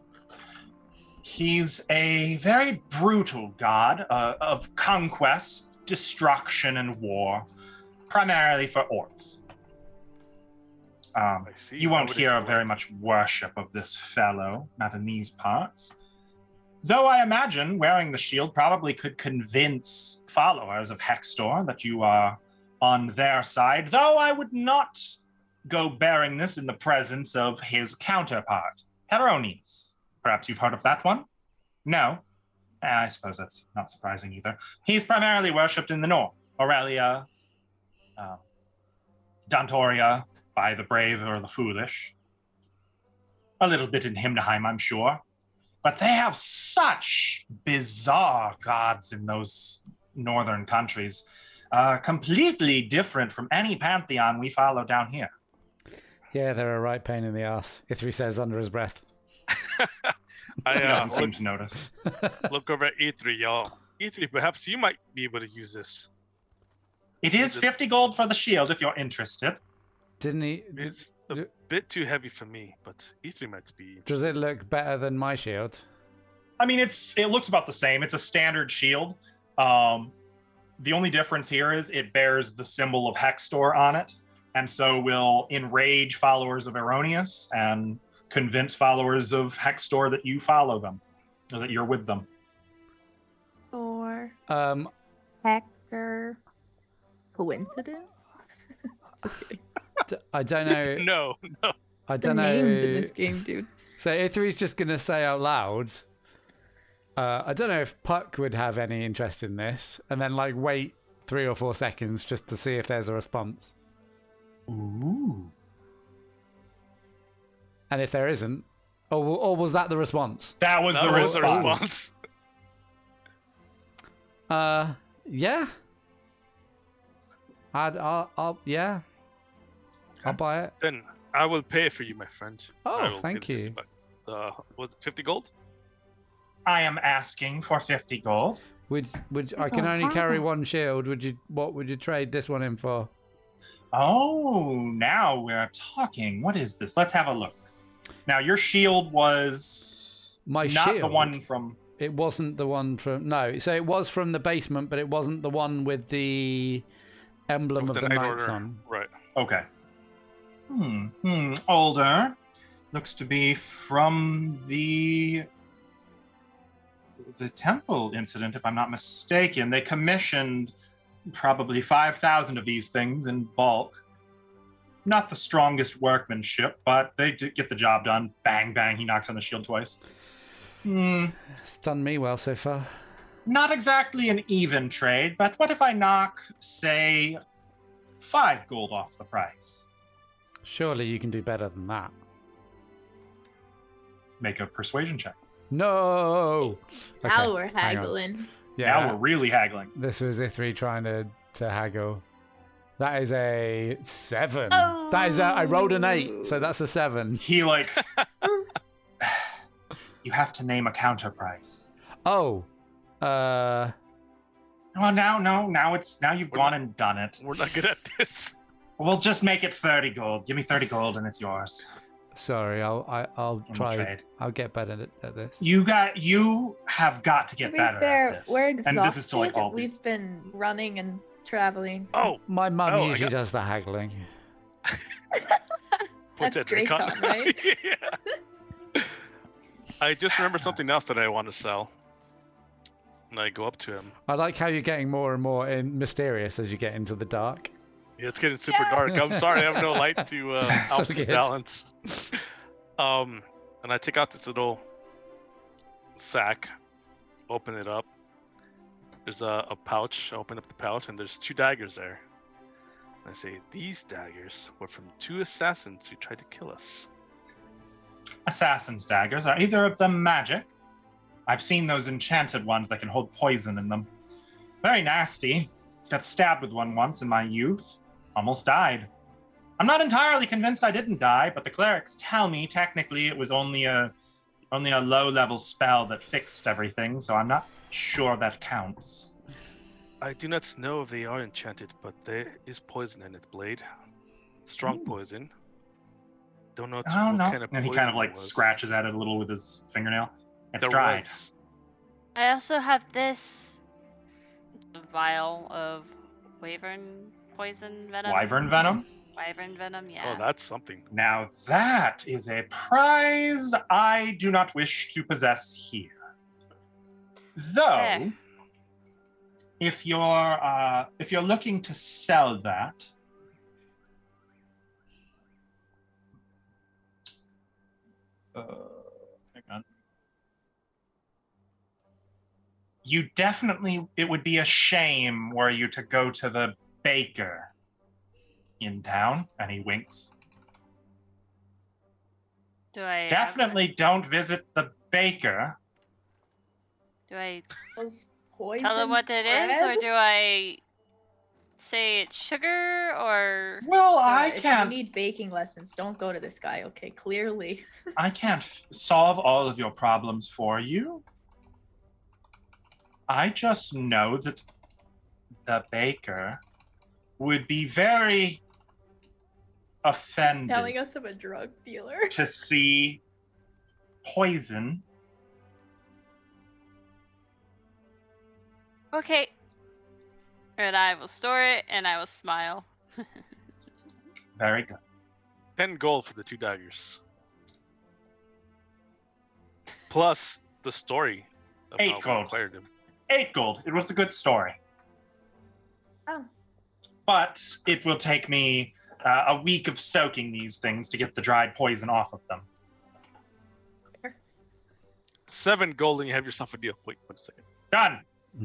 He's a very brutal god of conquest, destruction, and war, primarily for orcs. I see. You won't How it hear is very orc. much worship of this fellow, not in these parts. Though I imagine wearing the shield probably could convince followers of Hextor that you are on their side, though I would not go bearing this in the presence of his counterpart, Herones. Perhaps you've heard of that one? No? I suppose that's not surprising either. He's primarily worshipped in the north, Aurelia, Dantoria, by the brave or the foolish. A little bit in Himnheim, I'm sure. But they have such bizarre gods in those northern countries, completely different from any pantheon we follow down here. Yeah, they're a right pain in the ass, Ithri says under his breath. He doesn't seem look, to notice. look over at E3, y'all. E3, perhaps you might be able to use this. It is 50 gold for the shield if you're interested. Didn't he? It's a bit too heavy for me, but E3 might be. Does it look better than my shield? I mean, it looks about the same. It's a standard shield. The only difference here is it bears the symbol of Hextor on it, and so will enrage followers of Erroneous and convince followers of Hextor that you follow them, or that you're with them. Or Um, Hector. Coincidence? Okay. I don't know. No. I The don't know. names in this game, dude. So Ithri's just gonna say out loud. I don't know if Puck would have any interest in this, and then like wait 3 or 4 seconds just to see if there's a response. Ooh. And if there isn't, or was that the response? That was That the was response. the response. Yeah. I'll yeah. I'll buy it. Then I will pay for you, my friend. Oh, I will thank give you. Was it 50 gold? I am asking for 50 gold. Would I can only carry one shield? What would you trade this one in for? Oh, now we're talking. What is this? Let's have a look. Now, your shield was My not the shield? one from... It wasn't the one from no. So it was from the basement, but it wasn't the one with the emblem of the Night knights Order. on. Right. Okay. Older. Looks to be from the temple incident, if I'm not mistaken. They commissioned probably 5,000 of these things in bulk. Not the strongest workmanship, but they did get the job done. Bang, bang, he knocks on the shield twice. It's done me well so far. Not exactly an even trade, but what if I knock, say, 5 gold off the price? Surely you can do better than that. Make a persuasion check. No. Now Okay, we're hang on. haggling. Yeah. Now we're really haggling. This was Ithri trying to haggle. That is a 7. Oh. That is I rolled an 8, so that's a 7. He like, you have to name a counter price. Oh. Well, now you've gone and done it. We're not good at this. We'll just make it 30 gold. Give me 30 gold and it's yours. Sorry, I'll In the try. trade. I'll get better at this. You have got to To get be better fair, at this. we're And exhausted. this is to like all be. We've been running and traveling. Oh, My mum Oh, I usually got- does the haggling. what's That's that, Dracon? Dracon, right? Yeah. I just remember something else that I want to sell. And I go up to him. I like how you're getting more and more mysterious as you get into the dark. Yeah, it's getting super dark. I'm sorry, I have no light to help the good. balance. And I take out this little sack, open it up. There's a pouch. I open up the pouch, and there's 2 daggers there. I say, these daggers were from 2 assassins who tried to kill us. Assassin's daggers. Are either of them magic? I've seen those enchanted ones that can hold poison in them. Very nasty. Got stabbed with one once in my youth. Almost died. I'm not entirely convinced I didn't die, but the clerics tell me technically it was only a low-level spell that fixed everything, so I'm not sure that counts. I do not know if they are enchanted, but there is poison in its blade. Strong poison. Don't know what kind of poison And he kind of like it was. scratches at it a little with his fingernail. It's There dried. was. I also have this vial of wyvern poison venom. Wyvern venom? Wyvern venom, yeah. Oh, that's something. Now that is a prize I do not wish to possess here. Though, There. if you're looking to sell that, hang on. You definitely, it would be a shame were you to go to the baker in town, and he winks. Do I Definitely don't visit the baker. do I Those poison tell him what it is, bread? or do I say it's sugar, or Well, I If can't. you need baking lessons, don't go to this guy, okay? Clearly. I can't solve all of your problems for you. I just know that the baker would be very offended Telling us I'm a drug dealer. to see poison. okay? And I will store it, and I will smile. Very good. 10 gold for the 2 daggers. Plus the story of 8 how we gold. acquired them. 8 gold. It was a good story. Oh. But it will take me a week of soaking these things to get the dried poison off of them. 7 gold and you have yourself a deal. Wait, 1 second. Done.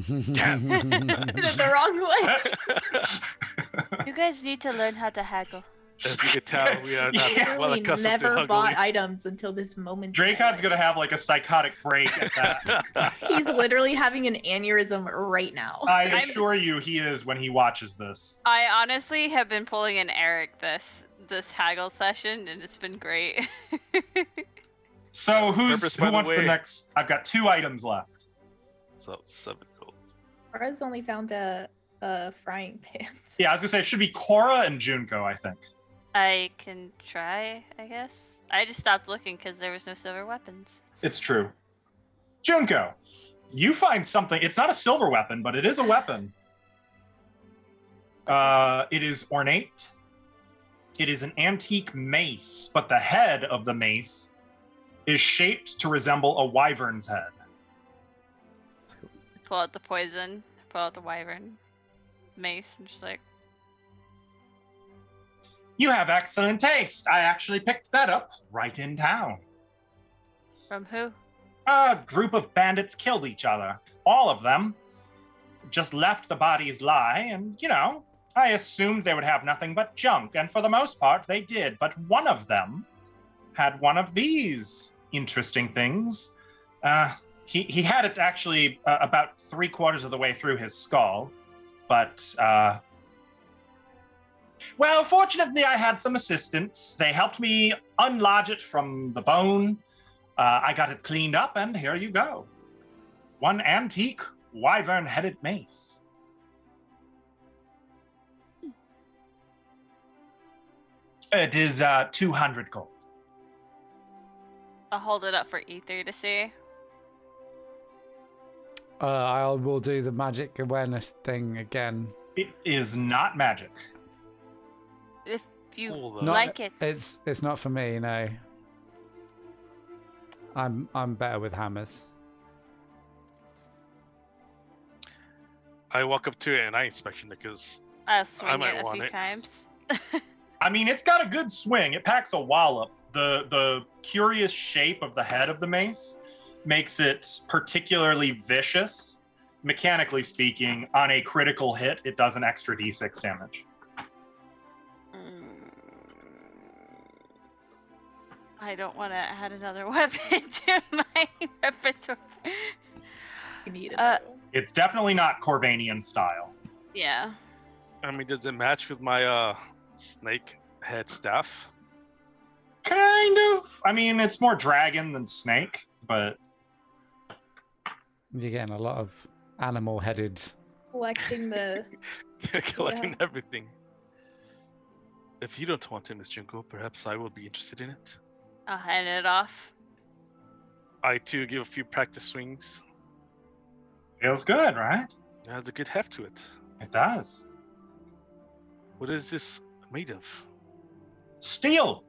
Did it the wrong way. You guys need to learn how to haggle. As you can tell, we are not Yeah. well Literally accustomed to never bought haggling. items until this moment. Dracon's gonna have like a psychotic break at that. He's literally having an aneurysm right now. I assure you he is when he watches this. I honestly have been pulling an Eric this haggle session, and it's been great. So who Purpose, by the wants the way. next? I've got 2 items left. So 7 gold. Cara's only found a frying pan. Yeah, I was gonna say it should be Cora and Junko, I think. I can try, I guess. I just stopped looking because there was no silver weapons. It's true. Junko, you find something. It's not a silver weapon, but it is a weapon. It is ornate. It is an antique mace, but the head of the mace is shaped to resemble a wyvern's head. Pull out the poison, pull out the wyvern mace, and just like, You have excellent taste. I actually picked that up right in town. from who? A group of bandits killed each other. All of them. Just left the bodies lie, and, I assumed they would have nothing but junk, and for the most part, they did. But one of them had one of these interesting things. He had it actually about 3/4 of the way through his skull, but, well, fortunately, I had some assistance. They helped me unlodge it from the bone. I got it cleaned up, and here you go. One antique wyvern-headed mace. It is 200 gold. I'll hold it up for Ether to see. I will do the magic awareness thing again. It is not magic. If you Cool, though. Not- like it. It's not for me, no. I'm better with hammers. I walk up to it and I inspection it because I'll swing might it a want few it. times. I mean, it's got a good swing. It packs a wallop. The curious shape of the head of the mace makes it particularly vicious. Mechanically speaking, on a critical hit, it does an extra d6 damage. I don't want to add another weapon to my repertoire. You need another one. It's definitely not Corvanian style. Yeah. I mean, does it match with my snake head staff? Kind of. I mean, it's more dragon than snake, but You're getting a lot of animal-headed. Collecting the. Collecting everything. If you don't want it, Miss Junko, perhaps I will be interested in it. I'll hand it off. I too give a few practice swings. feels good, right? It has a good heft to it. It does. What is this made of? Steel.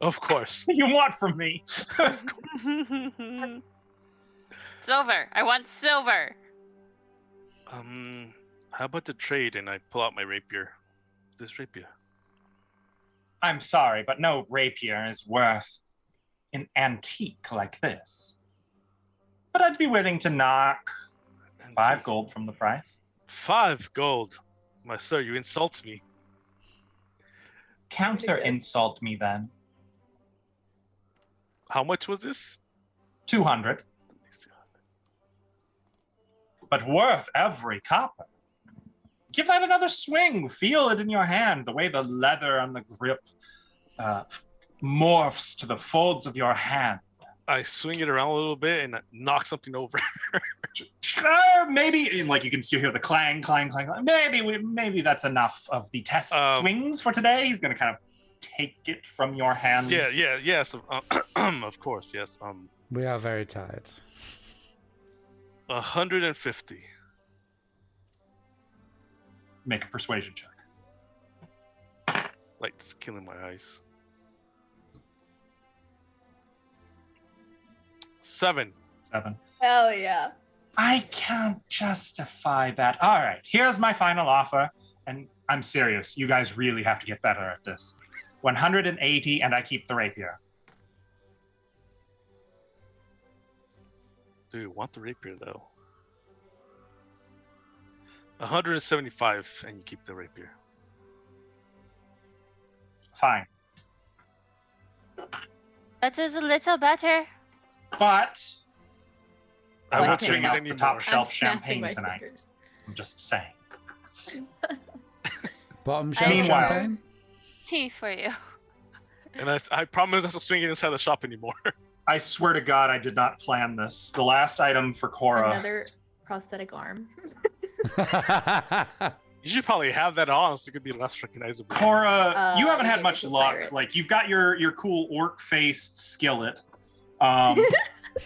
Of course. What do you want from me? Silver. I want silver. How about the trade? And I pull out my rapier. This rapier. I'm sorry, but no rapier is worth an antique like this. But I'd be willing to knock 5 gold from the price. 5 gold? My sir, you insult me. Counter insult me then. How much was this? 200. But worth every copper. Give that another swing. Feel it in your hand. The way the leather on the grip morphs to the folds of your hand. I swing it around a little bit and knock something over. Maybe, like you can still hear the clang, clang, clang. Maybe that's enough of the test swings for today. He's gonna kind of take it from your hands. Yes. Of course, yes. We are very tired. 150. Make a persuasion check. Light's killing my eyes. 7. Hell yeah. I can't justify that. All right, here's my final offer, and I'm serious. You guys really have to get better at this. 180, and I keep the rapier. Do you want the rapier, though? 175, and you keep the rapier. Fine. That is a little better. But I'm I not won't giving drink it out the anymore. top I'm shelf snapping champagne my tonight. fingers. I'm just saying. Bottom shelf Meanwhile- champagne? Tea for you. And I promise not to swing it inside the shop anymore. I swear to God, I did not plan this. The last item for Cora. Another prosthetic arm. You should probably have that on so it could be less recognizable. Cora, you haven't had yeah, much you can luck. fire it. Like, you've got your cool orc-faced skillet.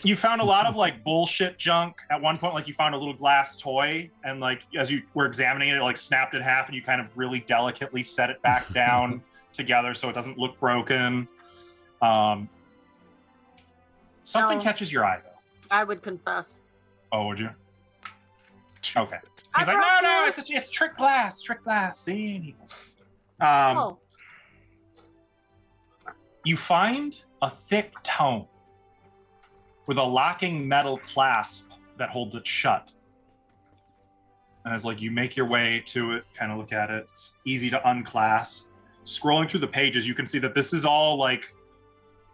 You found a lot of, like, bullshit junk. At one point, like, you found a little glass toy, and, like, as you were examining it, it, like, snapped in half, and you kind of really delicately set it back down together so it doesn't look broken. Something No. catches your eye, though. I would confess. Oh, would you? Okay. I He's like, brought no, this. it's trick glass. See? Oh, You find a thick tome with a locking metal clasp that holds it shut. And as like you make your way to it, kind of look at it, it's easy to unclasp. Scrolling through the pages, you can see that this is all like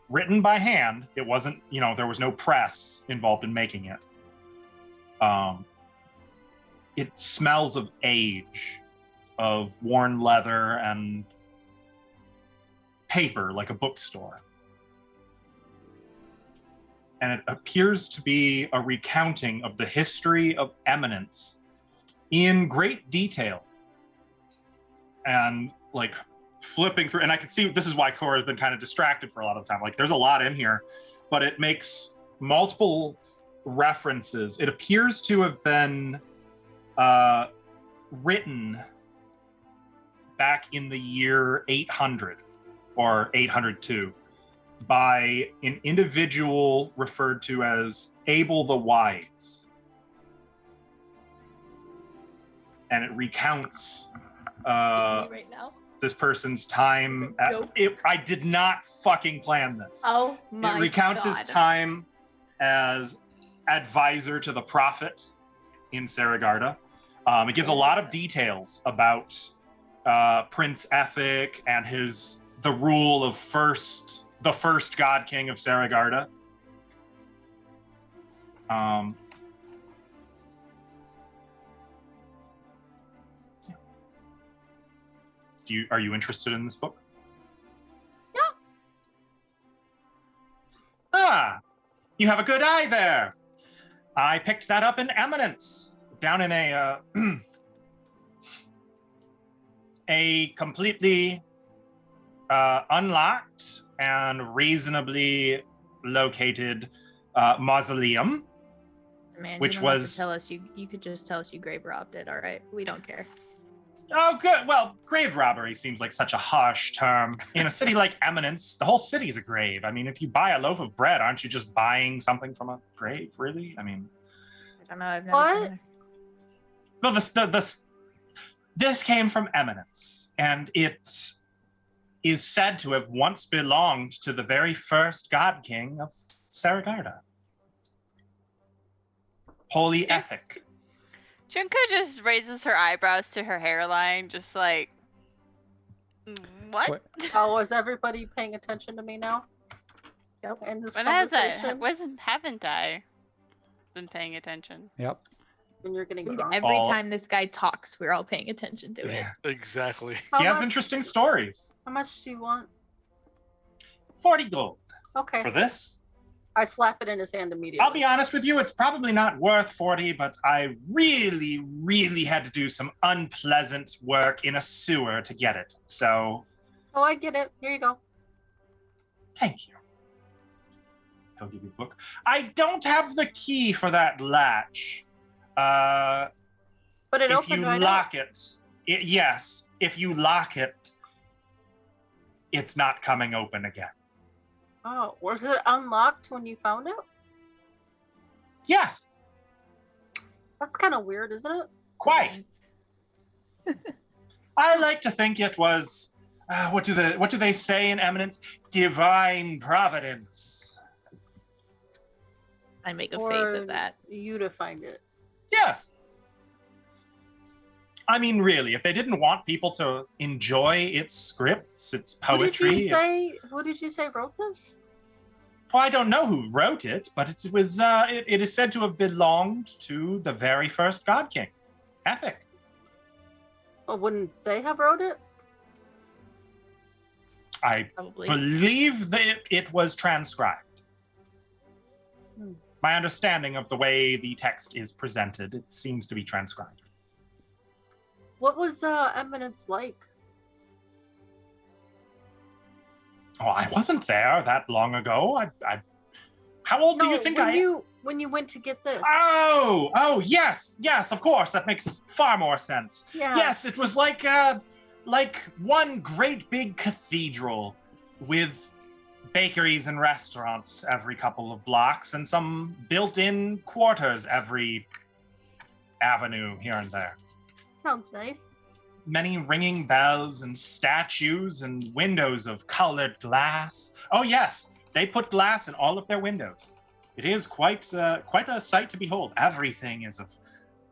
written by hand. It wasn't, there was no press involved in making it. It smells of age, of worn leather and paper, like a bookstore. And it appears to be a recounting of the history of Eminence in great detail. And like flipping through, and I can see this is why Cora's been kind of distracted for a lot of the time. Like there's a lot in here, but it makes multiple references. It appears to have been written back in the year 800 or 802 by an individual referred to as Abel the Wise. And it recounts right now. this person's time. Nope. I did not fucking plan this. Oh my It recounts God. his time as advisor to the prophet in Saragarda. It gives a lot of details about Prince Ethic and the rule of the first God King of Saragarda. Are you interested in this book? Yeah. Ah, you have a good eye there. I picked that up in Eminence, down in a completely unlocked and reasonably located mausoleum. Man, which you don't have was to tell us you could just tell us you grave robbed it. All right, we don't care. Oh, good. Well, grave robbery seems like such a harsh term. In a city like Eminence, the whole city is a grave. I mean, if you buy a loaf of bread, aren't you just buying something from a grave, really? I mean... I don't know, I've never been there. Well, this came from Eminence, and it is said to have once belonged to the very first God King of Saragarda. Holy Ethic. Junko just raises her eyebrows to her hairline, just like, what? Oh, is everybody paying attention to me now? Yep. In this When conversation? haven't I been paying attention? Yep. When you're getting drunk. Every All- time this guy talks, we're all paying attention to it. Yeah. Exactly. He has much, interesting stories. how much do you want? 40 gold. Okay. For this? I slap it in his hand immediately. I'll be honest with you, it's probably not worth 40, but I really, really had to do some unpleasant work in a sewer to get it. So, Oh, I get it. Here you go. thank you. He'll give you the book. I don't have the key for that latch. But it If opened you right lock it, yes, if you lock it, it's not coming open again. Oh, was it unlocked when you found it? Yes, That's kind of weird, isn't it? quite. I like to think it was, what do they say in Eminence? Divine providence. I make a Or face at that. you to find it. Yes. I mean, really, if they didn't want people to enjoy its scripts, its poetry, Who did you say wrote this? Well, I don't know who wrote it, but it was. It is said to have belonged to the very first God King, Ethic. Well, wouldn't they have wrote it? I Probably. believe that it was transcribed. Hmm. My understanding of the way the text is presented, it seems to be transcribed. What was Eminence like? Oh, I wasn't there that long ago. How old do you think when you went to get this? Oh, yes, of course. That makes far more sense. Yeah. Yes, it was like one great big cathedral with bakeries and restaurants every couple of blocks and some built-in quarters every avenue here and there. Sounds nice. Many ringing bells and statues and windows of colored glass. Oh yes, they put glass in all of their windows. It is quite a sight to behold. Everything is of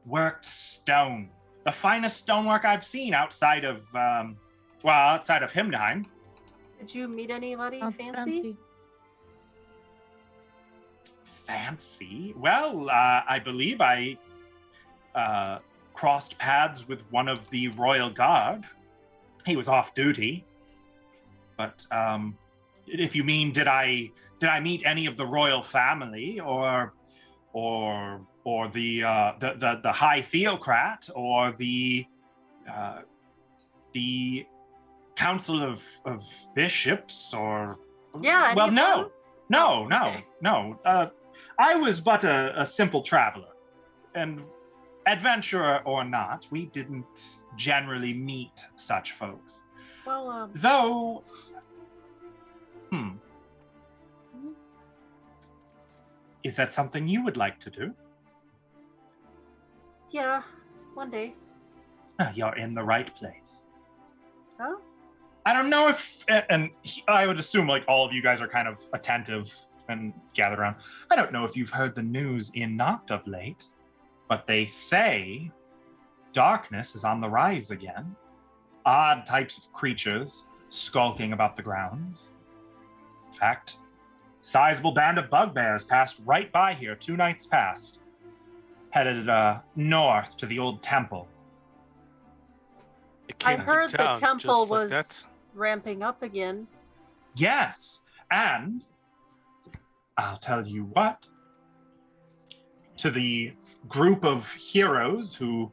worked stone. The finest stonework I've seen outside of Himnheim. Did you meet anybody Oh, fancy? Fancy? Well, I believe I crossed paths with one of the royal guard. He was off duty. But if you mean, did I meet any of the royal family, or the high theocrat, or the council of bishops, or Yeah. well, no. Okay. I was but a simple traveler, and adventurer or not, we didn't generally meet such folks. Well, Though, is that something you would like to do? yeah, one day. You're in the right place. Oh, I don't know if, I would assume like all of you guys are kind of attentive and gathered around. I don't know if you've heard the news in Noct of late, but they say darkness is on the rise again. odd types of creatures skulking about the grounds. In fact, sizable band of bugbears passed right by here 2 nights past, headed north to the old temple. It I came to heard the town temple just like was that. ramping up again. Yes, and I'll tell you what, to the group of heroes who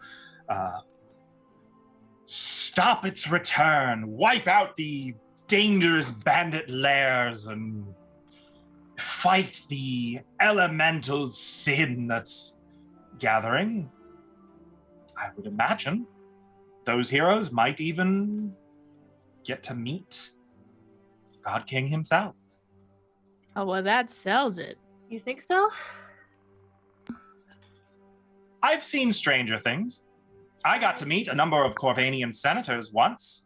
stop its return, wipe out the dangerous bandit lairs, and fight the elemental sin that's gathering, I would imagine those heroes might even get to meet God King himself. Oh, well, that sells it. You think so? I've seen stranger things. I got to meet a number of Corvanian senators once.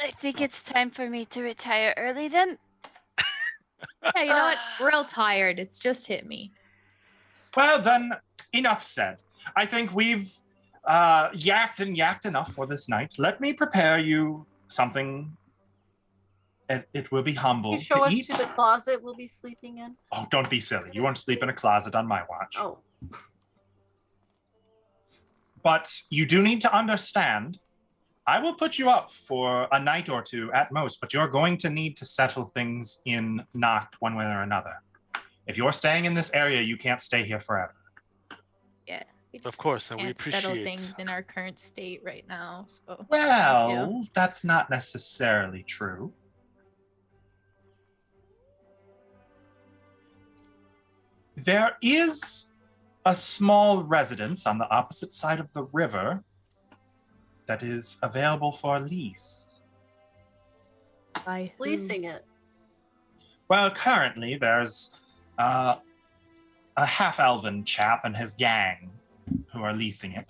I think it's time for me to retire early then. Yeah, you know what? Real tired. It's just hit me. Well, then, enough said. I think we've yacked enough for this night. Let me prepare you something. It will be humble You show to us eat. to the closet we'll be sleeping in. Oh, don't be silly. You won't sleep in a closet on my watch. Oh. But you do need to understand, I will put you up for a night or 2 at most, but you're going to need to settle things in Noct one way or another. If you're staying in this area, you can't stay here forever. Yeah. We Of just course, and we can't settle appreciate. things in our current state right now. So Well, that's not necessarily true. There is a small residence on the opposite side of the river that is available for lease. by who? Leasing it. Well, currently there's a half-elven chap and his gang who are leasing it.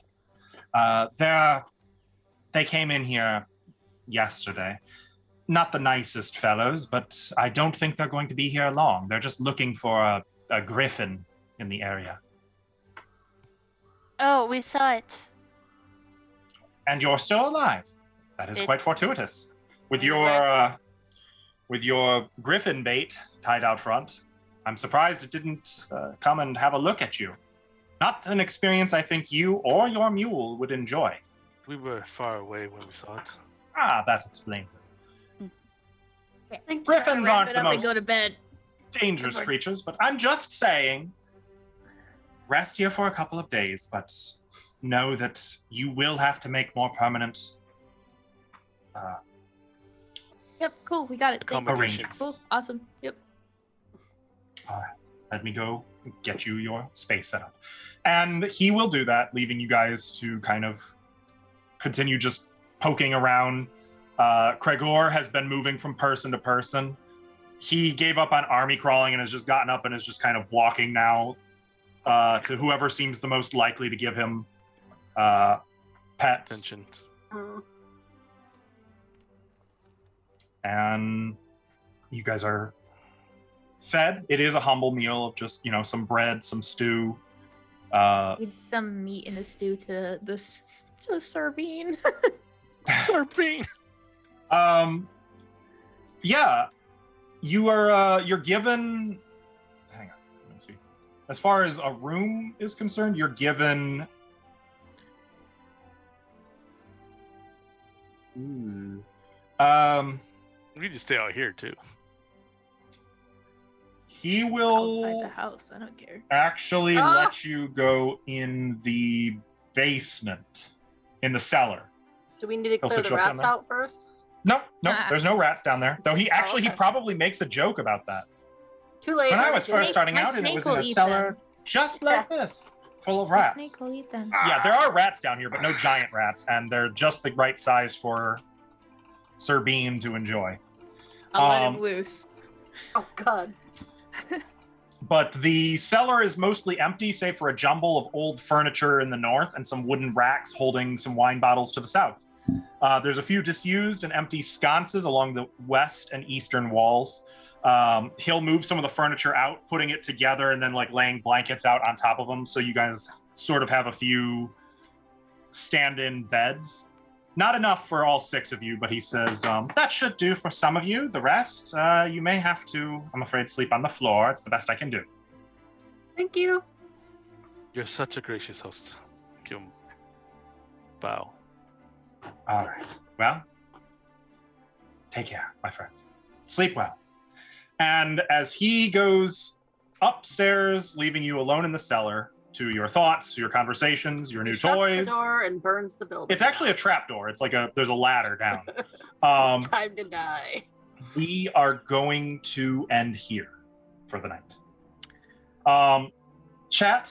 They came in here yesterday. Not the nicest fellows, but I don't think they're going to be here long. They're just looking for a griffin in the area. Oh, we saw it. And you're still alive. That is quite fortuitous. With It your griffin bait tied out front, I'm surprised it didn't come and have a look at you. Not an experience I think you or your mule would enjoy. We were far away when we saw it. Ah, that explains it. Thank you. Griffins Wrap aren't it the up and most go to bed. dangerous Edward. creatures, but I'm just saying, rest here for a couple of days, but know that you will have to make more permanent Yep, cool. We got it. Thank you. Accommodations. Cool. Awesome. Yep. All right, let me go get you your space set up. And he will do that, leaving you guys to kind of continue just poking around. Gregor has been moving from person to person. He gave up on army crawling and has just gotten up and is just kind of walking now to whoever seems the most likely to give him pets. Attention. Mm. And you guys are fed. It is a humble meal of just, some bread, some stew. Need some meat in the stew to the sardine. Slurping. Yeah, you're given. Hang on, let me see. As far as a room is concerned, you're given. Ooh. We need to stay out here too. He will Outside the house. I don't care. actually Ah! let you go in the basement, in the cellar. Do we need to He'll clear sit the you up down rats there. out first? No, Ah. there's no rats down there. Though he okay. probably makes a joke about that. Too late. When I already was did first it. starting My out, and it snake was in will a eat cellar them. just like this, full of The rats. snake will eat them. Yeah, there are rats down here, but no giant rats, and they're just the right size for Sir Bean to enjoy. I'll let Um, him loose. Oh god. But the cellar is mostly empty, save for a jumble of old furniture in the north and some wooden racks holding some wine bottles to the south. There's a few disused and empty sconces along the west and eastern walls. He'll move some of the furniture out, putting it together, and then laying blankets out on top of them, so you guys sort of have a few stand-in beds. Not enough for all 6 of you, but he says, that should do for some of you. The rest, you may have to, I'm afraid, sleep on the floor. It's the best I can do. Thank you. You're such a gracious host. Give him bow. All right. Well, take care, my friends. Sleep well. And as he goes upstairs, leaving you alone in the cellar to your thoughts, your conversations, your new Shuts toys. the door and burns the building. It's actually a trap door. It's like there's a ladder down. Time to die. We are going to end here for the night. Chat,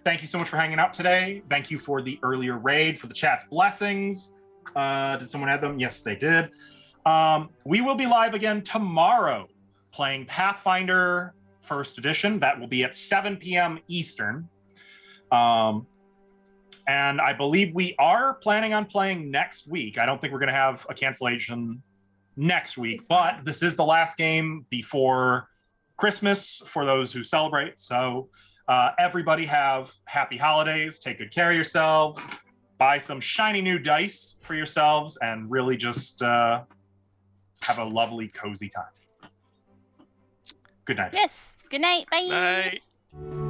thank you so much for hanging out today. Thank you for the earlier raid, for the chat's blessings. Did someone add them? Yes, they did. We will be live again tomorrow playing Pathfinder First Edition. That will be at 7 p.m. Eastern. And I believe we are planning on playing next week. I don't think we're going to have a cancellation next week, but this is the last game before Christmas for those who celebrate. So everybody have happy holidays. Take good care of yourselves. Buy some shiny new dice for yourselves and really just have a lovely, cozy time. Good night. Yes. Good night. Bye. Night.